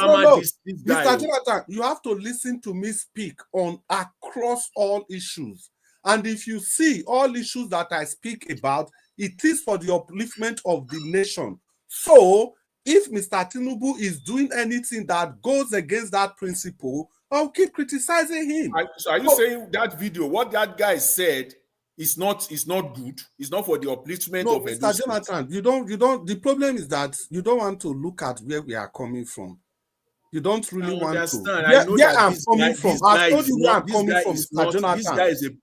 this guy. Mr. Jonathan, you have to listen to me speak on across all issues. And if you see all issues that I speak about, it is for the upliftment of the nation. So, if Mr. Tinubu is doing anything that goes against that principle, I'll keep criticizing him. So are you saying that video, what that guy said, is not good? It's not for the upliftment of a Mr. Jonathan, you don't. The problem is that you don't want to look at where we are coming from. You don't really want to. Where I'm coming from. I told you where I'm coming from, Mr. Jonathan.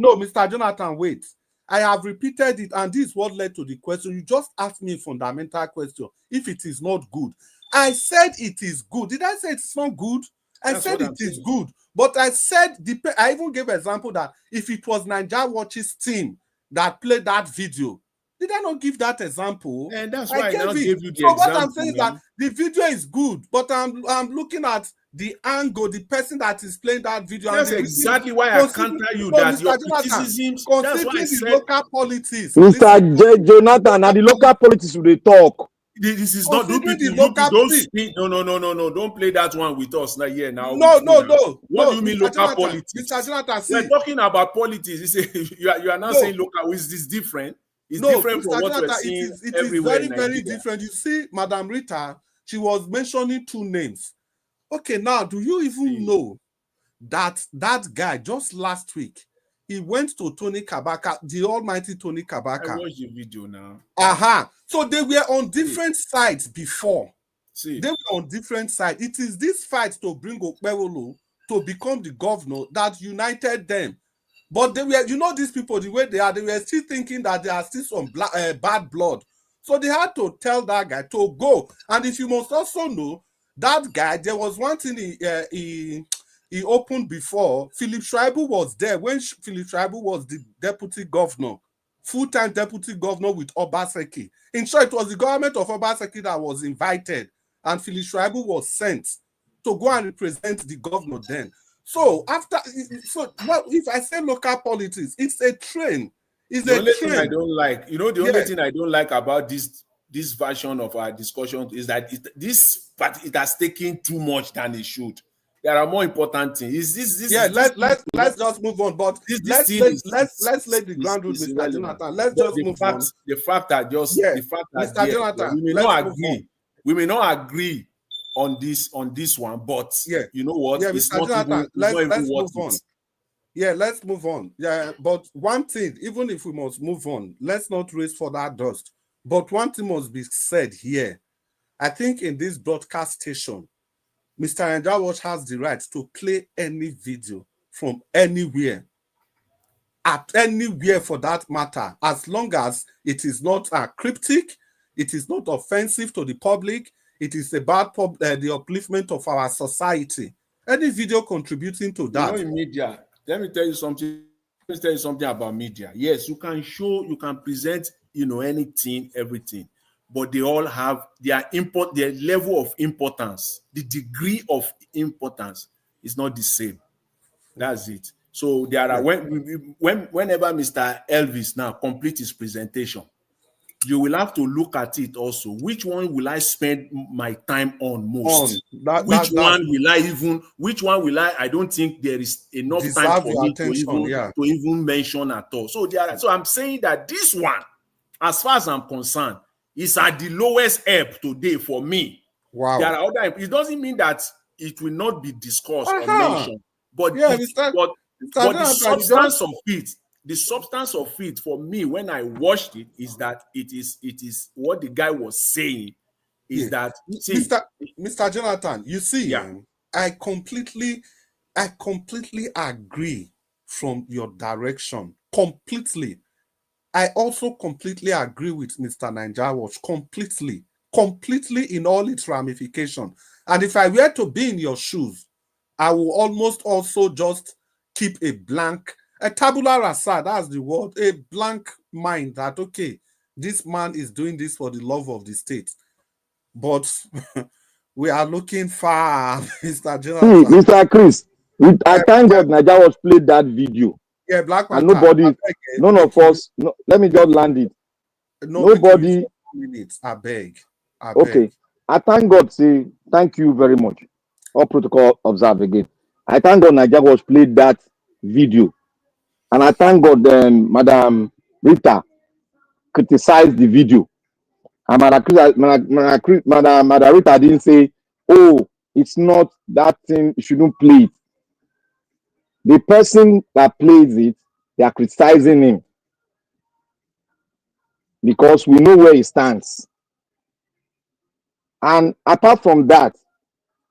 No, Mr. Jonathan, wait. I have repeated it, and this is what led to the question. You just asked me a fundamental question. If it is not good, I said it is good. Did I say it's not good? I said it is good. But I said, I even gave an example that if it was Nigeria Watch's team that played that video, did I not give that example? And that's why I now gave you the example. What I'm saying is that the video is good, but I'm looking at the angle, the person that is playing that video. That's exactly why I counter you that your criticisms. Considering the local politics. Mr. Jonathan, and the local politics will they talk. This is not don't speak. No. Don't play that one with us now. Yeah, now. No. What do you mean local politics? Mr. Jonathan, we're talking about politics. You are now saying local. Is this different? It's different from what we're seeing everywhere. It is very, very different. You see, Madam Rita, she was mentioning two names. Okay, now, do you even know that guy just last week, he went to Tony Kabaka, the almighty Tony Kabaka. I watched the video now. So they were on different sides before. They were on different sides. It is this fight to bring Okpebholo to become the governor that united them. But they were, these people, the way they were still thinking that there are still some bad blood. So they had to tell that guy to go. And if you must also know, that guy, there was one thing he opened before. Philip Schreiber was there when Philip Schreiber was the deputy governor, full-time deputy governor with Obaseki. In short, it was the government of Obaseki that was invited, and Philip Schreiber was sent to go and represent the governor then. So if I say local politics, it's a trend. It's the only thing I don't like. The only thing I don't like about this version of our discussion is that it has taken too much than it should. There are more important things. Let's just move on. But let's lay the ground rule, Mr. Jonathan. Let's just move on. The fact that Mr. Jonathan, we may not agree on this one, but you know what? It's Mr. Jonathan, let's move on. Let's move on. But one thing, even if we must move on, let's not raise further dust. But one thing must be said here. I think in this broadcast station, Mr. Nigeria Watch has the right to play any video from anywhere, at anywhere for that matter, as long as it is not cryptic, it is not offensive to the public, it is about the upliftment of our society. Any video contributing to that. In media, let me tell you something. Let me tell you something about media. Yes, you can show, you can present, anything, everything, but they all have their level of importance. The degree of importance is not the same. That's it. So there are whenever Mr. Elvis now complete his presentation, you will have to look at it also. Which one will I spend my time on most? Which one will I? I don't think there is enough time for me to even mention at all. So I'm saying that this one, as far as I'm concerned, is at the lowest ebb today for me. Wow. There are other. It doesn't mean that it will not be discussed or mentioned, but the substance of it, for me, when I watched it, is that it is what the guy was saying is that Mr. Jonathan, you see, yeah. I completely agree from your direction. Completely. I also completely agree with Mr. Naija Watch. Completely in all its ramifications. And if I were to be in your shoes, I will almost also just keep a tabula rasa, that's the word, a blank mind that, okay, this man is doing this for the love of the state. But we are looking far, Mr. Jonathan. Mr. Chris, I thank God Naija was played that video. Yeah, Black Panther. And nobody, none of us, let me just land it. Nobody. Minutes, I beg. Okay. I thank God, say, thank you very much. All protocol observe again. I thank God Naija was played that video. And I thank God Madam Rita criticized the video. And Madam Rita didn't say, oh, it's not that thing, you shouldn't play it. The person that plays it, they are criticizing him because we know where he stands. And apart from that,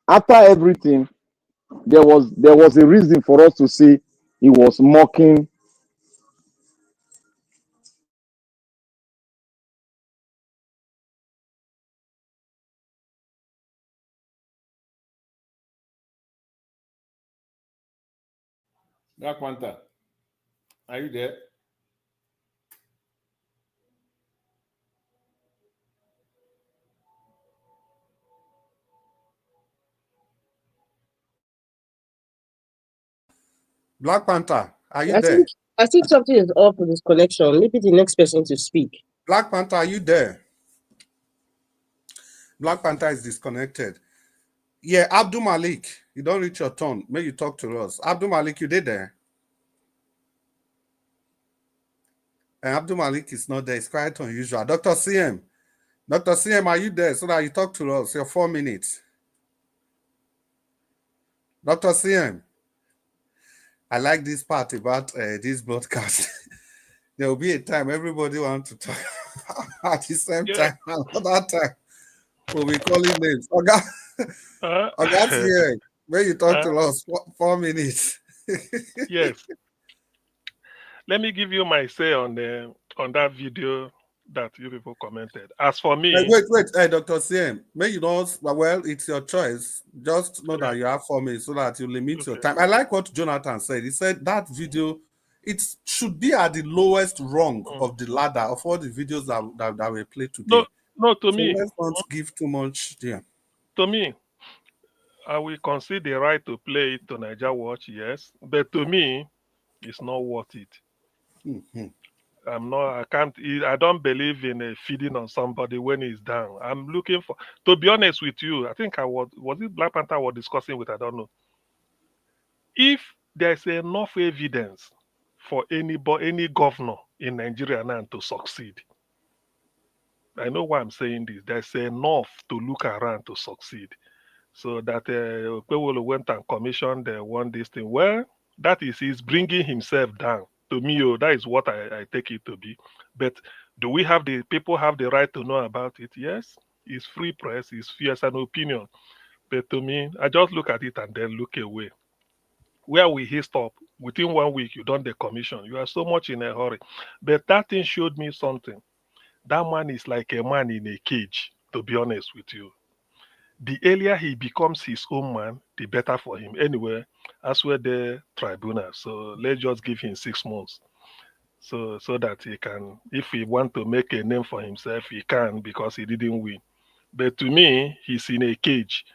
after everything, there was a reason for us to say he was mocking. Black Panther, are you there? Black Panther, are you there? I think something is off with this connection. Maybe the next person to speak. Black Panther, are you there? Black Panther is disconnected. Yeah, Abdul Malik, you don't reach your turn. May you talk to us. Abdul Malik, you did there? And Abdul Malik is not there. It's quite unusual. Dr. CM, are you there so that you talk to us? Your 4 minutes. Dr. CM, I like this part about this broadcast. There will be a time everybody wants to talk at the same time. Another time, we'll be calling names. CM, when you talk to us, 4 minutes. Yes. Let me give you my say on that video that you people commented. As for me, wait, Dr. CM, may you know, well, it's your choice. Just know that you have 4 minutes so that you limit your time. I like what Jonathan said. He said that video, it should be at the lowest rung of the ladder of all the videos that were played today. No, to me, let's not give too much there. To me, I will concede the right to play it to Naija Watch, yes, but to me, it's not worth it. Mm-hmm. I don't believe in feeding on somebody when he's down. I'm looking for, to be honest with you, I think was it Black Panther I was discussing with, I don't know. If there's enough evidence for any governor in Nigeria now to succeed, I know why I'm saying this, there's enough to look around to succeed. So that Okpebholo went and commissioned one this thing. Well, that is, he's bringing himself down. To me, that is what I take it to be. But do we have people have the right to know about it? Yes. It's free press, it's fierce an opinion. But to me, I just look at it and then look away. Where will he stop? Within 1 week, you don't decommission. You are so much in a hurry. But that thing showed me something. That man is like a man in a cage, to be honest with you. The earlier he becomes his own man, the better for him. Anyway, as we're the tribunal, so let's just give him 6 months, so that he can, if he want to make a name for himself, he can, because he didn't win. But to me, he's in a cage,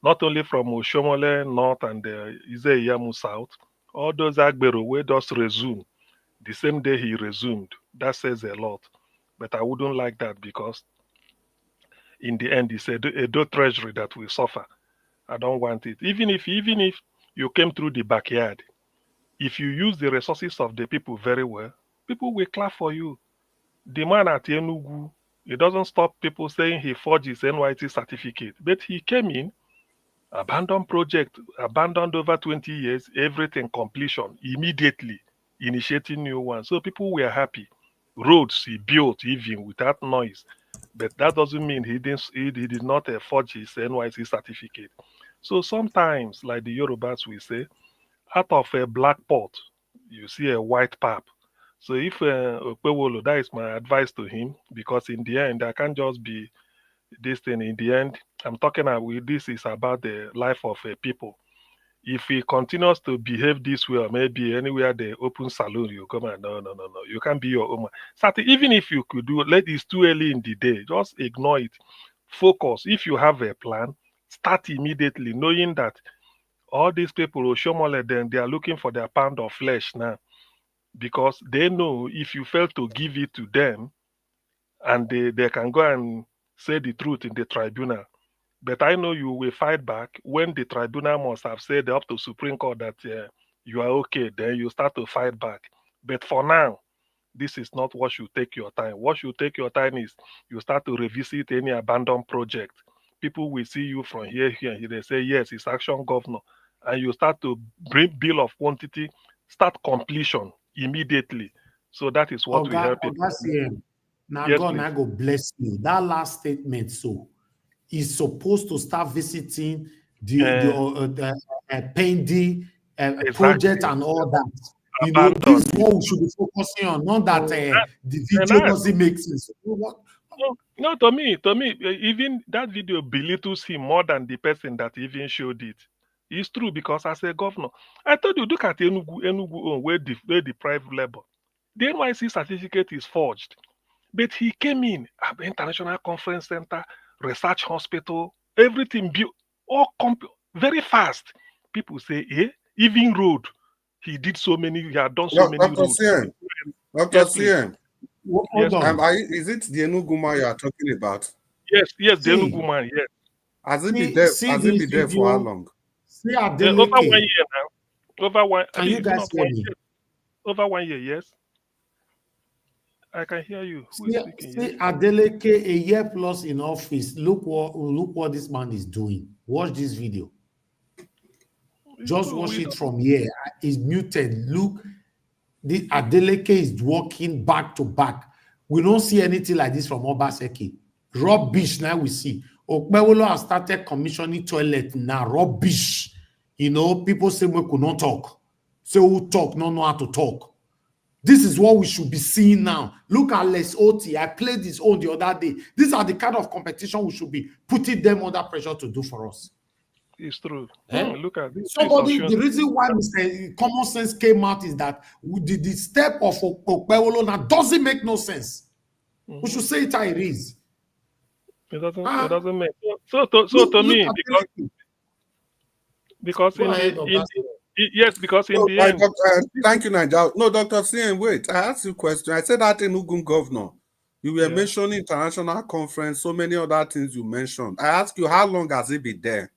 not only from Oshomole North and Izeyamu South, all those Agbero will just resume the same day he resumed. That says a lot. But I wouldn't like that, because in the end, it's Edo treasury that will suffer. I don't want it. Even if you came through the backyard, if you use the resources of the people very well, people will clap for you. The man at Enugu, It doesn't stop people saying he forged his NYT certificate. But he came in, abandoned project, abandoned over 20 years, everything completion, immediately initiating new ones. So people were happy. Roads he built even without noise. But that doesn't mean he did not forge his NYC certificate. So sometimes, like the Yorubas will say, out of a black pot, you see a white pap. So if Okpebholo, that is my advice to him, because in the end, I can't just be this thing. In the end, I'm talking about this is about the life of people. If he continues to behave this way, or maybe anywhere they open saloon, you come and no, you can't be your own. Even if you could do, let it's too early in the day, just ignore it. Focus. If you have a plan, start immediately, knowing that all these people, Oshomole, then they are looking for their pound of flesh now, because they know if you fail to give it to them, and they can go and say the truth in the tribunal. But I know you will fight back when the tribunal must have said up to Supreme Court that you are okay, then you start to fight back. But for now, this is not what should take your time. What should take your time is you start to revisit any abandoned project. People will see you from here. They say, yes, it's action governor. And you start to bring bill of quantity, start completion immediately. So that is what we help people. Now Yes, God, please. now go bless you. That last statement, so is supposed to start visiting the pending project and all that. You know, this is what we should be focusing on, not that the video doesn't make sense. No, to me, even that video belittles him more than the person that even showed it. It's true, because as a governor, I told you, look at Enugu where the private labor. The NYC certificate is forged. But he came in at the International Conference Center, Research Hospital, everything built, all very fast. People say, even road. He did so many, he had done so many roads. Dr. CM. Yes, is it the Enuguma you are talking about? Yes, the Enuguma, yes. Has it been there for how long? Over 1 year now. Over one. Can you guys hear me? Over 1 year, yes. I can hear you. Who is speaking? See Adeleke, a year plus in office. Look what this man is doing. Watch this video. Just watch it from here. It's muted. Look, the Adeleke is walking back to back. We don't see anything like this from Obaseki. Rubbish now we see. Okpebholo has started commissioning toilet now. Rubbish. You know, people say we could not talk. Say who talk, not know how to talk. This is what we should be seeing now. Look at Les Oti. I played his own the other day. These are the kind of competition we should be putting them under pressure to do for us. It's true. Look at this. The reason why common sense came out is that the step of Okpebholo now doesn't make no sense. We should say it how it is. It doesn't make so to me, because in the end. Thank you, Nigeria. No, Dr. CM, wait. I asked you a question. I said that Enugu governor. You were mentioning international conference, so many other things you mentioned. I asked you, how long has it been there?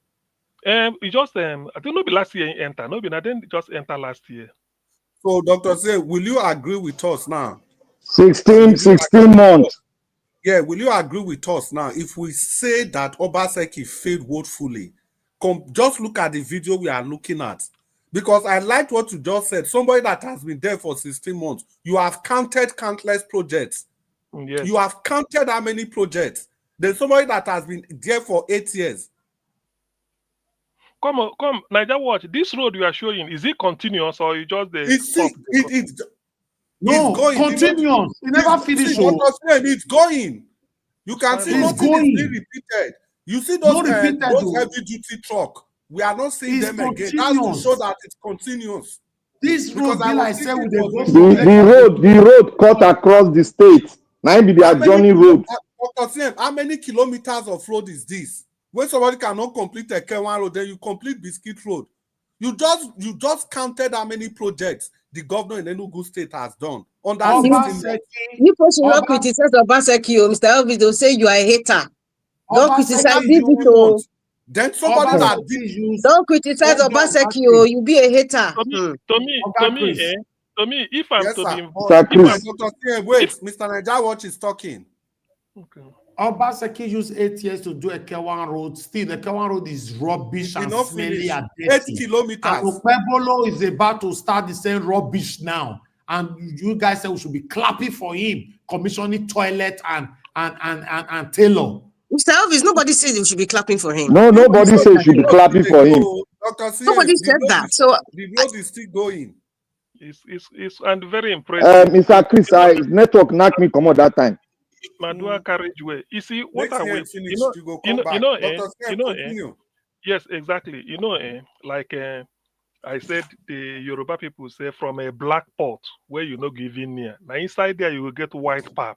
It just I think maybe last year he entered. No, I didn't just enter last year. So, Dr. CM, will you agree with us now? 16 months. Yeah, will you agree with us now if we say that Obaseki failed woefully? Just look at the video we are looking at. Because I liked what you just said. Somebody that has been there for 16 months, you have counted countless projects. Yes. You have counted how many projects. There's somebody that has been there for 8 years. Come, Niger Watch. This road you are showing, is it continuous or you just stop? No, it's going. Continuous. It never finished. It's going. You can see nothing is being repeated. You see those heavy duty truck. We are not seeing them again. That's to show that it's continuous. This road, I said, with the road cut across the state. Now be their journey road. How many kilometers of road is this? When somebody cannot complete a K1 road, then you complete Biscuit Road. You just counted how many projects the governor in Enugu State has done. On that you person not criticize Obaseki, Mr. Elvis, will say you are a hater. Don't criticize people. Then somebody that don't criticize Obaseki, you be a hater. To me, if I'm to be wait, Mr. Niger Watch is talking. Okay. Obaseki used 8 years to do a Kewan road. Still, the Kewan road is rubbish and not smelly finish. and 8 dirty. kilometers. And Okpebholo is about to start the same rubbish now. And you guys say we should be clapping for him, commissioning toilet and tailor. Mr. Elvis, nobody said we should be clapping for him. No, nobody said should be clapping for him. Nobody said that. So the road is still going. It's and very impressive. Mr. Chris, network knocked me come out that time. Madua carriageway. You see what Next are we? year finish, you go come back. Dr. Sam, continue. Yes, exactly. Like I said, the Yoruba people say from a black pot where you not giving near. Now inside there you will get white pap,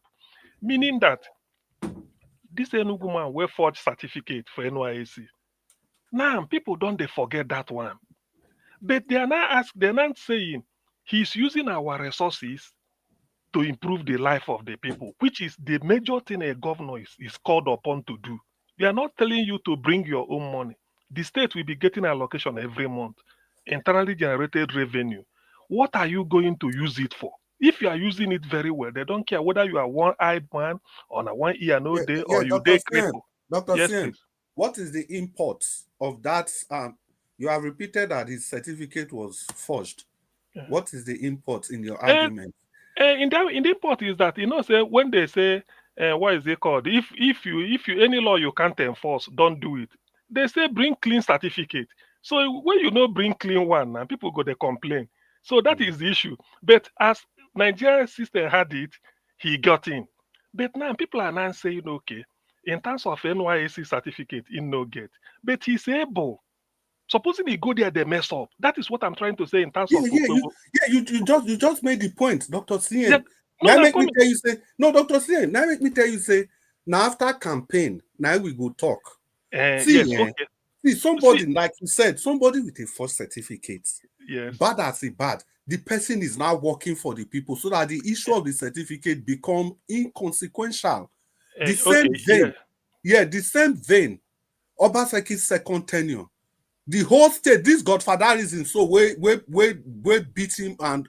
meaning that this Enugu man will forge certificate for NYSC. Now people don't they forget that one, but they're not saying he's using our resources to improve the life of the people, which is the major thing a governor is called upon to do. They are not telling you to bring your own money. The state will be getting allocation every month, internally generated revenue. What are you going to use it for? If you are using it very well, they don't care whether you are one-eyed man on a 1 ear no day or you day cripple. Dr. Yes, Siem, please. what is the import of that? You have repeated that his certificate was forged. What is the import in your argument? In the import is that say when they say what is it called? If you any law you can't enforce, don't do it. They say bring clean certificate. So when you bring clean one, and people go to complain. So that is the issue. But as Nigerian system had it, he got in. But now people are now saying okay, in terms of NYSC certificate, he no get, but he's able. Supposing he go there, they mess up. That is what I'm trying to say in terms of you just made the point, Dr. Siem. Yeah, now make me tell you say no, Dr. Siem. Now make me tell you say now after campaign, now we go talk. See somebody like you said, somebody with a first certificate. Yes. Bad as a bad. The person is now working for the people so that the issue of the certificate become inconsequential. The same vein. Yeah, the same vein. Obaseki's second tenure. The whole state, this godfatherism, so we beat him and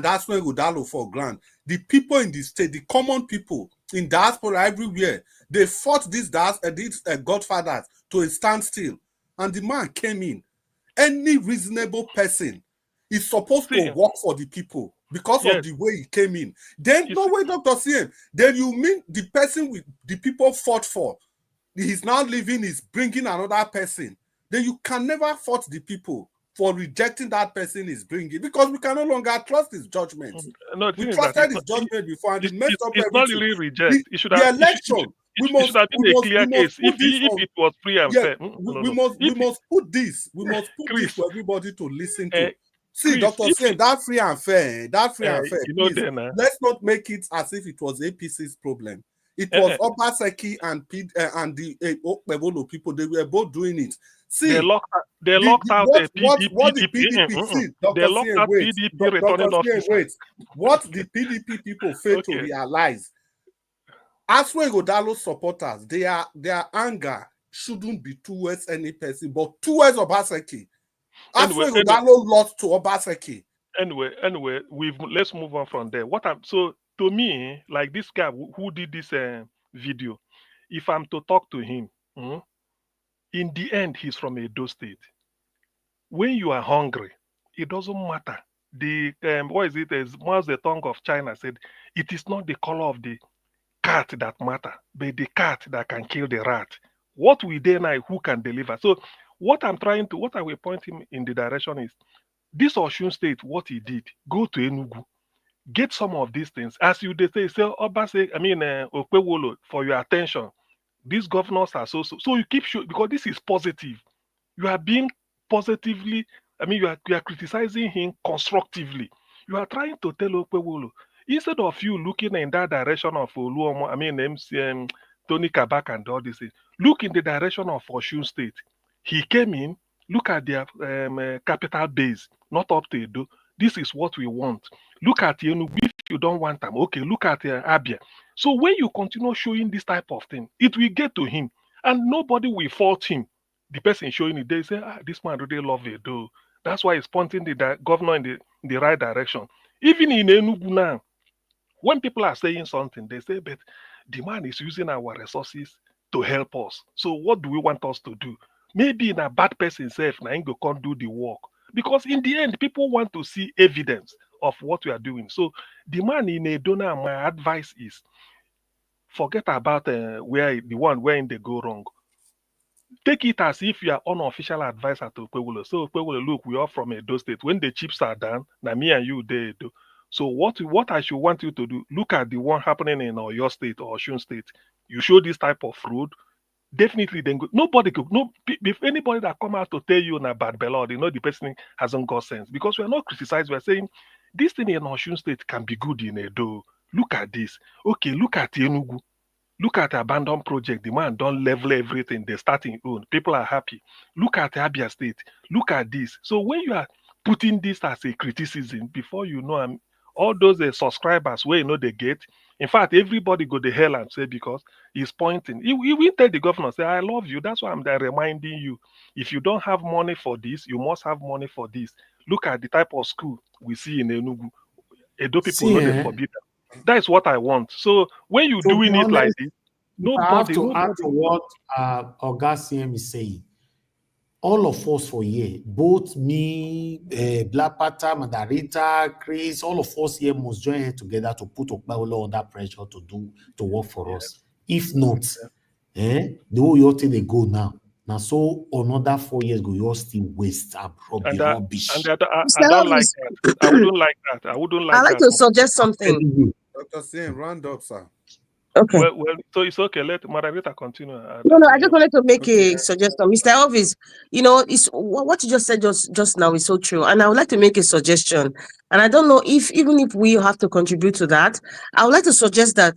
that's when Udalo for grand. The people in the state, the common people in diaspora everywhere, they fought these godfathers to a standstill. And the man came in. Any reasonable person is supposed to work for the people because of the way he came in. Then, no way, Dr. Siem. Then you mean the person with the people fought for, he's now leaving, is bringing another person. Then you can never fault the people for rejecting that person is bringing, because we can no longer trust his judgment. No, we trusted his judgment before, and it messed up everything. Not really reject. The election, we must have been a clear case. If it was free and fair, we must put this for everybody to listen to. See, Chris, Dr. Siem, that free and fair, please, then, let's not make it as if it was APC's problem. It was Obaseki and the Okpebholo people. They were both doing it. See, they locked out the PDP. What the PDP see, they locked out PDP returning officers. What the PDP people fail to realize, as for Godalo supporters, their anger shouldn't be towards any person, but towards Obaseki. As for Godalo lost to Obaseki. Anyway, let's move on from there. To me, like this guy who did this video, if I'm to talk to him, in the end, he's from Edo State. When you are hungry, it doesn't matter. What is it? As once the tongue of China said, it is not the color of the cat that matter, but the cat that can kill the rat. What we dare now, who can deliver? So what I will point him in the direction is, this Osun State, what he did, go to Enugu. Get some of these things. As you say, Okpebholo, for your attention. These governors are so you keep showing, because this is positive. You are being positively, you are criticizing him constructively. You are trying to tell Okpebholo, instead of you looking in that direction of Oluomo, MCM, Tony Kabak and all these things, look in the direction of Osun State. He came in, look at their capital base, not up to Edo. This is what we want. Look at Enugu. If you don't want them, okay, look at Abia. So when you continue showing this type of thing, it will get to him, and nobody will fault him. The person showing it, they say, this man really love Edo. That's why he's pointing the governor in the right direction. Even in Enugu now, When people are saying something, they say, but the man is using our resources to help us. So what do we want us to do? Maybe in a bad person self, now go can't do the work. Because in the end, people want to see evidence of what we are doing. So the man in a donor, my advice is forget about where the one where they go wrong. Take it as if you are unofficial advisor to Okpebholo. So Okpebholo, look, we are from Edo State. When the chips are down, now me and you they do. So what I should want you to do, look at the one happening in your state or Osun State. You show this type of road, definitely then go, nobody could no if anybody that come out to tell you na bad belly, they know the person hasn't got sense. Because we are not criticized, we are saying this thing in Osun State can be good in Edo. Look at this. Okay, look at Enugu. Look at the abandoned project. The man don't level everything. They're starting own. People are happy. Look at Abia State. Look at this. So when you are putting this as a criticism, before you know, all those subscribers where you know they get. In fact, everybody go to hell and say because he's pointing. He will tell the governor, say, I love you. That's why I'm there reminding you. If you don't have money for this, you must have money for this. Look at the type of school we see in Enugu. Edo people know they forbid them. That is what I want. So when you're doing it like this, I have to add to what Oga CM is saying. All of us for here, both me, Black Panther, Mandarita, Chris, all of us here must join hands together to put Okpebholo under pressure to work for us. If not, the way you think they go now. Now, so another 4 years go, you all still waste rubbish. And I don't like that. I wouldn't like that. I wouldn't like I'd like that. to suggest something. Dr. Sim, round up, sir. Okay. Well, so it's okay. Let Margarita continue. No, I just wanted to make a suggestion. Mr. Elvis, it's what you just said just now is so true. And I would like to make a suggestion. And I don't know even if we have to contribute to that, I would like to suggest that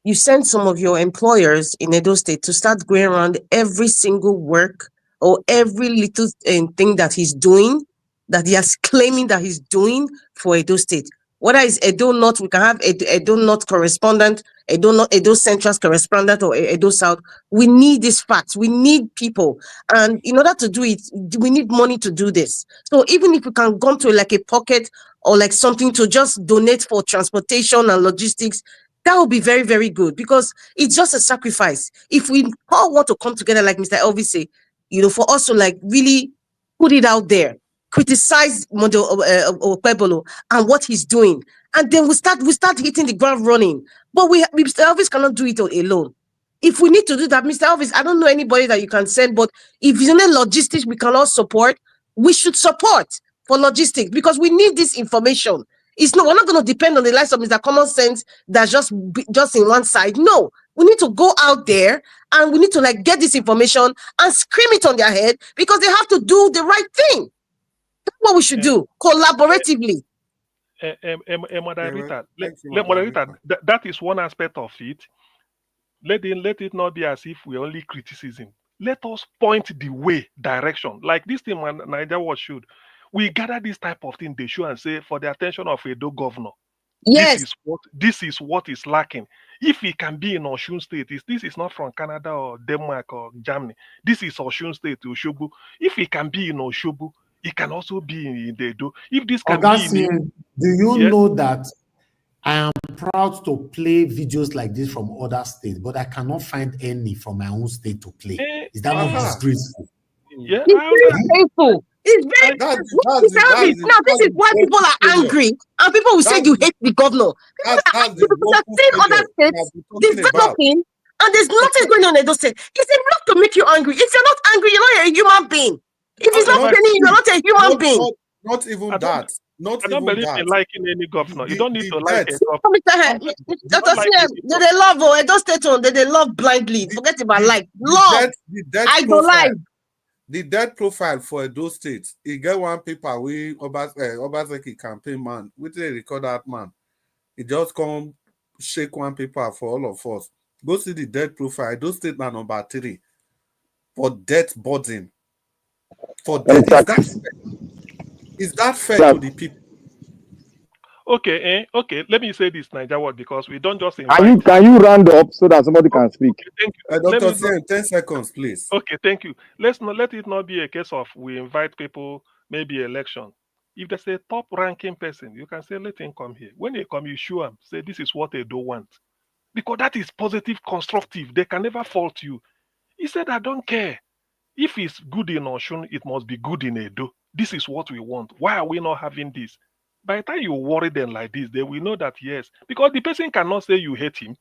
you send some of your employers in Edo State to start going around every single work or every little thing that he's doing, that he is claiming that he's doing for Edo State. Whether it's Edo North, we can have Edo North correspondent, Edo Central correspondent, or Edo South. We need these facts. We need people. And in order to do it, we need money to do this. So even if we can go to like a pocket or like something to just donate for transportation and logistics, that would be very, very good because it's just a sacrifice. If we all want to come together, like Mr. Elvis say, for us to like really put it out there, criticize Okpebholo and what he's doing, and then we start hitting the ground running. But Mr. Elvis cannot do it alone. If we need to do that, Mr. Elvis, I don't know anybody that you can send, but if it's only logistics we can all support, we should support for logistics because we need this information. We're not going to depend on the likes of Mr. Common Sense that's just in one side. No, we need to go out there and we need to like get this information and scream it on their head because they have to do the right thing. That's what we should do collaboratively. Margarita, that is one aspect of it. Let it not be as if we only criticism. Let us point the way, direction. Like this thing, Nigeria was should. We gather this type of thing, they show and say, for the attention of Edo governor. Yes. This is what is lacking. If it can be in Osun State, this is not from Canada or Denmark or Germany. This is Osun State, Osogbo. If it can be in Osogbo, it can also be in the Edo. If this can be in... Do you know that I am proud to play videos like this from other states, but I cannot find any from my own state to play. Is that not disgraceful? Yeah, it's very painful. It's very now this is why people are angry and people will say you hate the governor. Because I've seen other states developing and there's nothing going on in those states. It's enough to make you angry. If you're not angry, you're not a human being. If it's not paining you, you're not a human being. Not even that. I don't believe in liking any governor. You don't need to like it. Dr. CM, they love Edo State, they love blindly. Forget about like love. I don't like. The debt profile for Edo State, he get one paper we Obaseki campaign man. We did record that man. He just come shake one paper for all of us. Go see the debt profile. Edo State now number 3 for debt burden. For debt, is that fair to the people? Okay, let me say this, Niger word, because we don't just invite... Can you round up so that somebody can speak? Okay, thank you. Dr. Sen, 10 seconds, please. Okay, thank you. Let it not be a case of we invite people, maybe election. If there's a top ranking person, you can say, let him come here. When they come, you show them, say, this is what they don't want. Because that is positive, constructive. They can never fault you. He said, I don't care. If it's good in Oshun, it must be good in Edo. This is what we want. Why are we not having this? By the time you worry them like this, they will know that yes. Because the person cannot say you hate him.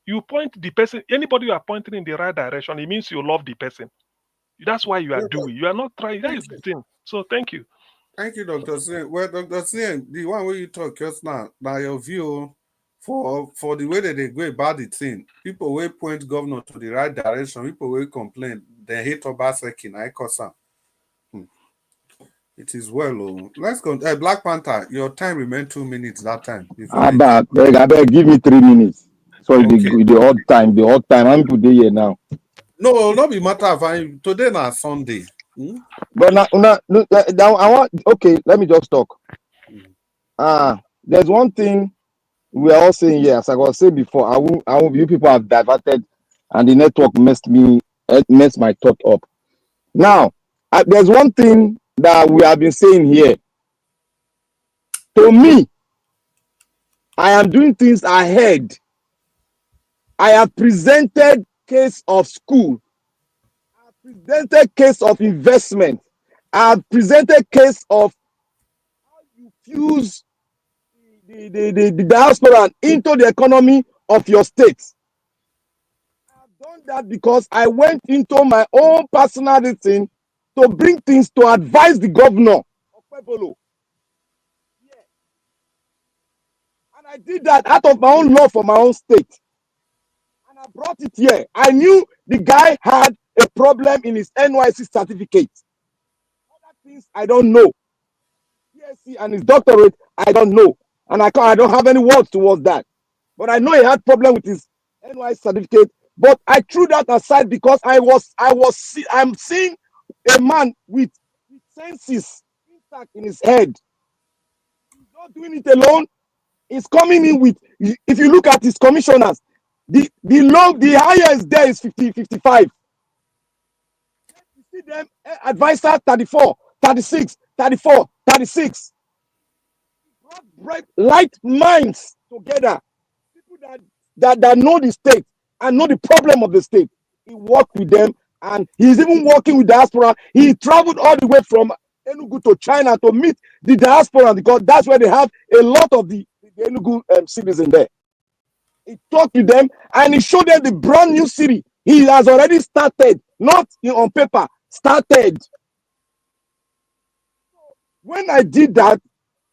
You point the person, anybody you are pointing in the right direction, it means you love the person. That's why you are doing. You are not trying. That is the thing. So thank you. Thank you, Dr. Singh. Well, Dr. Singh, the one where you talk just now your view for the way that they go about the thing. People will point governor to the right direction. People will complain. They hate Obaseki. It is well. Oh. Let's go. Black Panther, your time remained 2 minutes that time. I beg, give me 3 minutes. Sorry, okay. the odd time. How many people here now? No, not be matter of time. Today na Sunday. But now, I want. Okay, let me just talk. There's one thing we are all saying here. As I was saying before, you people have diverted, and the network messed my thought up. Now, there's one thing that we have been saying here. To me, I am doing things ahead. I have presented case of school. I have presented case of investment. I have presented case of how you fuse the diaspora into the economy of your state. I have done that because I went into my own personal thing to bring things to advise the governor, Okpebholo. Yeah. And I did that out of my own love for my own state. And I brought it here. I knew the guy had a problem in his NYC certificate. Other things I don't know. PhD and his doctorate, I don't know. And I don't have any words towards that. But I know he had problem with his NYC certificate. But I threw that aside because I'm seeing a man with senses intact in his head. He's not doing it alone. He's coming in with, if you look at his commissioners, the highest there is 55. You see them, advisor 34, 36, 34, 36. Brought light minds together. People that know the state and know the problem of the state. He worked with them, and he's even working with diaspora. He traveled all the way from Enugu to China to meet the diaspora because that's where they have a lot of the Enugu citizens there. He talked to them and he showed them the brand new city. He has already started, not on paper, started. When I did that,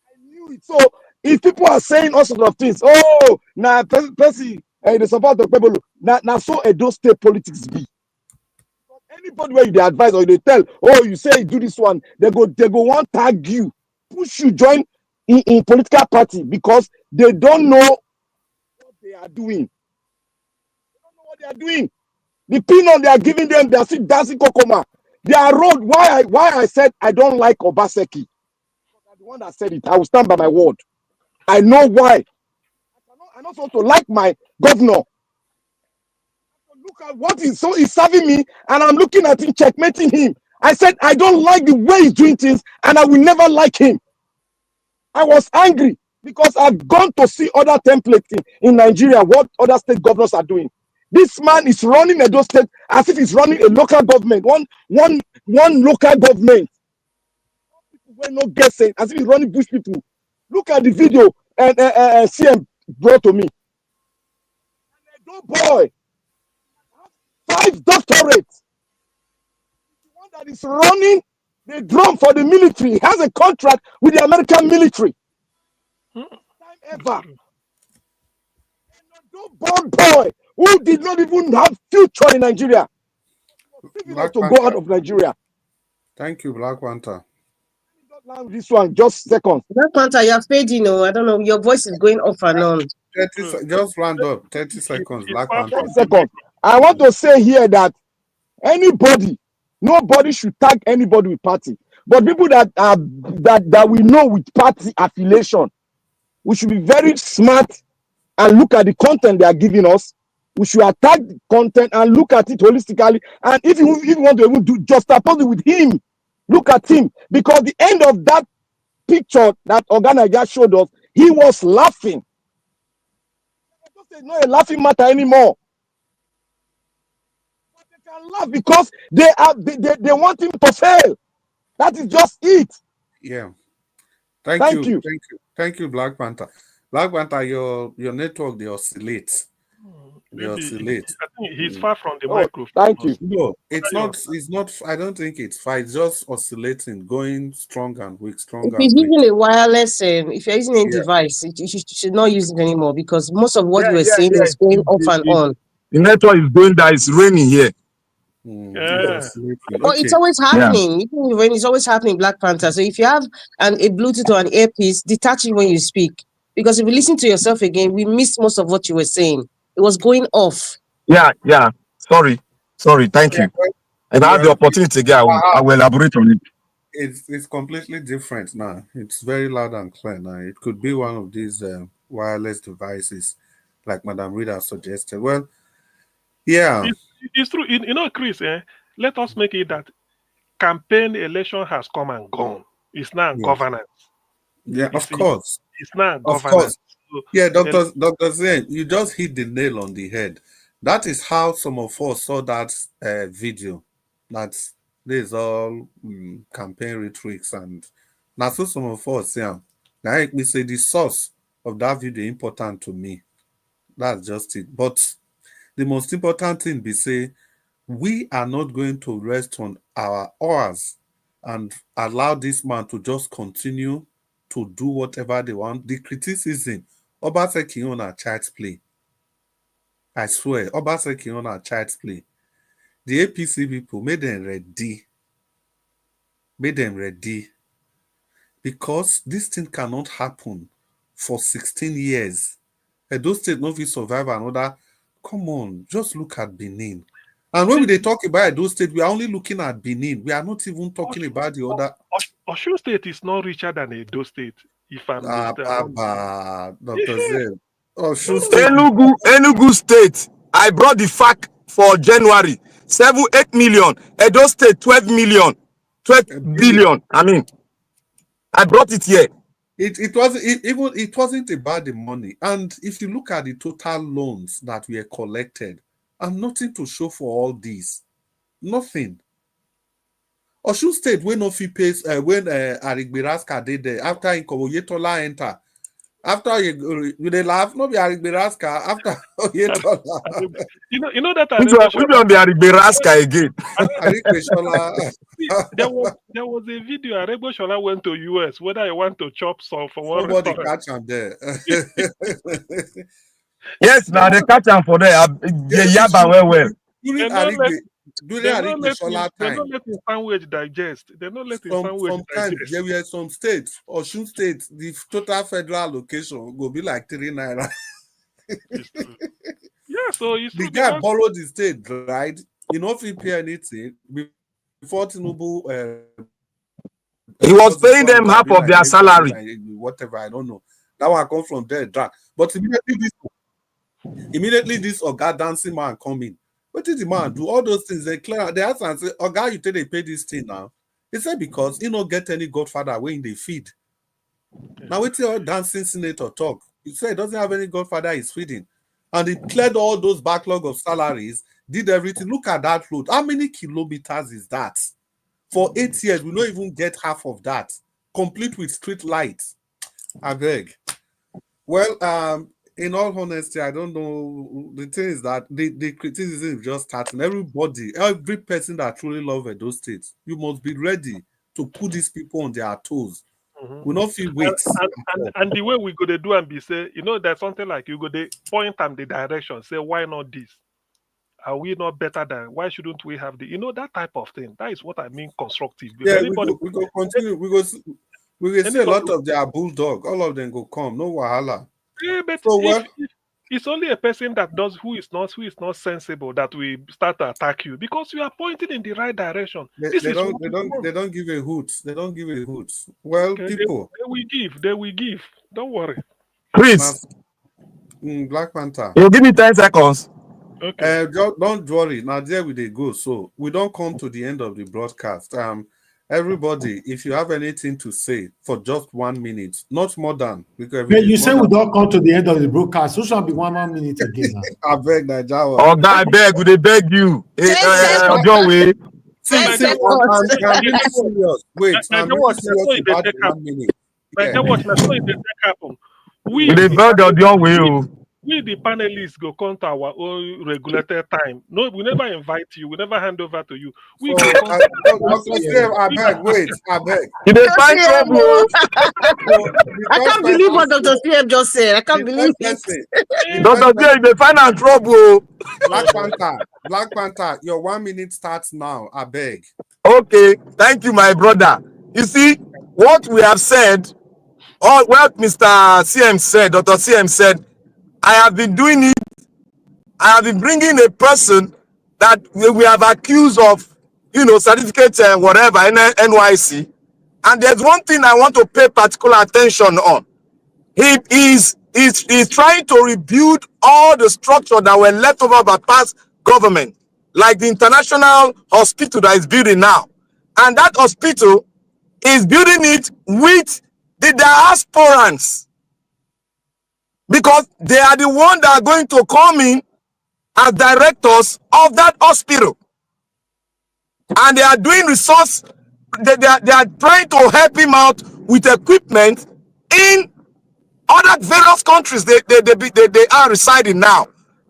I knew it. So if people are saying all sorts of things, oh, now Percy, the support of people, now so Edo state politics be. Anybody where you advise or they tell, oh, you say you do this one, they go want tag you, push you join in political party because they don't know what they are doing. They don't know what they are doing. The peanut they are giving them, they are still dancing kokoma. Their road. Why I said I don't like Obaseki. I'm the one that said it. I will stand by my word. I know why. I'm not supposed to like my governor. Look at what he's serving me, and I'm looking at him, checkmating him. I said, I don't like the way he's doing things, and I will never like him. I was angry because I've gone to see other templates in Nigeria, what other state governors are doing. This man is running Edo State as if he's running a local government, one local government. People were not guessing, as if he's running bush people. Look at the video and CM brought to me. Edo boy. 5 doctorates. The one that is running the drum for the military. He has a contract with the American military. Time ever. No born boy who did not even have future in Nigeria. To go out of Nigeria. Thank you, Black Panther. This one, just seconds. Black Panther, you're fading. I don't know. Your voice is going off and on. 30, just round up. 30 seconds, Black Panther. 30 seconds. I want to say here that nobody should tag anybody with party. But people that we know with party affiliation, we should be very smart and look at the content they are giving us. We should attack the content and look at it holistically. And if you want to even just oppose it with him, look at him. Because the end of that picture that Organa just showed us, he was laughing. It's not a laughing matter anymore. But they can laugh because they want him to fail. That is just it. Yeah. Thank you. Thank you, Black Panther. Black Panther, your network, they oscillate. They oscillate. I think he's far from the Oh, microphone. thank you. No, it's not. I don't think it's far. It's just oscillating, going strong and weak, strong If and you're weak. using a wireless, if you're using a Yeah. device, you should not use it anymore because most of what you were saying Yeah. is going off and on. The network is going down. It's raining here. Yeah. But it's always happening. Even when it's always happening, Black Panther. So if you have a Bluetooth or an earpiece, detach it when you speak. Because if you listen to yourself again, we missed most of what you were saying. It was going off. Yeah. Sorry. Thank you. If I have the opportunity again, I will elaborate on it. It's completely different now. It's very loud and clear now. It could be one of these wireless devices, like Madam Rita suggested. Well, yeah. It's true. Chris, let us make it that campaign election has come and gone. It's now governance. Yeah, You of see, course. it's now Of governance. course. So, Yeah, Dr. Zen, you just hit the nail on the head. That is how some of us saw that video. That there's all campaign rhetorics and now so some of us, yeah. Now let me say the source of that video important to me. That's just it. But the most important thing be say we are not going to rest on our oars and allow this man to just continue to do whatever they want. The criticism, Obaseki on a child's play. I swear, Obaseki on a child's play. The APC people made them ready. Because this thing cannot happen for 16 years. Edo State no fit survive another. Come on, just look at Benin. And when they talk about Edo State, we are only looking at Benin. We are not even talking about the other. Osun State is not richer than Edo State, if I'm Dr. Zed. Enugu State. I brought the fact for January. 8 million. Edo State 12 million. 12 billion. I mean, I brought it here. It wasn't about the money. And if you look at the total loans that were collected, and nothing to show for all these. Nothing. Osun State when no fee pays when Arigberaska did there after Oyetola enter. After you they laugh, no be Arigberaska after Oyetola. You know that which one be Arigberaska again? there was a video Aregbesola went to US whether he want to chop some for one somebody restaurant. catch him there. Yes, now they catch him for there. They yaba well. During Arigbeshola time, they don't let his sandwich digest. They don't let his sandwich sometimes digest. there were some states, Osun State, the total federal allocation will be like 3 naira. Yeah, so it's the guy borrowed the state, right? You know, if he pay anything before Tinubu, he was paying them half of their salary. Whatever, I don't know. That one come from there, drag. But immediately this Oga dancing man come in. What did the man do? All those things they clear. They ask and say, Oga, you tell they pay this thing now. He said because he don't get any godfather when they feed. Now wait till dancing senator talk. He said he doesn't have any godfather he's feeding. And he cleared all those backlog of salaries, did everything. Look at that road. How many kilometers is that? For 8 years, we don't even get half of that. Complete with street lights. I beg. Well, in all honesty, I don't know. The thing is that the criticism is just starting. Every person that truly loves Edo State, you must be ready to put these people on their toes. We not feel wait. And the way we go to do and be say, there's something like you go to point and the direction, say, why not this? Are we not better than? Why shouldn't we have that type of thing? That is what I mean constructive. Yeah, we go continue. We go see a lot of their bulldog. All of them go come. No wahala. Yeah, but so if it's only a person that does who is not sensible that we start to attack you because you are pointing in the right direction. They don't give a hoot. They don't give a hoot. Well, okay, people. They will give. Don't worry. Chris. Black Panther. You give me 10 seconds. Okay. Don't worry. Now there we go. So we don't come to the end of the broadcast. Everybody, if you have anything to say for just 1 minute, not more than, because you say we don't come to the end of the broadcast. So shall be 1 minute again now. I beg Nigeria. Oh God, I beg, would they beg you? Your way. See, I'm being serious. Wait, I'm really serious about the 1 minute. We they beg your way. We the panelists go come to our own regulated time. No, we never invite you. We never hand over to you. We go come. I beg. Wait, I beg. You dey find trouble. I can't believe what Dr. CM just said. I can't believe it. Dr. CM, they find out trouble. Black Panther, your 1 minute starts now. I beg. Okay, thank you, my brother. You see, what we have said, or what Mr. CM said, Dr. CM said, I have been doing it. I have been bringing a person that we have accused of, certificate and whatever, NYC. And there's one thing I want to pay particular attention on. He's trying to rebuild all the structure that were left over by past government, like the international hospital that is building now. And that hospital is building it with the diasporans, because they are the ones that are going to come in as directors of that hospital. And they are doing resource, they are trying to help him out with equipment in other various countries they are residing now.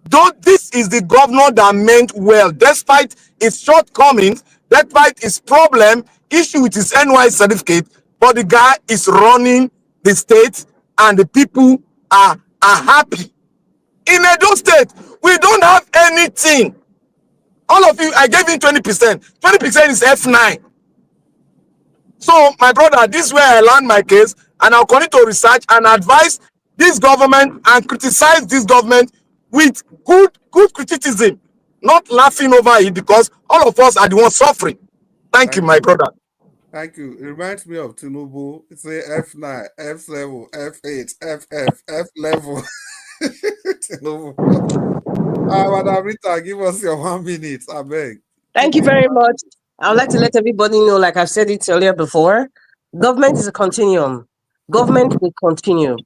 Though this is the governor that meant well, despite his shortcomings, despite his problem, issue with his NY certificate, but the guy is running the state and the people are happy. In Edo State, we don't have anything. All of you, I gave you 20%. 20% is F9. So, my brother, this is where I learned my case, and I'll continue to research and advise this government and criticize this government with good criticism, not laughing over it, because all of us are the ones suffering. Thank you, my brother. Thank you. It reminds me of Tinubu. Say F9, F7, F8, FF, F level. Tinubu. Madam Rita, give us your 1 minute. I beg. Thank you very much. I would like to let everybody know, like I've said it earlier before, government is a continuum. Government will continue.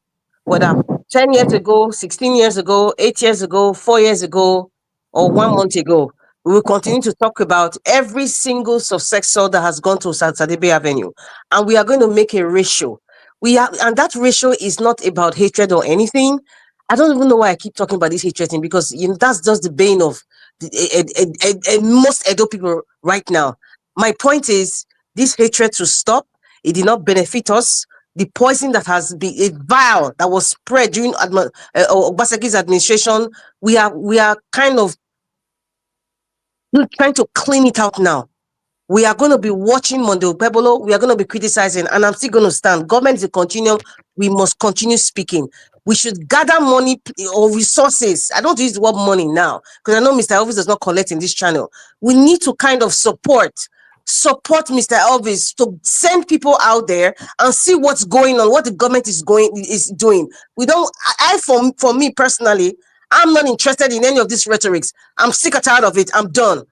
Whether 10 years ago, 16 years ago, 8 years ago, 4 years ago, or 1 month ago, we will continue to talk about every single successor that has gone to Sadebe Avenue. And we are going to make a ratio. And that ratio is not about hatred or anything. I don't even know why I keep talking about this hatred thing, because that's just the bane of most Edo people right now. My point is, this hatred to stop. It did not benefit us. The poison that has been a vial that was spread during Obasanjo's administration, we are kind of trying to clean it out now. We are going to be watching Monday Okpebholo. We are going to be criticizing, and I'm still going to stand. Government is a continuum. We must continue speaking. We should gather money or resources. I don't use the word money now, because I know Mr. Elvis does not collect in this channel. We need to kind of support Mr. Elvis to send people out there and see what's going on, what the government is doing. We don't. For me personally, I'm not interested in any of these rhetorics. I'm sick and tired of it. I'm done.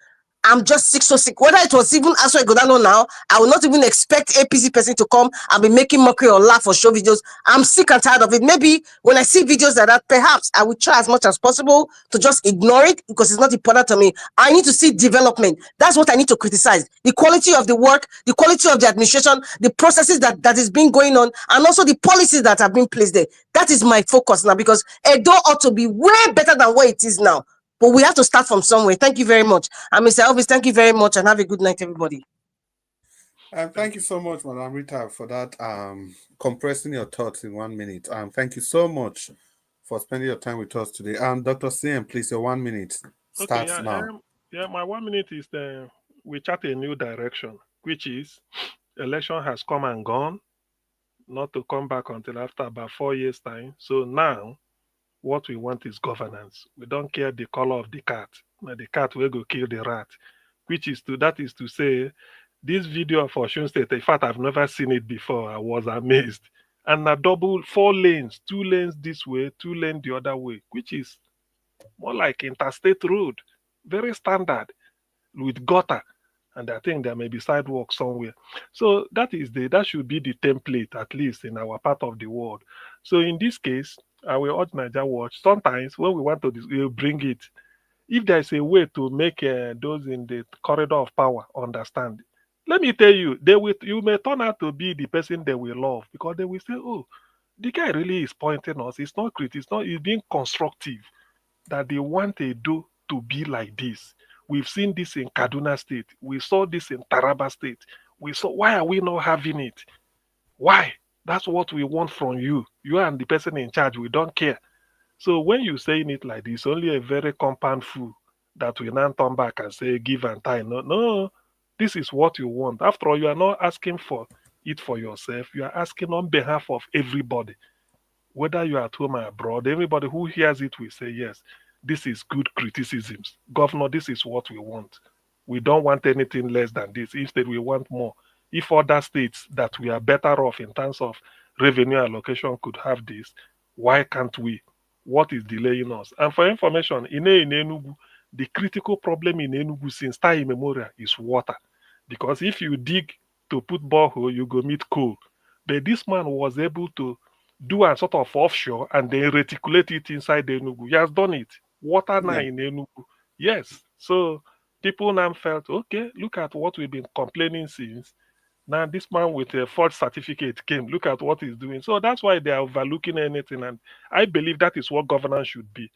I'm just sick. Whether it was even Aso Igodalo now, I will not even expect APC person to come and be making mockery or laugh or show videos. I'm sick and tired of it. Maybe when I see videos like that, perhaps I will try as much as possible to just ignore it, because it's not important to me. I need to see development. That's what I need to criticize. The quality of the work, the quality of the administration, the processes that is being going on, and also the policies that have been placed there. That is my focus now, because Edo ought to be way better than where it is now. But we have to start from somewhere. Thank you very much. And Mr. Elvis, thank you very much, and have a good night, everybody. Thank you so much, Madam Rita, for that compressing your thoughts in 1 minute. Thank you so much for spending your time with us today. Dr. CM, please, your 1 minute starts now. My 1 minute is we chart a new direction, which is election has come and gone, not to come back until after about 4 years' time. So now, what we want is governance. We don't care the color of the cat. Now the cat will go kill the rat, that is to say, this video of Osun State, in fact, I've never seen it before. I was amazed. And a double 4 lanes, 2 lanes this way, 2 lanes the other way, which is more like interstate road, very standard with gutter. And I think there may be sidewalk somewhere. So that should be the template, at least in our part of the world. So in this case, I will urge Niger Watch. Sometimes when we want to bring it, if there's a way to make those in the corridor of power understand, let me tell you, you may turn out to be the person they will love, because they will say, oh, the guy really is pointing us. It's not critical. It's being constructive, that they want Edo to be like this. We've seen this in Kaduna State. We saw this in Taraba State. Why are we not having it? Why? That's what we want from you. You and the person in charge. We don't care. So when you saying it like this, only a very compound fool that will now turn back and say give and time. No, no, this is what you want. After all, you are not asking for it for yourself. You are asking on behalf of everybody, whether you are at home or abroad. Everybody who hears it will say, yes, this is good criticisms. Governor, this is what we want. We don't want anything less than this. Instead, we want more. If other states that we are better off in terms of revenue allocation could have this, why can't we? What is delaying us? And for information, in Enugu, the critical problem in Enugu since time immemorial is water. Because if you dig to put borehole, you go meet coal. But this man was able to do a sort of offshore and then reticulate it inside the Enugu. He has done it. Water now in Enugu. Yes. So people now felt, okay, look at what we've been complaining since. Now this man with a forged certificate came. Look at what he's doing. So that's why they are overlooking anything. And I believe that is what governance should be.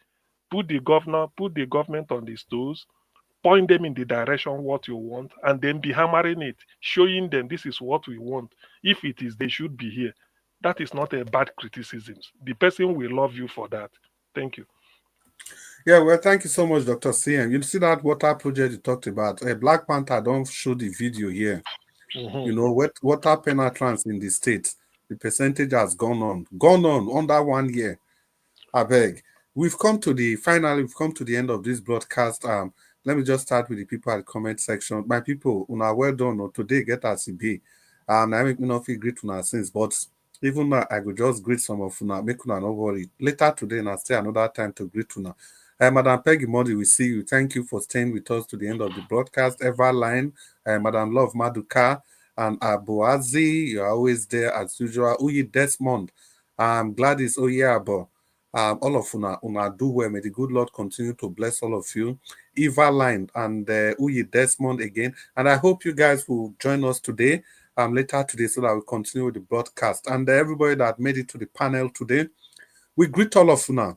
Put the government on the toes, point them in the direction what you want, and then be hammering it, showing them this is what we want. If it is, they should be here. That is not a bad criticism. The person will love you for that. Thank you. Yeah, well, thank you so much, Dr. CM. You see that water project you talked about. Black Panther don't show the video here. You know, water penetrance in the state, the percentage has gone on under 1 year. I beg. We've come to the end of this broadcast. Let me just start with the people at the comment section. My people, una well done. Today get us be. I make me not feel great una since, but even now I could just greet some of una, make una not worry. Later today, and I'll stay another time to greet una. Madam Peggy Modi, we see you. Thank you for staying with us to the end of the broadcast. Everline, Madam Love Maduka, and Abuazi, you're always there as usual. Uyi Desmond, I'm glad it's Oyabo. All of una do well. May the good Lord continue to bless all of you. Eva Line and Uyi Desmond again. And I hope you guys will join us today, later today, so that we continue with the broadcast. And everybody that made it to the panel today, we greet all of you now.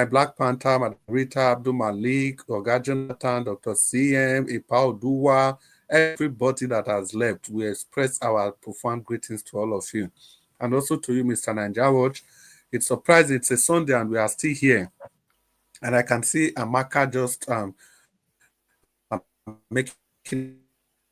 Black Panther, Madam Rita, Abdul Malik, Oga Jonathan, Dr. CM, Ipao Duwa, everybody that has left. We express our profound greetings to all of you. And also to you, Mr. Niger Watch. It's surprising. It's a Sunday and we are still here. And I can see Amaka just making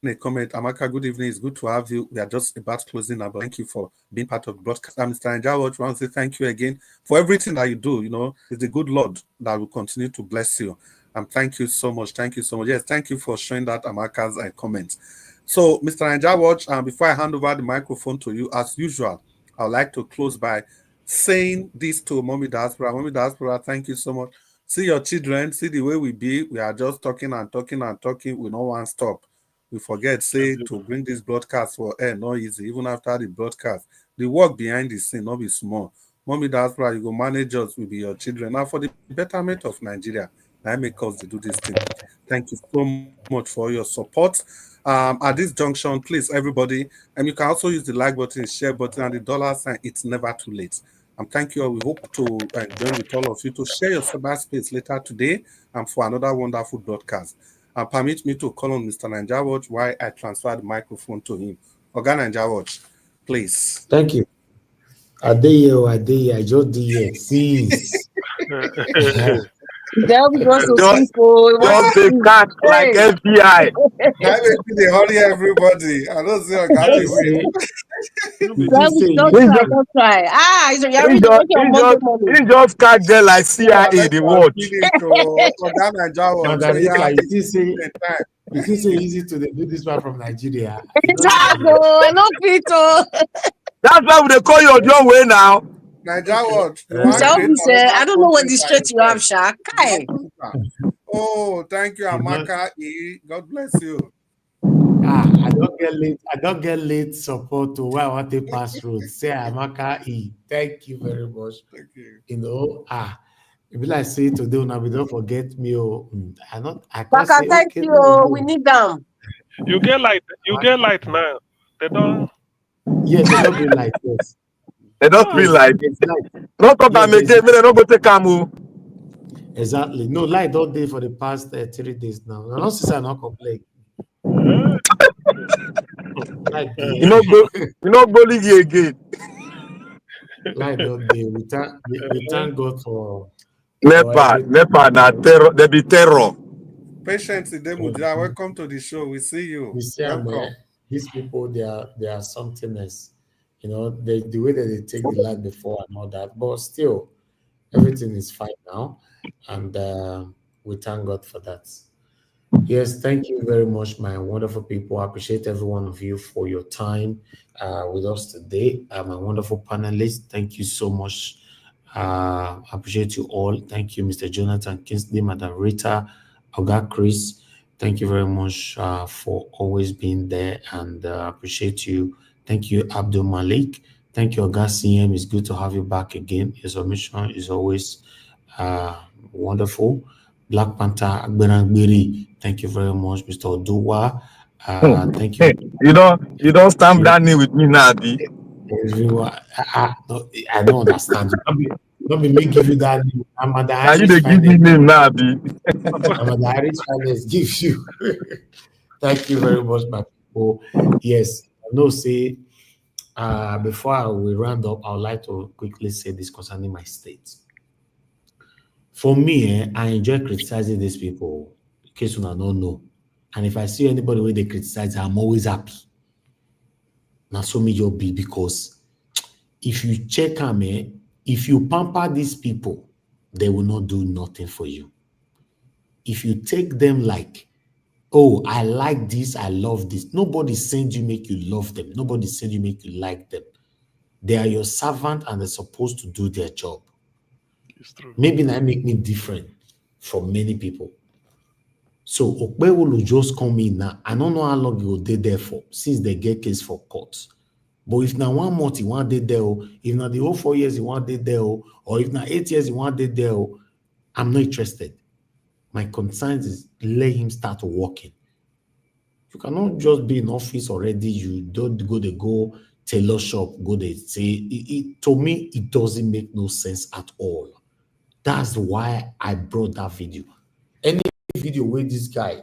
a comment. Amaka, good evening. It's good to have you. We are just about closing now, but thank you for being part of the broadcast. Mr. Niger Watch, I want to say thank you again for everything that you do. You know, it's the good Lord that will continue to bless you. And thank you so much. Thank you so much. Yes, thank you for showing that Amaka's comment. So, Mr. Niger Watch, before I hand over the microphone to you, as usual, I would like to close by saying this to Mommy Diaspora. Mommy Diaspora, thank you so much. See your children, see the way we be. We are just talking and talking and talking. We no one stop. We forget, say, to bring this broadcast for air, not easy. Even after the broadcast, the work behind the scene, not be small. Mommy Diaspora, you go manage us, will be your children. Now, for the betterment of Nigeria, I make us to do this thing. Thank you so much for your support. At this junction, please, everybody, and you can also use the like button, share button, and the dollar sign. It's never too late. Thank you all. We hope to join with all of you to share your cyberspace later today and for another wonderful broadcast. Permit me to call on Mr. Niger Watch while I transfer the microphone to him. Oga Niger Watch, please. Thank you. I just did here since. That was also simple. Just a cat like FBI. I make me hurry everybody. I don't say I got to wait. Don't try. He just catch there like CIA, the watch. It is so easy to do this one from Nigeria. I know Peter. That's why they call you John Way now. Niger Watch. I don't know what the straight you have, Shaq. Oh, thank you, Amaka. God bless you. I don't get late support to where I want to pass road. Say Amaka E. Thank you very much. Thank you. You know, if like say today now, we don't forget me. I can't Baka, say thank okay, you. We no. need them. You get light now. They don't. Yeah, they don't bring light, yes. They don't bring light. There's light. Don't talk Yeah, am there's again, light. they don't go take am. Exactly. No light all day for the past 3 days now. I don't see I not complain. Light day. You know go league again. Light all day. We thank God for Nepa everything. na terror, there be terror. Patience Idemudia, welcome to the show. We see you. You see, Welcome. these people, they are something else. You know, the way that they take the light before and all that. But still, everything is fine now. And we thank God for that. Yes, thank you very much, my wonderful people. I appreciate every one of you for your time with us today. My wonderful panelists, thank you so much. I appreciate you all. Thank you, Mr. Jonathan Kingsley, Madam Rita, Oga Chris. Thank you very much for always being there, and appreciate you. Thank you, Abdul Malik. Thank you, Oga CM. It's good to have you back again. Your submission is always wonderful. Black Panther Agberangberi, thank you very much, Mr. Oduwa. Thank you. You don't stamp that name with me now, Abi. Everyone, I don't understand. Don't be me give you that name. I'm at the Now you Irish they give me finance. name now, Abi. I'm at the Irish finance gives you. Thank you very much, my people. Yes, I know. Say, before we round up, I would like to quickly say this concerning my state. For me, I enjoy criticizing these people, in case you don't know. And if I see anybody where they criticize, I'm always happy. Now, so me your be because if you check them, if you pamper these people, they will not do nothing for you. If you take them like, oh, I like this, I love this, nobody send you make you love them. Nobody send you make you like them. They are your servant and they're supposed to do their job. It's true. Maybe that make me different from many people. So Okpebholo just come in now. I don't know how long he will stay there for since they get case for court. But if now 1 month he want dey there, if now the whole 4 years he want dey there, or if now 8 years he want dey there, I'm not interested. My concern is let him start working. You cannot just be in office already. You don't go tailor shop, go there. Say to me, it doesn't make no sense at all. That's why I brought that video. Any video where this guy,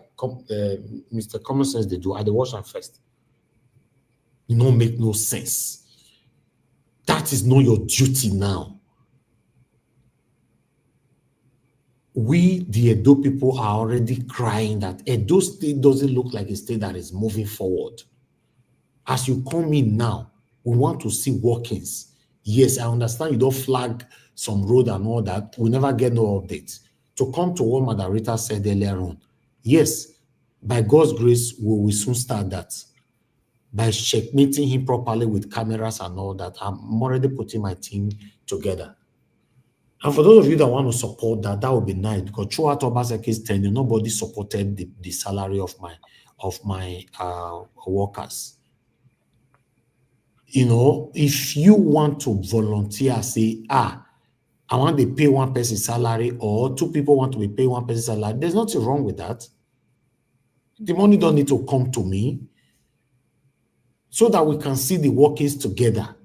Mr. Common Sense, they do, I dey watch am first. It don't make no sense. That is not your duty now. We, the Edo people, are already crying that Edo State doesn't look like a state that is moving forward. As you come in now, we want to see workings. Yes, I understand you don't flag some road and all that. We never get no updates. To come to what Madam Rita said earlier on, yes, by God's grace, we will soon start that. By checkmating him properly with cameras and all that, I'm already putting my team together. And for those of you that want to support that, that would be nice because throughout Obasanjo's tenure, nobody supported the salary of my workers. You know, if you want to volunteer, say, I want to pay one person's salary, or 2 people want to be paying one person's salary, there's nothing wrong with that. The money don't need to come to me so that we can see the workings together.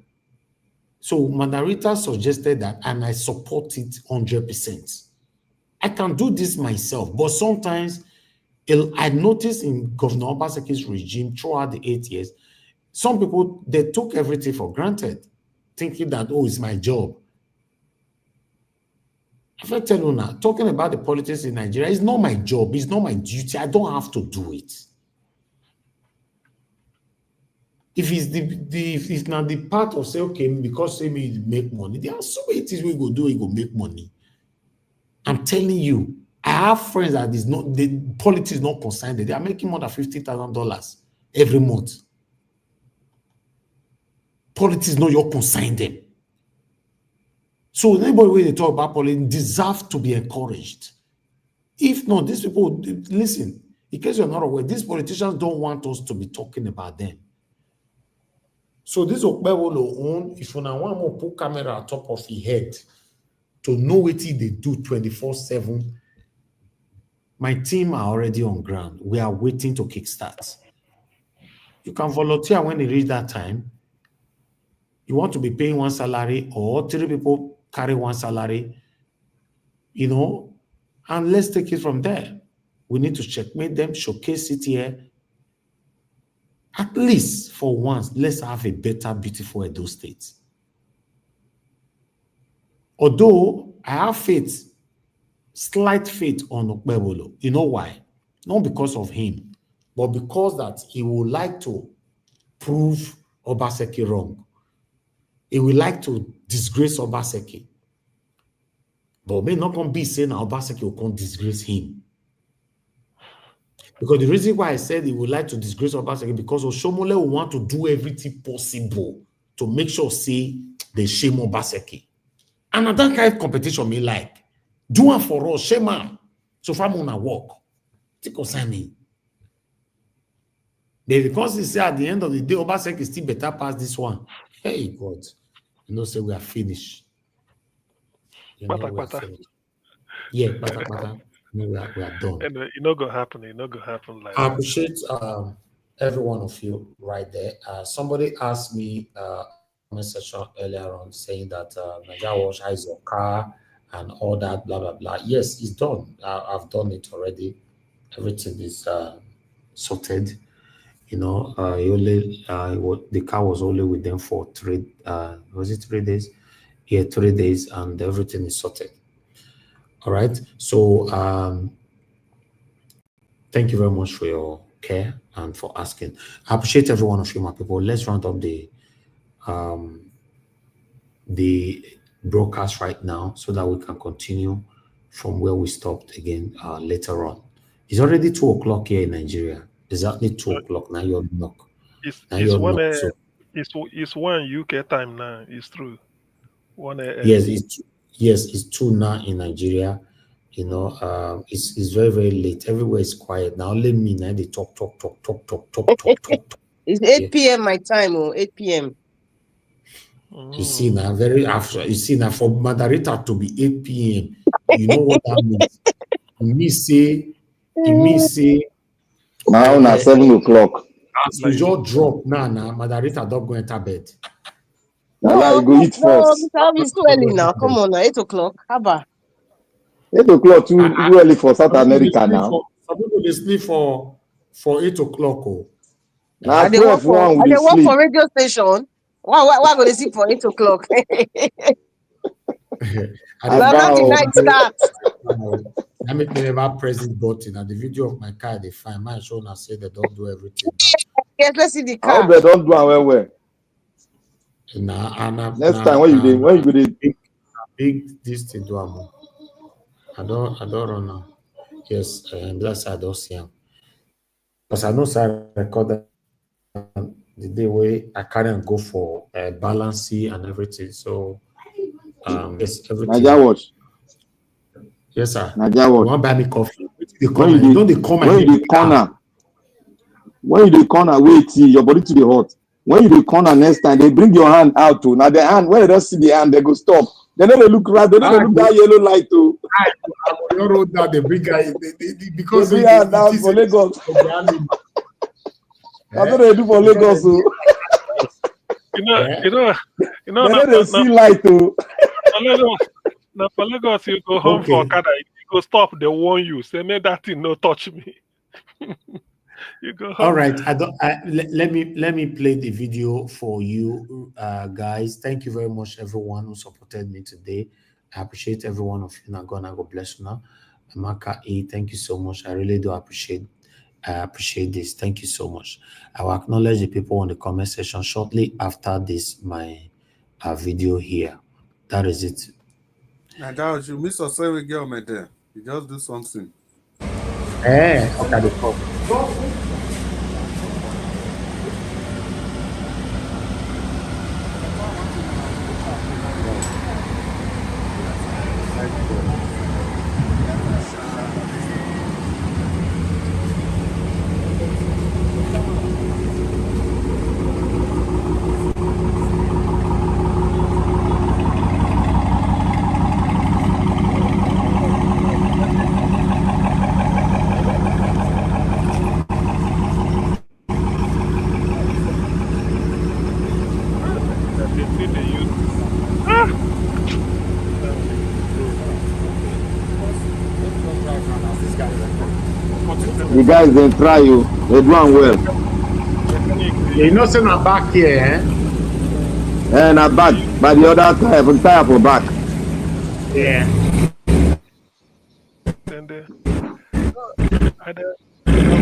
So Madam Rita suggested that, and I support it 100%. I can do this myself, but sometimes I noticed in Governor Obasanjo's regime throughout the 8 years, some people, they took everything for granted, thinking that, oh, it's my job. If I tell you now, talking about the politics in Nigeria, it's not my job, it's not my duty, I don't have to do it. If it's not the part of say, okay, because say me make money, there are so many things we go do, we go make money. I'm telling you, I have friends that is not the politics not concerned. They are making more than $50,000 every month. Politics not your concern them. So anybody when they talk about politics deserve to be encouraged. If not, these people listen. In case you're not aware, these politicians don't want us to be talking about them. So this Okpebholo own, if you want to put camera on top of his head to know what they do 24/7, my team are already on ground. We are waiting to kickstart. You can volunteer when it reach that time. You want to be paying one salary or 3 people carry one salary, and let's take it from there. We need to checkmate them, showcase it here. At least for once, let's have a better, beautiful Edo State. Although I have faith, slight faith on Okpebholo. You know why? Not because of him, but because that he would like to prove Obaseki wrong. He would like to disgrace Obaseki. But may not going to be saying that Obaseki will come disgrace him. Because the reason why I said he would like to disgrace Obaseki, because Oshomole will want to do everything possible to make sure, they shame Obaseki. And at that kind of competition, me like, do one for us, shame him. So far, I'm going to work. Take concern me. Because he said at the end of the day, Obaseki is still better past this one. Hey, God. Say we are finished. We are finished. Yeah, we are done. And it's not gonna happen. It's not gonna happen like I that. appreciate every one of you right there. Somebody asked me comment section earlier on saying that Nigeria Wash has your car and all that, blah blah blah. Yes, it's done. I've done it already. Everything is sorted. The car was only with them for 3 days? Yeah, 3 days, and everything is sorted. All right. So thank you very much for your care and for asking. I appreciate every one of you, my people. Let's round up the broadcast right now so that we can continue from where we stopped again later on. It's already 2 o'clock here in Nigeria. Exactly 2 o'clock. Now you're knock. It's 1 UK time now. It's true. 1 a.m. Yes, it's 2 now in Nigeria. It's very, very late. Everywhere is quiet. Now let me now they talk. It's 8 p.m. my time, 8 p.m. You see now, very after. You see now, for Madarita to be 8 p.m., you know what that means? It means say now 7 o'clock. As we just drop now, Madarita don't go enter bed. No, you go eat first. It's too early now. Come on, 8 o'clock. Haba. 8 o'clock too early for South America now. Some people they sleep for 8 o'clock. Now 12 one they work for radio station. Why go to sleep for 8 o'clock? Not the night starts. I make me never press this button. And the video of my car, they find my show and say they don't do everything. Yes, let's see the car. I hope they don't do it well. Next time when you do big this thing do I don't run now. Yes, that's I don't see him. Because I know I recorded the day where I can't go for balancing and everything. So yes, everything. Nigeria Watch. Yes, sir. Nigeria Watch. You want to buy me coffee? When you the corner, wait till your body to the hot. When you the corner next time, they bring your hand out too. Now the hand, when they don't see the hand, they go stop. They don't look right. They don't look that yellow light too. I don't know that they bring guys because they bring down for Lagos. I don't know they do for Lagos too. You know. They see light too. Now for Lagos, you go home for Okada. You go stop. They warn you. Say, "May that thing no touch me." You go home. All right. Let me play the video for you, guys. Thank you very much, everyone who supported me today. I appreciate every one of you. Now, God bless you. Now, Amaka E, thank you so much. I really do appreciate this. Thank you so much. I will acknowledge the people in the comment section shortly after this my video here. That is it. Now, you miss a sorry girl, my dear. You just do something. Okay, the call. The guys they try you. They do well. You know, say I'm back here, eh? And I back by the other tire for back. Yeah. And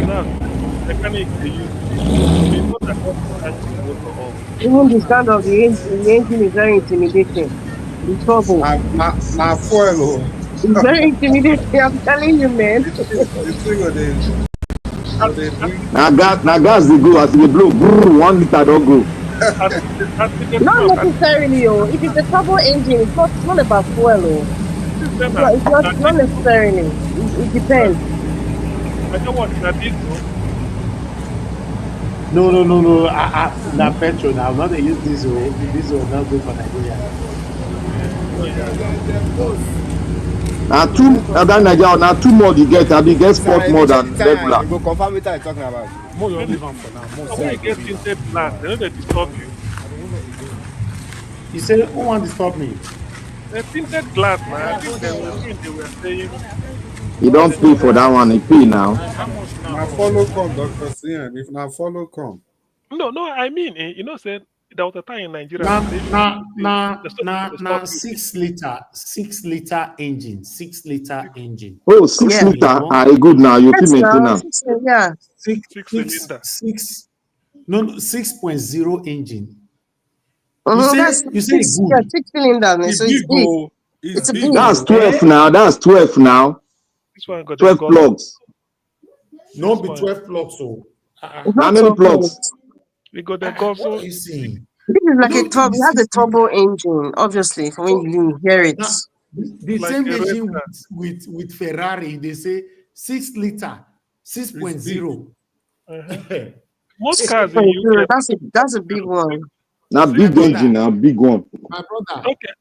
now, mechanic they use before that motor off. Even the sound of the engine is very intimidating. The trouble. Now fuel. It's very intimidating, I'm telling you, man. Now gas they go as they blow. 1 liter don't go. Not necessarily, oh. If it's a turbo engine, it's not about fuel, oh. It's not necessarily. It depends. I don't want that diesel. No. Now petrol. Now not they use diesel. Diesel will not good for Nigeria. Now two more you get. I mean, get sport more than regular. You go confirm what I'm talking about. More you leave them for now. When you get tinted glass, they know they disturb you. You say who want to stop me? The tinted glass, man. I think they were saying. You don't pay for that one. You pay now. Now follow come, Dr. CM. If now follow come. No. I mean, you know, said there was a time in Nigeria. Now 6 liter engine. 6 liter engine. Oh, 6 liter. Are good now. You feel maintenance. Yeah. 6.0 engine. You say good. 6 cylinders, so it's big. It's big. That's 12 now. That's 12 now. This one got 12 plugs. No, be 12 plugs. So how many plugs? We got the goal. What are you saying? This is like it has a turbo engine, obviously, when you hear it. The like same engine with Ferrari, they say 6 liter, 6.0. Most cars in UK, that's a big one. Now big engine, now big one. My brother. Okay.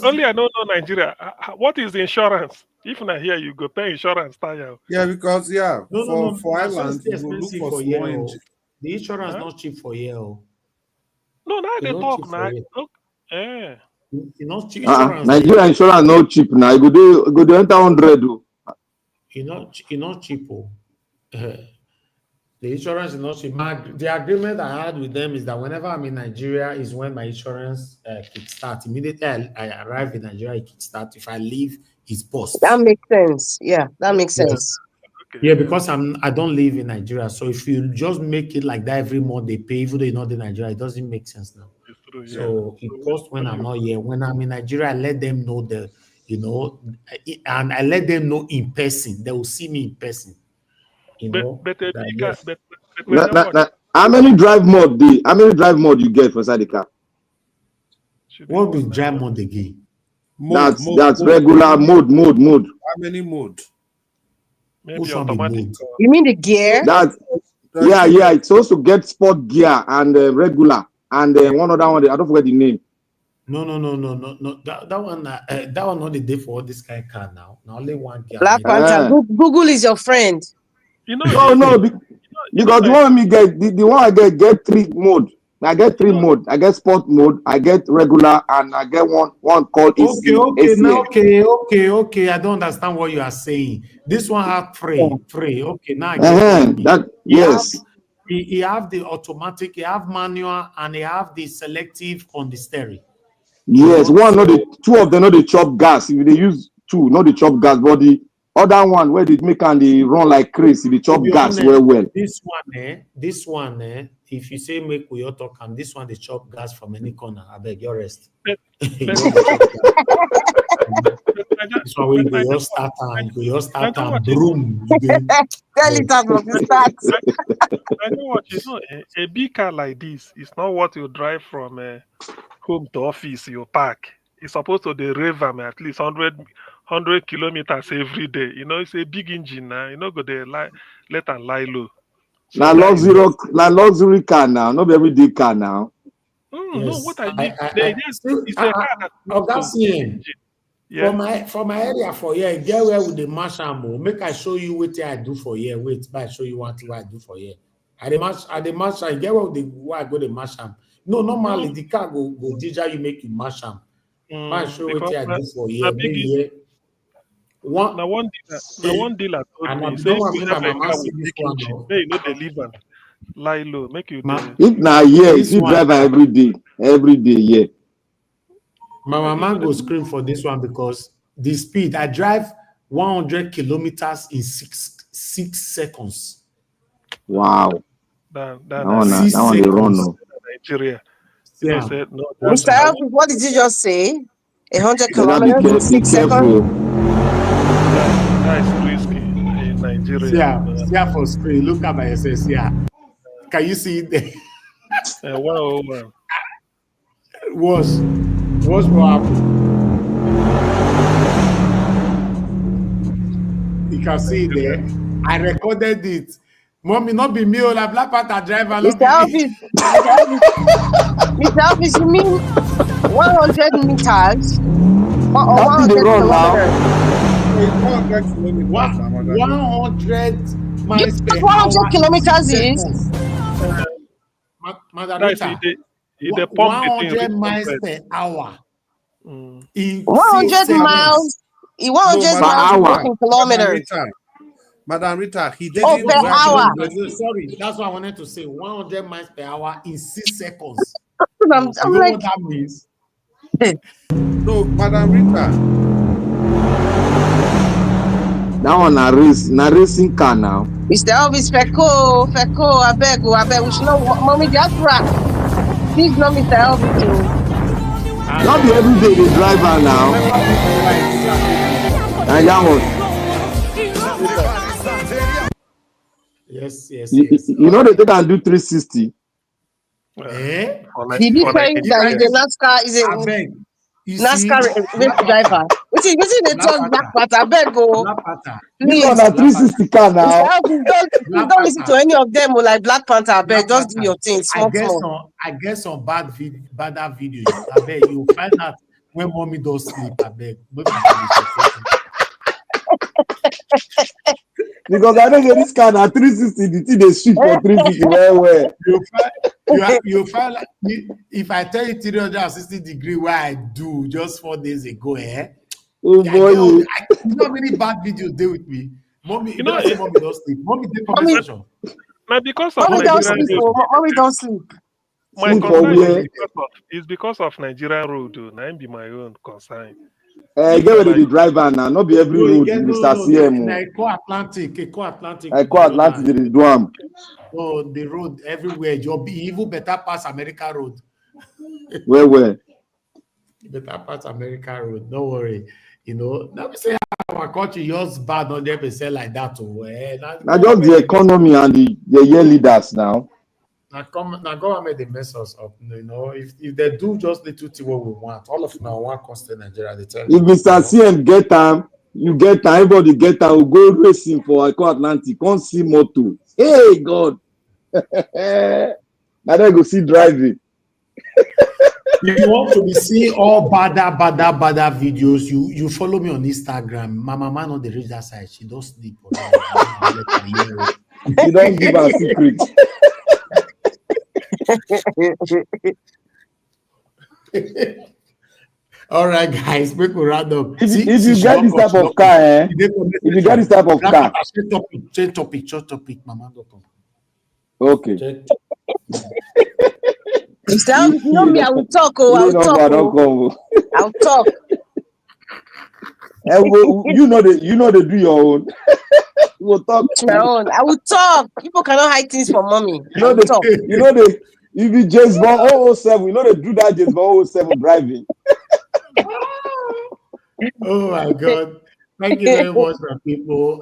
Only I don't know Nigeria. What is the insurance? If not here, you go pay insurance tire. Yeah, because for Ireland, you will look for small engine. The insurance not cheap for year. No, now they talk now. Okay. Not cheap. Nigeria insurance not cheap now. You go to enter 100. It's not cheap. The insurance is not cheap. The agreement I had with them is that whenever I'm in Nigeria is when my insurance kickstart. Immediately I arrive in Nigeria, it kickstart. If I leave, it's post. That makes sense. Yeah, that makes sense. Yeah, because I don't live in Nigeria. So if you just make it like that every month, they pay, even though you're not in Nigeria, it doesn't make sense now. True, yeah. So it costs when I'm not here. When I'm in Nigeria, I let them know and I let them know in person. They will see me in person. How many drive mode you get for inside the car? What will drive mode again? That's regular mode. How many mode? Maybe automatic. You mean the gear? Yeah. It's also get sport gear and regular and one other one. I don't forget the name. No. That one not the day for all this kind of car now. Now only one gear. Black Panther. Google is your friend. You know. Because the one me get the one I get 3 mode. I get 3 mode. I get sport mode. I get regular, and I get one called Okay. I don't understand what you are saying. This one have pray. Okay, now I get that. Yes. He have the automatic. He have manual, and he have the selective on the steering. Yes, two of them not the chop gas. If they use 2, not the chop gas, but the other one where they make and they run like crazy, the chop gas well. This one, if you say make we all talk, and this one the chop gas from any corner. I beg your rest. This one we go start and broom. Tell it out of the start. I know what you know. A big car like this is not what you drive from home to office. You park. It's supposed to be rev at least 100 kilometers every day. You know, it's a big engine now. You know, go there let and lie low. Now luxury car now, not everyday car now. Yes. No, what I mean, it's a car that's him. Yeah. For my area for here, get where with the marshal. Make I show you what I do for here. Wait, but I show you what I do for here. At the marshal, get where I go the marshal. No, normally the car go ginger you make you marshal. I show what I do for here. one dealer told me, say if you have a car with big engine, hey, no deliver. Lie low, make you If now if you drive every day, yeah. My mama go scream for this one because the speed I drive 100 kilometers in 6 seconds. Wow. That one they run no. Nigeria. Yeah. Said, no, Mr. Elvis, what did you just say? 100 kilometers in 6 seconds? That's risky in Nigeria. See for screen. Look at my SS. Yeah. Can you see it there? Wow. What's what happened? You can see it there. I recorded it. Mommy, not be me, la Black Panther driver. Mr. Elvis, you mean 100 meters or 100 kilometers? 100 miles per hour. 100 kilometers is? Madarita, 100 miles per hour. In 100 miles. 100 miles in kilometers. Madam Rita, he didn't. Oh, per hour. Sorry, that's what I wanted to say. 100 miles per hour in 6 seconds. I'm you know like, what that means? No, Madam Rita. That one a racing car now. Mr. Elvis, Feko, I beg. We should know, mommy, that's right. Please, not Mr. Elvis. Not be every day the driver now. And that one. Yes. You know they can do 360. Eh? Did he say that the NASCAR is a NASCAR race driver? What's it they talk Black Panther? I beg go. Please. You on a 360 car now. Don't listen to any of them who like Black Panther. I beg, just do your thing. I guess some bad videos. I beg you find out when mommy don't sleep. I beg. Because I don't get this car at 360, the thing they shoot for 360 where. You find like, if I tell you 360 degree where I do just 4 days ago, Oh boy. You know how many bad videos they with me? Mommy, you know, mommy don't sleep. Mommy did conversation. Now because of mommy don't sleep. Mommy don't sleep. My concern is because of Nigerian road. Now be my own concern. Get ready the driver now. Not be every road, Mr. CM. Eco Atlantic, they do am. Oh, the road everywhere. You'll be even better pass America road. Where? Better pass America road. Don't worry. You know, let me say our country yours bad 100% like that. Now just the economy and the year leaders now. Now government they mess us up. You know, if they do just little thing what we want, all of now one constant Nigeria. They tell if Mr. CM get time, you get time. Everybody get time. We go racing for Eco Atlantic. Can't see motor. Hey God. Now they go see driving. If you want to be seeing all bad videos, you follow me on Instagram. My mama not the reach that side. She don't sleep. You don't give her secret. All right, guys, we will round up. If you get this type of car, if you get this type of car, change topic, mama. Okay. Mr. Elvis, you know me, I will talk. I'll talk. You know they do your own. We'll talk. My own. I will talk. People cannot hide things from mommy. If you James Bond 007, you know they do that James Bond 007 driving. Oh my God. Thank you very much, people.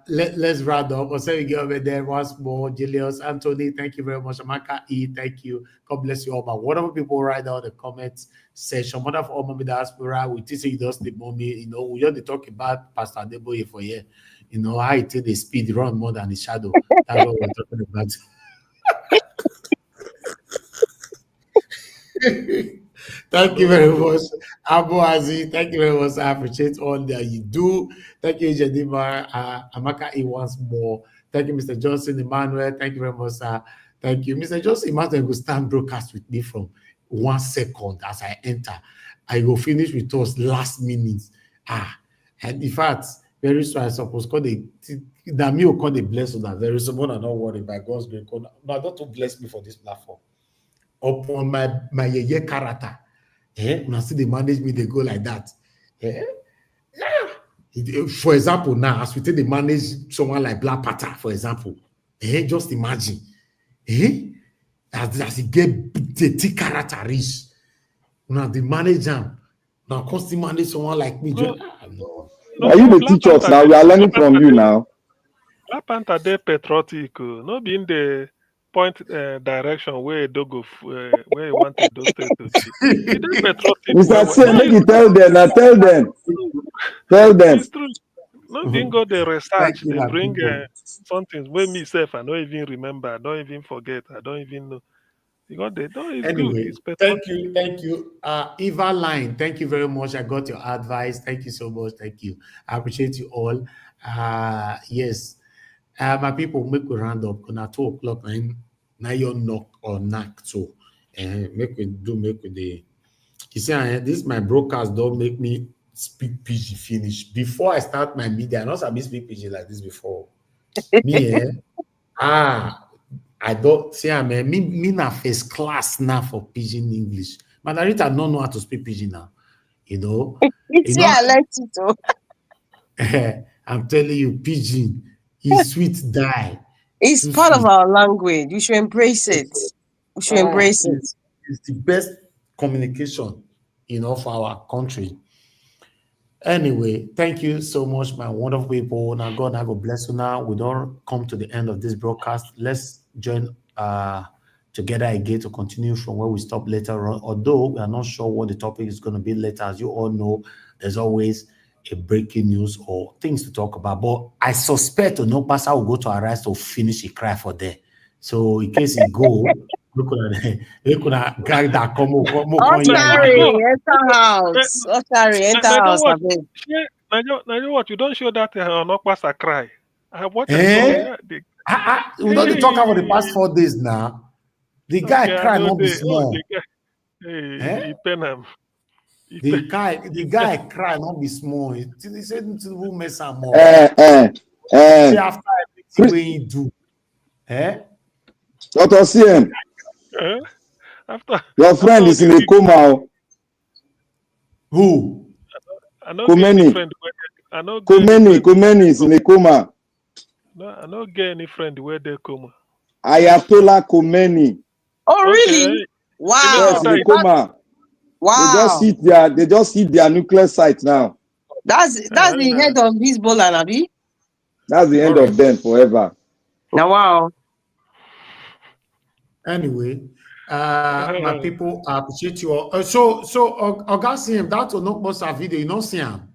Let's round up. I'll say we get over there once more. Julius, Anthony, thank you very much. Amaka E, thank you. God bless you all. But whatever people write down the comments section, whatever all mommy diaspora, we teach you just the mommy, you know, we just talk about Pastor Adeboye for here. You know, I take the speed run more than the shadow. That's what we're talking about. Thank you very much, Abu Aziz. Thank you very much. I appreciate all that you do. Thank you, Jadima, Amaka E once more. Thank you, Mr. Johnson Emmanuel. Thank you very much, sir. Thank you, Mr. Johnson Emmanuel. Will stand broadcast with me from 1 second as I enter. I will finish with us last minute. And in fact, very soon I suppose call the that me will call the bless on that very soon. But I'm not worried by God's grace. No, don't to bless me for this platform. Upon my ye character. When I see they manage me, they go like that. For example, now as we take they manage someone like Black Panther, for example. Just imagine. As he get the character rich. Now the manager now constantly manage someone like me. No, Are you the teachers now? We are learning from you now. Black Panther dey patriotic, no be in the point direction where Edo go, where he want Edo State to be. He dey patriotic. Mr. C, make you tell them. Now tell them. Tell them. It's true. No being go the research, they bring something where me self I don't even remember, I don't even forget, I don't even know. Because they don't. It's Anyway, good. It's patriotic. thank you. Eva Line, thank you very much. I got your advice. Thank you so much. Thank you. I appreciate you all. Yes. My people, make we round up. At 2:00, now you knock or knock so. Make we the. You see, this my broadcast don't make me speak PG finish. Before I start my media, I know I speak PG like this before. Me, I don't see me na first class now for Pidgin English. Margarita don't know how to speak Pidgin now. It's I like it too. I'm telling you, Pidgin is sweet die. It's part of our language. We should embrace it. We should embrace it. It's the best communication, for our country. Anyway, thank you so much, my wonderful people. Now, God, I will bless you now. We don't come to the end of this broadcast. Let's join together again to continue from where we stop later on. Although we are not sure what the topic is going to be later. As you all know, there's always a breaking news or things to talk about. But I suspect no pastor will go to Arise to finish a cry for there. So in case he go, look at that guy that come. Oh, sorry, enter house. Oh, sorry, enter house. Now what? You don't show that no pastor cry. I watch we don't talk about the past 4 days now. The guy cry not be small. He pen him. The guy cry not be small. He said to mess am up. Say after everything he do. Dr. CM. After your friend is in a coma. Who? Komeni is in a coma. No, I don't get any friend where they coma. Ayatollah Khomeini. Oh, really? Okay. Wow. Yes, in a coma. Wow. They just hit their nuclear site now. That's the head of Hezbollah, Nabi. That's the end of them forever. Now, wow. Anyway, my people, I appreciate you all. So Oga see him. That will not post a video. You don't see him.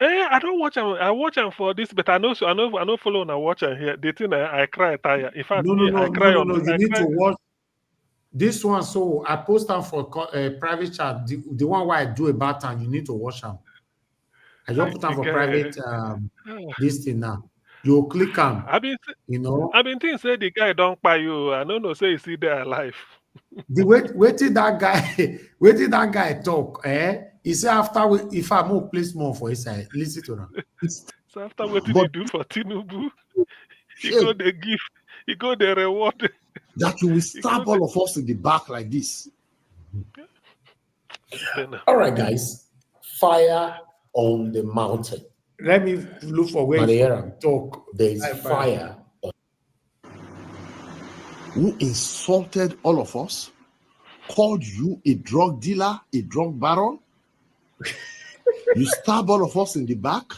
I don't watch him. I watch him for this, but I know follow and I watch him here. The thing I cry tired. In fact, I cry on. You need to watch this one. So I post them for private chat. The one where I do about time, you need to watch them. I just put them for private. This thing now. You click on. I've been thinking say the guy don't buy you. I don't know. Say he's still there alive. Wait till that guy talk. He say after if I move place more for his side, listen to him. So after what did he do for Tinubu? He go the gift, he go the reward. That you will stab all of us in the back like this. All right, guys. Fire on the mountain. Let me look for where you talk. There is fire. Who insulted all of us, called you a drug dealer, a drug baron. You stab all of us in the back.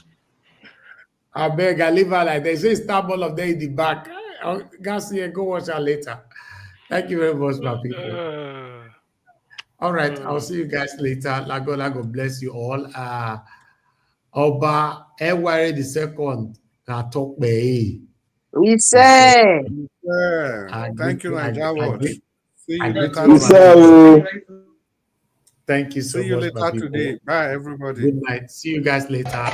I beg, I leave her like they say stab all of them in the back. Garcia, go watch her later. Thank you very much, my people. All right, I'll see you guys later. God bless you all. Oba Eware the second talk me. We say. Thank you, Nigeria. See you later. Thank you so much. See you later today. Bye, everybody. Good night. See you guys later.